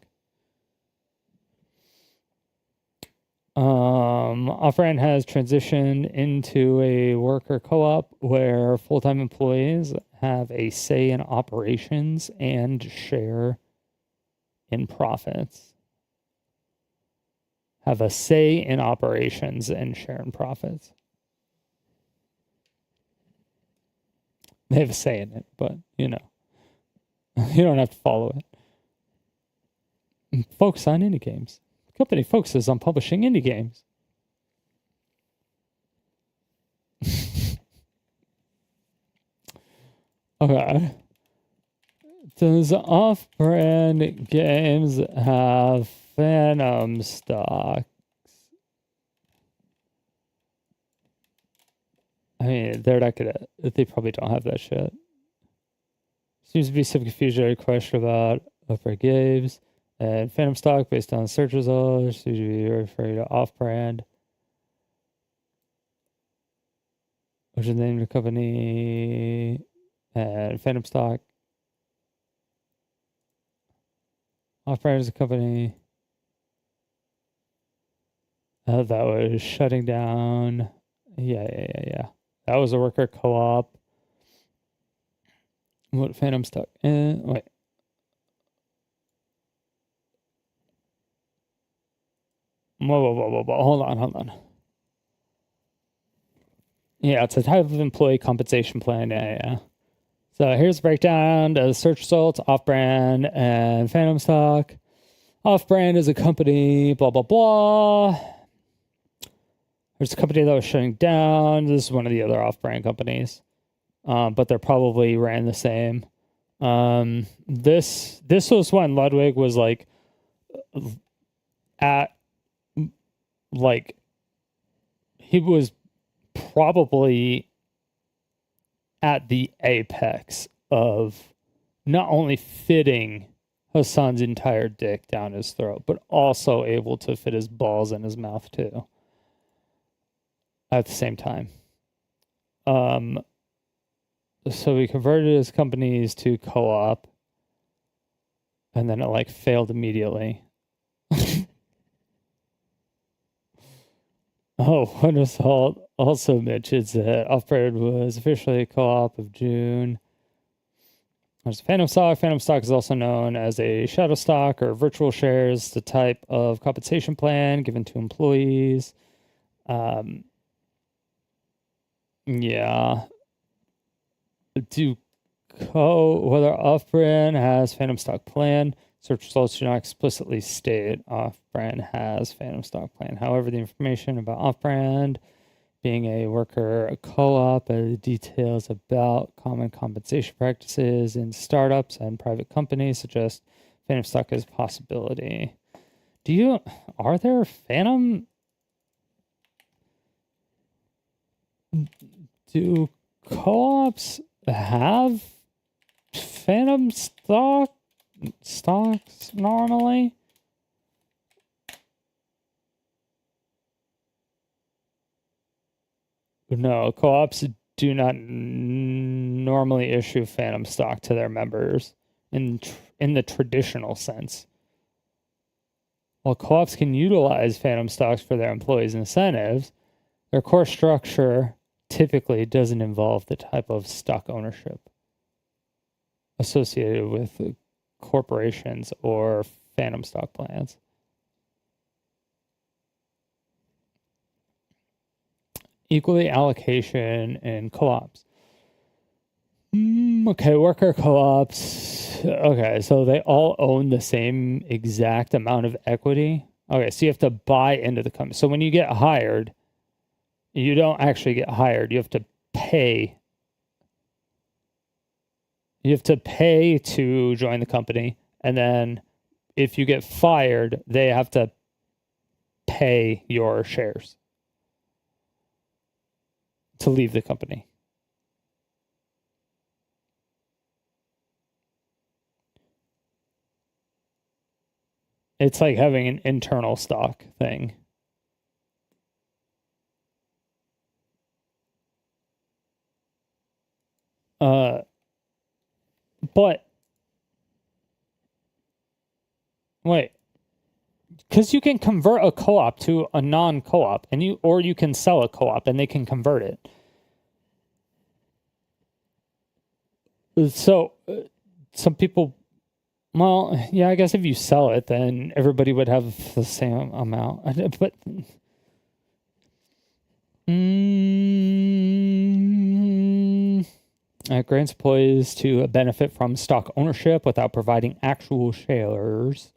Off-Brand has transitioned into a worker co-op where full-time employees have a say in operations and share in profits. Have a say in operations and share in profits. They have a say in it, but, you know, you don't have to follow it. Focus on indie games. The company focuses on publishing indie games. Okay. Does off-brand games have Phantom stocks? I mean, they're not gonna. They probably don't have that shit. Seems to be some confusion or question about off-brand games and Phantom stock based on search results. Seems to be referring to off-brand, which is the name of the company, and Phantom stock. Off-brand is a company that was shutting down. Yeah. That was a worker co-op. What Phantom stock? Wait. Whoa. Hold on. Yeah, it's a type of employee compensation plan. Yeah. So here's a breakdown of search results, off-brand, and Phantom stock. Off-brand is a company, blah, blah, blah. There's a company that was shutting down. This is one of the other off-brand companies. But they're probably ran the same. This was when Ludwig was like at like he was probably at the apex of not only fitting Hassan's entire dick down his throat, but also able to fit his balls in his mouth too. At the same time. So we converted his companies to co-op, and then it like failed immediately. One result also mentions that Off-Brand was officially a co-op of June. There's Phantom stock. Phantom stock is also known as a shadow stock or virtual shares, the type of compensation plan given to employees. Yeah. Whether Off-Brand has Phantom stock plan, search results do not explicitly state Off-Brand has Phantom stock plan. However, the information about Off-Brand being a worker, a co-op, details about common compensation practices in startups and private companies suggest Phantom stock is a possibility. Are there Phantom? Do co-ops have Phantom stocks normally? No, co-ops do not normally issue Phantom stock to their members in the traditional sense. While co-ops can utilize Phantom stocks for their employees' incentives, their core structure typically doesn't involve the type of stock ownership associated with corporations or Phantom stock plans. Equally allocation in co-ops. Okay, worker co-ops. Okay, so they all own the same exact amount of equity. Okay, so you have to buy into the company. So when you get hired, you don't actually get hired. You have to pay. You have to pay to join the company. And then if you get fired, they have to pay your shares to leave the company. It's like having an internal stock thing. But wait, because you can convert a co-op to a non-co-op, and you can sell a co-op and they can convert it. So some people, well, yeah, I guess if you sell it, then everybody would have the same amount. But It grants employees to benefit from stock ownership without providing actual shares.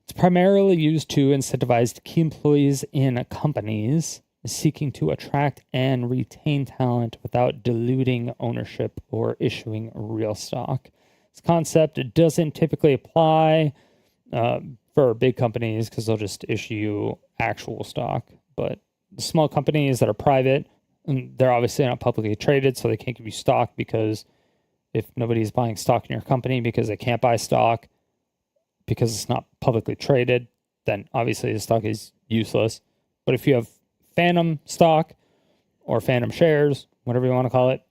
It's primarily used to incentivize key employees in companies seeking to attract and retain talent without diluting ownership or issuing real stock. This concept doesn't typically apply for big companies because they'll just issue actual stock. But the small companies that are private, and they're obviously not publicly traded, so they can't give you stock, because if nobody's buying stock in your company because they can't buy stock because it's not publicly traded, then obviously the stock is useless. But if you have phantom stock or phantom shares, whatever you want to call it,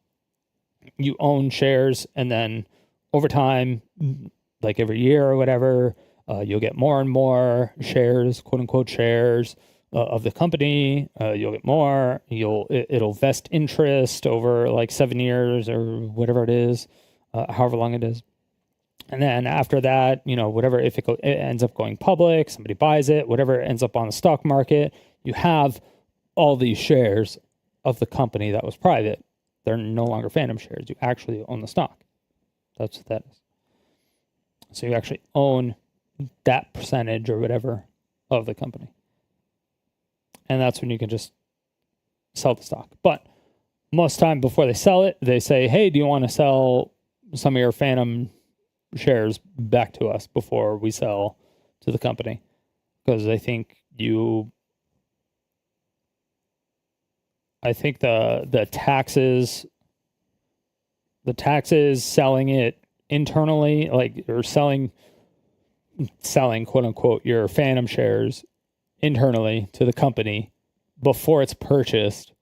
you own shares, and then over time, like every year or whatever, you'll get more and more shares, quote unquote shares of the company. You'll get more. It'll vest interest over like 7 years or whatever it is, however long it is. And then after that, whatever, if it ends up going public, somebody buys it, whatever ends up on the stock market, you have all these shares of the company that was private. They're no longer phantom shares. You actually own the stock. That's what that is. So you actually own that percentage or whatever of the company. And that's when you can just sell the stock. But most time before they sell it, they say, hey, do you want to sell some of your phantom shares back to us before we sell to the company? Because I think the taxes selling it internally, like, or selling quote unquote your phantom shares internally to the company before it's purchased,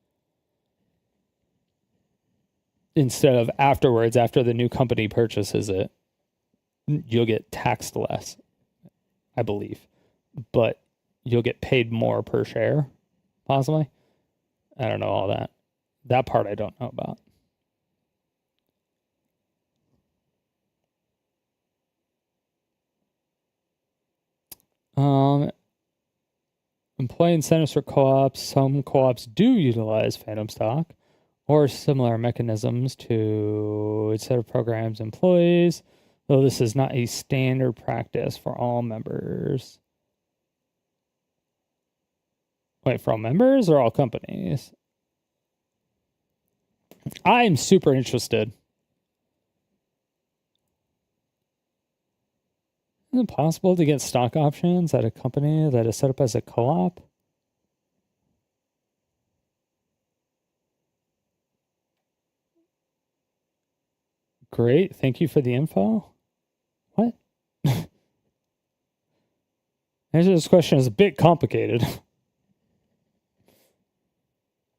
instead of afterwards, after the new company purchases it, you'll get taxed less, I believe, but you'll get paid more per share, possibly. I don't know all that. That part I don't know about. Employee incentives for co-ops. Some co-ops do utilize phantom stock or similar mechanisms to incentive programs employees, though this is not a standard practice for all members. Wait, for all members or all companies? I'm super interested. Is it possible to get stock options at a company that is set up as a co-op? Great, thank you for the info. What? Answer this question is a bit complicated.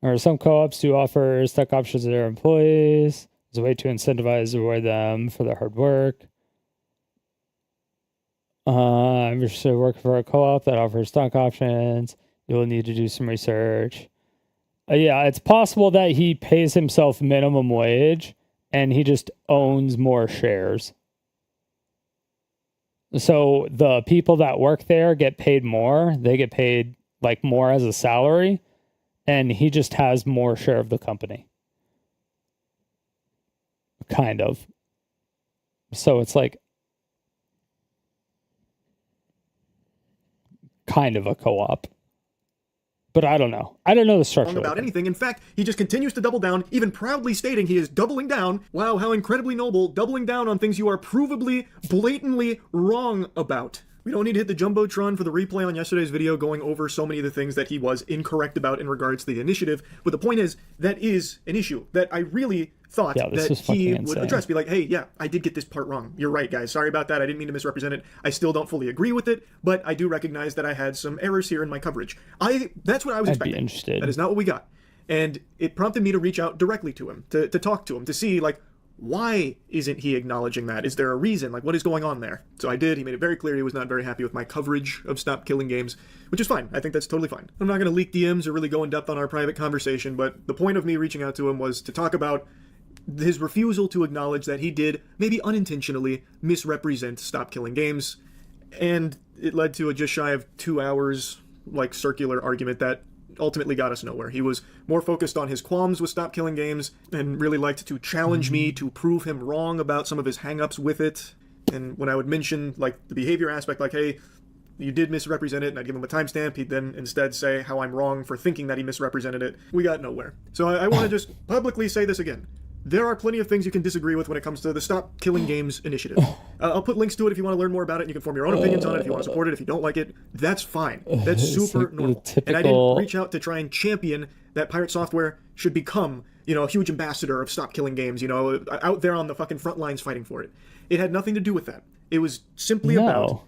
Or some co-ops do offer stock options to their employees as a way to incentivize and reward them for their hard work. I'm interested in working for a co-op that offers stock options. You'll need to do some research. Yeah, it's possible that he pays himself minimum wage and he just owns more shares. So the people that work there get paid more. They get paid like more as a salary, and he just has more share of the company. Kind of. So it's like kind of a co-op. But I don't know. I don't know the structure. About anything. In fact, he just continues to double down, even proudly stating he is doubling down. Wow, how incredibly noble, doubling down on things you are provably, blatantly wrong about. We don't need to hit the Jumbotron for the replay on yesterday's video going over so many of the things that he was incorrect about in regards to the initiative. But the point is, that is an issue that I really thought that he would address. Be like, hey, yeah, I did get this part wrong. You're right, guys. Sorry about that. I didn't mean to misrepresent it. I still don't fully agree with it, but I do recognize that I had some errors here in my coverage. That's what I was expecting. I'd be interested. That is not what we got. And it prompted me to reach out directly to him, to talk to him, to see, like, why isn't he acknowledging that? Is there a reason? Like, what is going on there? So I did. He made it very clear he was not very happy with my coverage of Stop Killing Games, which is fine. I think that's totally fine. I'm not going to leak DMs or really go in depth on our private conversation, but the point of me reaching out to him was to talk about his refusal to acknowledge that he did, maybe unintentionally, misrepresent Stop Killing Games. And it led to a just shy of 2 hours, like, circular argument that ultimately got us nowhere. He was more focused on his qualms with Stop Killing Games and really liked to challenge me to prove him wrong about some of his hang-ups with it. And when I would mention, like, the behavior aspect, like, hey, you did misrepresent it, and I'd give him a timestamp, he'd then instead say how I'm wrong for thinking that he misrepresented it. We got nowhere. So I want to just publicly say this again. There are plenty of things you can disagree with when it comes to the Stop Killing Games initiative. I'll put links to it if you want to learn more about it, and you can form your own opinions on it if you want to support it. If you don't like it, that's fine. That's super normal. And I didn't reach out to try and champion that Pirate Software should become, you know, a huge ambassador of Stop Killing Games, you know, out there on the fucking front lines fighting for it. It had nothing to do with that. It was simply about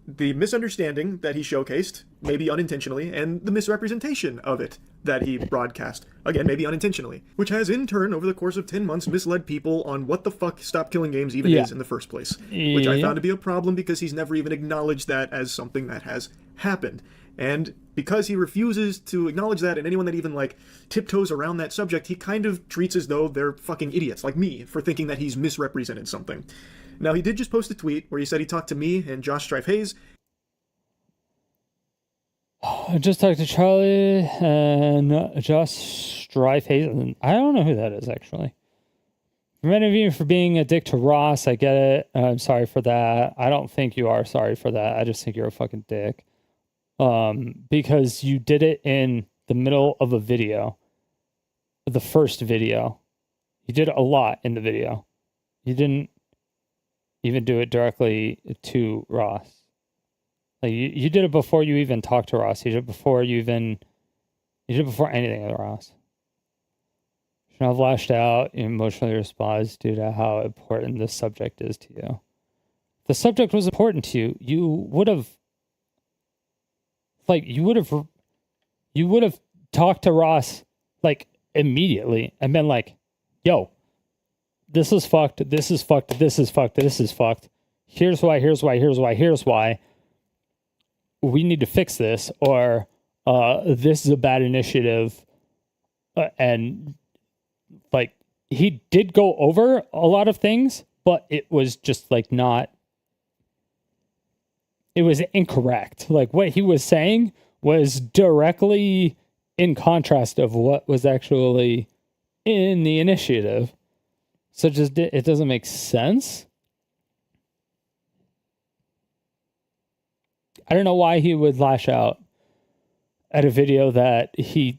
the misunderstanding that he showcased, maybe unintentionally, and the misrepresentation of it that he broadcast, again, maybe unintentionally, which has in turn, over the course of 10 months, misled people on what the fuck Stop Killing Games even is in the first place, which I found to be a problem because he's never even acknowledged that as something that has happened. And because he refuses to acknowledge that, and anyone that even, like, tiptoes around that subject, he kind of treats as though they're fucking idiots, like me, for thinking that he's misrepresented something. Now, he did just post a tweet where he said he talked to me and Josh Strife-Hayes. I just talked to Charlie and Josh Strife-Hayes. I don't know who that is, actually. For many of you for being a dick to Ross, I get it. I'm sorry for that. I don't think you are sorry for that. I just think you're a fucking dick. Because you did it in the middle of a video. The first video. You did a lot in the video. You didn't even do it directly to Ross. Like you did it before you even talked to Ross. You did it before anything with Ross. You should have lashed out, emotionally responds due to how important this subject is to you. If the subject was important to you, you would have talked to Ross like immediately and been like, yo, this is fucked, this is fucked, this is fucked, this is fucked. Here's why. We need to fix this, or this is a bad initiative. And like, he did go over a lot of things, but it was just like it was incorrect. Like, what he was saying was directly in contrast of what was actually in the initiative. So it doesn't make sense. I don't know why he would lash out at a video that the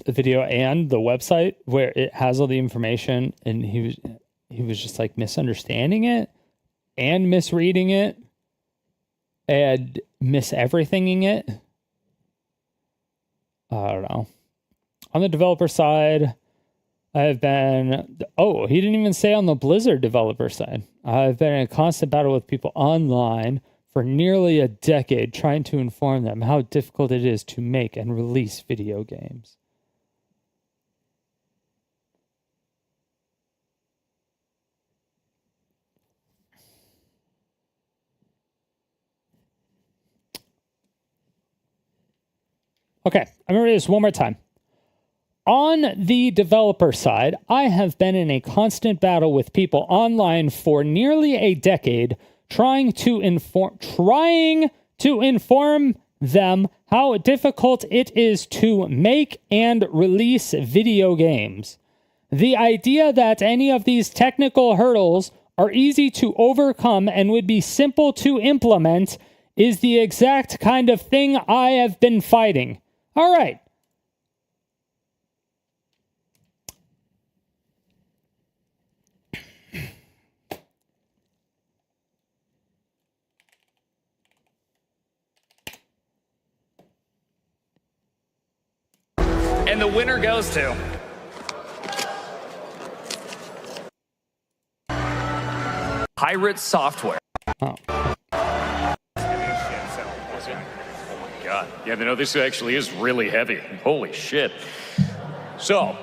video and the website where it has all the information, and he was just like misunderstanding it and misreading it and everythinging it. I don't know. On the developer side, he didn't even say on the Blizzard developer side. I've been in a constant battle with people online for nearly a decade, trying to inform them how difficult it is to make and release video games. Okay, I'm going to read this one more time. On the developer side, I have been in a constant battle with people online for nearly a decade, trying to inform them how difficult it is to make and release video games. The idea that any of these technical hurdles are easy to overcome and would be simple to implement is the exact kind of thing I have been fighting. All right. And the winner goes to Pirate Software. Oh. God. Yeah, no, this actually is really heavy. Holy shit. So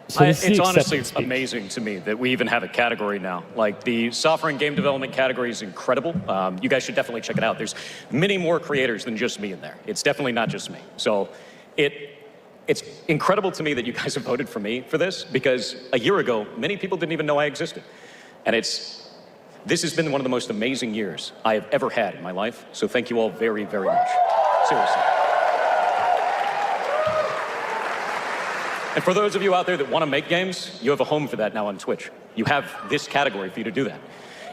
it's honestly amazing to me that we even have a category now. Like, the software and game development category is incredible. You guys should definitely check it out. There's many more creators than just me in there. It's definitely not just me. So it's incredible to me that you guys have voted for me for this, because a year ago, many people didn't even know I existed. And it's This has been one of the most amazing years I have ever had in my life, so thank you all very, very much. Seriously. And for those of you out there that want to make games, you have a home for that now on Twitch. You have this category for you to do that.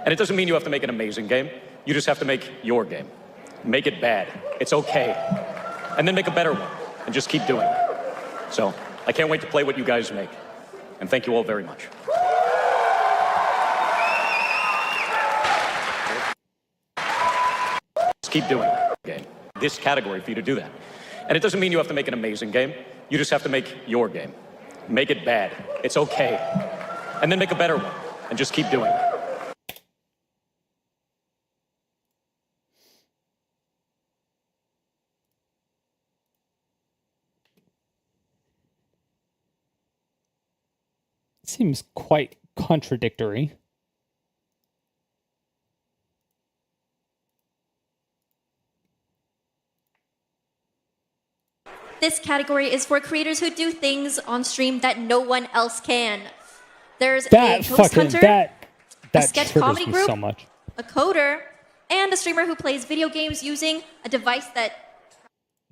And it doesn't mean you have to make an amazing game. You just have to make your game. Make it bad. It's okay. And then make a better one. And just keep doing it. So, I can't wait to play what you guys make. And thank you all very much. Just keep doing it. Game. This category for you to do that. And it doesn't mean you have to make an amazing game. You just have to make your game. Make it bad. It's okay. And then make a better one. And just keep doing it. Seems quite contradictory. This category is for creators who do things on stream that no one else can. There's a ghost hunter, a sketch comedy group, so much. a coder, and a streamer who plays video games using a device that...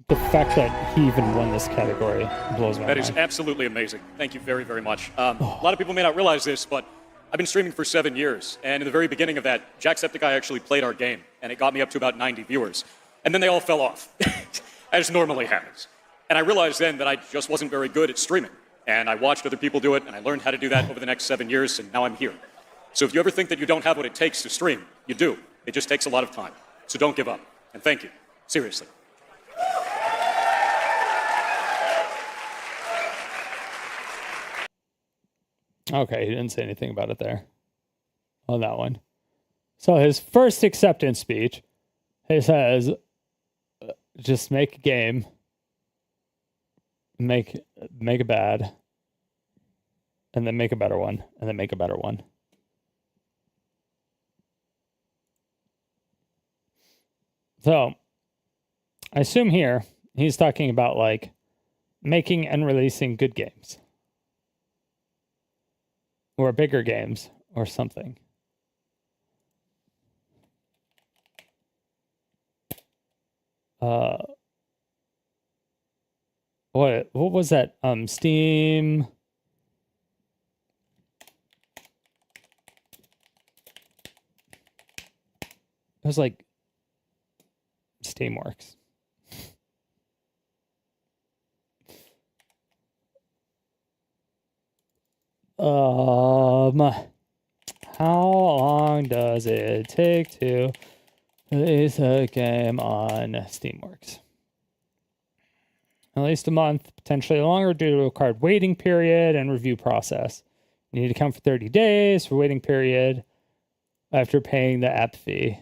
The fact that he even won this category blows my mind. That is absolutely amazing. Thank you very, very much. A lot of people may not realize this, but I've been streaming for 7 years. And in the very beginning of that, Jacksepticeye actually played our game. And it got me up to about 90 viewers. And then they all fell off, as normally happens. And I realized then that I just wasn't very good at streaming. And I watched other people do it, and I learned how to do that over the next 7 years, and now I'm here. So if you ever think that you don't have what it takes to stream, you do. It just takes a lot of time. So don't give up. And thank you. Seriously. Okay, he didn't say anything about it there. On that one. So his first acceptance speech, he says, just make a game. Make it bad. And then make a better one. And then make a better one. So, I assume here, he's talking about, like, making and releasing good games. Or bigger games, or something. What was that? Steam. It was like Steamworks. How long does it take to release a game on Steamworks? At least a month, potentially longer due to a card waiting period and review process. You need to count for 30 days for waiting period after paying the app fee.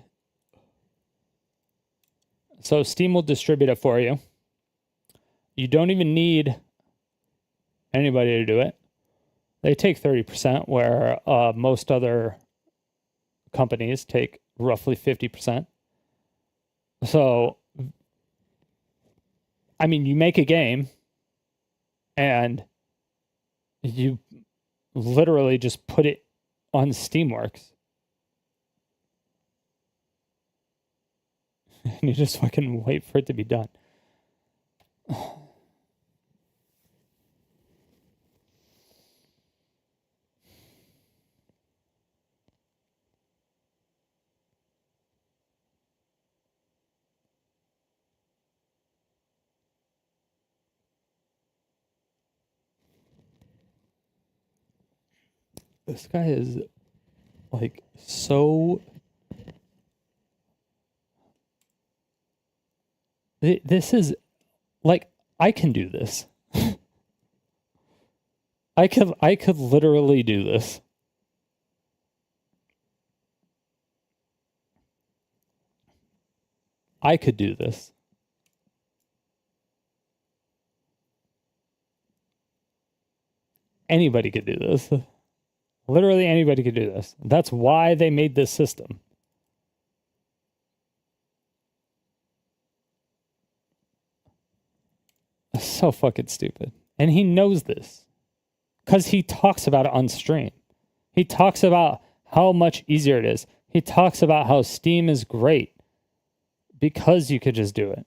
So Steam will distribute it for you. You don't even need anybody to do it. They take 30%, where most other companies take roughly 50%. So, I mean, you make a game and you literally just put it on Steamworks. And you just fucking wait for it to be done. This guy is like so... This is like, I can do this. I could literally do this. I could do this. Anybody could do this. Literally anybody could do this. That's why they made this system. That's so fucking stupid. And he knows this. Because he talks about it on stream. He talks about how much easier it is. He talks about how Steam is great because you could just do it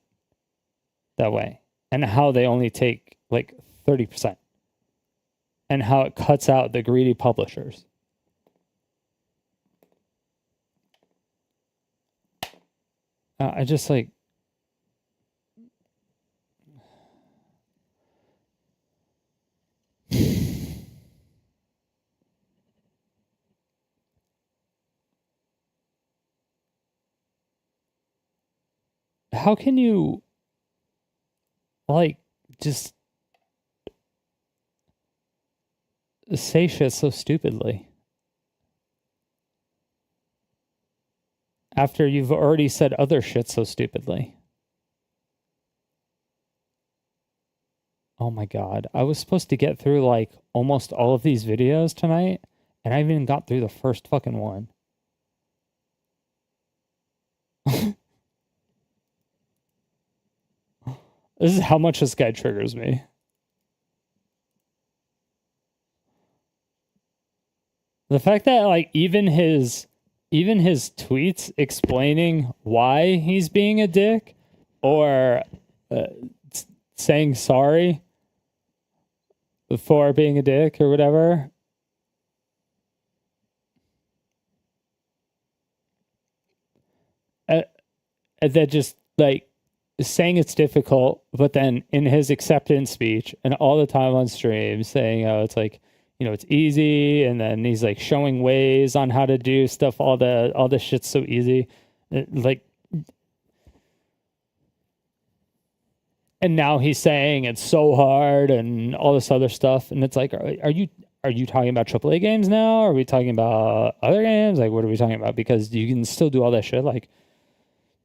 that way, and how they only take like 30%, and how it cuts out the greedy publishers. I just like, how can you like just say shit so stupidly after you've already said other shit so stupidly? Oh my god, I was supposed to get through like almost all of these videos tonight, and I haven't even got through the first fucking one. This is how much this guy triggers me. The fact that like even his tweets explaining why he's being a dick, or saying sorry for being a dick or whatever, that just like saying it's difficult, but then in his acceptance speech and all the time on stream saying, oh, it's like, you know, it's easy, and then he's like showing ways on how to do stuff, all the shit's so easy, like, and now he's saying it's so hard and all this other stuff, and it's like, are you talking about AAA games now? Are we talking about other games? Like, what are we talking about? Because you can still do all that shit. Like,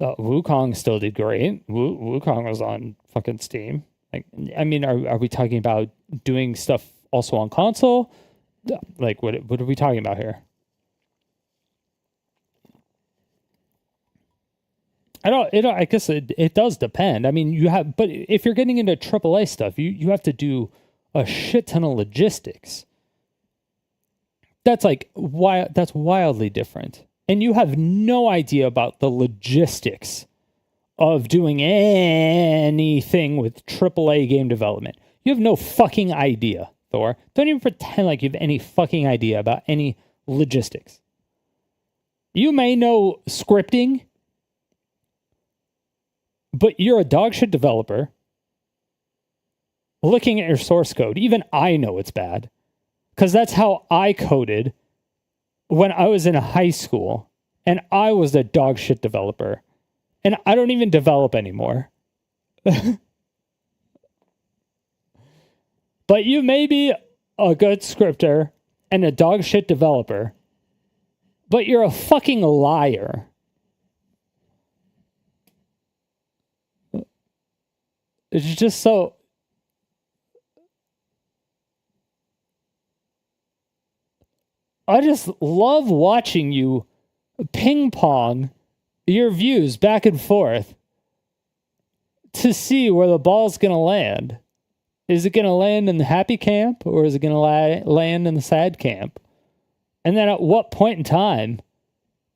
Wukong still did great. Wukong was on fucking Steam. Like, I mean, are we talking about doing stuff also on console? Like, what are we talking about here? I guess it does depend. I mean, but if you're getting into AAA stuff, you have to do a shit ton of logistics. That's like that's wildly different. And you have no idea about the logistics of doing anything with AAA game development. You have no fucking idea, Thor. Don't even pretend like you have any fucking idea about any logistics. You may know scripting, but you're a dogshit developer. Looking at your source code, even I know it's bad. Because that's how I coded when I was in high school. And I was a dogshit developer. And I don't even develop anymore. But you may be a good scripter and a dogshit developer. But you're a fucking liar. It's just so... I just love watching you ping pong your views back and forth to see where the ball's going to land. Is it going to land in the happy camp, or is it going to land in the sad camp? And then at what point in time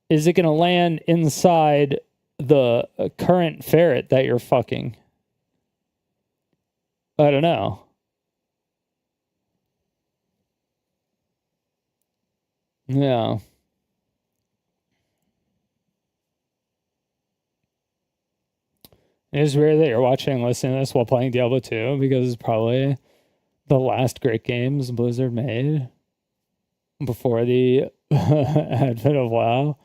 is it going to land inside the current ferret that you're fucking? I don't know. Yeah. It is rare that you're watching and listening to this while playing Diablo 2, because it's probably the last great games Blizzard made before the advent of WoW.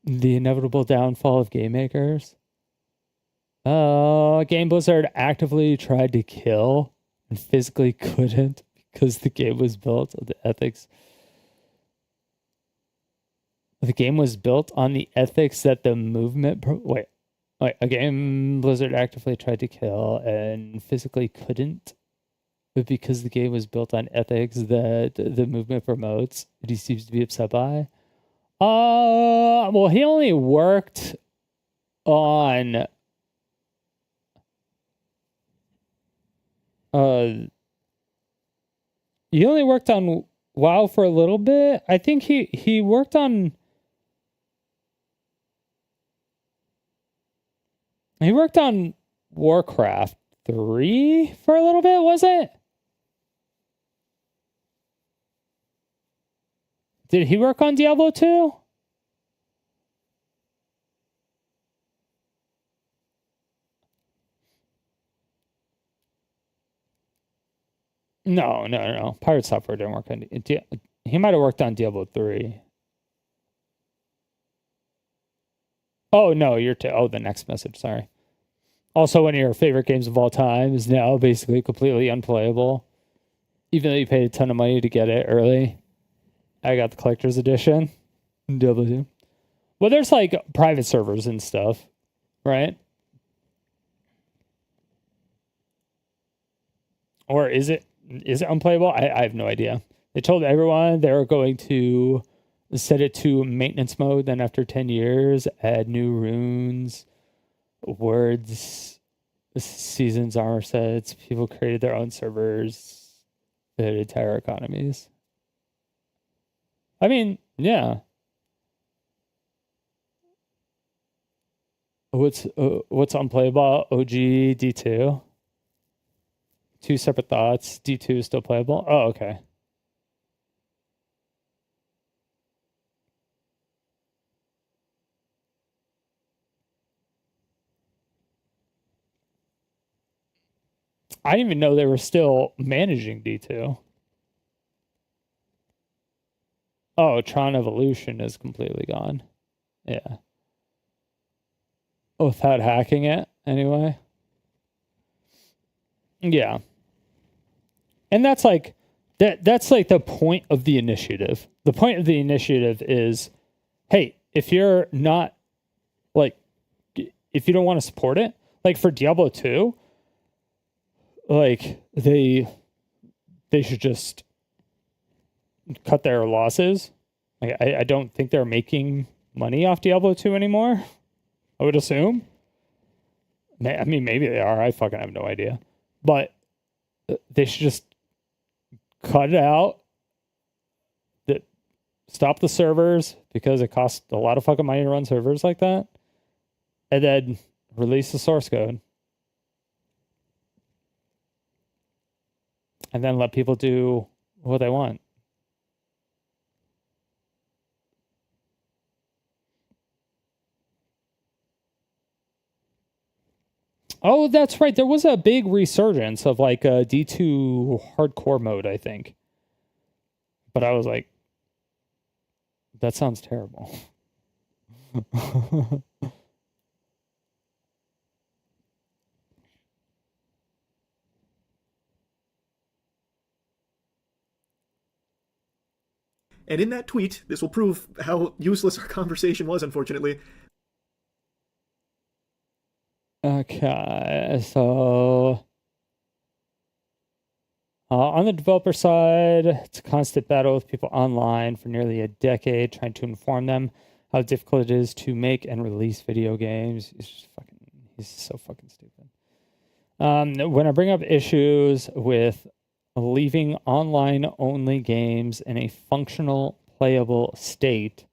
The inevitable downfall of game makers. Game Blizzard actively tried to kill and physically couldn't because the game was built on the ethics. The game was built on the ethics that the movement... Wait, a game Blizzard actively tried to kill and physically couldn't, but because the game was built on ethics that the movement promotes, he seems to be upset by. Well, he only worked on... he only worked on WoW for a little bit. I think he worked on He worked on Warcraft 3 for a little bit, was it? Did he work on Diablo 2? No. Pirate Software didn't work on... He might have worked on Diablo 3. Oh, no, the next message, sorry. Also, one of your favorite games of all time is now basically completely unplayable. Even though you paid a ton of money to get it early. I got the collector's edition. Diablo 2. Well, there's like private servers and stuff, right? Or is it unplayable? I have no idea. They told everyone they were going to set it to maintenance mode. Then after 10 years, add new runes, words, seasons, armor sets. People created their own servers, the entire economies. I mean, yeah. What's unplayable? OG D2. Two separate thoughts. D2 is still playable. Oh, okay. I didn't even know they were still managing D2. Oh, Tron Evolution is completely gone. Yeah. Without hacking it, anyway. Yeah. And that's like the point of the initiative. The point of the initiative is, hey, if you're not like, if you don't want to support it, like for Diablo 2, like they should just cut their losses. Like I don't think they're making money off Diablo 2 anymore. I would assume. I mean, maybe they are. I fucking have no idea. But they should just cut it out. Stop the servers because it costs a lot of fucking money to run servers like that. And then release the source code. And then let people do what they want. Oh, that's right. There was a big resurgence of like a D2 hardcore mode, I think. But I was like, that sounds terrible. And in that tweet, this will prove how useless our conversation was, unfortunately. Okay, so on the developer side, it's a constant battle with people online for nearly a decade, trying to inform them how difficult it is to make and release video games. He's so fucking stupid. When I bring up issues with leaving online-only games in a functional, playable state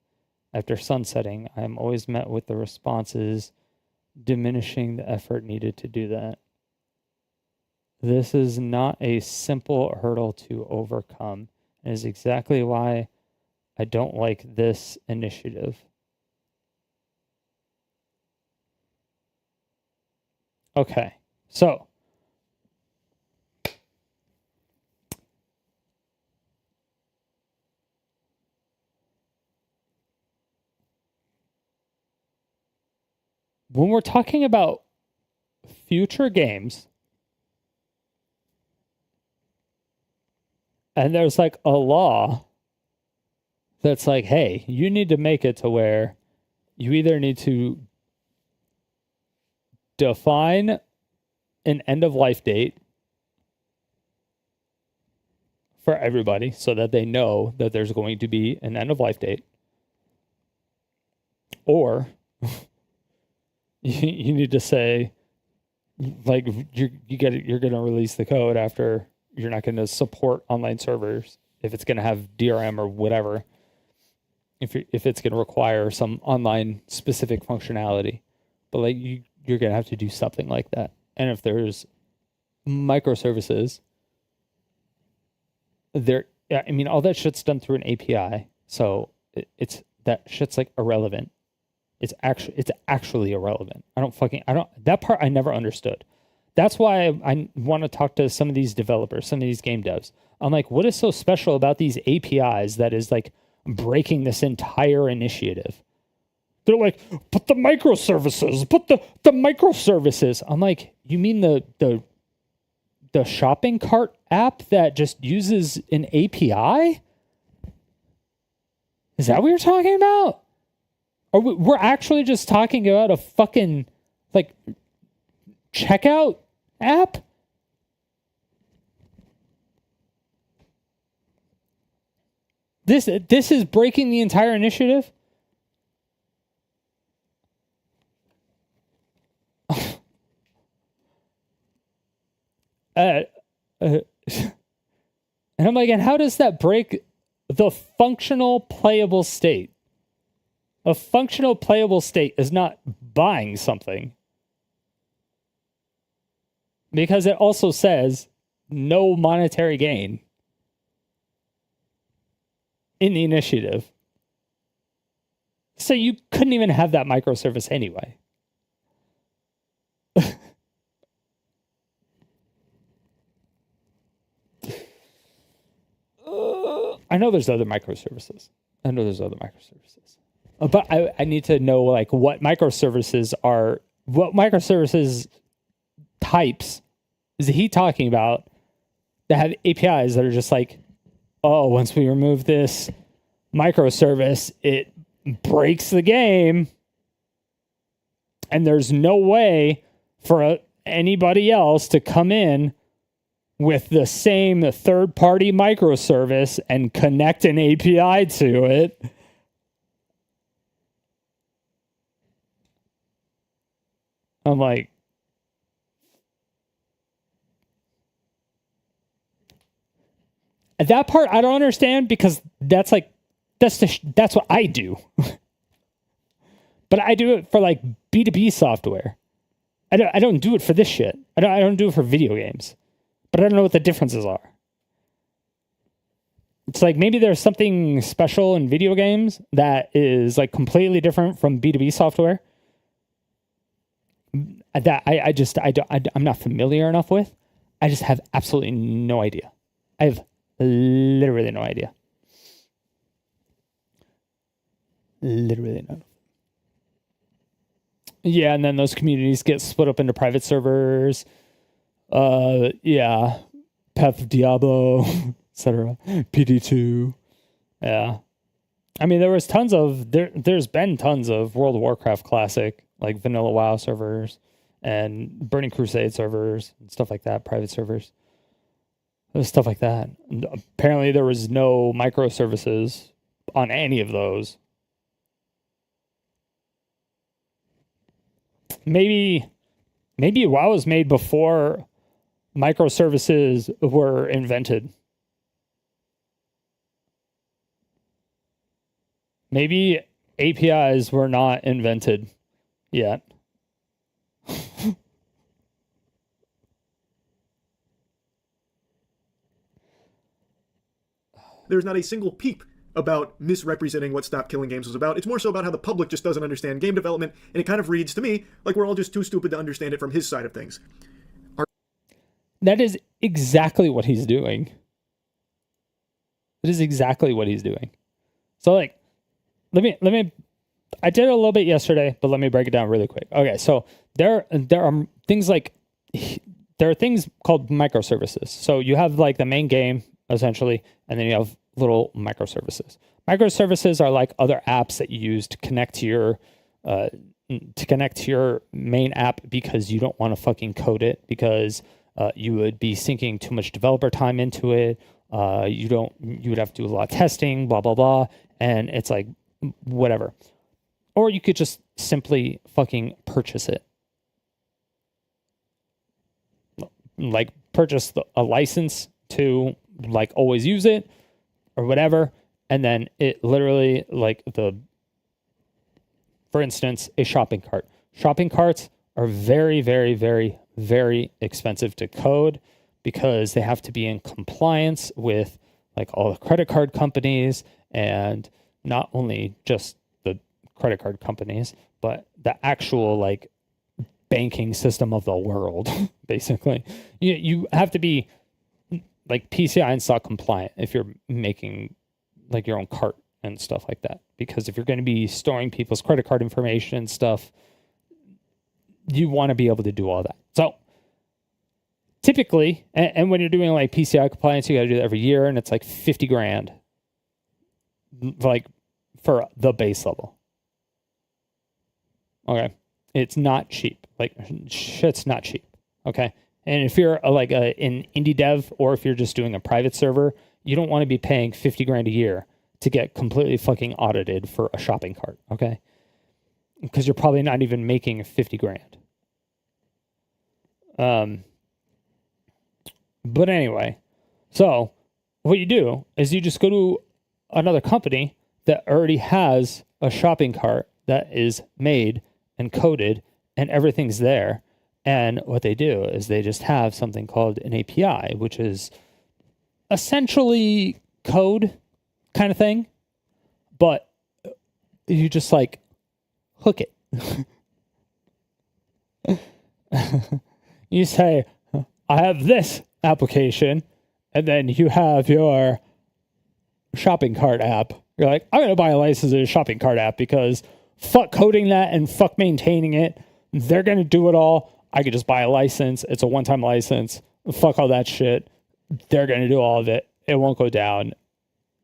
after sunsetting, I am always met with the responses diminishing the effort needed to do that. This is not a simple hurdle to overcome. It is exactly why I don't like this initiative. Okay, so when we're talking about future games, and there's like a law that's like, hey, you need to make it to where you either need to define an end of life date for everybody so that they know that there's going to be an end of life date, or you need to say, like, you're going to release the code after you're not going to support online servers if it's going to have DRM or whatever, if it's going to require some online specific functionality. But like you're gonna have to do something like that. And if there's microservices, I mean, all that shit's done through an API, so it's that shit's like irrelevant. It's actually irrelevant. That part I never understood. That's why I want to talk to some of these developers, some of these game devs. I'm like, what is so special about these APIs that is like breaking this entire initiative? They're like, but the microservices, the microservices. I'm like, you mean the shopping cart app that just uses an API? Is that what you're talking about? Or we're actually just talking about a fucking like checkout app? This is breaking the entire initiative? And I'm like, and how does that break the functional playable state? A functional playable state is not buying something. Because it also says no monetary gain in the initiative. So you couldn't even have that microservice anyway. I know there's other microservices. But I need to know like what microservices types is he talking about that have APIs that are just like, oh, once we remove this microservice, it breaks the game. And there's no way for anybody else to come in with the same third-party microservice and connect an API to it. I'm like, that part I don't understand because that's what I do. But I do it for like B2B software. I don't do it for this shit. I don't do it for video games. But I don't know what the differences are. It's like maybe there's something special in video games that is like completely different from B2B software that I'm not familiar enough with. I just have absolutely no idea. I have literally no idea. Literally no. Yeah, and then those communities get split up into private servers. Yeah, Path of Diablo, etc. PD2. Yeah. I mean, there's been tons of World of Warcraft Classic, like vanilla WoW servers and Burning Crusade servers and stuff like that, private servers. There's stuff like that. And apparently there was no microservices on any of those. Maybe WoW was made before microservices were invented. Maybe APIs were not invented yet. There's not a single peep about misrepresenting what Stop Killing Games was about. It's more so about how the public just doesn't understand game development, and it kind of reads to me like we're all just too stupid to understand it from his side of things. That is exactly what he's doing. That is exactly what he's doing. So like, let me, I did it a little bit yesterday, but let me break it down really quick. Okay, so there are things like, there are things called microservices. So you have like the main game, essentially, and then you have little microservices. Microservices are like other apps that you use to connect to your main app because you don't want to fucking code it because you would be sinking too much developer time into it. You would have to do a lot of testing, blah, blah, blah. And it's like, whatever. Or you could just simply fucking purchase it. Like purchase a license to like always use it or whatever. And then it literally like for instance, a shopping cart. Shopping carts are very, very, very, very expensive to code because they have to be in compliance with like all the credit card companies, and not only just the credit card companies, but the actual like banking system of the world. Basically, you have to be like PCI and SOC compliant if you're making like your own cart and stuff like that. Because if you're going to be storing people's credit card information and stuff, you want to be able to do all that. So typically, and when you're doing like PCI compliance, you got to do that every year, and it's like 50 grand, like for the base level. Okay, it's not cheap. Like shit's not cheap. Okay, and if you're an indie dev, or if you're just doing a private server, you don't want to be paying 50 grand a year to get completely fucking audited for a shopping cart. Okay, because you're probably not even making 50 grand. But anyway, so what you do is you just go to another company that already has a shopping cart that is made and coded and everything's there. And what they do is they just have something called an API, which is essentially code kind of thing, but you just like hook it. You say, I have this application, and then you have your shopping cart app. You're like, I'm going to buy a license of a shopping cart app because fuck coding that and fuck maintaining it. They're going to do it all. I could just buy a license. It's a one-time license. Fuck all that shit. They're going to do all of it. It won't go down.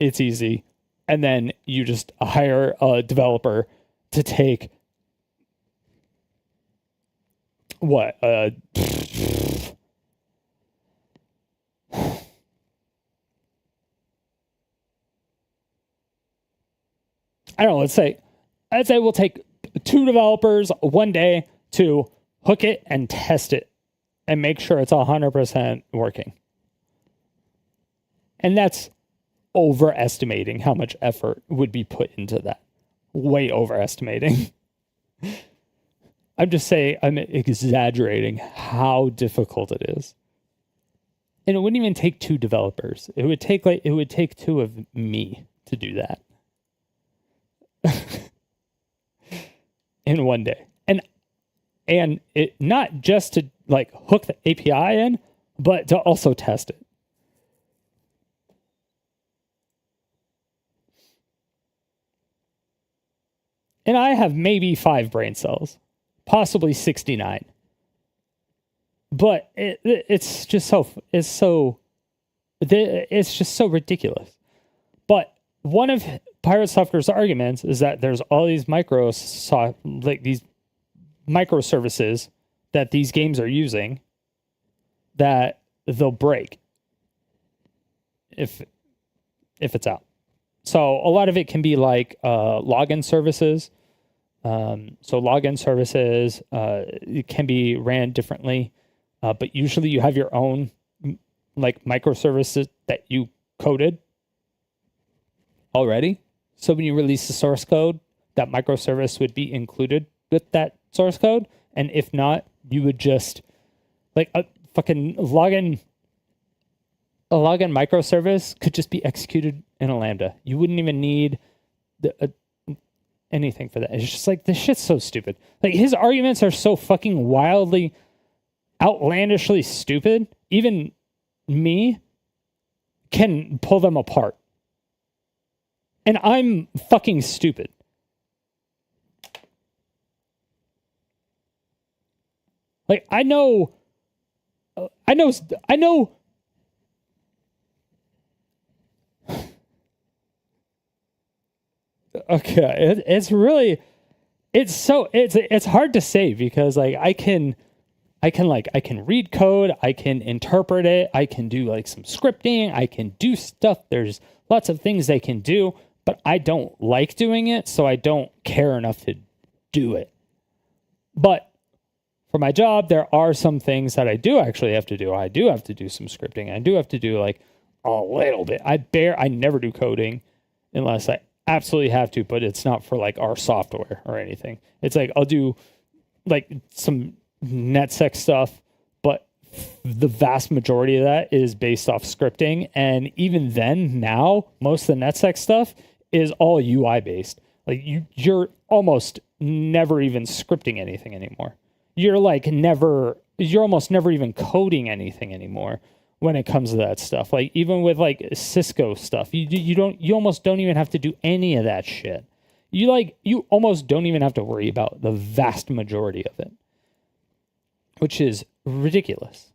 It's easy. And then you just hire a developer to take what? I don't know. I'd say we'll take 2 developers one day to hook it and test it and make sure it's 100% working. And that's overestimating how much effort would be put into that. Way overestimating. I'm just saying, I'm exaggerating how difficult it is. And it wouldn't even take 2 developers. It would take 2 of me to do that. In one day. And it not just to like hook the API in, but to also test it. And I have maybe 5 brain cells, possibly 69. But it's just so ridiculous. But one of Pirate Software's arguments is that there's all these these microservices that these games are using that they'll break if it's out. So a lot of it can be like login services. So login services it can be ran differently, but usually you have your own like microservices that you coded already. So when you release the source code, that microservice would be included with that source code. And if not, you would just like a fucking login microservice could just be executed in a Lambda. You wouldn't even need anything for that. It's just like, this shit's so stupid. Like his arguments are so fucking wildly, outlandishly stupid. Even me can pull them apart. And I'm fucking stupid. Like, I know. Okay, it's hard to say because like I can read code, I can interpret it, I can do like some scripting, I can do stuff. There's lots of things they can do, but I don't like doing it, so I don't care enough to do it. But for my job, there are some things that I do actually have to do. I do have to do some scripting. I do have to do like a little bit. I never do coding unless I absolutely have to, but it's not for like our software or anything. It's like I'll do like some NetSec stuff, but the vast majority of that is based off scripting. And even then, now, most of the NetSec stuff is all UI based. Like you're almost never even scripting anything anymore. You're almost never even coding anything anymore when it comes to that stuff. Like even with like Cisco stuff, you almost don't even have to do any of that shit. You almost don't even have to worry about the vast majority of it, which is ridiculous.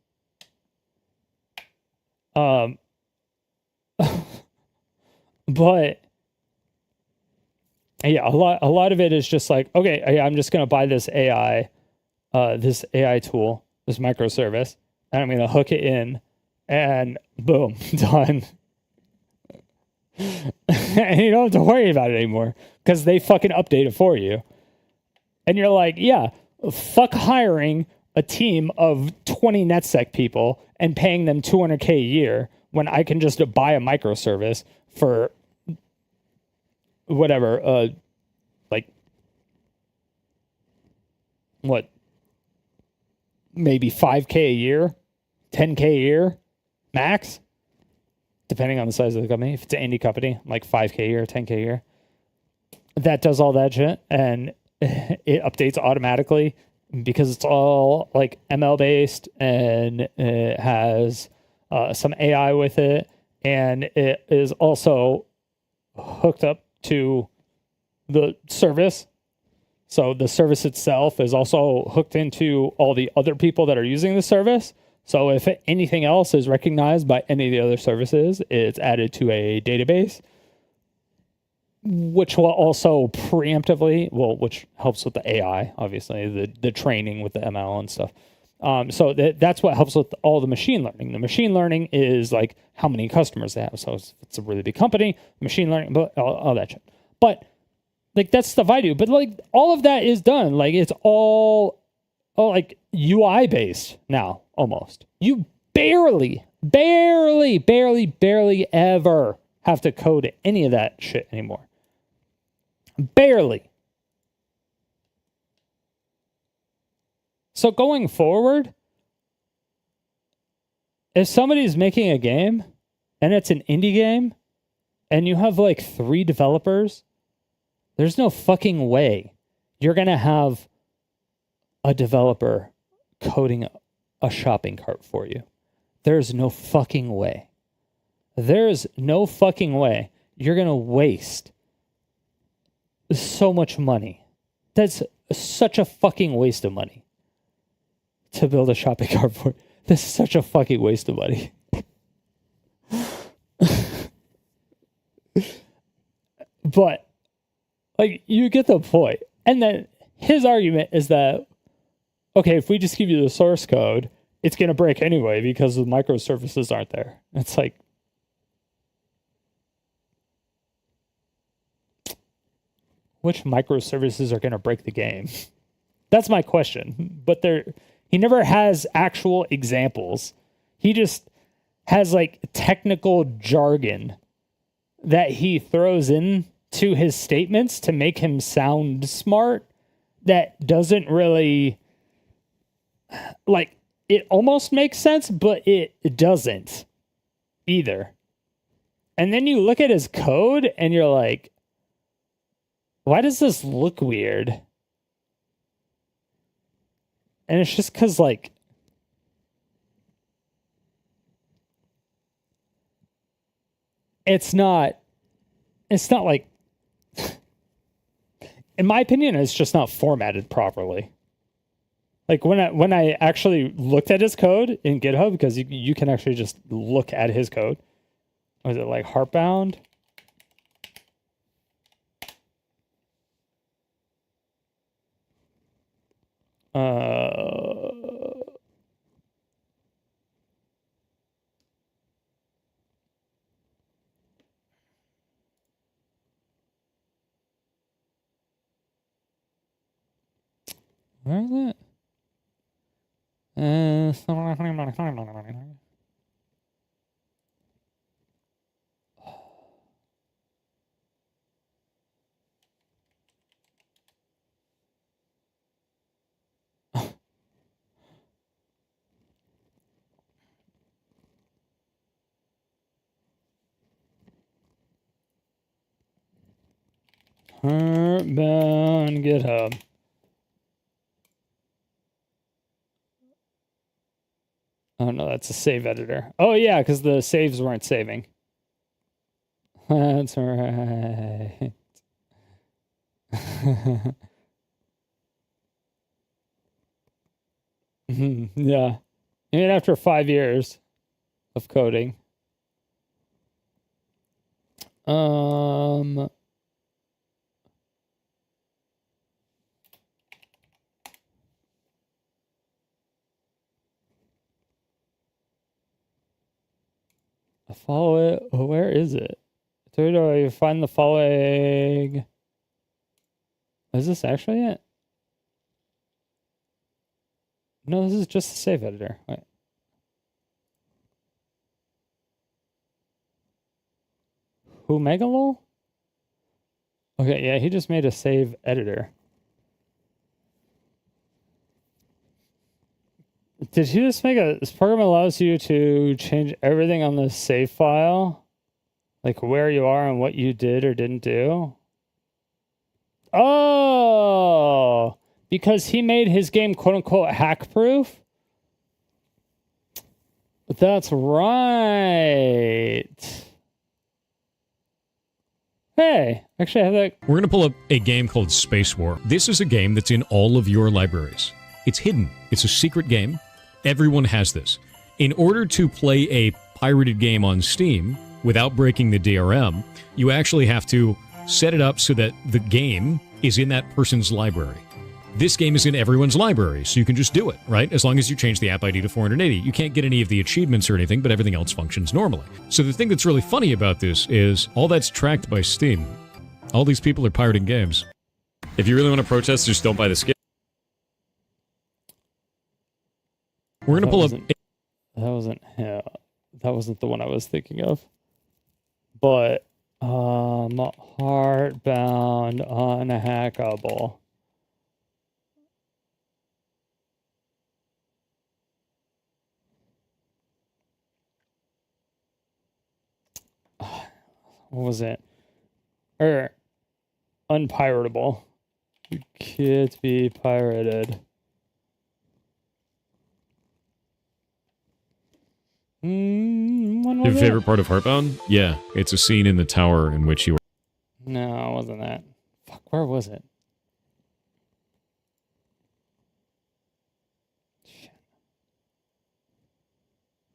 But yeah, a lot of it is just like, okay, I'm just gonna buy this AI tool, this microservice, and I'm gonna hook it in, and boom, done. And you don't have to worry about it anymore because they fucking update it for you. And you're like, yeah, fuck hiring a team of 20 NetSec people and paying them $200K a year when I can just buy a microservice for whatever, like what, maybe 5K a year, 10K a year max, depending on the size of the company. If it's an indie company, like 5K a year, 10K a year, that does all that shit, and it updates automatically because it's all like ML based, and it has some AI with it, and it is also hooked up to the service. So the service itself is also hooked into all the other people that are using the service. So if anything else is recognized by any of the other services, it's added to a database, which will also preemptively, which helps with the AI, obviously, the training with the ML and stuff. So that's what helps with all the machine learning. The machine learning is like how many customers they have. So if it's a really big company, machine learning, but all that shit. But like that's stuff I do. But like all of that is done. Like it's all like UI based now, almost. You barely ever have to code any of that shit anymore. Barely. So going forward, if somebody's making a game and it's an indie game and you have like 3 developers, there's no fucking way you're going to have a developer coding a shopping cart for you. There's no fucking way. There's no fucking way you're going to waste so much money. That's such a fucking waste of money to build a shopping cart for. That's such a fucking waste of money. But like you get the point. And then his argument is that, okay, if we just give you the source code, it's going to break anyway because the microservices aren't there. It's like, which microservices are going to break the game? That's my question. But he never has actual examples. He just has like technical jargon that he throws in to his statements to make him sound smart that doesn't really, like, it almost makes sense, but it doesn't either. And then you look at his code and you're like, why does this look weird? And it's just because, like, it's not like, in my opinion, it's just not formatted properly. Like when I actually looked at his code in GitHub, because you can actually just look at his code. Was it like Heartbound? Where is it? Heartbound GitHub. Oh no, that's a save editor. Oh yeah, because the saves weren't saving. That's right. Yeah. Even after 5 years of coding. Follow it. Oh, where is it? Where do I find the following? Is this actually it? No, this is just a save editor. Wait. Who, Megalol? Okay, yeah, he just made a save editor. Did he just make this program allows you to change everything on the save file? Like where you are and what you did or didn't do? Oh, because he made his game quote unquote hack proof? That's right. Hey, actually I have that. We're going to pull up a game called Space War. This is a game that's in all of your libraries. It's hidden. It's a secret game. Everyone has this. In order to play a pirated game on Steam without breaking the DRM, you actually have to set it up so that the game is in that person's library. This game is in everyone's library, so you can just do it, right? As long as you change the app ID to 480. You can't get any of the achievements or anything, but everything else functions normally. So the thing that's really funny about this is all that's tracked by Steam. All these people are pirating games. If you really want to protest, just don't buy the skin. We're going to pull up... That wasn't the one I was thinking of. But, Heartbound Unhackable. What was it? Unpiratable. You can't be pirated. Your favorite part of Heartbound? Yeah, it's a scene in the tower in which you were... No, it wasn't that. Fuck, where was it? Shit.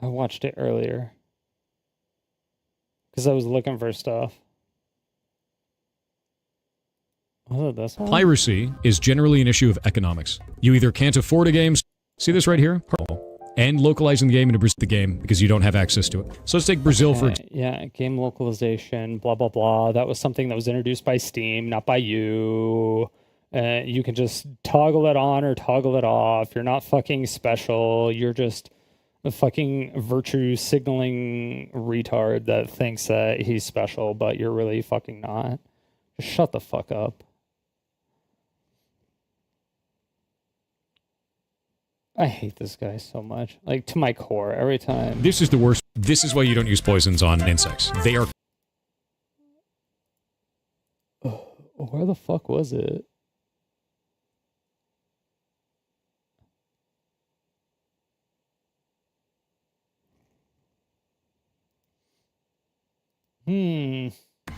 I watched it earlier. Because I was looking for stuff. Was it this one? Piracy is generally an issue of economics. You either can't afford a game... See this right here? And localizing the game into the game because you don't have access to it. So let's take Brazil for example. Yeah, game localization, blah, blah, blah. That was something that was introduced by Steam, not by you. You can just toggle it on or toggle it off. You're not fucking special. You're just a fucking virtue signaling retard that thinks that he's special, but you're really fucking not. Just shut the fuck up. I hate this guy so much. Like, to my core, every time. This is the worst. This is why you don't use poisons on insects. They are... Where the fuck was it?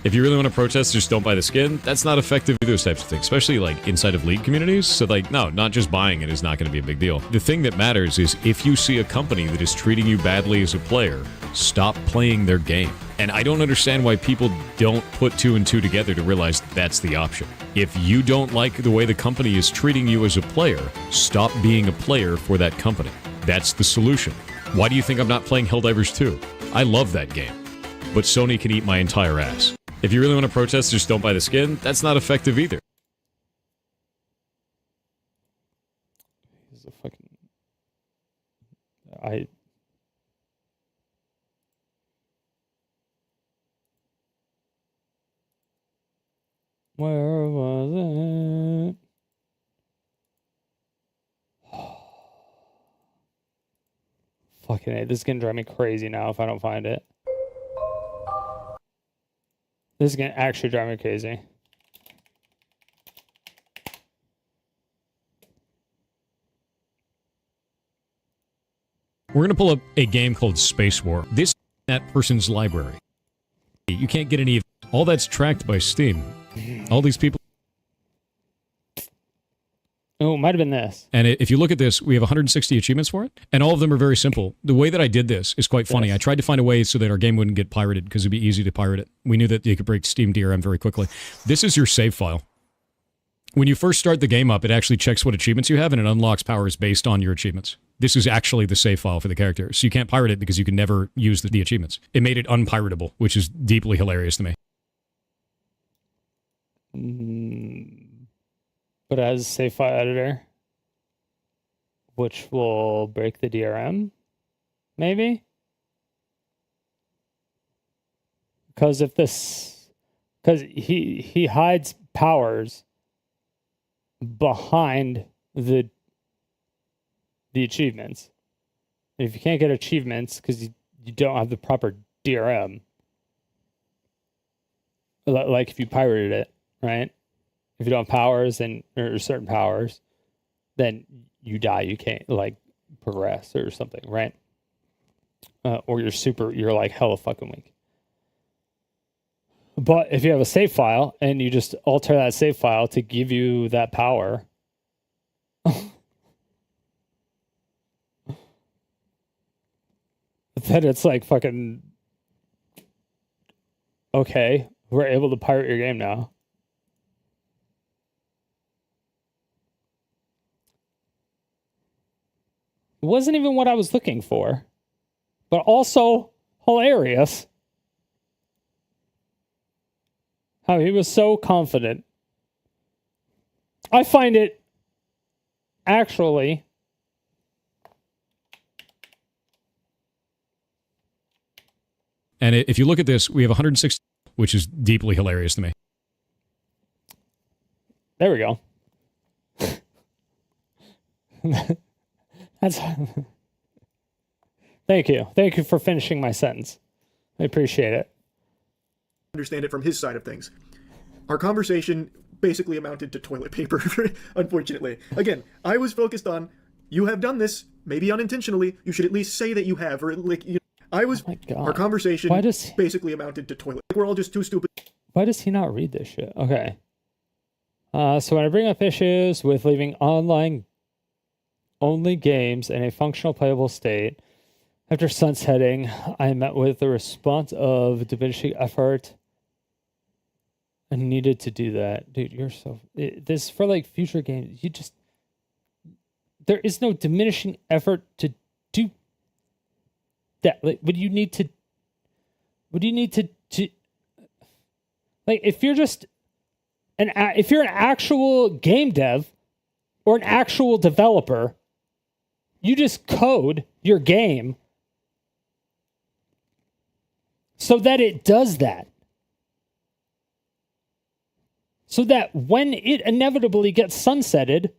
If you really want to protest, just don't buy the skin. That's not effective either, those types of things, especially like inside of League communities. So like, no, not just buying it is not going to be a big deal. The thing that matters is if you see a company that is treating you badly as a player, stop playing their game. And I don't understand why people don't put 2 and 2 together to realize that's the option. If you don't like the way the company is treating you as a player, stop being a player for that company. That's the solution. Why do you think I'm not playing Helldivers 2? I love that game. But Sony can eat my entire ass. If you really want to protest, just don't buy the skin. That's not effective either. He's a fucking... Where was it? Fucking A, this is gonna drive me crazy now if I don't find it. This is gonna actually drive me crazy. We're going to pull up a game called Space War. This is that person's library. You can't get any of all that's tracked by Steam. All these people. Oh, it might have been this. And if you look at this, we have 160 achievements for it, and all of them are very simple. The way that I did this is quite funny. Yes. I tried to find a way so that our game wouldn't get pirated, because it'd be easy to pirate it. We knew that you could break Steam DRM very quickly. This is your save file. When you first start the game up, it actually checks what achievements you have, and it unlocks powers based on your achievements. This is actually the save file for the character. So you can't pirate it because you can never use the achievements. It made it unpiratable, which is deeply hilarious to me. But as save file editor, which will break the DRM, maybe? Because if this, because he hides powers behind the achievements. If you can't get achievements because you don't have the proper DRM, like if you pirated it, right? If you don't have powers or certain powers, then you die. You can't like progress or something, right? Or you're like hella fucking weak. But if you have a save file and you just alter that save file to give you that power, then it's like fucking okay, we're able to pirate your game now. It wasn't even what I was looking for, but also hilarious. How he was so confident. I find it actually And if you look at this, we have 160, which is deeply hilarious to me. There we go. That's. Thank you. Thank you for finishing my sentence. I appreciate it. Understand it from his side of things. Our conversation basically amounted to toilet paper, unfortunately. Again, I was focused on, you have done this, maybe unintentionally, you should at least say that you have, or like, you know, our conversation basically amounted to toilet. We're all just too stupid. Why does he not read this shit? Okay. So when I bring up issues with leaving online only games in a functional playable state, after sunsetting, I met with the response of diminishing effort. I needed to do that. Dude, you're so... This for like future games. You just... There is no diminishing effort to do that. Like, would you need to... Like, if you're just... If you're an actual game dev or an actual developer, you just code your game so that it does that. So that when it inevitably gets sunsetted,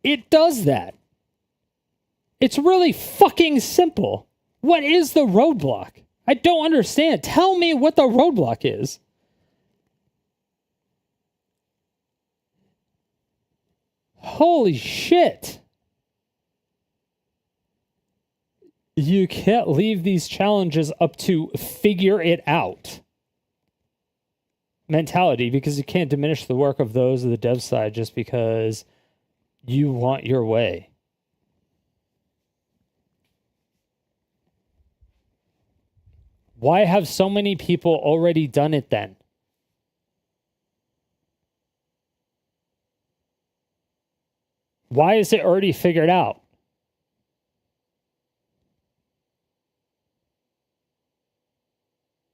it does that. It's really fucking simple. What is the roadblock? I don't understand. Tell me what the roadblock is. Holy shit. You can't leave these challenges up to figure it out mentality, because you can't diminish the work of those of the dev side just because you want your way. Why have so many people already done it then? Why is it already figured out?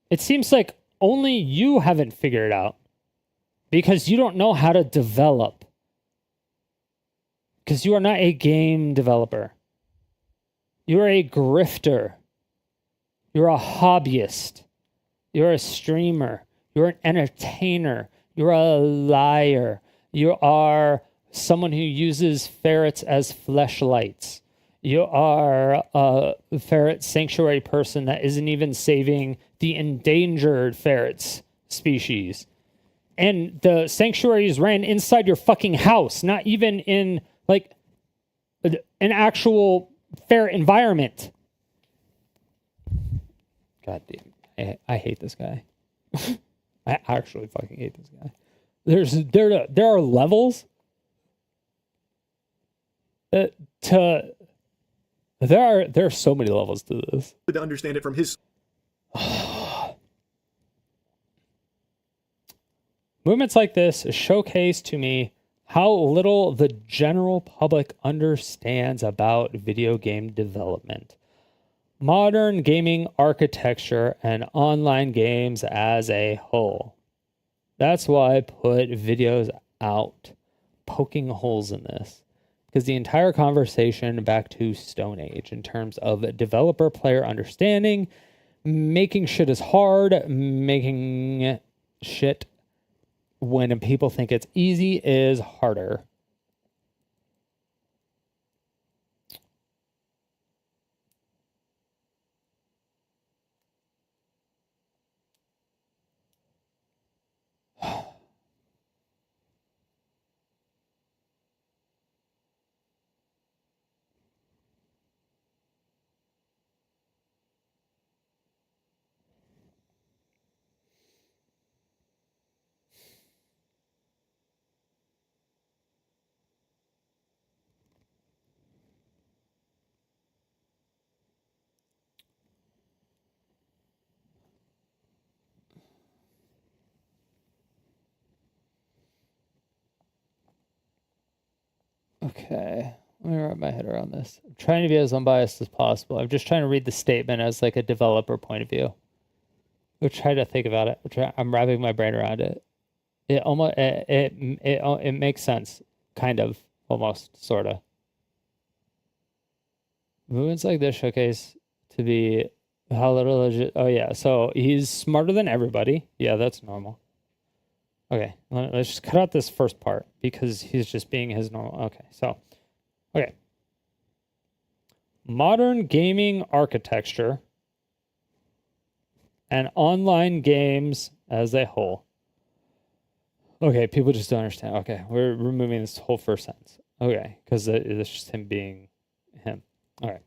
It seems like only you haven't figured it out because you don't know how to develop. Because you are not a game developer. You are a grifter. You're a hobbyist. You're a streamer. You're an entertainer. You're a liar. You are someone who uses ferrets as fleshlights. You are a ferret sanctuary person that isn't even saving the endangered ferrets species. And the sanctuaries ran inside your fucking house, not even in, like, an actual fair environment. God damn, I hate this guy. I actually fucking hate this guy. There are levels there are so many levels to this. To understand it from his movements like this showcase to me how little the general public understands about video game development, modern gaming architecture, and online games as a whole. That's why I put videos out poking holes in this, because the entire conversation back to Stone Age in terms of developer player understanding, making shit is hard, making shit when people think it's easy is harder. Okay, let me wrap my head around this. I'm trying to be as unbiased as possible. I'm just trying to read the statement as like a developer point of view. We'll try to think about it. I'm wrapping my brain around it. It almost it makes sense, kind of, almost, sorta. Movements like this showcase to be how little legit. Oh yeah, so he's smarter than everybody. Yeah, that's normal. Okay, let's just cut out this first part because he's just being his normal. Okay, so, okay. Modern gaming architecture and online games as a whole. Okay, people just don't understand. Okay, we're removing this whole first sentence. Okay, because it's just him being him. All right.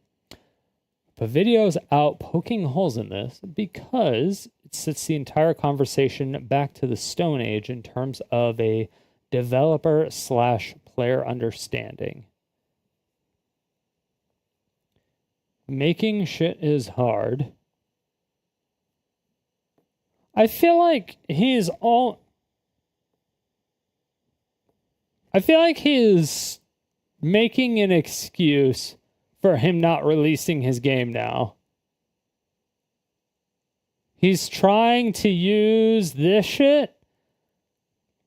But video's out poking holes in this because it sets the entire conversation back to the Stone Age in terms of a developer/player understanding. Making shit is hard. I feel like he's making an excuse for him not releasing his game now. He's trying to use this shit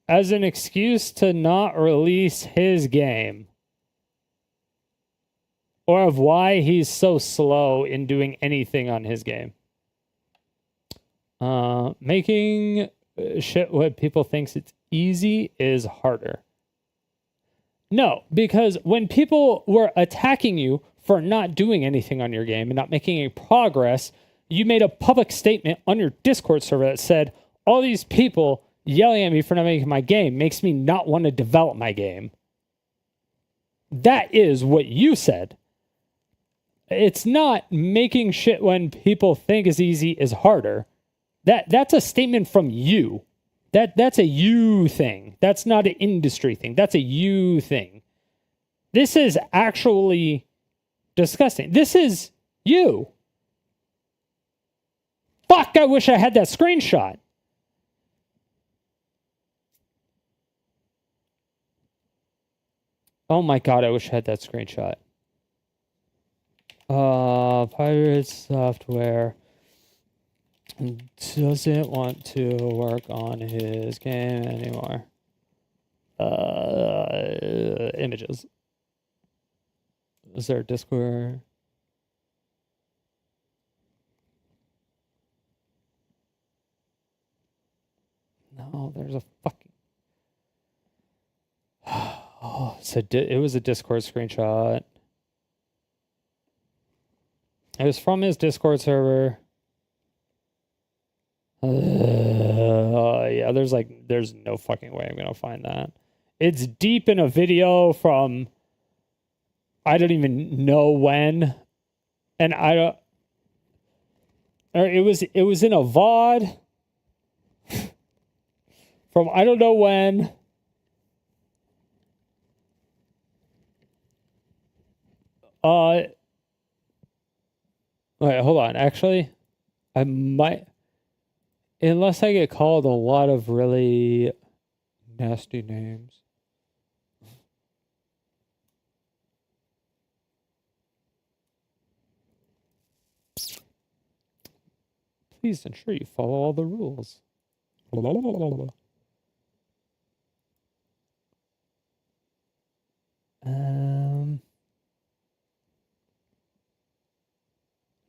as an excuse to not release his game. Or of why he's so slow in doing anything on his game. Making shit what people thinks it's easy is harder. No, because when people were attacking you for not doing anything on your game and not making any progress, you made a public statement on your Discord server that said, all these people yelling at me for not making my game makes me not want to develop my game. That is what you said. It's not making shit when people think is easy is harder. That's a statement from you. That's a you thing. That's not an industry thing. That's a you thing. This is actually disgusting. This is you. Fuck, I wish I had that screenshot. Oh my god, I wish I had that screenshot. Pirate Software doesn't want to work on his game anymore. Images. Is there a Discord? No, there's a fucking... Oh, so it was a Discord screenshot. It was from his Discord server. Yeah, there's no fucking way I'm gonna find that. It's deep in a video from I don't even know when, and I don't. Or it was in a VOD from I don't know when. Wait, hold on. Actually, I might, unless I get called a lot of really nasty names. Please ensure you follow all the rules.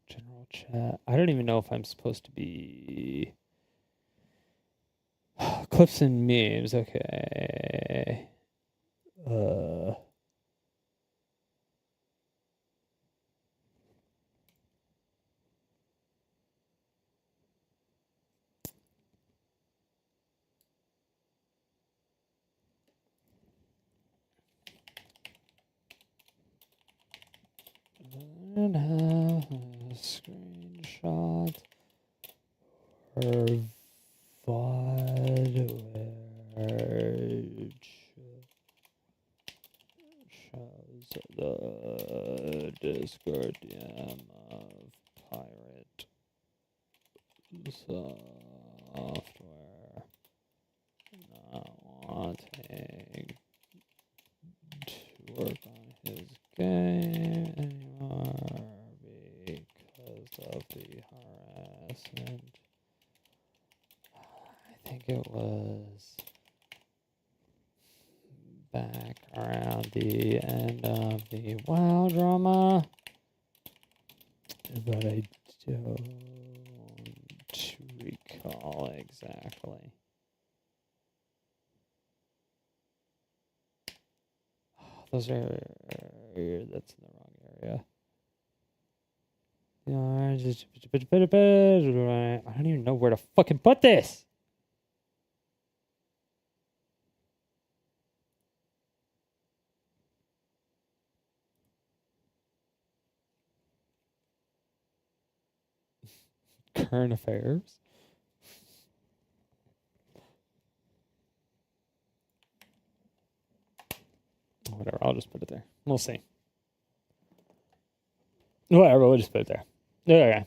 General chat. I don't even know if I'm supposed to be clips and memes. Okay. And have a screenshot or VOD where shows the Discord DM of pirate software not wanting to work on his game anymore because of the harassment. I think it was back around the end of the WoW drama, but I don't recall exactly. Those are, that's in the wrong area. I don't even know where to fucking put this. Current affairs. Whatever, I'll just put it there. We'll see. Whatever, we'll just put it there. Okay.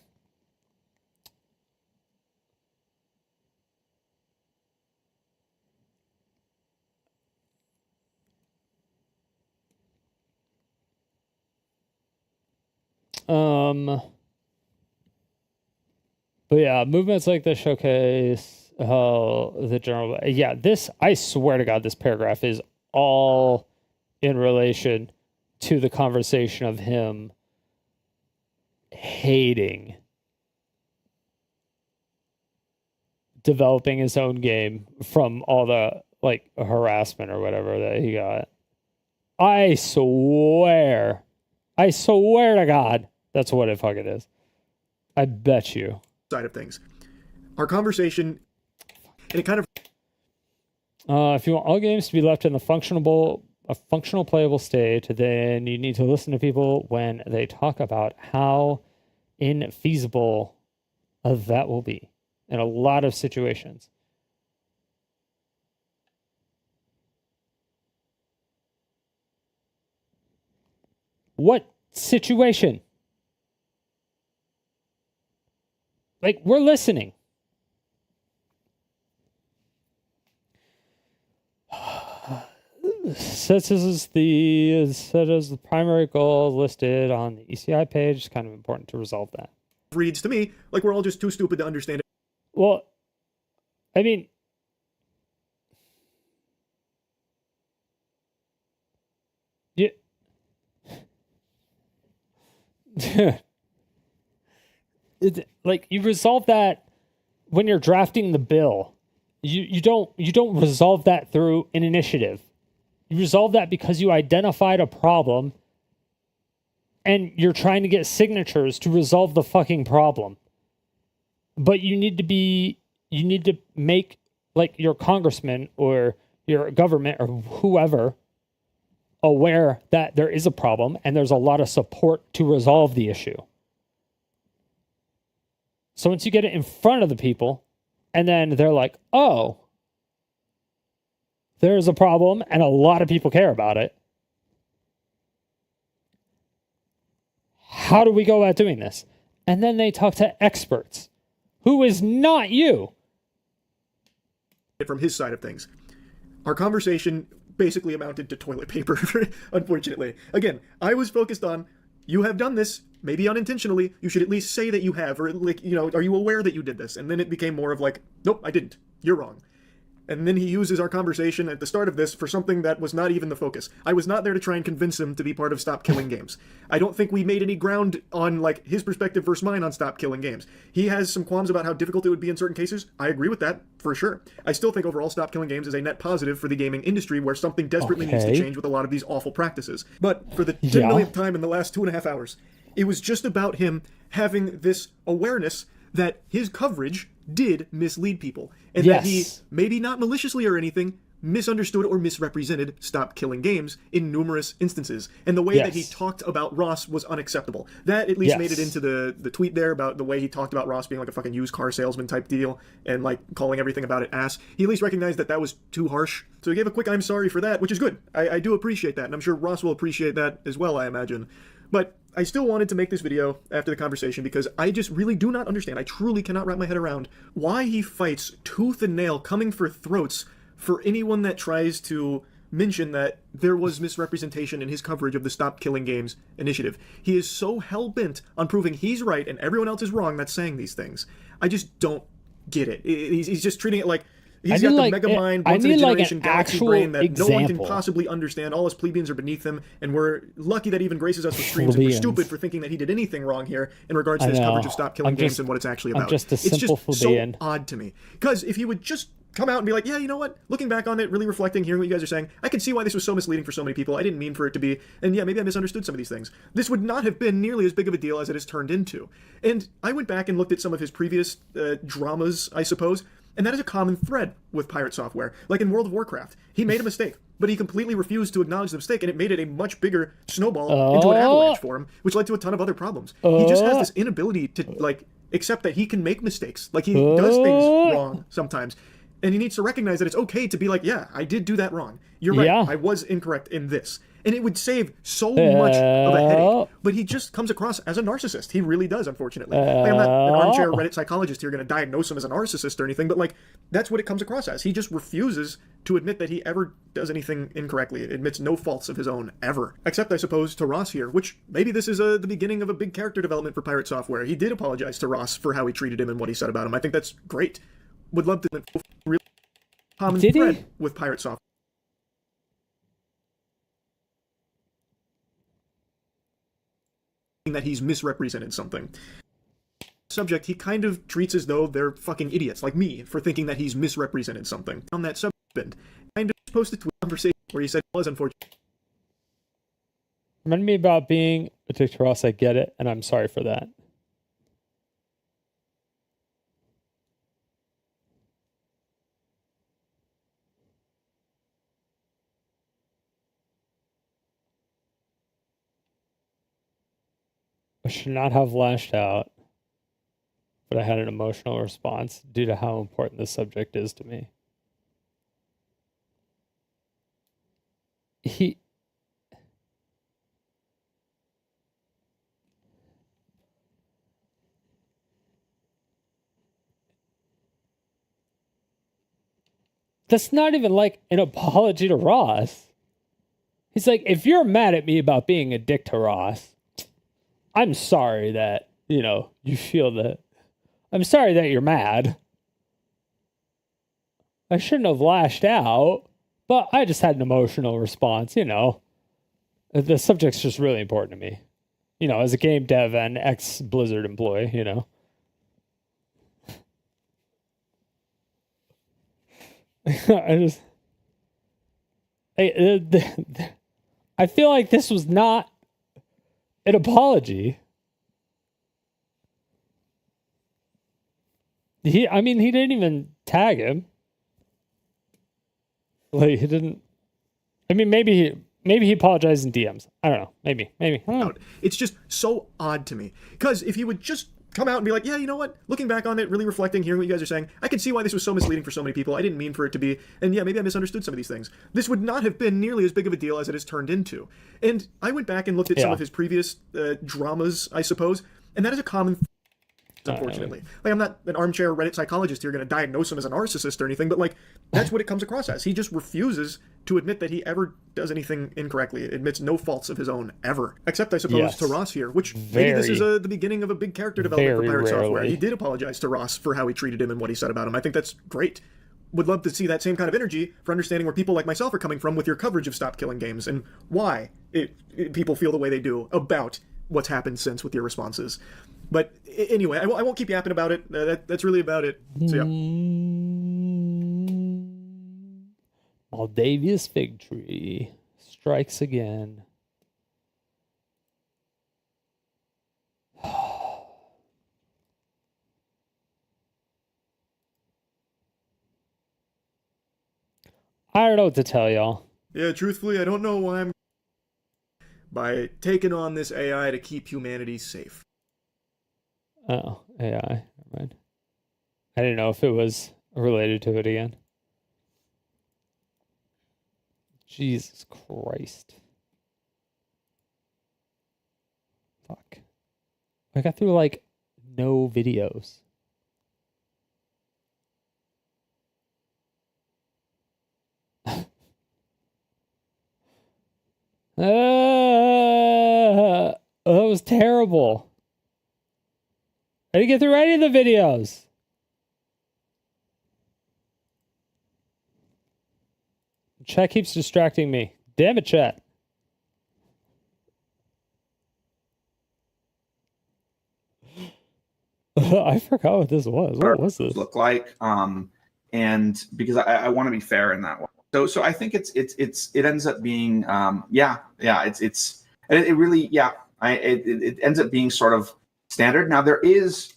But yeah, movements like this showcase how the general. Yeah, this, I swear to God, this paragraph is all in relation to the conversation of him hating developing his own game from all the like harassment or whatever that he got. I swear to God, that's what it fucking is. I bet you. Side of things. Our conversation, and it kind of... if you want all games to be left in a functional playable state, then you need to listen to people when they talk about how infeasible that will be in a lot of situations. What situation? Like, we're listening. Such as the primary goal listed on the ECI page. It's kind of important to resolve that. Reads to me like we're all just too stupid to understand it. Well, I mean, yeah. Like, you resolve that when you're drafting the bill. You don't resolve that through an initiative. You resolve that because you identified a problem and you're trying to get signatures to resolve the fucking problem. But you need to make, like, your congressman or your government or whoever aware that there is a problem and there's a lot of support to resolve the issue. So once you get it in front of the people, and then they're like, oh, there's a problem and a lot of people care about it. How do we go about doing this? And then they talk to experts, who is not you. From his side of things, our conversation basically amounted to toilet paper, unfortunately. Again, I was focused on, you have done this, maybe unintentionally, you should at least say that you have, or like, you know, are you aware that you did this? And then it became more of like, nope, I didn't. You're wrong. And then he uses our conversation at the start of this for something that was not even the focus. I was not there to try and convince him to be part of Stop Killing Games. I don't think we made any ground on, like, his perspective versus mine on Stop Killing Games. He has some qualms about how difficult it would be in certain cases. I agree with that, for sure. I still think overall Stop Killing Games is a net positive for the gaming industry where something desperately needs to change with a lot of these awful practices. But for the 10 millionth time in the last 2.5 hours, it was just about him having this awareness that his coverage did mislead people, and that he, maybe not maliciously or anything, misunderstood or misrepresented Stop Killing Games in numerous instances. And the way that he talked about Ross was unacceptable. That at least made it into the tweet there about the way he talked about Ross being like a fucking used car salesman type deal and like calling everything about it ass. He at least recognized that that was too harsh. So he gave a quick I'm sorry for that, which is good. I do appreciate that, and I'm sure Ross will appreciate that as well, I imagine. But I still wanted to make this video after the conversation because I just really do not understand, I truly cannot wrap my head around why he fights tooth and nail coming for throats for anyone that tries to mention that there was misrepresentation in his coverage of the Stop Killing Games initiative. He is so hell-bent on proving he's right and everyone else is wrong that's saying these things. I just don't get it. He's just treating it like he's got the mega mind, once in a generation galaxy brain that no one can possibly understand. All us plebeians are beneath him, and we're lucky that he even graces us with streams, and we're stupid for thinking that he did anything wrong here in regards to his coverage of Stop Killing Games and what it's actually about. I'm just a simple plebeian. So odd to me. Because if he would just come out and be like, yeah, you know what? Looking back on it, really reflecting, hearing what you guys are saying, I can see why this was so misleading for so many people. I didn't mean for it to be, and yeah, maybe I misunderstood some of these things. This would not have been nearly as big of a deal as it has turned into. And I went back and looked at some of his previous dramas, I suppose, and that is a common thread with Pirate Software. Like in World of Warcraft, he made a mistake, but he completely refused to acknowledge the mistake, and it made it a much bigger snowball into an avalanche for him, which led to a ton of other problems. He just has this inability to, like, accept that he can make mistakes. Like, he does things wrong sometimes. And he needs to recognize that it's okay to be like, yeah, I did do that wrong. You're right. I was incorrect in this. And it would save so much of a headache. But he just comes across as a narcissist. He really does, unfortunately. Like, I'm not an armchair Reddit psychologist here going to diagnose him as a narcissist or anything, but like, that's what it comes across as. He just refuses to admit that he ever does anything incorrectly. It admits no faults of his own, ever. Except, I suppose, to Ross here, which maybe this is the beginning of a big character development for Pirate Software. He did apologize to Ross for how he treated him and what he said about him. I think that's great. Would love to really common thread with Pirate Software. That he's misrepresented something. Subject, he kind of treats as though they're fucking idiots, like me, for thinking that he's misrepresented something. On that subject, kind of posted to a conversation where he said it was unfortunate. Remind me about being a dick to Ross, I get it, and I'm sorry for that. I should not have lashed out, but I had an emotional response due to how important this subject is to me. That's not even like an apology to Ross. He's like, if you're mad at me about being a dick to Ross, I'm sorry that, you know, you feel that. I'm sorry that you're mad. I shouldn't have lashed out, but I just had an emotional response, you know. The subject's just really important to me. You know, as a game dev and ex-Blizzard employee, you know. I feel like this was not an apology. He didn't even tag him. Like, he didn't. I mean, maybe maybe he apologized in DMs. I don't know. Maybe. I don't know. It's just so odd to me. Because if he would just come out and be like, yeah, you know what? Looking back on it, really reflecting, hearing what you guys are saying, I can see why this was so misleading for so many people. I didn't mean for it to be, and yeah, maybe I misunderstood some of these things. This would not have been nearly as big of a deal as it has turned into. And I went back and looked at some of his previous dramas, I suppose, and that is a common unfortunately. Like, I'm not an armchair Reddit psychologist here going to diagnose him as a narcissist or anything, but like, that's what it comes across as. He just refuses to admit that he ever does anything incorrectly. Admits no faults of his own, ever. Except, I suppose, to Ross here, which maybe this is the beginning of a big character development for Pirate Software. He did apologize to Ross for how he treated him and what he said about him. I think that's great. Would love to see that same kind of energy for understanding where people like myself are coming from with your coverage of Stop Killing Games and why people feel the way they do about what's happened since with your responses. But anyway, I won't keep yapping about it. That's really about it. So yeah. Moldavia's fig tree strikes again. I don't know what to tell y'all. Yeah, truthfully, I don't know why I'm by taking on this AI to keep humanity safe. Oh, AI. Never mind. I didn't know if it was related to it again. Jesus Christ. Fuck. I got through like no videos. That was terrible. I didn't get through any of the videos. Chat keeps distracting me. Damn it, chat. I forgot what this was. What was this? Look like, and because I want to be fair in that one. So I think it ends up being it ends up being sort of standard. Now there is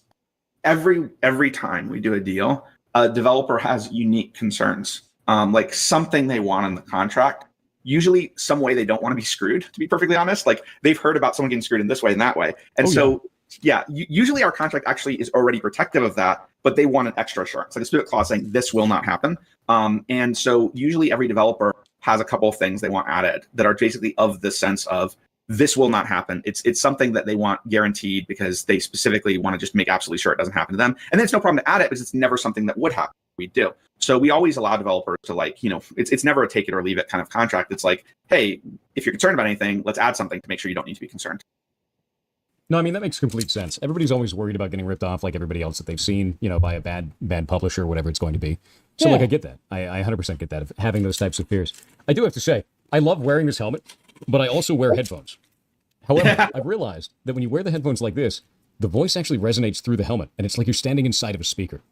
every time we do a deal, a developer has unique concerns, like something they want in the contract. Usually some way they don't want to be screwed, to be perfectly honest. Like they've heard about someone getting screwed in this way and that way. And usually our contract actually is already protective of that, but they want an extra assurance, like a split clause saying this will not happen. And so usually every developer has a couple of things they want added that are basically of the sense of this will not happen. It's something that they want guaranteed because they specifically want to just make absolutely sure it doesn't happen to them. And then it's no problem to add it because it's never something that would happen. We do. So we always allow developers to it's never a take it or leave it kind of contract. It's like, hey, if you're concerned about anything, let's add something to make sure you don't need to be concerned. No, I mean, that makes complete sense. Everybody's always worried about getting ripped off like everybody else that they've seen, by a bad publisher or whatever it's going to be. So I get that. I 100% get that, of having those types of fears. I do have to say, I love wearing this helmet, but I also wear headphones. However, I've realized that when you wear the headphones like this, the voice actually resonates through the helmet, and it's like you're standing inside of a speaker.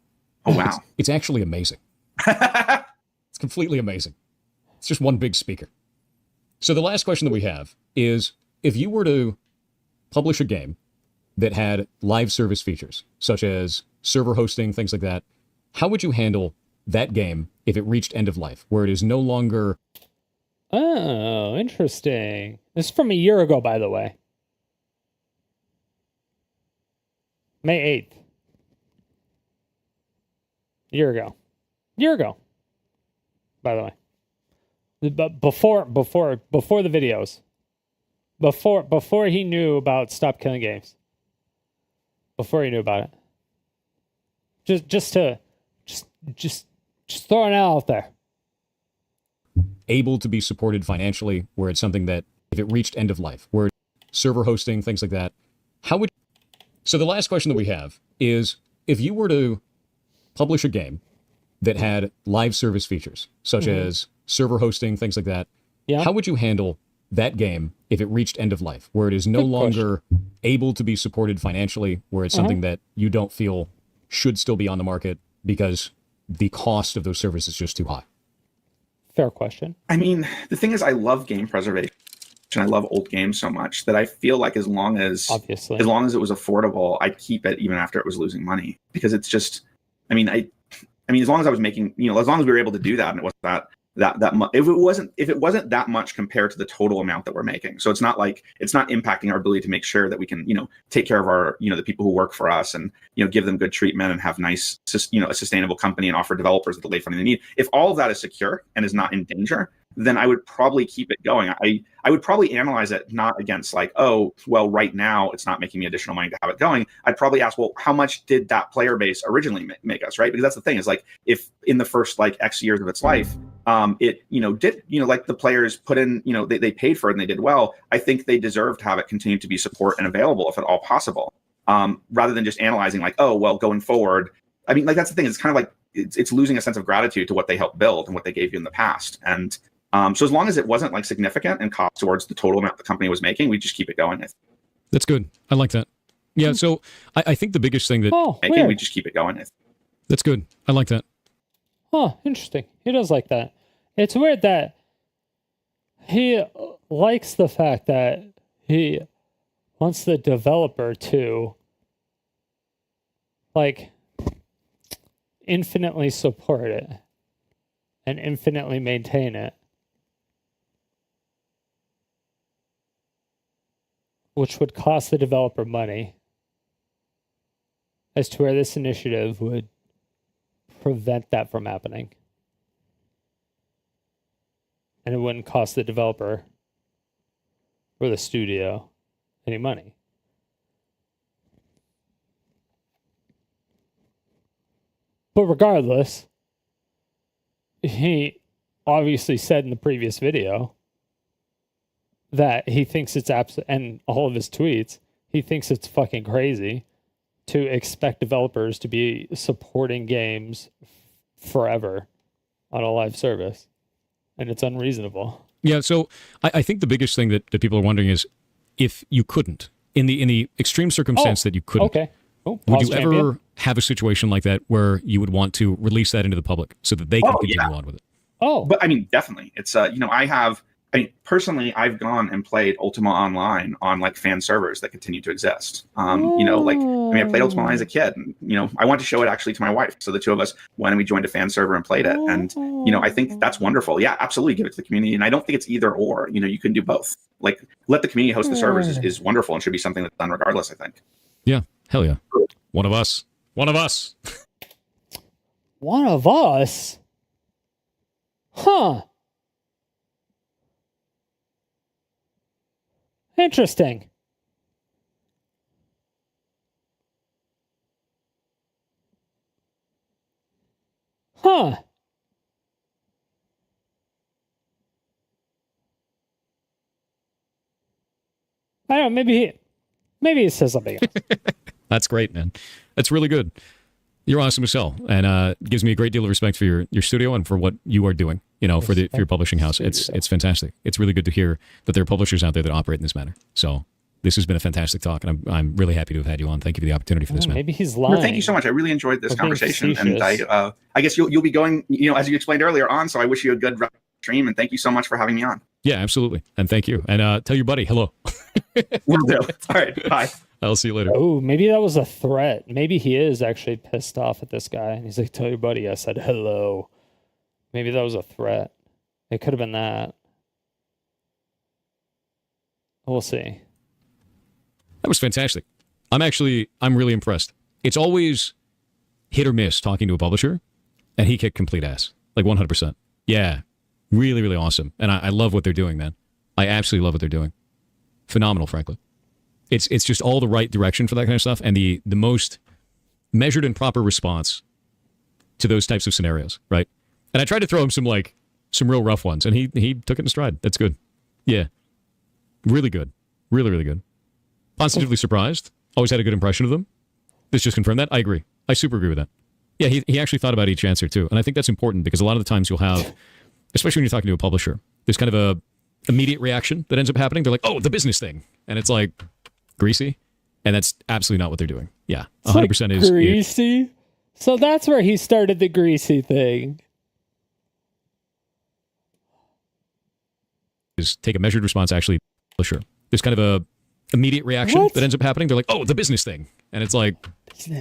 Oh, wow. It's actually amazing. It's completely amazing. It's just one big speaker. So the last question that we have is, if you were to publish a game that had live service features, such as server hosting, things like that, how would you handle that game if it reached end of life, where it is no longer... Oh, interesting. This is from a year ago, by the way. May 8th. Year ago, by the way. But before the videos. Before he knew about Stop Killing Games. Before he knew about it. Just throwing it out there. Able to be supported financially, where it's something that if it reached end of life, where server hosting, things like that, how would... So the last question that we have is, if you were to publish a game that had live service features, such as server hosting, things like that, how would you handle that game if it reached end of life, where it is no longer able to be supported financially, where it's something that you don't feel should still be on the market because the cost of those services is just too high? Fair question. I mean, the thing is, I love game preservation. I love old games so much that I feel like as long as it was affordable, I'd keep it even after it was losing money, because it's just, as long as I was making, as long as we were able to do that and it wasn't that much. If it wasn't that much compared to the total amount that we're making. So it's not impacting our ability to make sure that we can, take care of our, the people who work for us and, give them good treatment and have nice, a sustainable company and offer developers the late funding they need. If all of that is secure and is not in danger, then I would probably keep it going. I would probably analyze it not against like, oh, well, right now it's not making me additional money to have it going. I'd probably ask, well, how much did that player base originally make us, right? Because that's the thing is like, if in the first like X years of its life, it, did, like the players put in, they paid for it and they did well, I think they deserve to have it continue to be support and available if at all possible, rather than just analyzing like, oh, well, going forward. I mean, like, that's the thing. It's kind of like, it's losing a sense of gratitude to what they helped build and what they gave you in the past. And so as long as it wasn't like significant and cost towards the total amount the company was making, we just keep it going. That's good. I like that. Yeah. So I think the biggest thing that we just keep it going. That's good. I like that. Oh, interesting. He does like that. It's weird that he likes the fact that he wants the developer to like infinitely support it and infinitely maintain it, which would cost the developer money, as to where this initiative would prevent that from happening. And it wouldn't cost the developer or the studio any money. But regardless, he obviously said in the previous video that he thinks it's and all of his tweets, he thinks it's fucking crazy to expect developers to be supporting games forever on a live service. And it's unreasonable. Yeah, so I think the biggest thing that people are wondering is if you couldn't, in the extreme circumstance that you couldn't, okay. Would you ever have a situation like that where you would want to release that into the public so that they can continue on with it? But I mean, definitely. It's, personally, I've gone and played Ultima Online on like fan servers that continue to exist. I played Ultima Online as a kid and, I wanted to show it actually to my wife. So the two of us went and we joined a fan server and played it. And, I think that's wonderful. Yeah, absolutely. Give it to the community. And I don't think it's either or, you can do both. Like let the community host the servers is wonderful and should be something that's done regardless, I think. Yeah. Hell yeah. One of us. One of us. One of us? Huh. Interesting. Huh. I don't know, maybe he says something else. That's great, man. That's really good. You're awesome as hell, and gives me a great deal of respect for your studio and for what you are doing. For your publishing house. It's fantastic. It's really good to hear that there are publishers out there that operate in this manner. So this has been a fantastic talk, and I'm really happy to have had you on. Thank you for the opportunity for this, man. Maybe he's lying. Well, thank you so much. I really enjoyed this conversation, and I guess you'll be going, as you explained earlier on. So I wish you a good stream, and thank you so much for having me on. Yeah, absolutely, and thank you. And tell your buddy hello. Will do. All right, bye. I'll see you later. Oh, maybe that was a threat. Maybe he is actually pissed off at this guy. And he's like, tell your buddy I said hello. Maybe that was a threat. It could have been that. We'll see. That was fantastic. I'm really impressed. It's always hit or miss talking to a publisher, and he kicked complete ass. Like 100%. Yeah. Really, really awesome. And I love what they're doing, man. I absolutely love what they're doing. Phenomenal, frankly. It's just all the right direction for that kind of stuff, and the most measured and proper response to those types of scenarios, right? And I tried to throw him some real rough ones, and he took it in stride. That's good. Yeah. Really good. Really, really good. Positively surprised. Always had a good impression of them. This just confirmed that. I agree. I super agree with that. Yeah, he actually thought about each answer, too. And I think that's important because a lot of the times you'll have, especially when you're talking to a publisher, there's kind of a immediate reaction that ends up happening. They're like, oh, the business thing. And it's like, greasy, and that's absolutely not what they're doing. Yeah, 100% is greasy. So that's where he started the greasy thing. Is take a measured response. Actually, sure. There's kind of a immediate reaction that ends up happening. They're like, oh, the business thing, and it's like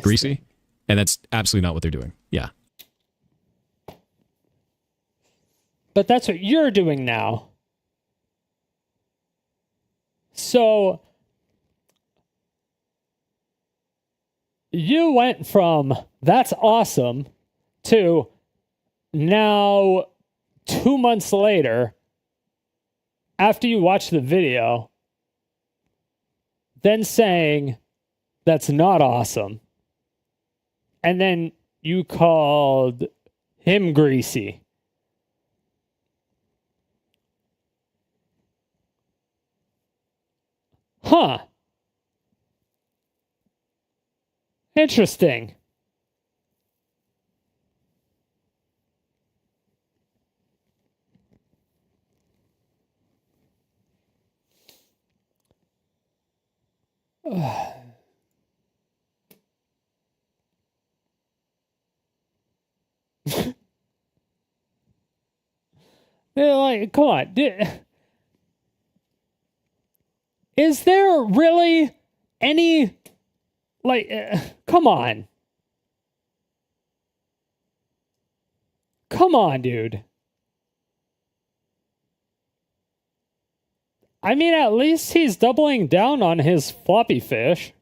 greasy, and that's absolutely not what they're doing. Yeah. But that's what you're doing now. So you went from that's awesome to now 2 months later, after you watch the video, then saying that's not awesome. And then you called him greasy. Huh. Interesting. They're like, come on. Is there really any, like, come on. Come on, dude. I mean, at least he's doubling down on his floppy fish.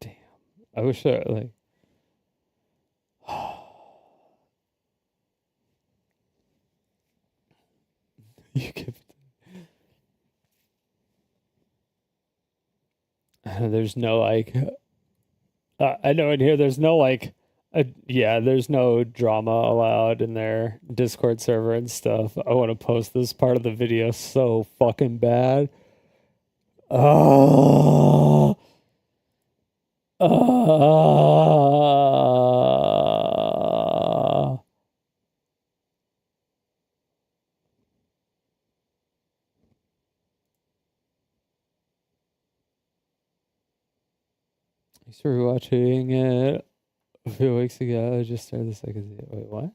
Damn. I wish I, like... You give there's no, like... I know in here there's no, like... yeah, there's no drama allowed in their Discord server and stuff. I want to post this part of the video so fucking bad. Oh... I started watching it a few weeks ago. I just started the second season. Wait, what?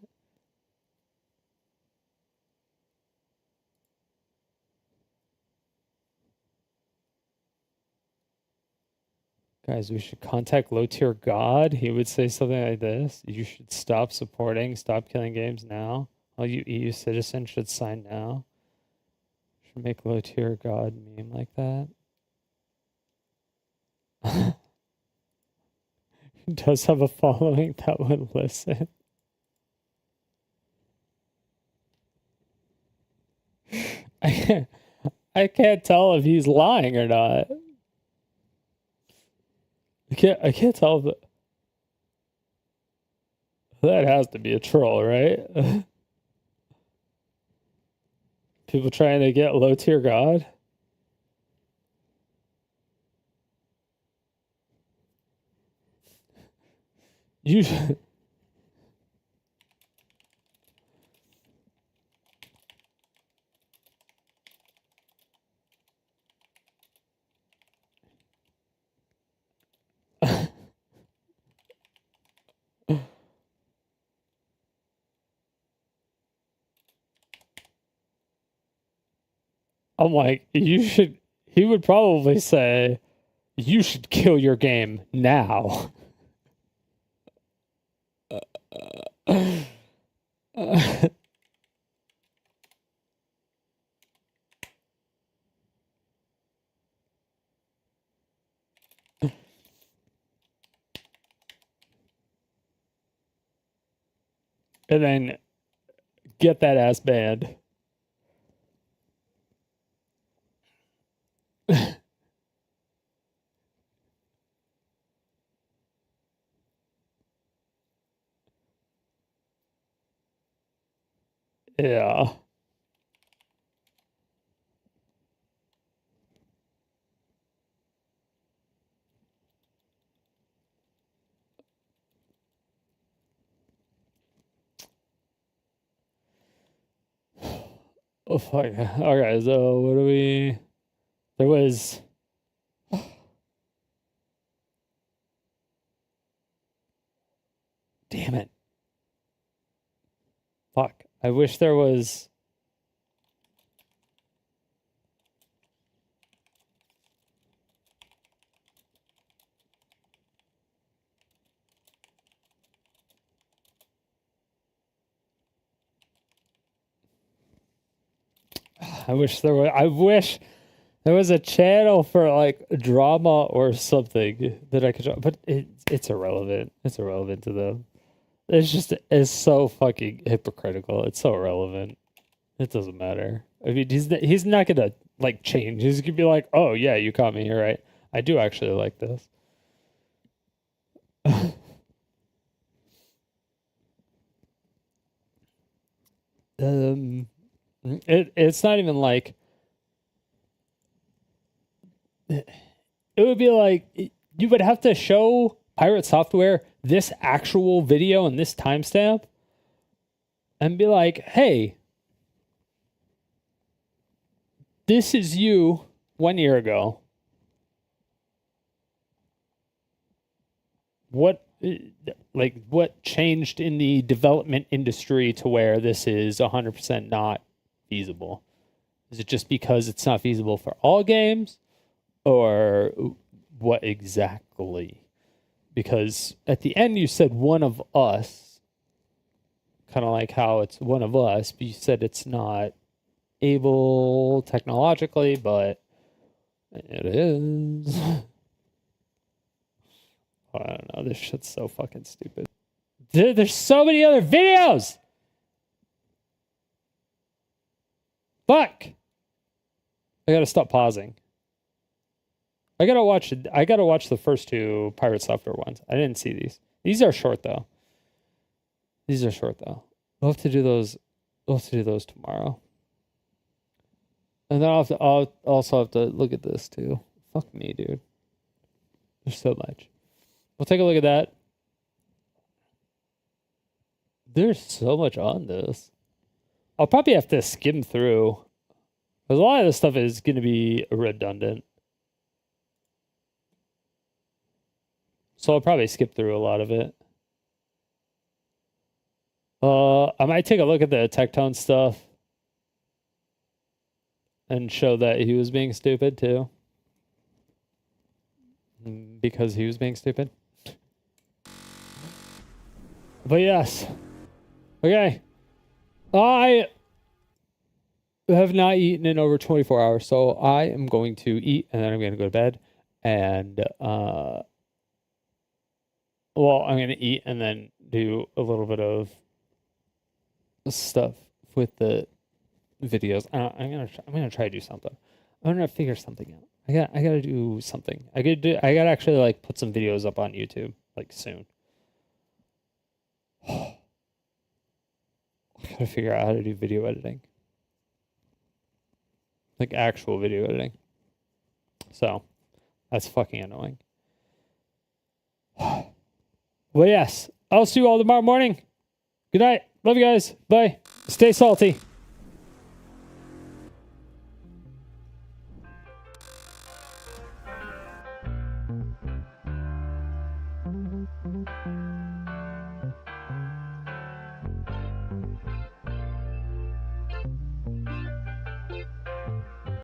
Guys, we should contact low tier God. He would say something like this. You should stop supporting, stop killing games now. All you EU citizens should sign now. Should make low tier God meme like that. He does have a following that would listen. I can't tell if he's lying or not. I can't tell if that has to be a troll, right? People trying to get low tier God. You should... I'm like, you should... He would probably say, you should kill your game now. And then get that ass banned. Yeah. Oh fuck. Okay, so what do we... There was... Damn it. Fuck. I wish there was... I wish there was a channel for like drama or something that I could, but it's irrelevant. It's irrelevant to them. It's so fucking hypocritical. It's so irrelevant. It doesn't matter. I mean, he's not gonna like change. He's gonna be like, oh yeah, you caught me. You're right. I do actually like this. It's not even like it would be like you would have to show Pirate Software this actual video and this timestamp and be like, hey, this is you 1 year ago. What changed in the development industry to where this is 100% not feasible? Is it just because it's not feasible for all games, or what exactly? Because at the end you said one of us, kind of like how it's one of us, but you said it's not able technologically, but it is. I don't know. This shit's so fucking stupid. Dude, there's so many other videos. Fuck. I gotta stop pausing. I gotta watch the first two Pirate Software ones. I didn't see these. These are short though. We'll have to do those. We'll have to do those tomorrow. And then I'll also have to look at this too. Fuck me, dude. There's so much. We'll take a look at that. There's so much on this. I'll probably have to skim through, because a lot of this stuff is going to be redundant. So I'll probably skip through a lot of it. I might take a look at the Tectone stuff and show that he was being stupid too. Because he was being stupid. But yes. Okay. I have not eaten in over 24 hours, so I am going to eat and then I'm going to go to bed. And, I'm going to eat and then do a little bit of stuff with the videos. I'm gonna try to do something. I'm gonna figure something out. I gotta do something. I gotta actually like put some videos up on YouTube like soon. I gotta figure out how to do video editing. Like actual video editing. So that's fucking annoying. Well, yes. I'll see you all tomorrow morning. Good night. Love you guys. Bye. Stay salty.